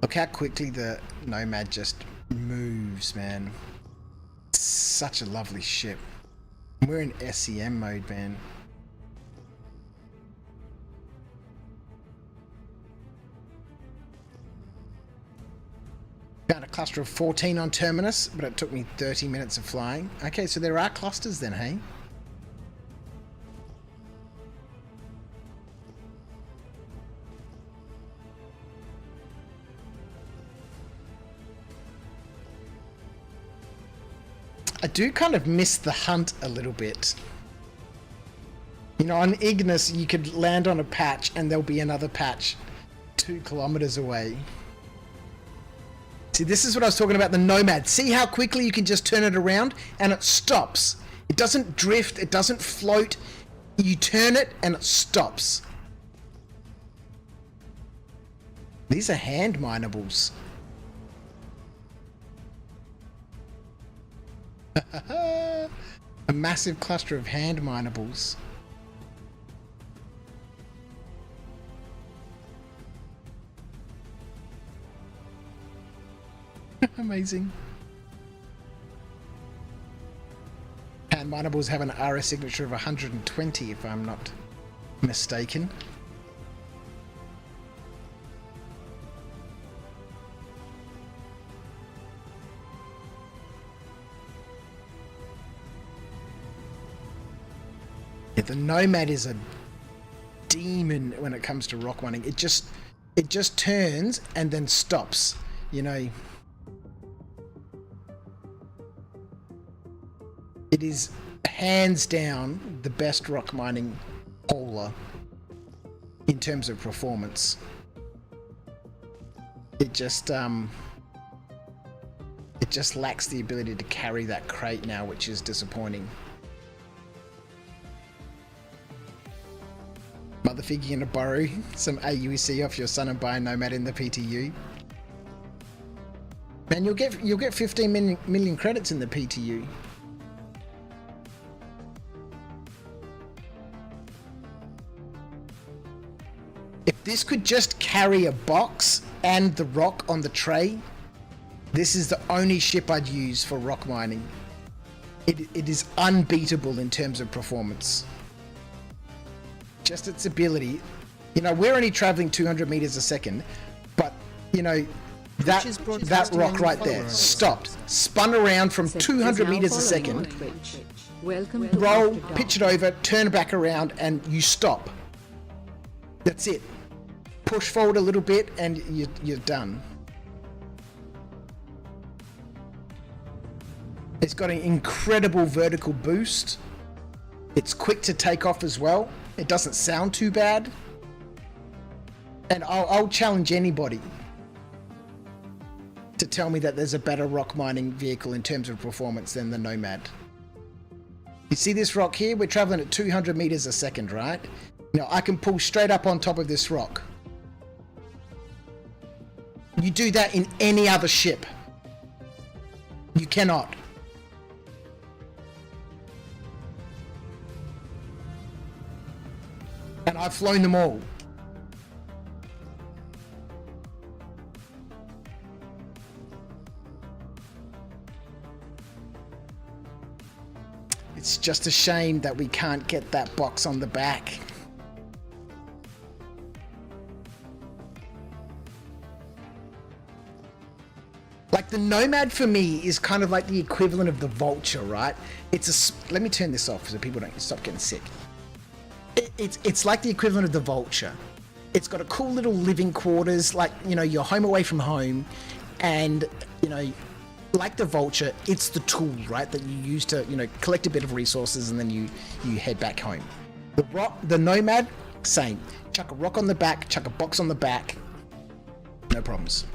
Look how quickly the Nomad just moves, man. It's such a lovely ship. We're in SEM mode, man. Found a cluster of 14 on Terminus, but it took me 30 minutes of flying. Okay, so there are clusters then, hey? I do kind of miss the hunt a little bit. You know, on Ignis, you could land on a patch and there'll be another patch 2 kilometers away. See, this is what I was talking about, the Nomad. See how quickly you can just turn it around and it stops. It doesn't drift, it doesn't float. You turn it and it stops. These are hand minables. A massive cluster of hand minables. Amazing. Hand minables have an RS signature of 120 if I'm not mistaken. Yeah, the Nomad is a demon when it comes to rock mining. It just turns and then stops, you know. It is hands down the best rock mining hauler in terms of performance. It just lacks the ability to carry that crate now, which is disappointing. Motherfigure gonna borrow some AUEC off your son and buy a Nomad in the PTU. Man, you'll get 15 million credits in the PTU. If this could just carry a box and the rock on the tray, this is the only ship I'd use for rock mining. It is unbeatable in terms of performance. Just its ability. You know, we're only traveling 200 meters a second, but, you know, that rock right there stopped, spun around from 200 meters a second, roll, pitch it over, turn back around, and you stop. That's it. Push forward a little bit and you're done. It's got an incredible vertical boost. It's quick to take off as well. It doesn't sound too bad. And I'll challenge anybody to tell me that there's a better rock mining vehicle in terms of performance than the Nomad. You see this rock here? We're traveling at 200 meters a second, right? Now I can pull straight up on top of this rock. You do that in any other ship. You cannot. And I've flown them all. It's just a shame that we can't get that box on the back. Like the Nomad for me is kind of like the equivalent of the Vulture, right? Let me turn this off so people don't stop getting sick. It's like the equivalent of the Vulture. It's got a cool little living quarters, like, you know, you're home away from home, and, you know, like the Vulture, it's the tool, right, that you use to, you know, collect a bit of resources and then you head back home. The Nomad, same. Chuck a rock on the back, chuck a box on the back. No problems.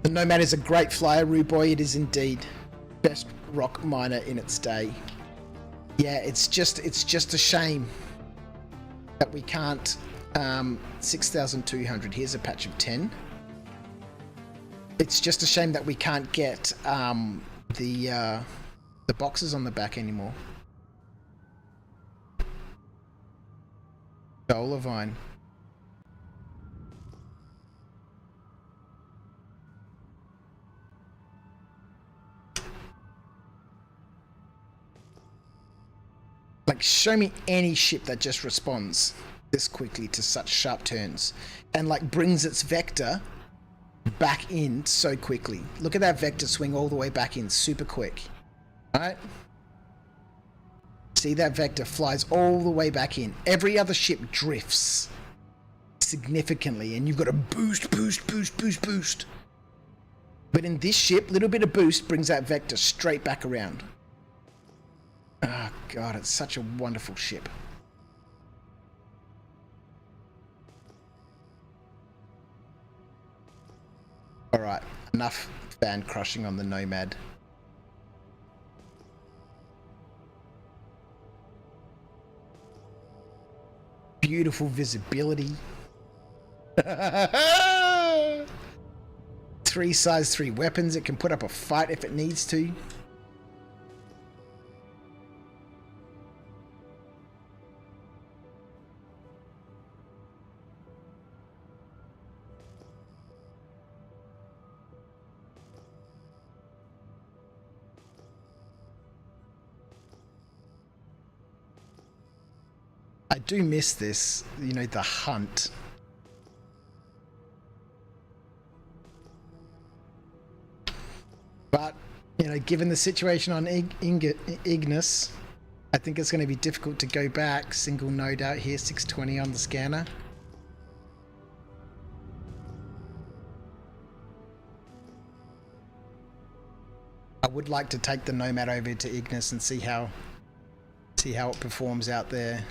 The Nomad is a great flyer, Rude Boy. It is indeed best rock miner in its day. Yeah, it's just a shame that we can't 6,200. Here's a patch of 10. It's just a shame that we can't get the boxes on the back anymore. Dolivine. Like, show me any ship that just responds this quickly to such sharp turns and like brings its vector back in so quickly. Look at that vector swing all the way back in super quick. Alright? See, that vector flies all the way back in. Every other ship drifts significantly and you've got to boost. But in this ship, little bit of boost brings that vector straight back around. Oh god, it's such a wonderful ship. Alright, enough fan crushing on the Nomad. Beautiful visibility. 3 size 3 weapons. It can put up a fight if it needs to. I do miss this, you know, the hunt. But, you know, given the situation on Ignis, I think it's going to be difficult to go back. Single node out here, 620 on the scanner. I would like to take the Nomad over to Ignis and see how it performs out there.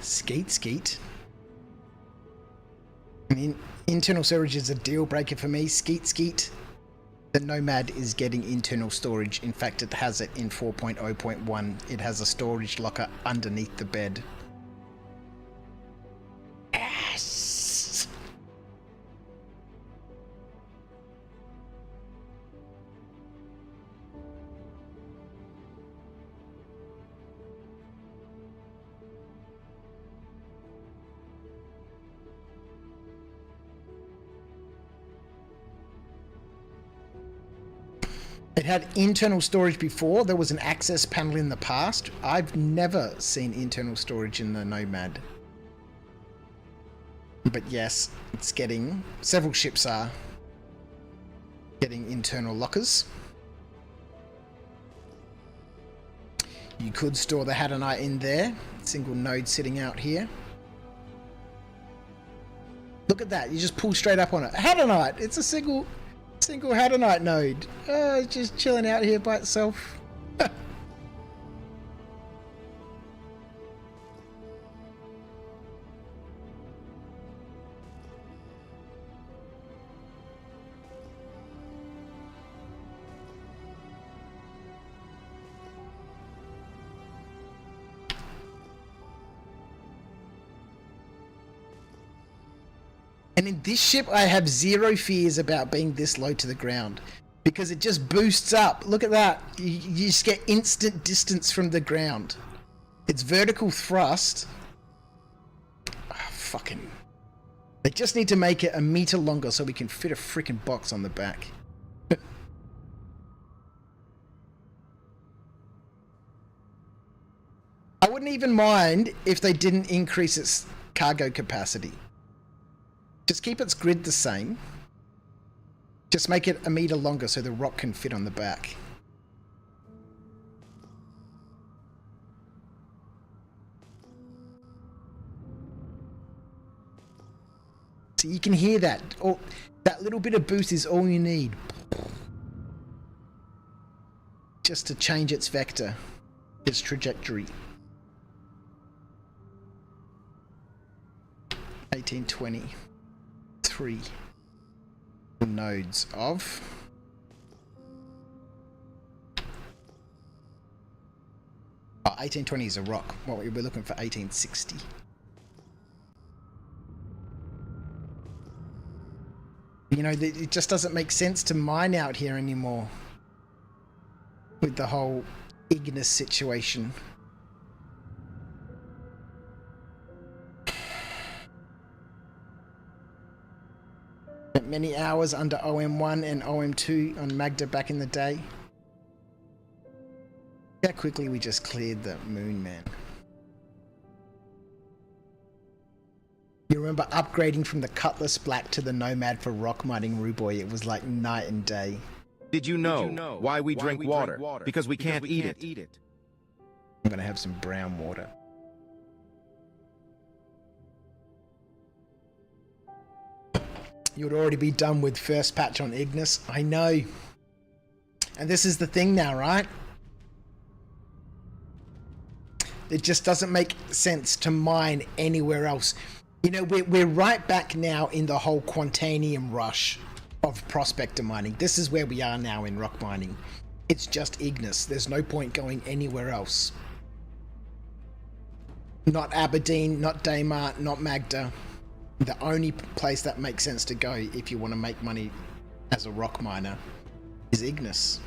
Skeet. I mean, internal storage is a deal breaker for me. Skeet. The Nomad is getting internal storage. In fact, it has it in 4.0.1. It has a storage locker underneath the bed. Yes! It had internal storage before. There was an access panel in the past. I've never seen internal storage in the Nomad. But yes, it's getting... Several ships are getting internal lockers. You could store the HADANITE in there. Single node sitting out here. Look at that. You just pull straight up on it. HADANITE! It's a single HADANITE node. It's just chilling out here by itself. And in this ship, I have zero fears about being this low to the ground because it just boosts up. Look at that. You just get instant distance from the ground. It's vertical thrust. Oh, fucking. They just need to make it a meter longer so we can fit a freaking box on the back. I wouldn't even mind if they didn't increase its cargo capacity. Just keep its grid the same. Just make it a meter longer so the rock can fit on the back. So you can hear that. Oh, that little bit of boost is all you need. Just to change its vector, its trajectory. 1820. 3 nodes of... Oh, 1820 is a rock. What we're looking for 1860. You know, it just doesn't make sense to mine out here anymore with the whole Ignis situation. Spent many hours under OM1 and OM2 on Magda back in the day. How quickly we just cleared the moon, man. You remember upgrading from the Cutlass Black to the Nomad for rock mining, Ruboy? It was like night and day. Did you know why we drink water? Because we can't eat it. I'm gonna have some brown water. You would already be done with first patch on Ignis. I know. And this is the thing now, right? It just doesn't make sense to mine anywhere else. You know, we're right back now in the whole Quantanium rush of prospector mining. This is where we are now in rock mining. It's just Ignis. There's no point going anywhere else. Not Aberdeen, not Daymar, not Magda. The only place that makes sense to go if you want to make money as a rock miner is Ignis.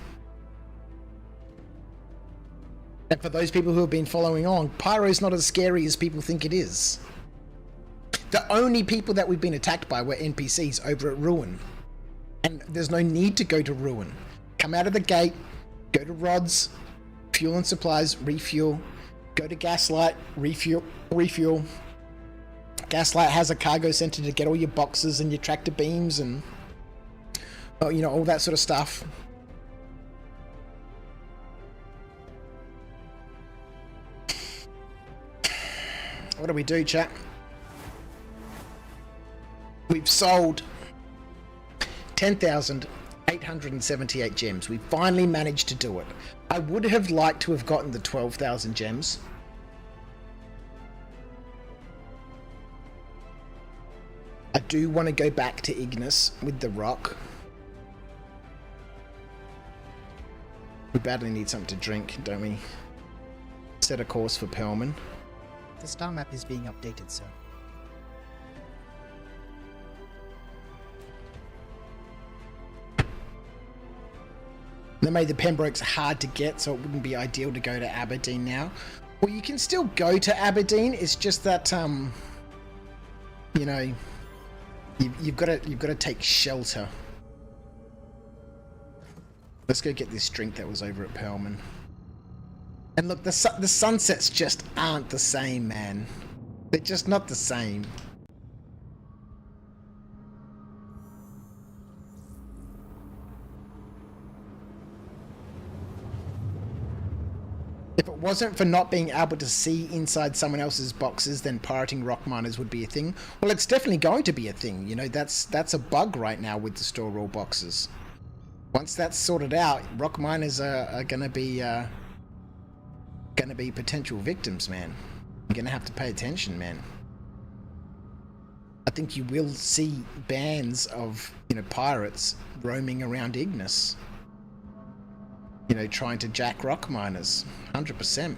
And for those people who have been following on, Pyro is not as scary as people think it is. The only people that we've been attacked by were NPCs over at Ruin. And there's no need to go to Ruin. Come out of the gate, go to Rods, fuel and supplies, refuel, go to Gaslight, refuel. Gaslight has a cargo center to get all your boxes and your tractor beams and, oh, you know, all that sort of stuff. What do we do, chat? We've sold 10,878 gems. We finally managed to do it. I would have liked to have gotten the 12,000 gems. I do want to go back to Ignis with the rock. We badly need something to drink, don't we? Set a course for Perlman. The star map is being updated, sir. They made the Pembrokes hard to get, so it wouldn't be ideal to go to Aberdeen now. Well, you can still go to Aberdeen. It's just that, you know, you've got to take shelter. Let's go get this drink that was over at Perlman. And look, the sunsets just aren't the same, man. They're just not the same. If it wasn't for not being able to see inside someone else's boxes, then pirating rock miners would be a thing. Well, it's definitely going to be a thing. You know, that's a bug right now with the store all boxes. Once that's sorted out, rock miners are gonna be potential victims, man. You're gonna have to pay attention, man. I think you will see bands of, you know, pirates roaming around Ignis. You know, trying to jack rock miners. 100%.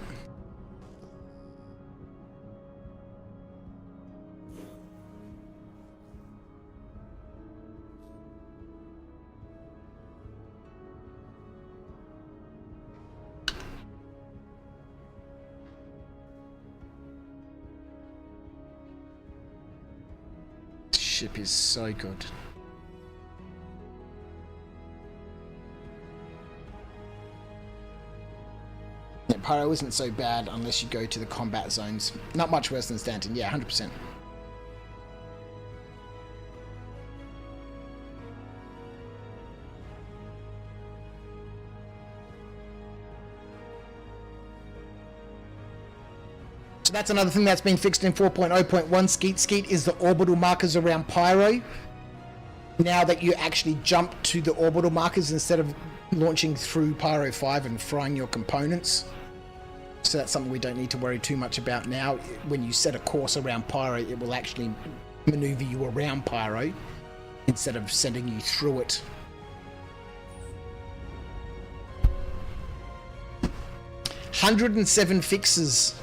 This ship is so good. Yeah, Pyro isn't so bad unless you go to the combat zones. Not much worse than Stanton. Yeah, 100%. So that's another thing that's been fixed in 4.0.1 Skeet. Skeet is the orbital markers around Pyro. Now that you actually jump to the orbital markers instead of launching through Pyro 5 and frying your components. So that's something we don't need to worry too much about now. When you set a course around Pyro, it will actually maneuver you around Pyro instead of sending you through it. "107 fixes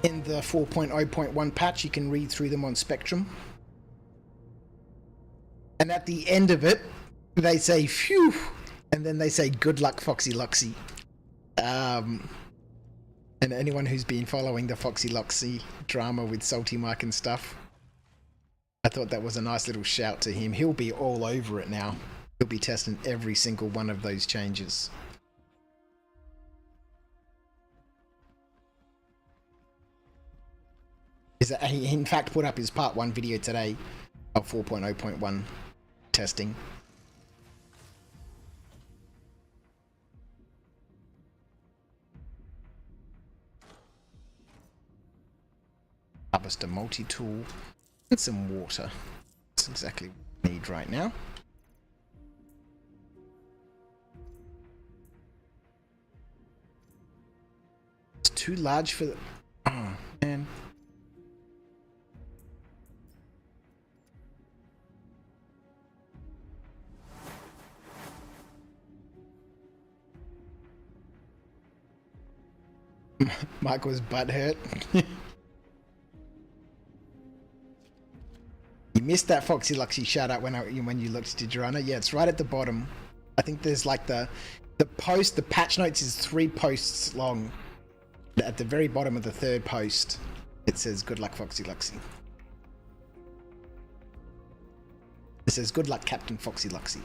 in the 4.0.1 patch. You can read through them on Spectrum. And at the end of it, they say, phew, and then they say, good luck, Foxy Luxy. And anyone who's been following the Foxy Luxy drama with Salty Mike and stuff, I thought that was a nice little shout to him. He'll be all over it now. He'll be testing every single one of those changes. He in fact put up his part 1 video today of 4.0.1 testing. Harvester multi-tool and some water. That's exactly what we need right now. It's too large for the... Oh, man. Mike was butthurt. You missed that Foxy Luxy shout out when you looked, did you, Runner? Yeah, it's right at the bottom. I think there's like the post, the patch notes is 3 posts long. At the very bottom of the 3rd post, it says good luck, Foxy Luxy. It says good luck, Captain Foxy Luxy.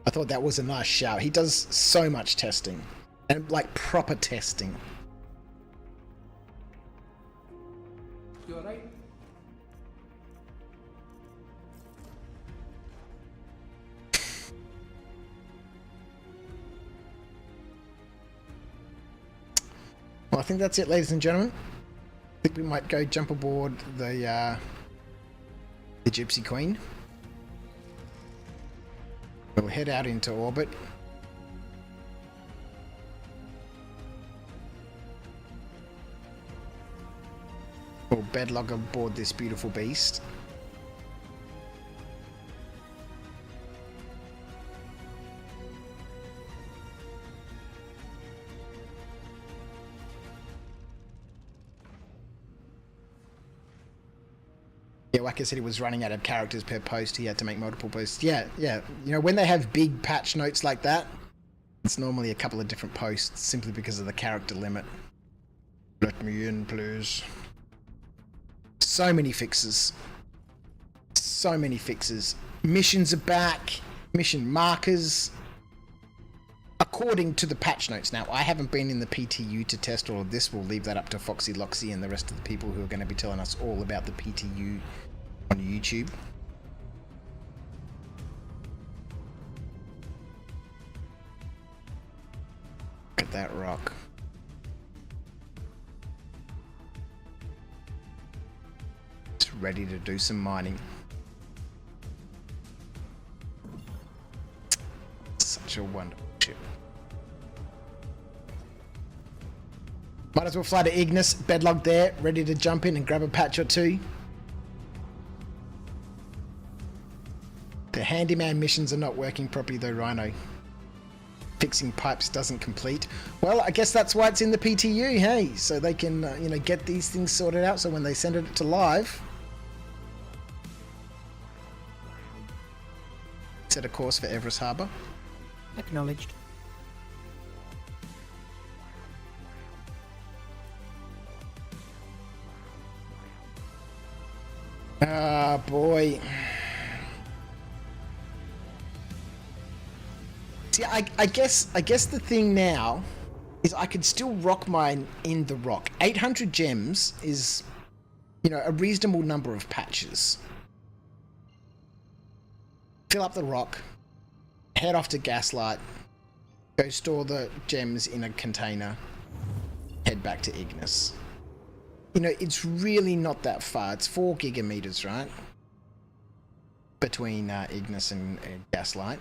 I thought that was a nice shout. He does so much testing. And like proper testing. You alright? Well, I think that's it, ladies and gentlemen. I think we might go jump aboard the Gypsy Queen. We'll head out into orbit. We'll bedlog aboard this beautiful beast. Yeah, Wacker said he was running out of characters per post. He had to make multiple posts. Yeah. You know, when they have big patch notes like that, it's normally a couple of different posts simply because of the character limit. Let me in, please. So many fixes. So many fixes. Missions are back. Mission markers. According to the patch notes. Now, I haven't been in the PTU to test all of this. We'll leave that up to Foxy Loxy and the rest of the people who are going to be telling us all about the PTU on YouTube. Look at that rock. It's ready to do some mining. Such a wonderful ship. Might as well fly to Ignis, bedlog there, ready to jump in and grab a patch or two. The handyman missions are not working properly though, Rhino. Fixing pipes doesn't complete. Well, I guess that's why it's in the PTU, hey? So they can, you know, get these things sorted out so when they send it to live... Set a course for Everest Harbour. Acknowledged. Ah, boy. See, I guess the thing now is I could still rock mine in the rock. 800 gems is, you know, a reasonable number of patches. Fill up the rock, head off to Gaslight, Go store the gems in a container. Head back to Ignis. You know, it's really not that far. It's 4 gigameters, right? Between Ignis and Gaslight.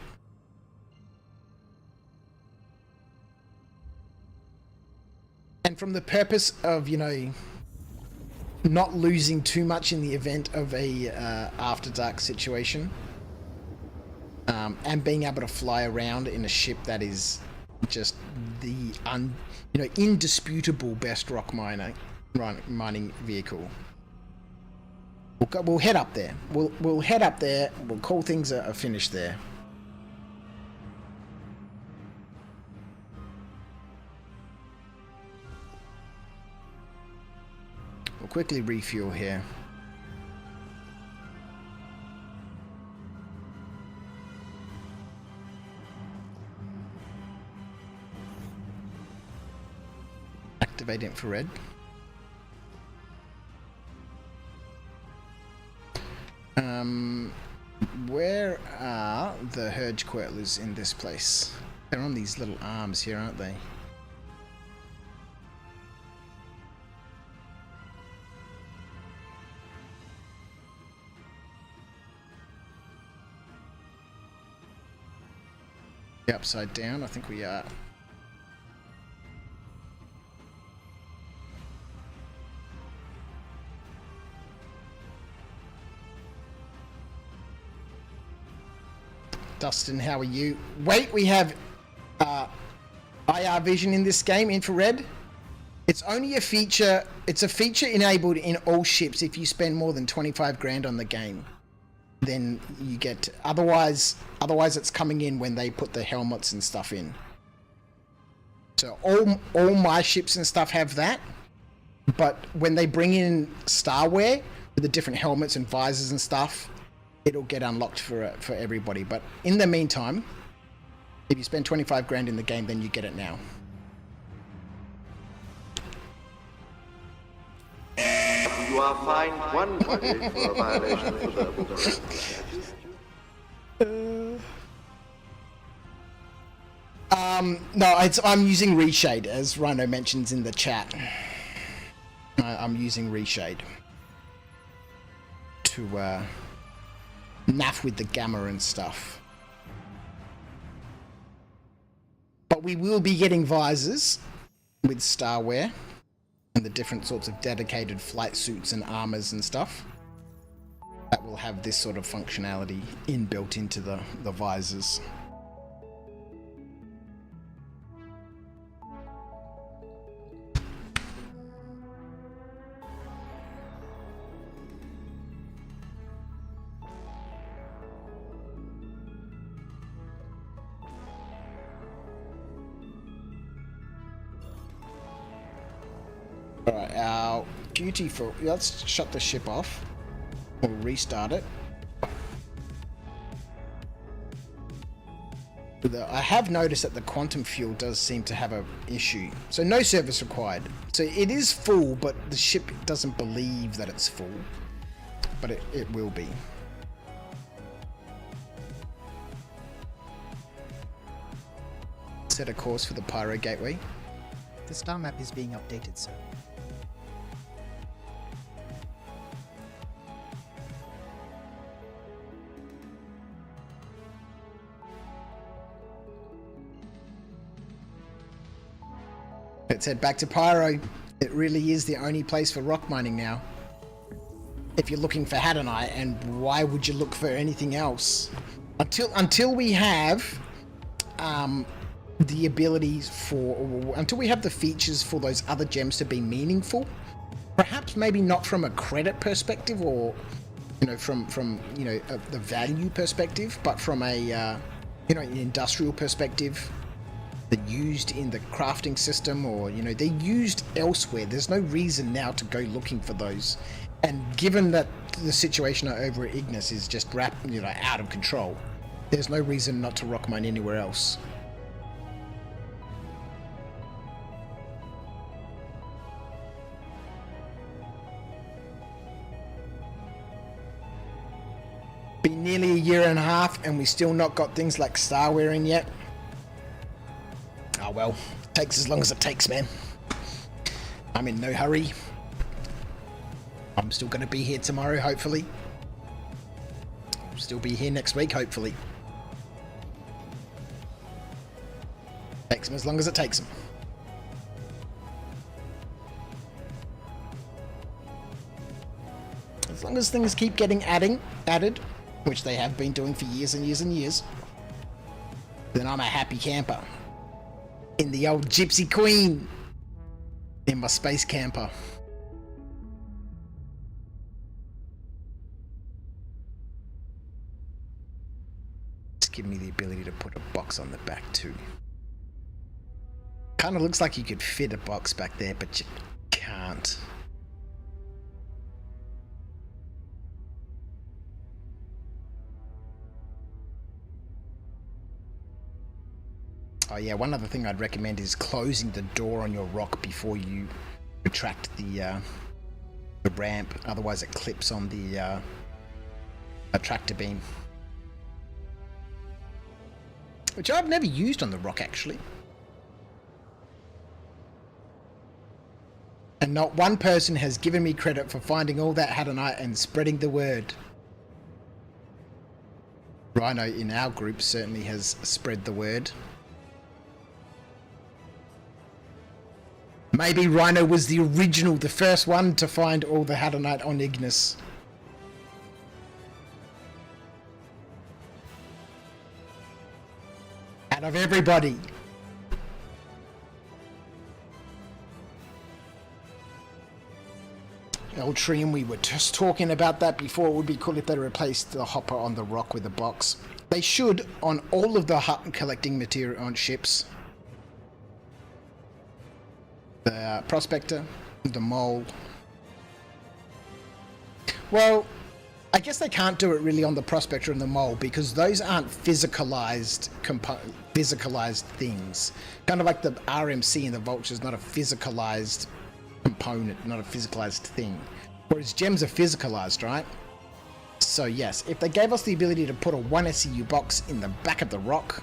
And from the purpose of, you know, not losing too much in the event of a after dark situation, and being able to fly around in a ship that is just the indisputable best rock mining vehicle. We'll head up there. We'll head up there. We'll call things a finish there. We'll quickly refuel here. Activate infrared. Where are the Hurge Quirtlers in this place? They're on these little arms here, aren't they? The upside down, I think we are. Dustin, how are you? Wait, we have IR vision in this game, infrared. It's only a feature, it's a feature enabled in all ships if you spend more than 25 grand on the game. Then you get, otherwise it's coming in when they put the helmets and stuff in. So all my ships and stuff have that, but when they bring in starware with the different helmets and visors and stuff, it'll get unlocked for everybody. But in the meantime, if you spend 25 grand in the game, then you get it now. You are fined 1 credit for a violation of the verbal direction. No, I'm using Reshade, as Rhino mentions in the chat. I'm using Reshade to naff with the gamma and stuff. But we will be getting visors with starware and the different sorts of dedicated flight suits and armors and stuff that will have this sort of functionality inbuilt into the visors. Alright, our duty for... Let's shut the ship off. We'll restart it. I have noticed that the quantum fuel does seem to have an issue. So no service required. So it is full, but the ship doesn't believe that it's full. But it will be. Set a course for the Pyro gateway. The star map is being updated, sir. Let's head back to Pyro. It really is the only place for rock mining now. If you're looking for HADANITE, and why would you look for anything else? Until we have the abilities for, until we have the features for those other gems to be meaningful, perhaps maybe not from a credit perspective or, you know, from the value perspective, but from a an industrial perspective. They're used in the crafting system, or they're used elsewhere. There's no reason now to go looking for those. And given that the situation over at Ignis is just out of control, there's no reason not to rock mine anywhere else. Been nearly a year and a half, and we still not got things like starware in yet. well. Takes as long as it takes, man. I'm in no hurry. I'm still going to be here tomorrow, hopefully. I'll still be here next week, hopefully. Takes them as long as it takes them. As long as things keep getting added, which they have been doing for years and years and years, then I'm a happy camper. In the old Gypsy Queen. In my space camper. Just give me the ability to put a box on the back too. Kind of looks like you could fit a box back there, but you can't. Oh yeah, one other thing I'd recommend is closing the door on your rock before you retract the ramp. Otherwise it clips on the tractor beam. Which I've never used on the rock, actually. And not one person has given me credit for finding all that HADANITE and spreading the word. Rhino in our group certainly has spread the word. Maybe Rhino was the original, the first one to find all the HADANITE on Ignis. Out of everybody. Eltrium, we were just talking about that before. It would be cool if they replaced the hopper on the rock with a box. They should on all of the collecting material on ships. The prospector, the mole. Well, I guess they can't do it really on the prospector and the mole because those aren't physicalized things. Kind of like the RMC and the vulture is not a physicalized component, not a physicalized thing. Whereas gems are physicalized, right? So yes, if they gave us the ability to put a 1 SCU box in the back of the rock,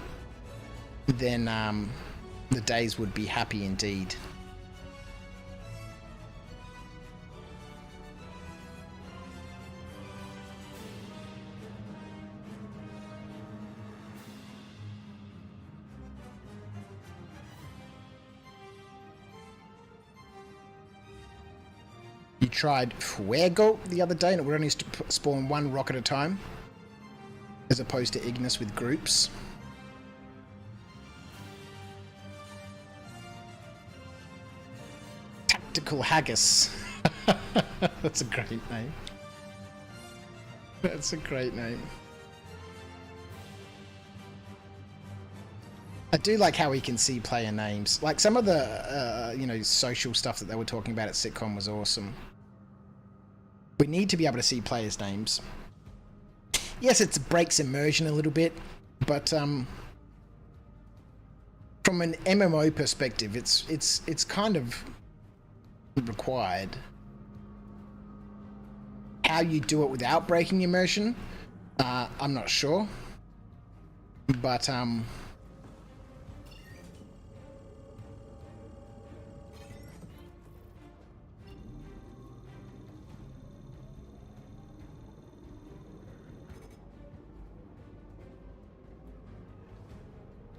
then the days would be happy indeed. You tried Fuego the other day and it would only spawn one rock at a time, as opposed to Ignis with groups. Tactical Haggis. That's a great name. That's a great name. I do like how we can see player names. Like some of the, you know, social stuff that they were talking about at Sitcom was awesome. We need to be able to see players' names. Yes, it breaks immersion a little bit, but from an MMO perspective, it's kind of required. How you do it without breaking immersion, I'm not sure, but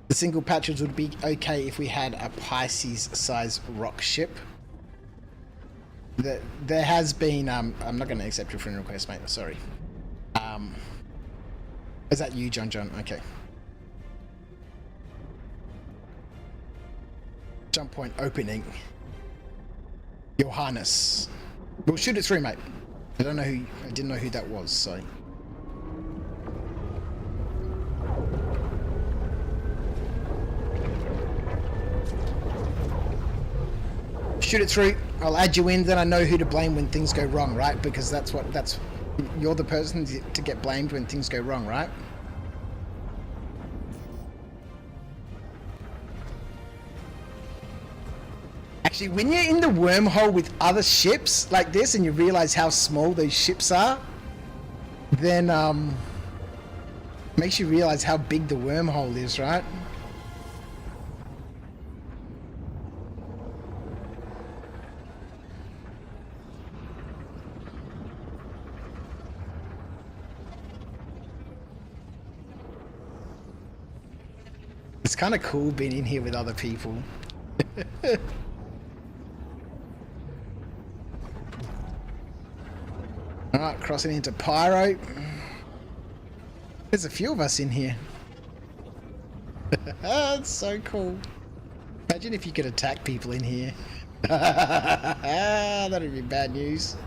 the single patches would be okay if we had a Pisces-sized rock ship. There has been, I'm not going to accept your friend request, mate, sorry. Is that you, John? Okay. Jump point opening. Johannes. We'll shoot it through, mate. I didn't know who that was, so. Shoot it through, I'll add you in, then I know who to blame when things go wrong, right? Because you're the person to get blamed when things go wrong, right? Actually, when you're in the wormhole with other ships like this and you realize how small those ships are, then makes you realize how big the wormhole is, right? It's kind of cool being in here with other people. Alright, crossing into Pyro. There's a few of us in here. That's so cool. Imagine if you could attack people in here. That'd be bad news.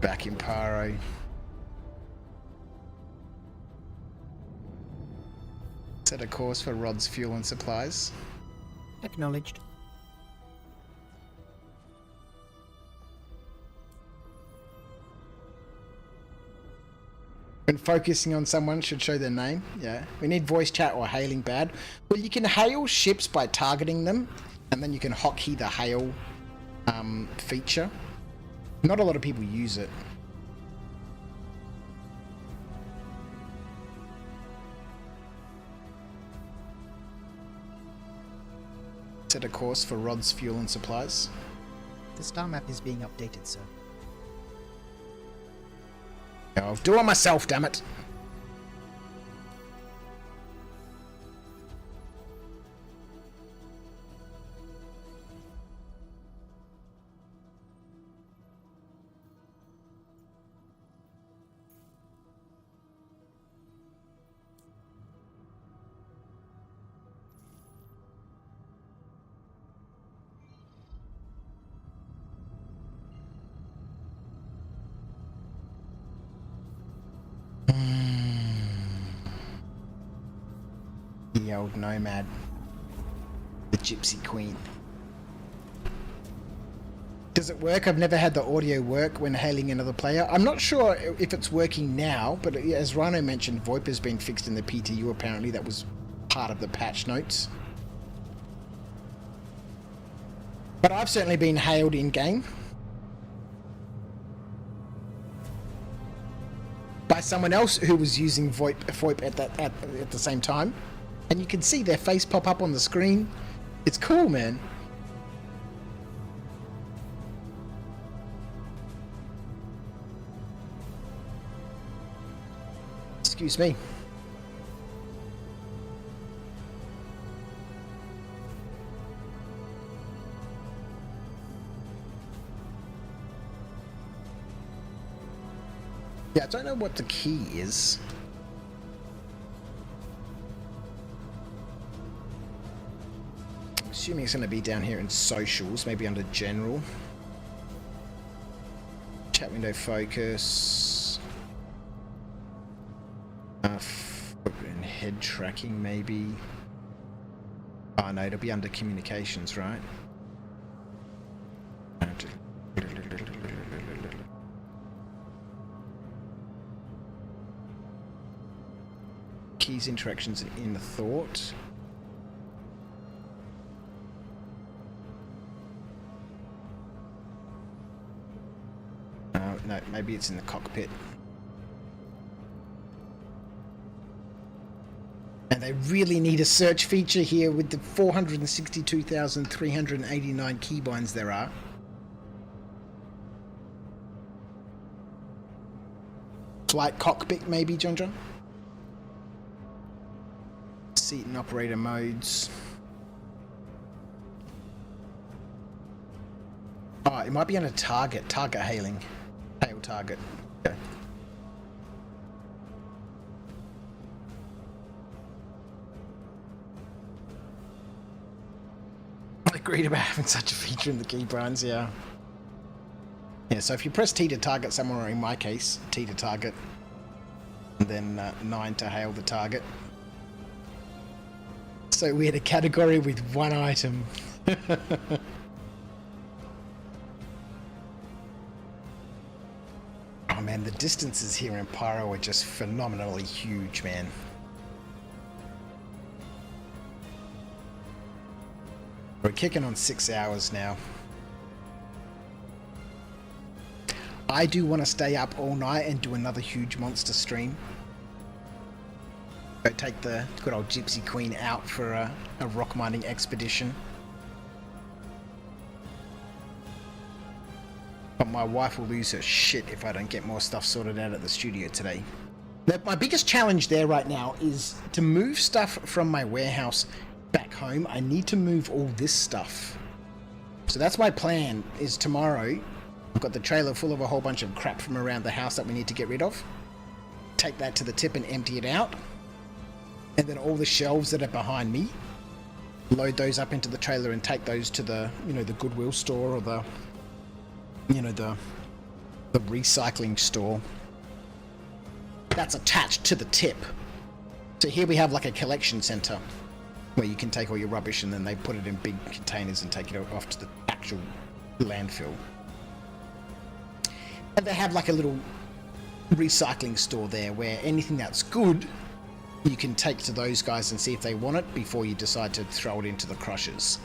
Back in Pyro. Set a course for Rod's fuel and supplies. Acknowledged. When focusing on someone, should show their name. Yeah. We need voice chat or hailing bad. Well, you can hail ships by targeting them, and then you can hotkey the hail feature. Not a lot of people use it. Set a course for Rod's fuel and supplies. The star map is being updated, sir. I'll do it myself, damn it. The old Nomad. The Gypsy Queen. Does it work? I've never had the audio work when hailing another player. I'm not sure if it's working now, but as Rhino mentioned, VoIP has been fixed in the PTU apparently. That was part of the patch notes. But I've certainly been hailed in-game. By someone else who was using VoIP at the same time. And you can see their face pop up on the screen. It's cool, man. Excuse me. Yeah, I don't know what the key is. Assuming it's going to be down here in socials, maybe under general. Chat window focus. Foot and head tracking, maybe. Oh no, it'll be under communications, right? Keys, interactions, in the thought. No, maybe it's in the cockpit. And they really need a search feature here with the 462,389 keybinds there are. Flight cockpit, maybe, John? Seat and operator modes. Oh, it might be under target hailing. Hail target. Okay. I agreed about having such a feature in the keybinds, yeah. Yeah, so if you press T to target someone, or in my case, T to target, and then 9 to hail the target. So we had a category with one item. Oh man, the distances here in Pyro are just phenomenally huge, man. We're kicking on 6 hours now. I do want to stay up all night and do another huge monster stream. Go take the good old Gypsy Queen out for a ROC Mining Expedition. But my wife will lose her shit if I don't get more stuff sorted out at the studio today. My biggest challenge there right now is to move stuff from my warehouse back home. I need to move all this stuff. So that's my plan, is tomorrow I've got the trailer full of a whole bunch of crap from around the house that we need to get rid of. Take that to the tip and empty it out. And then all the shelves that are behind me, load those up into the trailer and take those to the, the Goodwill store or the, the recycling store. That's attached to the tip. So here we have like a collection center where you can take all your rubbish and then they put it in big containers and take it off to the actual landfill. And they have like a little recycling store there where anything that's good you can take to those guys and see if they want it before you decide to throw it into the crushers.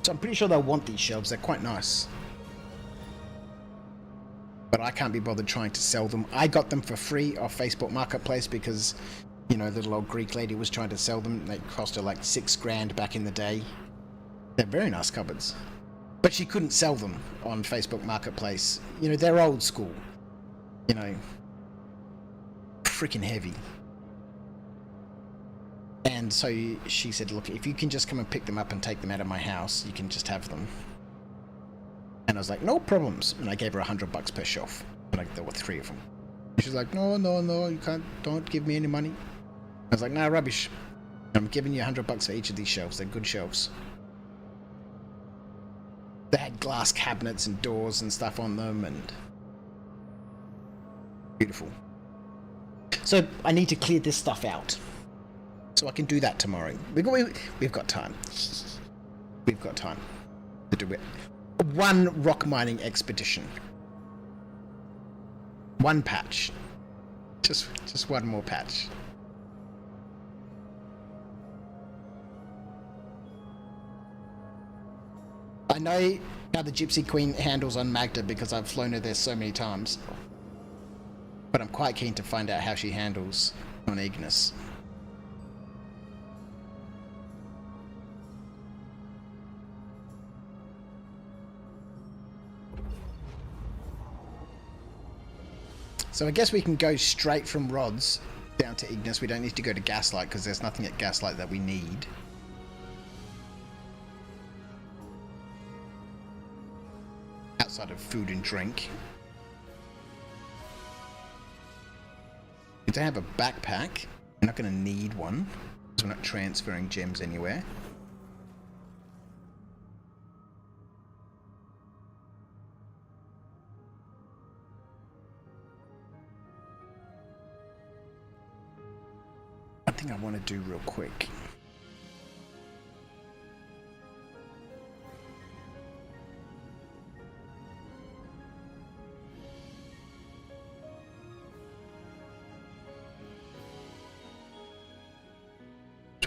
So I'm pretty sure they'll want these shelves. They're quite nice. But I can't be bothered trying to sell them. I got them for free off Facebook Marketplace because, little old Greek lady was trying to sell them. They cost her like $6,000 back in the day. They're very nice cupboards. But she couldn't sell them on Facebook Marketplace. They're old school. Freaking heavy. And so she said, look, if you can just come and pick them up and take them out of my house, you can just have them. And I was like, no problems. And I gave her $100 per shelf. Like there were 3 of them. And she's like, no, you can't, don't give me any money. I was like, nah, rubbish. I'm giving you $100 for each of these shelves. They're good shelves. They had glass cabinets and doors and stuff on them and beautiful. So I need to clear this stuff out. So I can do that tomorrow. We've got time. We've got time to do it. One ROC Mining Expedition. One patch. Just one more patch. I know how the Gypsy Queen handles on Magda because I've flown her there so many times. But I'm quite keen to find out how she handles on Ignis. So I guess we can go straight from rods down to Ignis. We don't need to go to Gaslight because there's nothing at Gaslight that we need. Outside of food and drink. We don't have a backpack. We're not going to need one because we're not transferring gems anywhere. One thing I want to do real quick.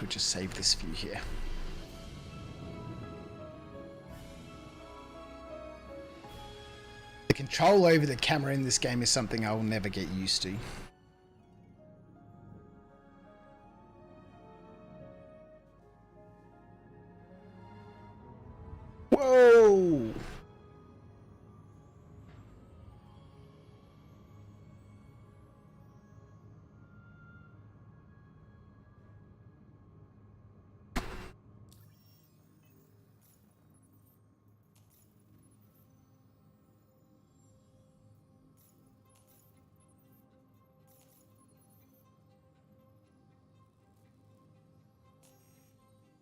We'll just save this view here. The control over the camera in this game is something I will never get used to. Whoa!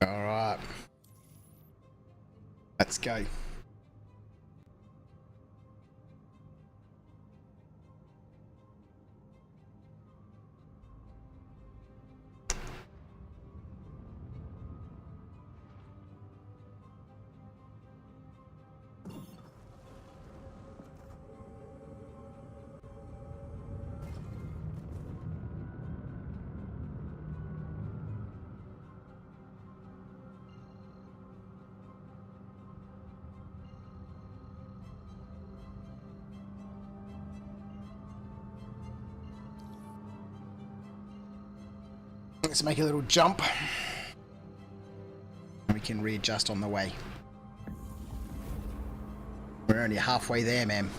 All right. Let's go. Let's make a little jump. We can readjust on the way. We're only halfway there, man.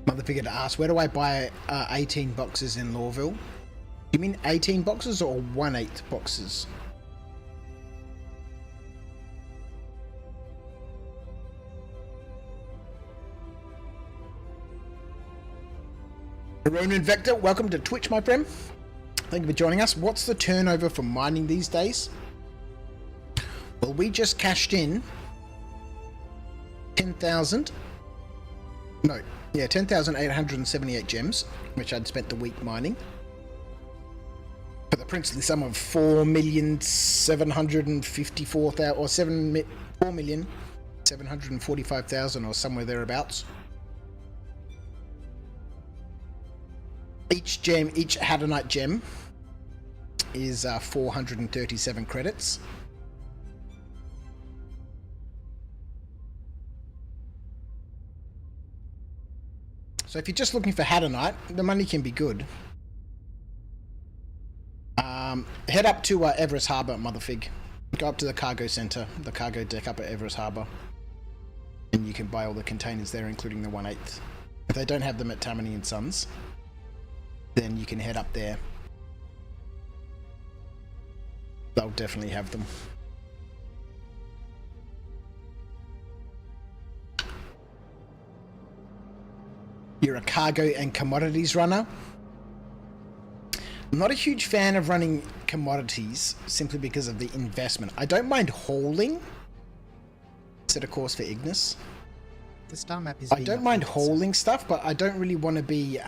Mother figure to ask, where do I buy 18 boxes in Lawville? You mean 18 boxes or 1/8 boxes? Ronan Vector, welcome to Twitch, my friend. Thank you for joining us. What's the turnover for mining these days? Well, we just cashed in 10,000. No, yeah, 10,878 gems, which I'd spent the week mining. For the princely sum of 4,754,000 or 4,745,000 or somewhere thereabouts. Each gem, each HADANITE gem is 437 credits. So if you're just looking for HADANITE, the money can be good. Head up to Everest Harbour, Motherfig. Go up to the cargo centre, the cargo deck up at Everest Harbour. And you can buy all the containers there, including the 1/8. If they don't have them at Tammany and Sons, then you can head up there. They'll definitely have them. You're a cargo and commodities runner. I'm not a huge fan of running commodities simply because of the investment. I don't mind hauling. Set a course for Ignis. The star map is. I don't mind hauling stuff, but I don't really want to be.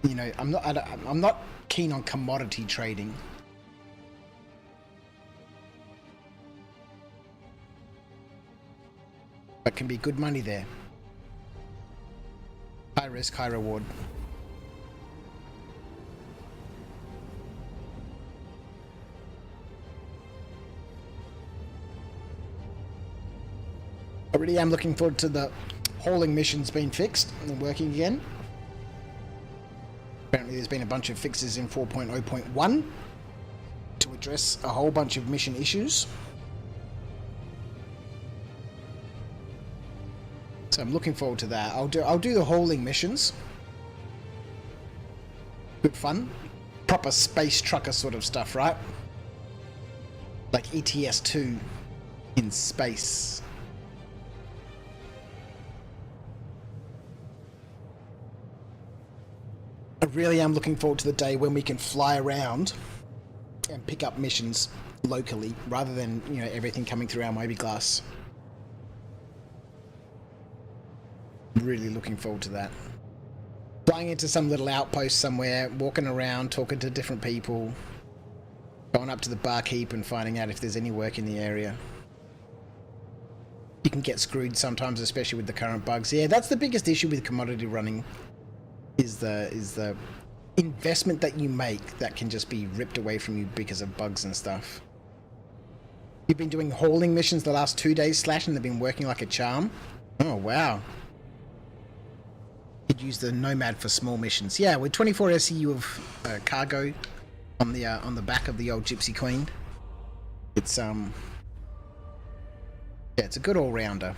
You know, I'm not keen on commodity trading. But can be good money there. High risk, high reward. I really am looking forward to the hauling missions being fixed and working again. Apparently there's been a bunch of fixes in 4.0.1 to address a whole bunch of mission issues. So I'm looking forward to that. I'll do the hauling missions. Good fun. Proper space trucker sort of stuff, right? Like ETS2 in space. I really am looking forward to the day when we can fly around and pick up missions locally rather than, you know, everything coming through our mobiGlas. Really looking forward to that. Flying into some little outpost somewhere, walking around, talking to different people, going up to the barkeep and finding out if there's any work in the area. You can get screwed sometimes, especially with the current bugs. Yeah, that's the biggest issue with commodity running. Is the investment that you make that can just be ripped away from you because of bugs and stuff. You've been doing hauling missions the last 2 days, Slash, and they've been working like a charm. Oh wow. You'd use the Nomad for small missions. Yeah, with 24 SCU of cargo on the back of the old Gypsy Queen. It's yeah, it's a good all-rounder.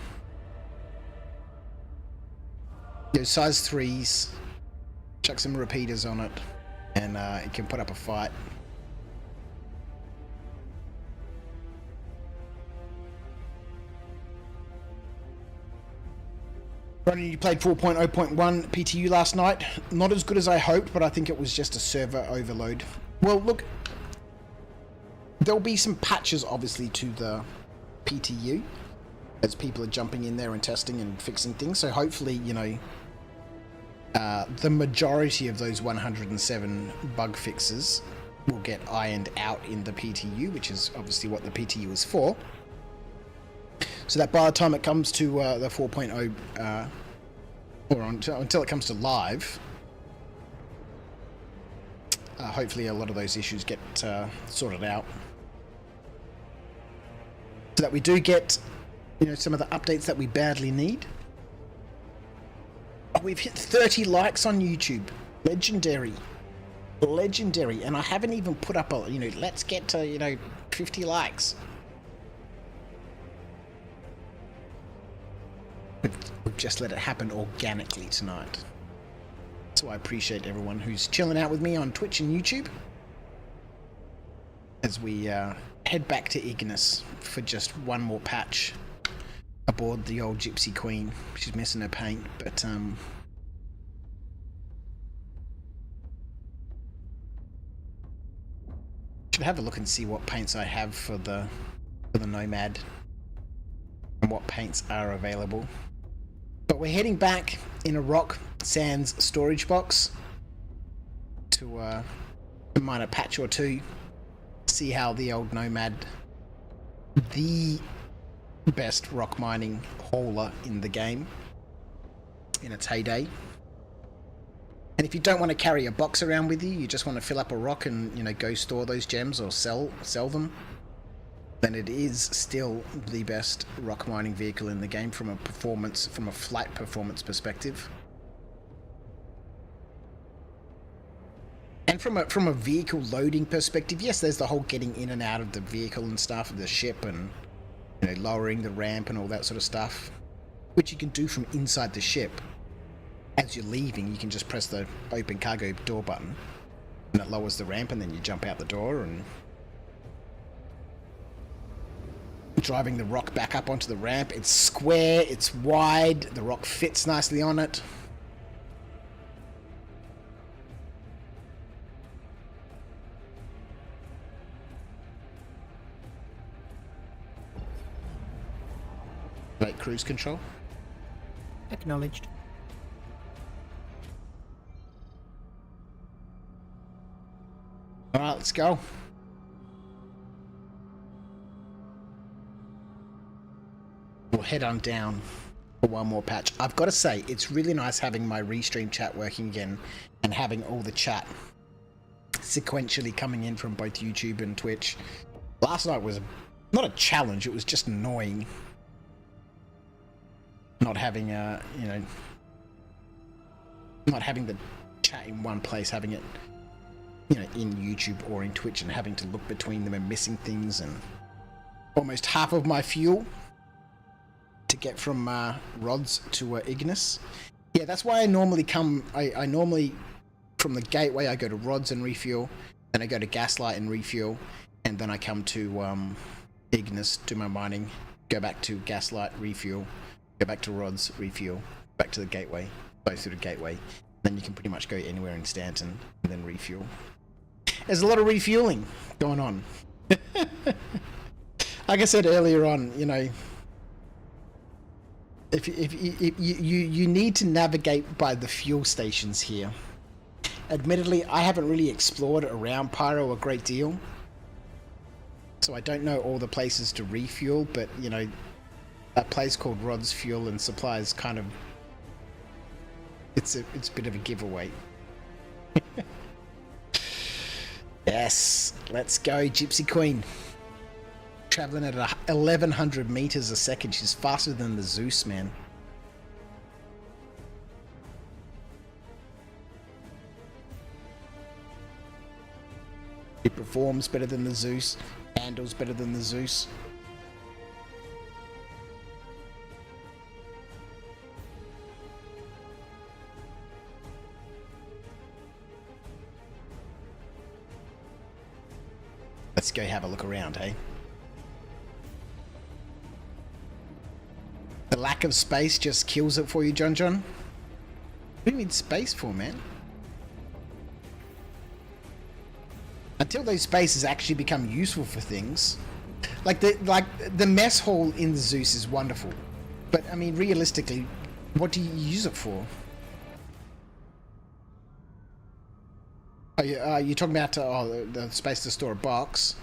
Those size 3s. Chuck some repeaters on it, and it can put up a fight. Ronnie, you played 4.0.1 PTU last night. Not as good as I hoped, but I think it was just a server overload. Well, look, There'll be some patches, obviously, to the PTU as people are jumping in there and testing and fixing things. So hopefully, you know, the majority of those 107 bug fixes will get ironed out in the PTU, which is obviously what the PTU is for. So that by the time it comes to the 4.0, or until it comes to live, hopefully a lot of those issues get sorted out. So that we do get, you know, some of the updates that we badly need. Oh, we've hit 30 likes on YouTube. Legendary. Legendary. And I haven't even put up a, you know, let's get to, you know, 50 likes. We've just let it happen organically tonight. So I appreciate everyone who's chilling out with me on Twitch and YouTube as we head back to Ignis for just one more patch aboard the old Gypsy Queen. She's missing her paint, but should have a look and see what paints I have for the Nomad and what paints are available. But we're heading back in a ROC Sans storage box to mine a patch or two, see how the old Nomad, the best rock mining hauler in the game in its heyday. And if you don't want to carry a box around with you, you just want to fill up a rock and, you know, go store those gems or sell them, then it is still the best rock mining vehicle in the game from a flight performance perspective. And from a vehicle loading perspective, yes, there's the whole getting in and out of the vehicle and stuff, of the ship, and, you know, lowering the ramp and all that sort of stuff, which you can do from inside the ship. As you're leaving, you can just press the open cargo door button, and it lowers the ramp, and then you jump out the door and driving the rock back up onto the ramp. It's square, it's wide, the rock fits nicely on it. Right, cruise control. Acknowledged. Alright, let's go. We'll head on down for one more patch. I've got to say, it's really nice having my restream chat working again and having all the chat sequentially coming in from both YouTube and Twitch. Last night was not a challenge, it was just annoying. Not having you know, not having the chat in one place, having it, you know, in YouTube or in Twitch, and having to look between them and missing things, and almost half of my fuel to get from Rods to Ignis. Yeah, that's why I normally come, I normally, from the gateway, I go to Rods and refuel, then I go to Gaslight and refuel, and then I come to Ignis, do my mining, go back to Gaslight, refuel, go back to Rods, refuel, back to the gateway, go through the gateway. Then you can pretty much go anywhere in Stanton and then refuel. There's a lot of refueling going on. Like I said earlier on, you know, if you need to navigate by the fuel stations here. Admittedly, I haven't really explored around Pyro a great deal, so I don't know all the places to refuel, but, you know, that place called Rod's Fuel and Supplies kind of, it's a bit of a giveaway. Yes, let's go, Gypsy Queen. Traveling at 1100 meters a second. She's faster than the Zeus, man. It performs better than the Zeus, handles better than the Zeus. Let's go have a look around, hey? The lack of space just kills it for you, John. What do you need space for, man? until those spaces actually become useful for things. Like the mess hall in the Zeus is wonderful, but I mean realistically, what do you use it for? Are you talking about the space to store a box?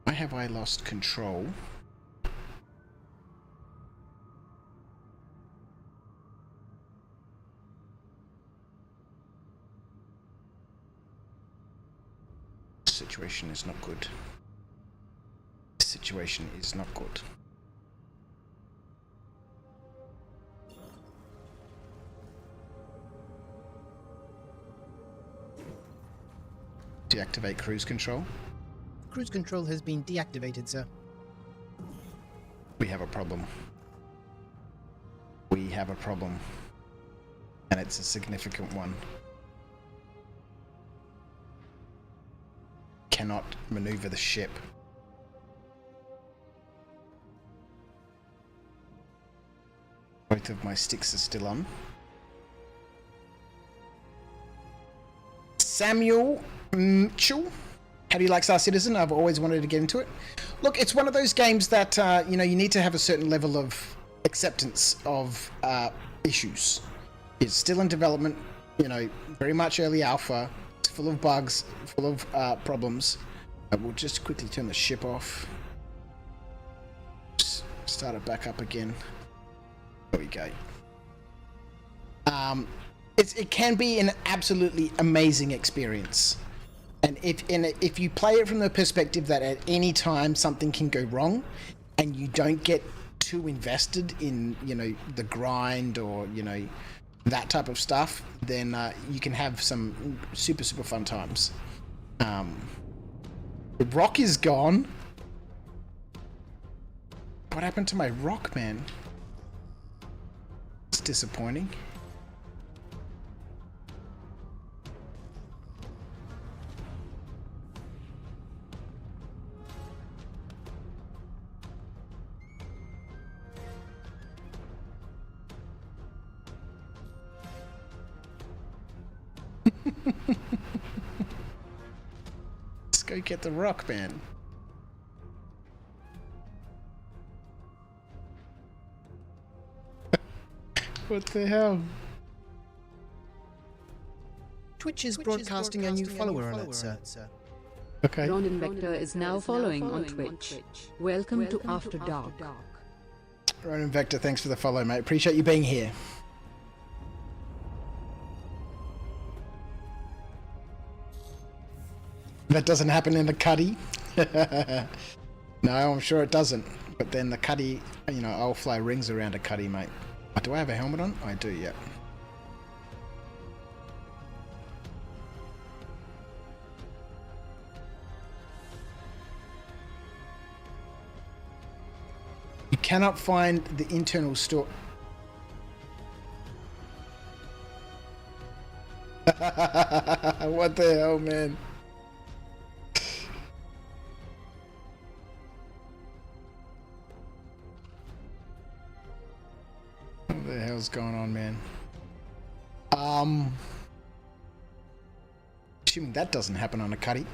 Why have I lost control? Situation is not good. Situation is not good. Deactivate cruise control. Cruise control has been deactivated, sir. We have a problem. We have a problem. And it's a significant one. Cannot maneuver the ship. Both of my sticks are still on. Samuel Mitchell, how do you like Star Citizen? I've always wanted to get into it. Look, it's one of those games that you know, you need to have a certain level of acceptance of issues. It's still in development, you know, very much early alpha. It's full of bugs, full of problems. We'll just quickly turn the ship off. Start it back up again. There we go. It can be an absolutely amazing experience, and if you play it from the perspective that at any time something can go wrong, and you don't get too invested in, you know, the grind or, you know, that type of stuff, then you can have some super fun times. The rock is gone. What happened to my rock, man? It's disappointing. Let's go get the rock, man. What the hell? Twitch is broadcasting a new follower alert, sir. Okay. Ronin Vector is now following on Twitch. Welcome to After Dark. Ronin Vector, thanks for the follow, mate. Appreciate you being here. That doesn't happen in the cuddy. No, I'm sure it doesn't. But then the cuddy, you know, I'll fly rings around a cuddy, mate. Do I have a helmet on? I do, yeah. You cannot find the internal store. What the hell, man? What the hell's going on, man? Assuming that doesn't happen on a cuddy.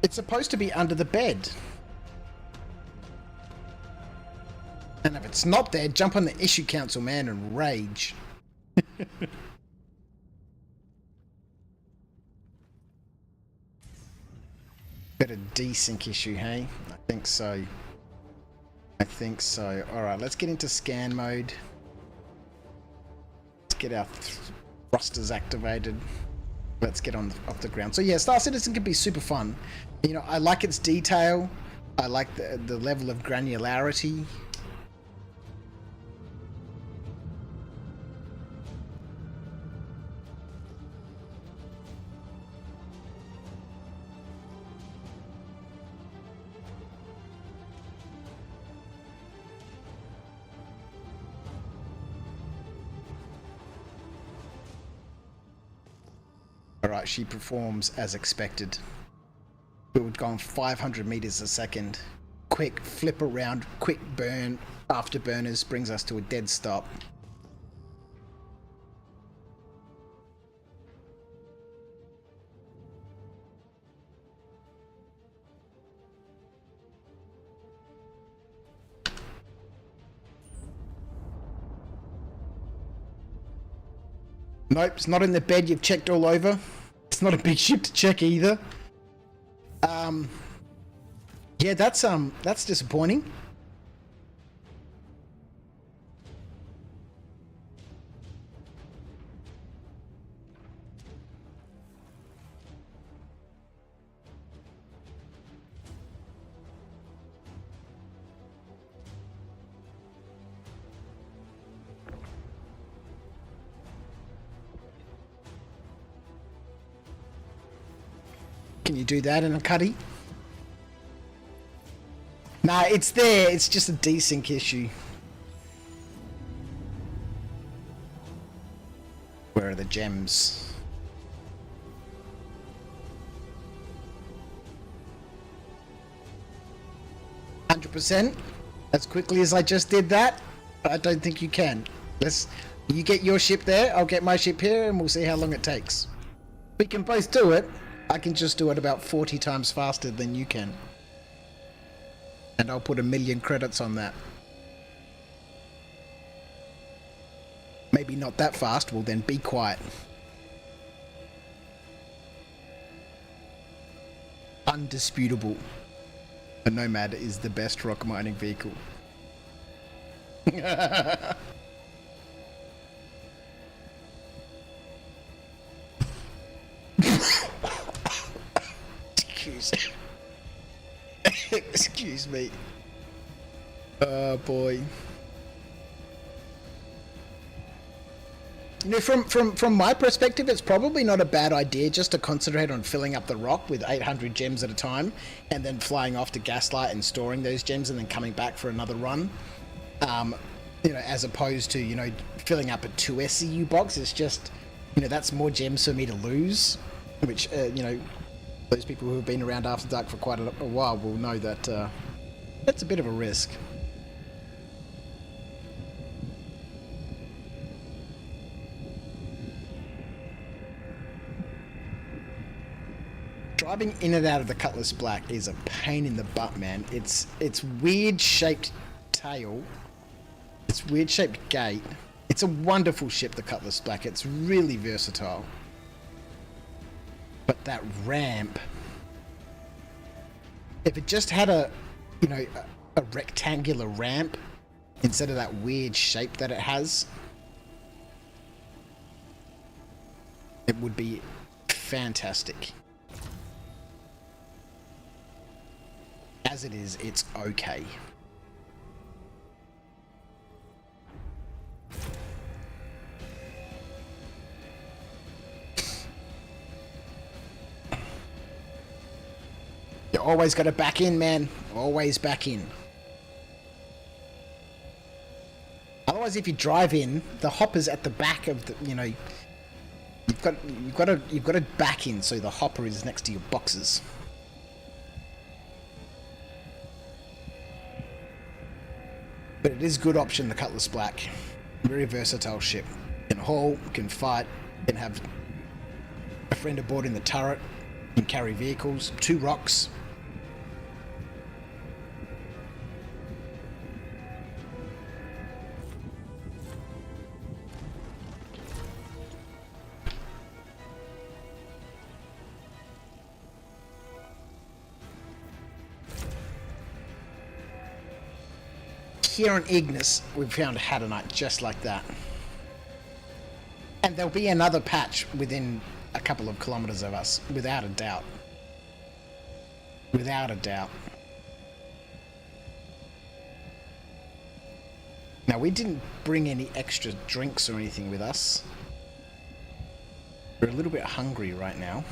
It's supposed to be under the bed. And if it's not there, jump on the issue council, man, and rage. Got a desync issue, hey? I think so. I think so. Alright, let's get into scan mode. Let's get our thrusters activated. Let's get on off the ground. So yeah, Star Citizen can be super fun. You know, I like its detail. I like the level of granularity. Alright, she performs as expected. We would go on 500 meters a second. Quick flip around, quick burn, afterburners brings us to a dead stop. Nope, it's not in the bed. You've checked all over. It's not a big ship to check either. Yeah, that's disappointing. Can you do that in a cuddy? Nah, it's there. It's just a desync issue. Where are the gems? %. As quickly as I just did that, I don't think you can. You get your ship there, I'll get my ship here, and we'll see how long it takes. We can both do it. I can just do it about 40 times faster than you can. And I'll put 1,000,000 credits on that. Maybe not that fast, well then be quiet. Undisputable. The Nomad is the best rock mining vehicle. Excuse me. Oh boy. You know, from my perspective, it's probably not a bad idea just to concentrate on filling up the rock with 800 gems at a time, and then flying off to Gaslight and storing those gems, and then coming back for another run. You know, as opposed to, you know, filling up a 2 SCU box. It's just, you know, that's more gems for me to lose, which, you know, those people who have been around After Dark for quite a while will know that that's a bit of a risk. Driving in and out of the Cutlass Black is a pain in the butt, man. It's weird shaped tail. It's weird shaped gate. It's a wonderful ship, the Cutlass Black. It's really versatile. But that ramp, if it just had a, you know, a rectangular ramp instead of that weird shape that it has, it would be fantastic. As it is, it's okay. You always got to back in, man. Always back in. Otherwise, if you drive in, the hopper's at the back of the, you know, you've got to back in so the hopper is next to your boxes. But it is a good option, the Cutlass Black. Very versatile ship. Can haul, can fight, can have a friend aboard in the turret, can carry vehicles, 2 rocks. Here on Ignis, we've found HADANITE just like that. And there'll be another patch within a couple of kilometers of us, without a doubt. Without a doubt. Now, we didn't bring any extra drinks or anything with us. We're a little bit hungry right now.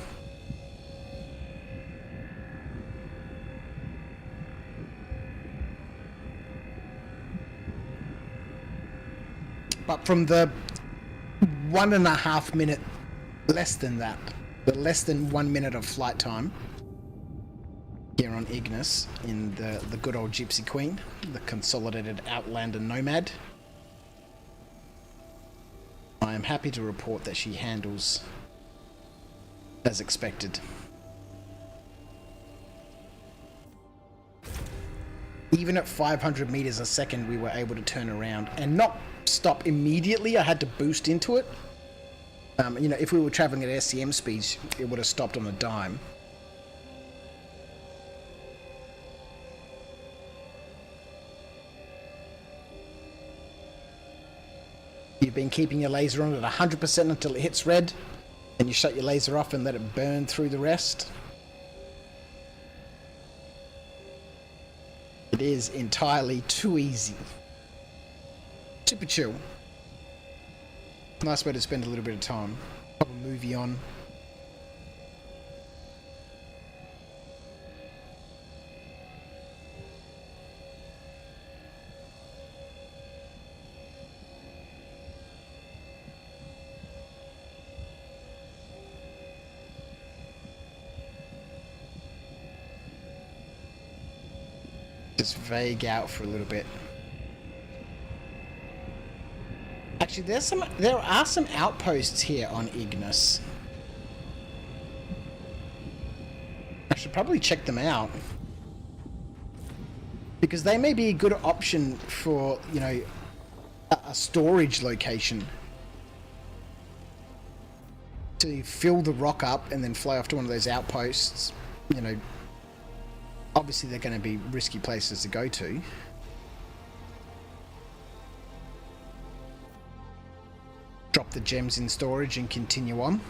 But from the 1.5 minute, less than that, the less than 1 minute of flight time here on Ignis in the good old Gypsy Queen, the consolidated Outlander Nomad, I am happy to report that she handles as expected. Even at 500 meters a second, we were able to turn around and not stop immediately. I had to boost into it, You know, if we were traveling at SCM speeds, it would have stopped on a dime. You've been keeping your laser on at 100% until it hits red, and you shut your laser off and let it burn through the rest. It is entirely too easy. Super chill. Nice way to spend a little bit of time. Pop a movie on. Just vague out for a little bit. Actually, there are some outposts here on Ignis. I should probably check them out, because they may be a good option for, you know, a storage location to fill the rock up and then fly off to one of those outposts. You know, obviously they're going to be risky places to go to. Drop the gems in storage and continue on.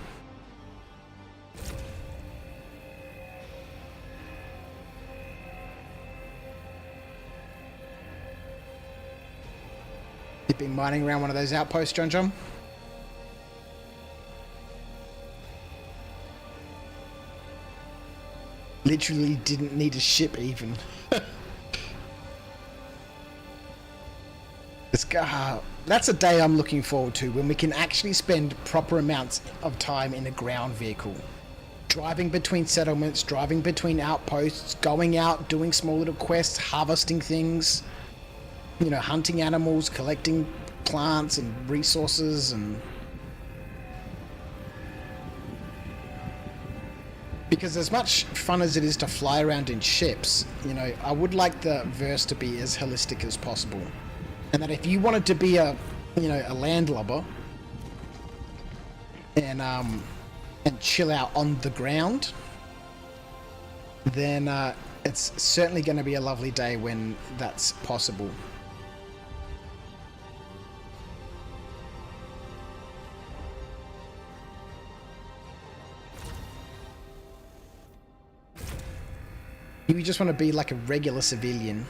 You've been mining around one of those outposts, John? Literally didn't need a ship even. That's a day I'm looking forward to, when we can actually spend proper amounts of time in a ground vehicle. Driving between settlements, driving between outposts, going out, doing small little quests, harvesting things, you know, hunting animals, collecting plants and resources, and... Because as much fun as it is to fly around in ships, you know, I would like the verse to be as holistic as possible. And that if you wanted to be a, you know, a landlubber and chill out on the ground, then it's certainly going to be a lovely day when that's possible. You just want to be like a regular civilian.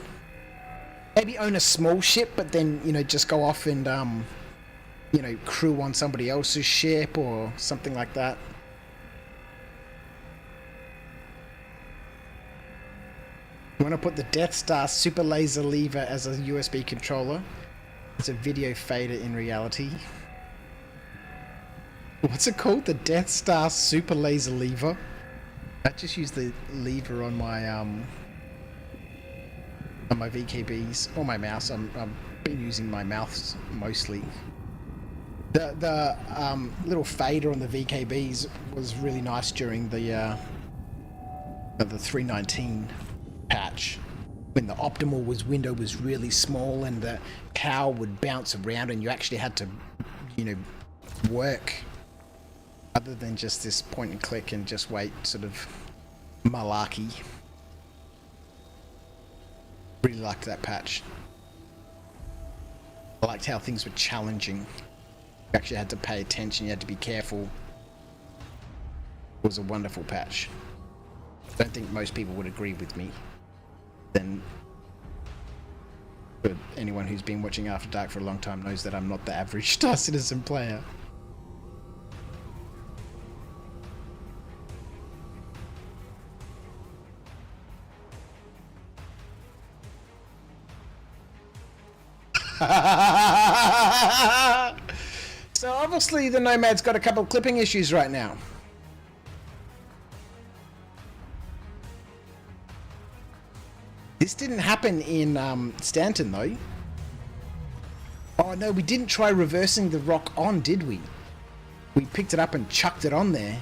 Maybe own a small ship, but then, you know, just go off and, you know, crew on somebody else's ship or something like that. You want to put the Death Star super laser lever as a USB controller. It's a video fader in reality. What's it called? The Death Star super laser lever? I just used the lever on my VKBs or my mouse. I've been using my mouse mostly. The little fader on the VKBs was really nice during the 319 patch, when the optimal window was really small and the power would bounce around and you actually had to, you know, work other than just this point and click and just wait sort of malarkey. Really liked that patch. I liked how things were challenging. You actually had to pay attention, you had to be careful. It was a wonderful patch. I don't think most people would agree with me. Then, but anyone who's been watching After Dark for a long time knows that I'm not the average Star Citizen player. So obviously the Nomad's got a couple of clipping issues right now. This didn't happen in Stanton though. Oh no, we didn't try reversing the rock on, did we? We picked it up and chucked it on there.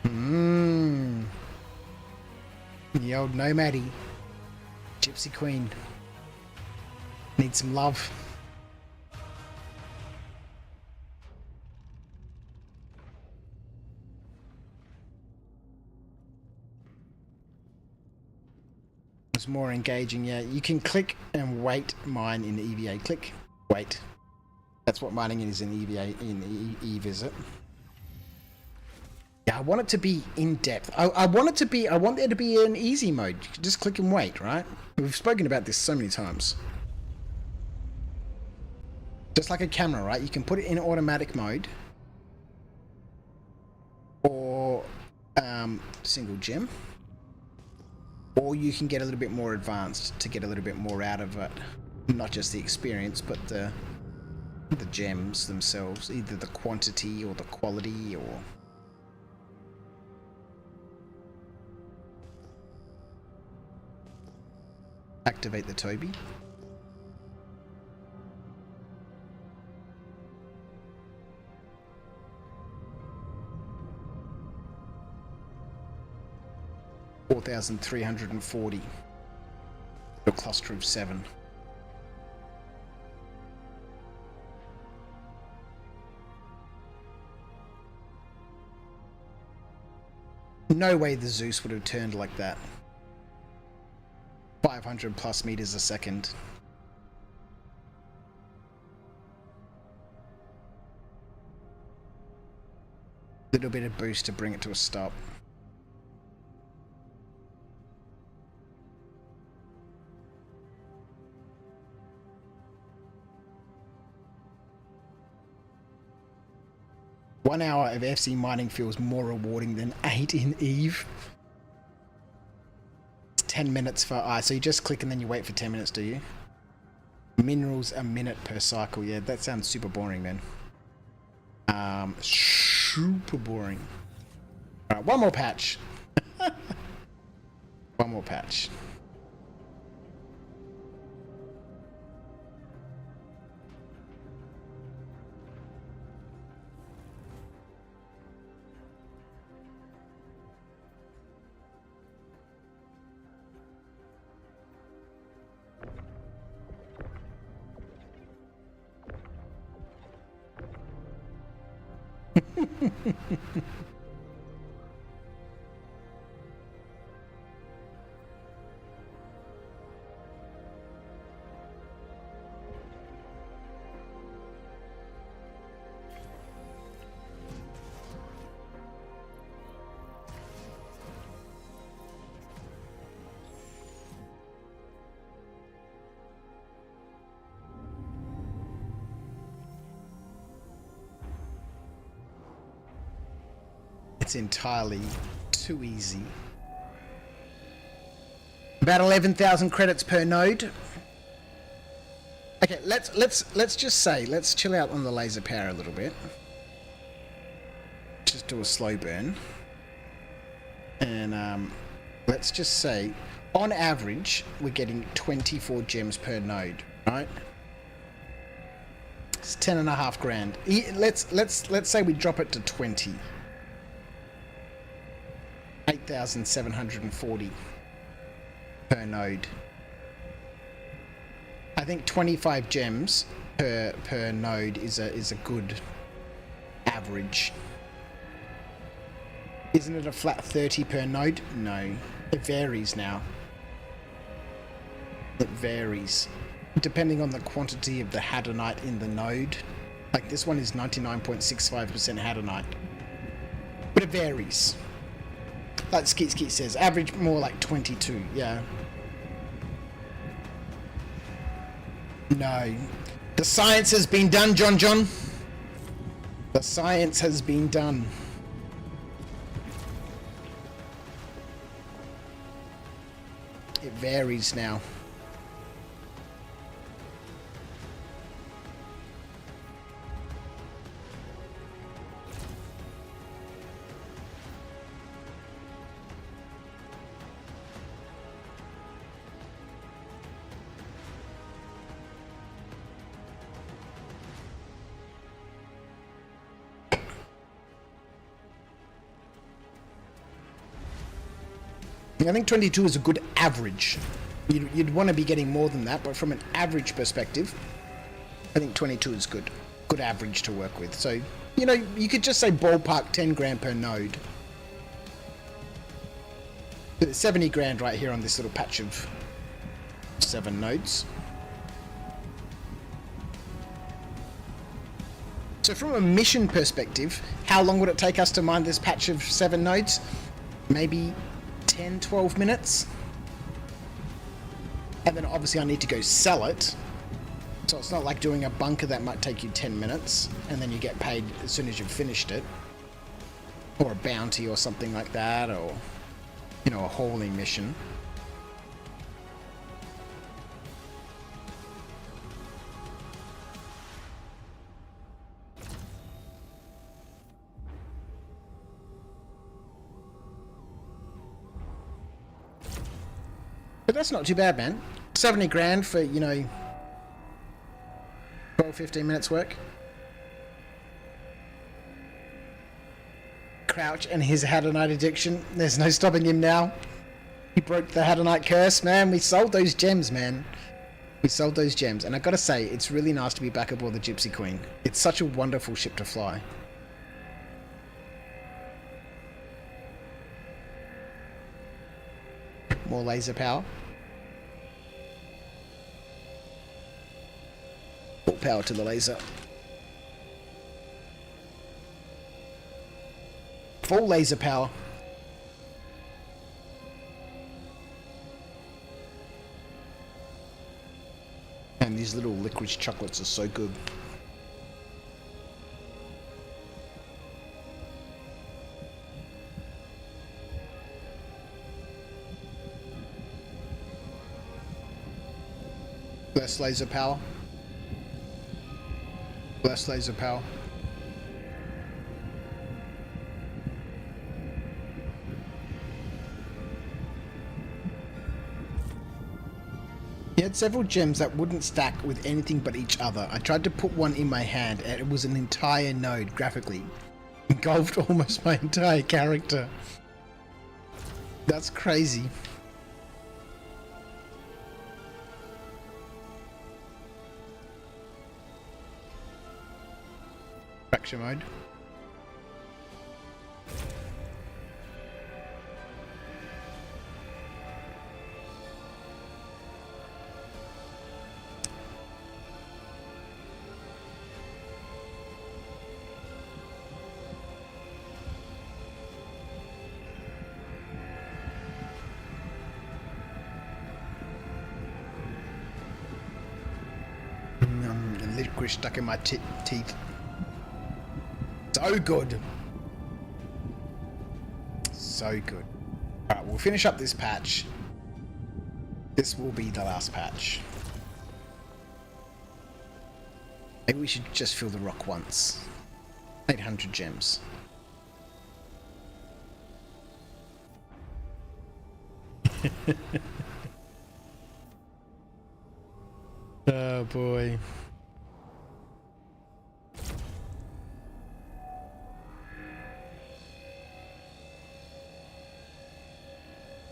Mmm. The old Nomad Gypsy Queen. Need some love. It's more engaging, yeah. You can click and wait mine in the EVA. Click, wait. That's what mining is in EVA, in e-visit. Yeah, I want it to be in depth. I want there to be an easy mode. You can just click and wait, right? We've spoken about this so many times. Just like a camera, right? You can put it in automatic mode. Or single gem. Or you can get a little bit more advanced to get a little bit more out of it. Not just the experience, but the gems themselves. Either the quantity or the quality or... Activate the Toby. $4,340. A cluster of 7. No way the Zeus would have turned like that. 500 plus meters a second. Little bit of boost to bring it to a stop. One hour of FC mining feels more rewarding than 8 in Eve. 10 minutes for so you just click and then you wait for 10 minutes, do you? Minerals a minute per cycle. Yeah, that sounds super boring, man. Super boring. Alright, one more patch. One more patch. It's entirely too easy. About 11,000 credits per node. Okay, let's just say, let's chill out on the laser power a little bit. Just do a slow burn. And let's just say, on average, we're getting 24 gems per node, right? It's 10.5 grand. Let's say we drop it to 20. 8,740 per node. I think 25 gems per node is a good average. Isn't it a flat 30 per node? No, it varies now. It varies depending on the quantity of the hadanite in the node. Like this one is 99.65% hadanite, but it varies. Like Skeet says, average more like 22, yeah. No. The science has been done, John. The science has been done. It varies now. I think 22 is a good average. You'd want to be getting more than that, but from an average perspective, I think 22 is good. Good average to work with. So, you know, you could just say ballpark 10 grand per node. But it's 70 grand right here on this little patch of 7 nodes. So from a mission perspective, how long would it take us to mine this patch of 7 nodes? Maybe 10, 12 minutes. And then obviously I need to go sell it. So it's not like doing a bunker that might take you 10 minutes and then you get paid as soon as you've finished it. Or a bounty or something like that, or, you know, a hauling mission. But that's not too bad, man. 70 grand for, you know, 12, 15 minutes work. Crouch and his Hadanite addiction. There's no stopping him now. He broke the Hadanite curse, man. We sold those gems, man. We sold those gems. And I gotta say, it's really nice to be back aboard the Gypsy Queen. It's such a wonderful ship to fly. More laser power. Full power to the laser. Full laser power. And these little licorice chocolates are so good. Less laser power. Less laser power. He had several gems that wouldn't stack with anything but each other. I tried to put one in my hand and it was an entire node graphically. Engulfed almost my entire character. That's crazy. Fracture mode. Licorice stuck in my teeth. So good. So good. Alright, we'll finish up this patch. This will be the last patch. Maybe we should just fill the rock once. 800 gems. Oh boy.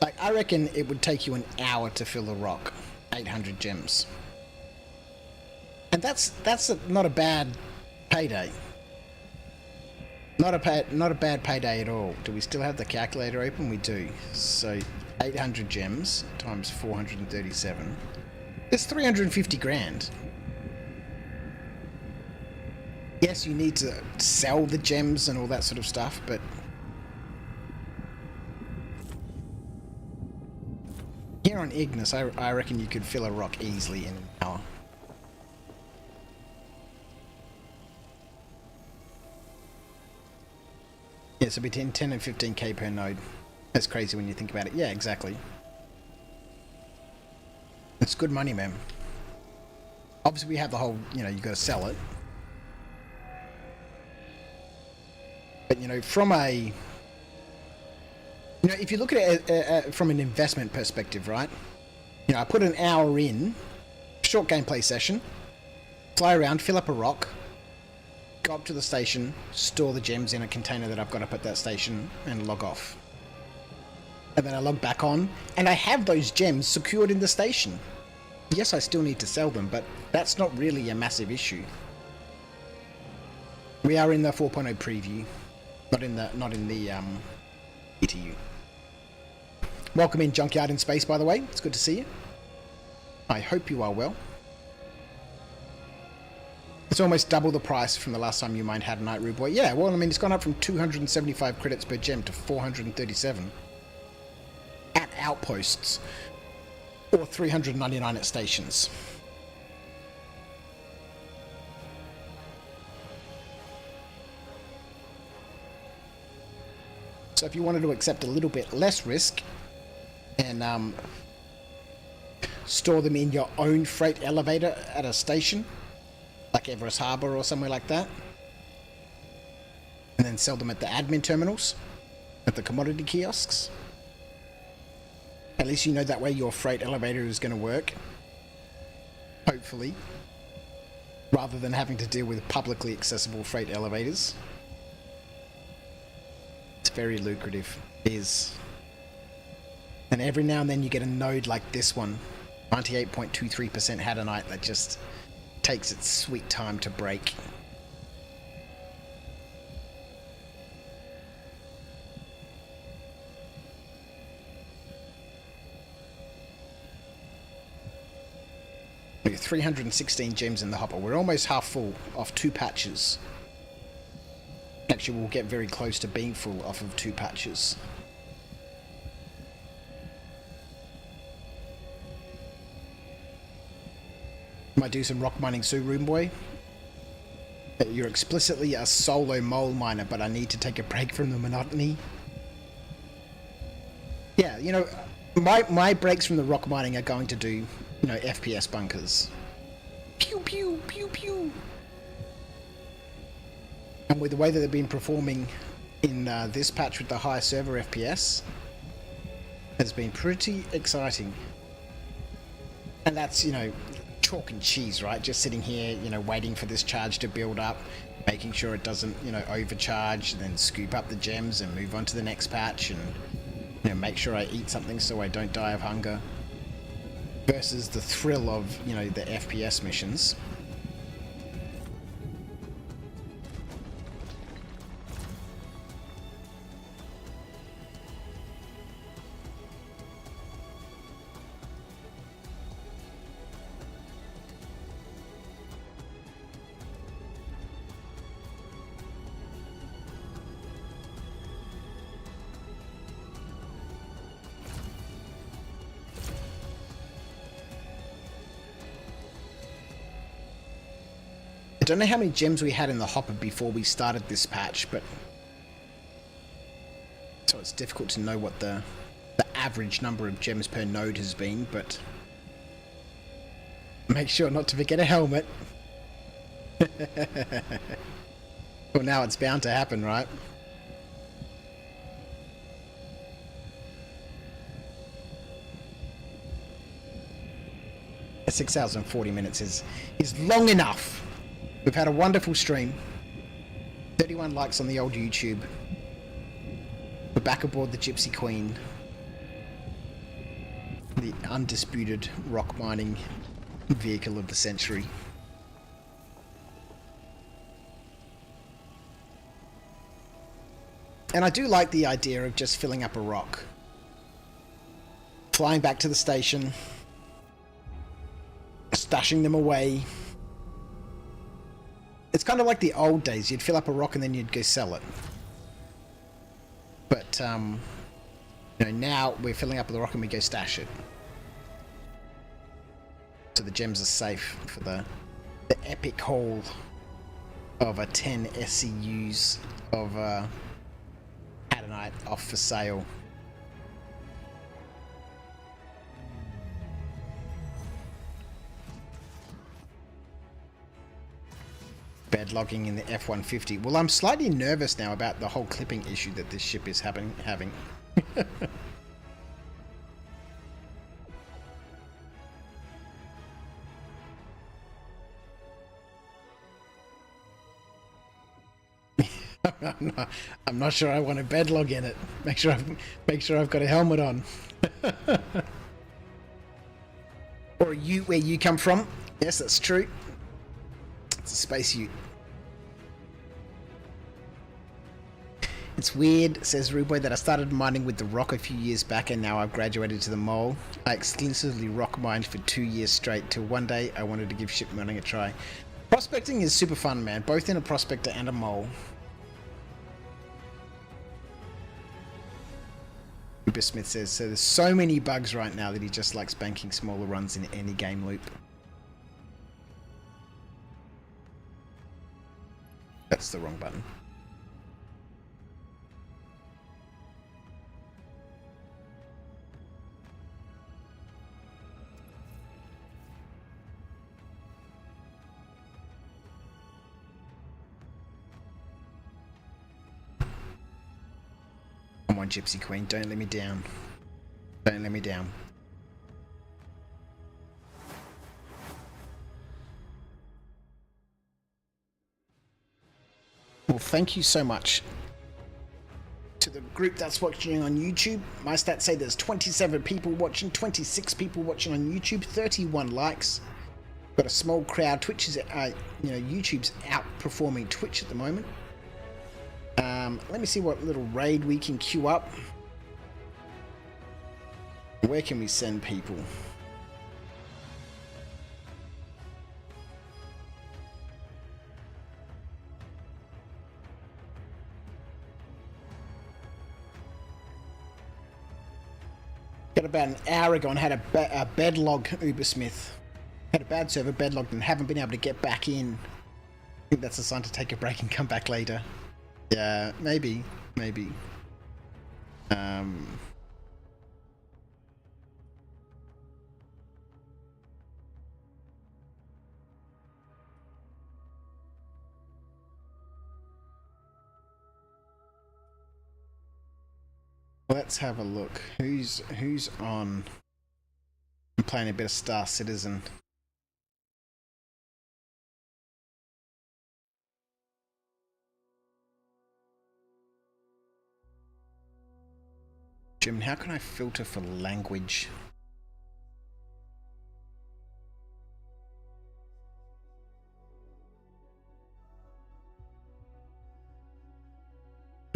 Like, I reckon it would take you an hour to fill the rock. 800 gems. And that's not a bad payday. Not a bad payday at all. Do we still have the calculator open? We do. So 800 gems times 437. It's 350 grand. Yes, you need to sell the gems and all that sort of stuff, but here on Ignis, I reckon you could fill a rock easily in an hour. Yeah, so between 10 and 15k per node. That's crazy when you think about it. Yeah, exactly. It's good money, man. Obviously, we have the whole, you know, you got to sell it. But, you know, from a... You know, if you look at it from an investment perspective, right? You know, I put an hour in, short gameplay session, fly around, fill up a rock, go up to the station, store the gems in a container that I've got up at that station, and log off. And then I log back on, and I have those gems secured in the station. Yes, I still need to sell them, but that's not really a massive issue. We are in the 4.0 preview, not in the ETU. Welcome in, Junkyard in Space, by the way. It's good to see you. I hope you are well. It's almost double the price from the last time you mined HADANITE, Rude Boy. Yeah, well, I mean, it's gone up from 275 credits per gem to 437 at outposts, or 399 at stations. So if you wanted to accept a little bit less risk and store them in your own freight elevator at a station, like Everest Harbour or somewhere like that, and then sell them at the admin terminals, at the commodity kiosks, at least you know that way your freight elevator is going to work, hopefully, rather than having to deal with publicly accessible freight elevators. It's very lucrative. It is. And every now and then you get a node like this one, 98.23% HADANITE, that just takes its sweet time to break. We have 316 gems in the hopper. We're almost half full off 2 patches. Actually, we'll get very close to being full off of 2 patches. Might do some rock mining soon, Room Boy. You're explicitly a solo mole miner, but I need to take a break from the monotony. Yeah, you know, my breaks from the rock mining are going to do, you know, FPS bunkers. Pew pew pew pew. And with the way that they've been performing in this patch with the high server FPS, has been pretty exciting. And that's, you know, chalk and cheese, right? Just sitting here, you know, waiting for this charge to build up, making sure it doesn't, you know, overcharge, then scoop up the gems and move on to the next patch, and, you know, make sure I eat something so I don't die of hunger. Versus the thrill of, you know, the FPS missions. I don't know how many gems we had in the hopper before we started this patch, but so it's difficult to know what the average number of gems per node has been, but make sure not to forget a helmet. Well, now it's bound to happen, right? A 6 hours and 40 minutes is long enough. We've had a wonderful stream. 31 likes on the old YouTube. We're back aboard the Gypsy Queen. The undisputed rock mining vehicle of the century. And I do like the idea of just filling up a rock. Flying back to the station. Stashing them away. It's kind of like the old days. You'd fill up a rock and then you'd go sell it. But, you know, now we're filling up the rock and we go stash it. So the gems are safe for the epic haul of 10 SCUs of HADANITE off for sale. Bad logging in the F-150. Well, I'm slightly nervous now about the whole clipping issue that this ship is having. I'm not sure I want a bedlog in it. Make sure I've got a helmet on. Or you, where you come from? Yes, that's true. It's a spacesuit. It's weird, says Ruboy, that I started mining with the rock a few years back and now I've graduated to the mole. I exclusively rock mined for 2 years straight till one day I wanted to give ship mining a try. Prospecting is super fun, man, both in a prospector and a mole. Uber Smith says, so there's so many bugs right now that he just likes banking smaller runs in any game loop. That's the wrong button. Come on, Gypsy Queen, don't let me down. Don't let me down. Well, thank you so much to the group that's watching on YouTube. My stats say there's 27 people watching, 26 people watching on YouTube, 31 likes. Got a small crowd. Twitch is, YouTube's outperforming Twitch at the moment. Let me see what little raid we can queue up. Where can we send people? Got about an hour ago and had a bedlog, Ubersmith. Had a bad server, bedlogged, and haven't been able to get back in. I think that's a sign to take a break and come back later. Yeah, maybe. Let's have a look. Who's on? I'm playing a bit of Star Citizen. Jim, how can I filter for language?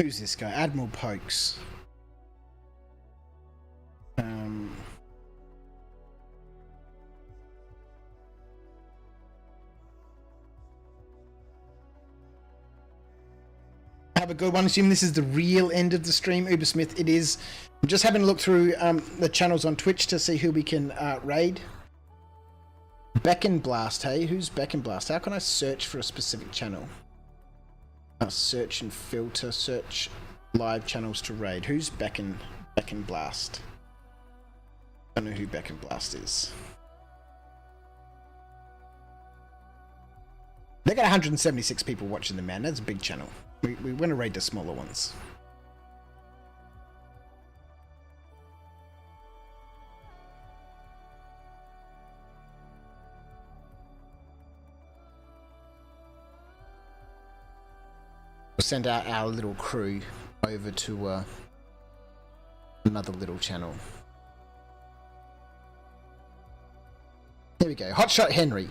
Who's this guy? Admiral Pokes. Have a good one. Assume this is the real end of the stream, Ubersmith. It is. I'm just having a look through the channels on Twitch to see who we can raid. Beckon Blast, hey? Who's Beckon Blast? How can I search for a specific channel? Search and filter. Search live channels to raid. Who's Beckon Blast? I don't know who Beckon Blast is. They got 176 people watching them, man. That's a big channel. We want to raid the smaller ones. We'll send out our little crew over to another little channel. Here we go. Hotshot Henry.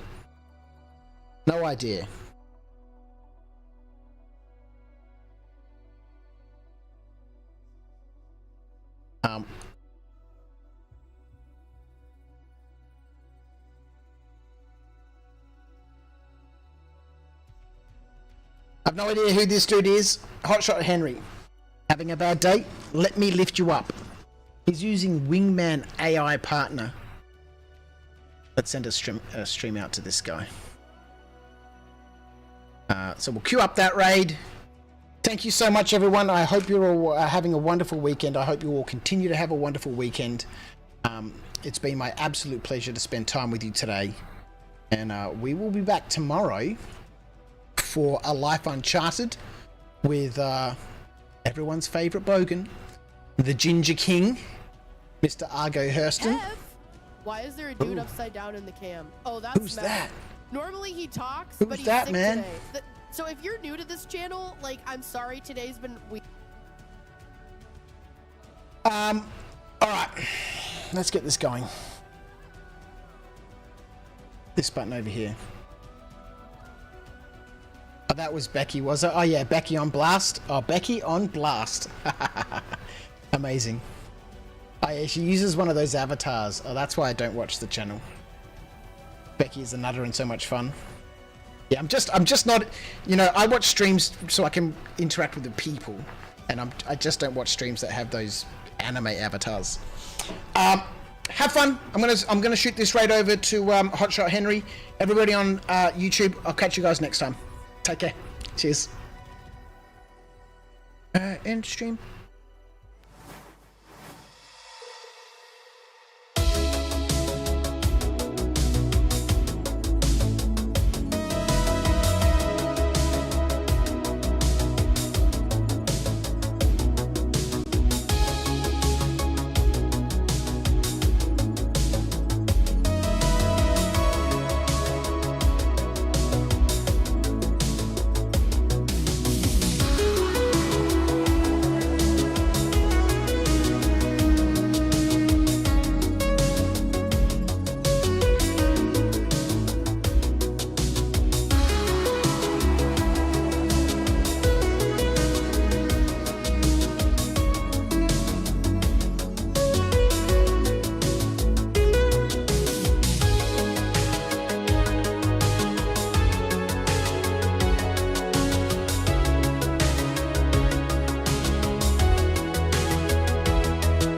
No idea. I've no idea who this dude is. Hotshot Henry. Having a bad day? Let me lift you up. He's using Wingman AI partner. Let's send a stream out to this guy. So we'll queue up that raid. Thank you so much, everyone. I hope you're all having a wonderful weekend. I hope you all continue to have a wonderful weekend. It's been my absolute pleasure to spend time with you today. And we will be back tomorrow for A Life Uncharted with everyone's favourite bogan, the Ginger King, Mr. Argo Hurston. Why is there a dude upside down in the cam? Oh, that's Who's Matt. that? Normally he talks, Who's but he's that, sick man? today. So if you're new to this channel, like, I'm sorry, today's been weird. All right, let's get this going. This button over here. Oh, that was Becky, was it? Oh yeah, Becky on blast. Oh, Becky on blast. Amazing. Oh yeah, she uses one of those avatars. Oh, that's why I don't watch the channel. Becky is a nutter and so much fun. Yeah, I'm just not, you know, I watch streams so I can interact with the people, and I just don't watch streams that have those anime avatars. Have fun. I'm gonna shoot this right over to Hotshot Henry. Everybody on YouTube, I'll catch you guys next time. Take care. Cheers. End stream.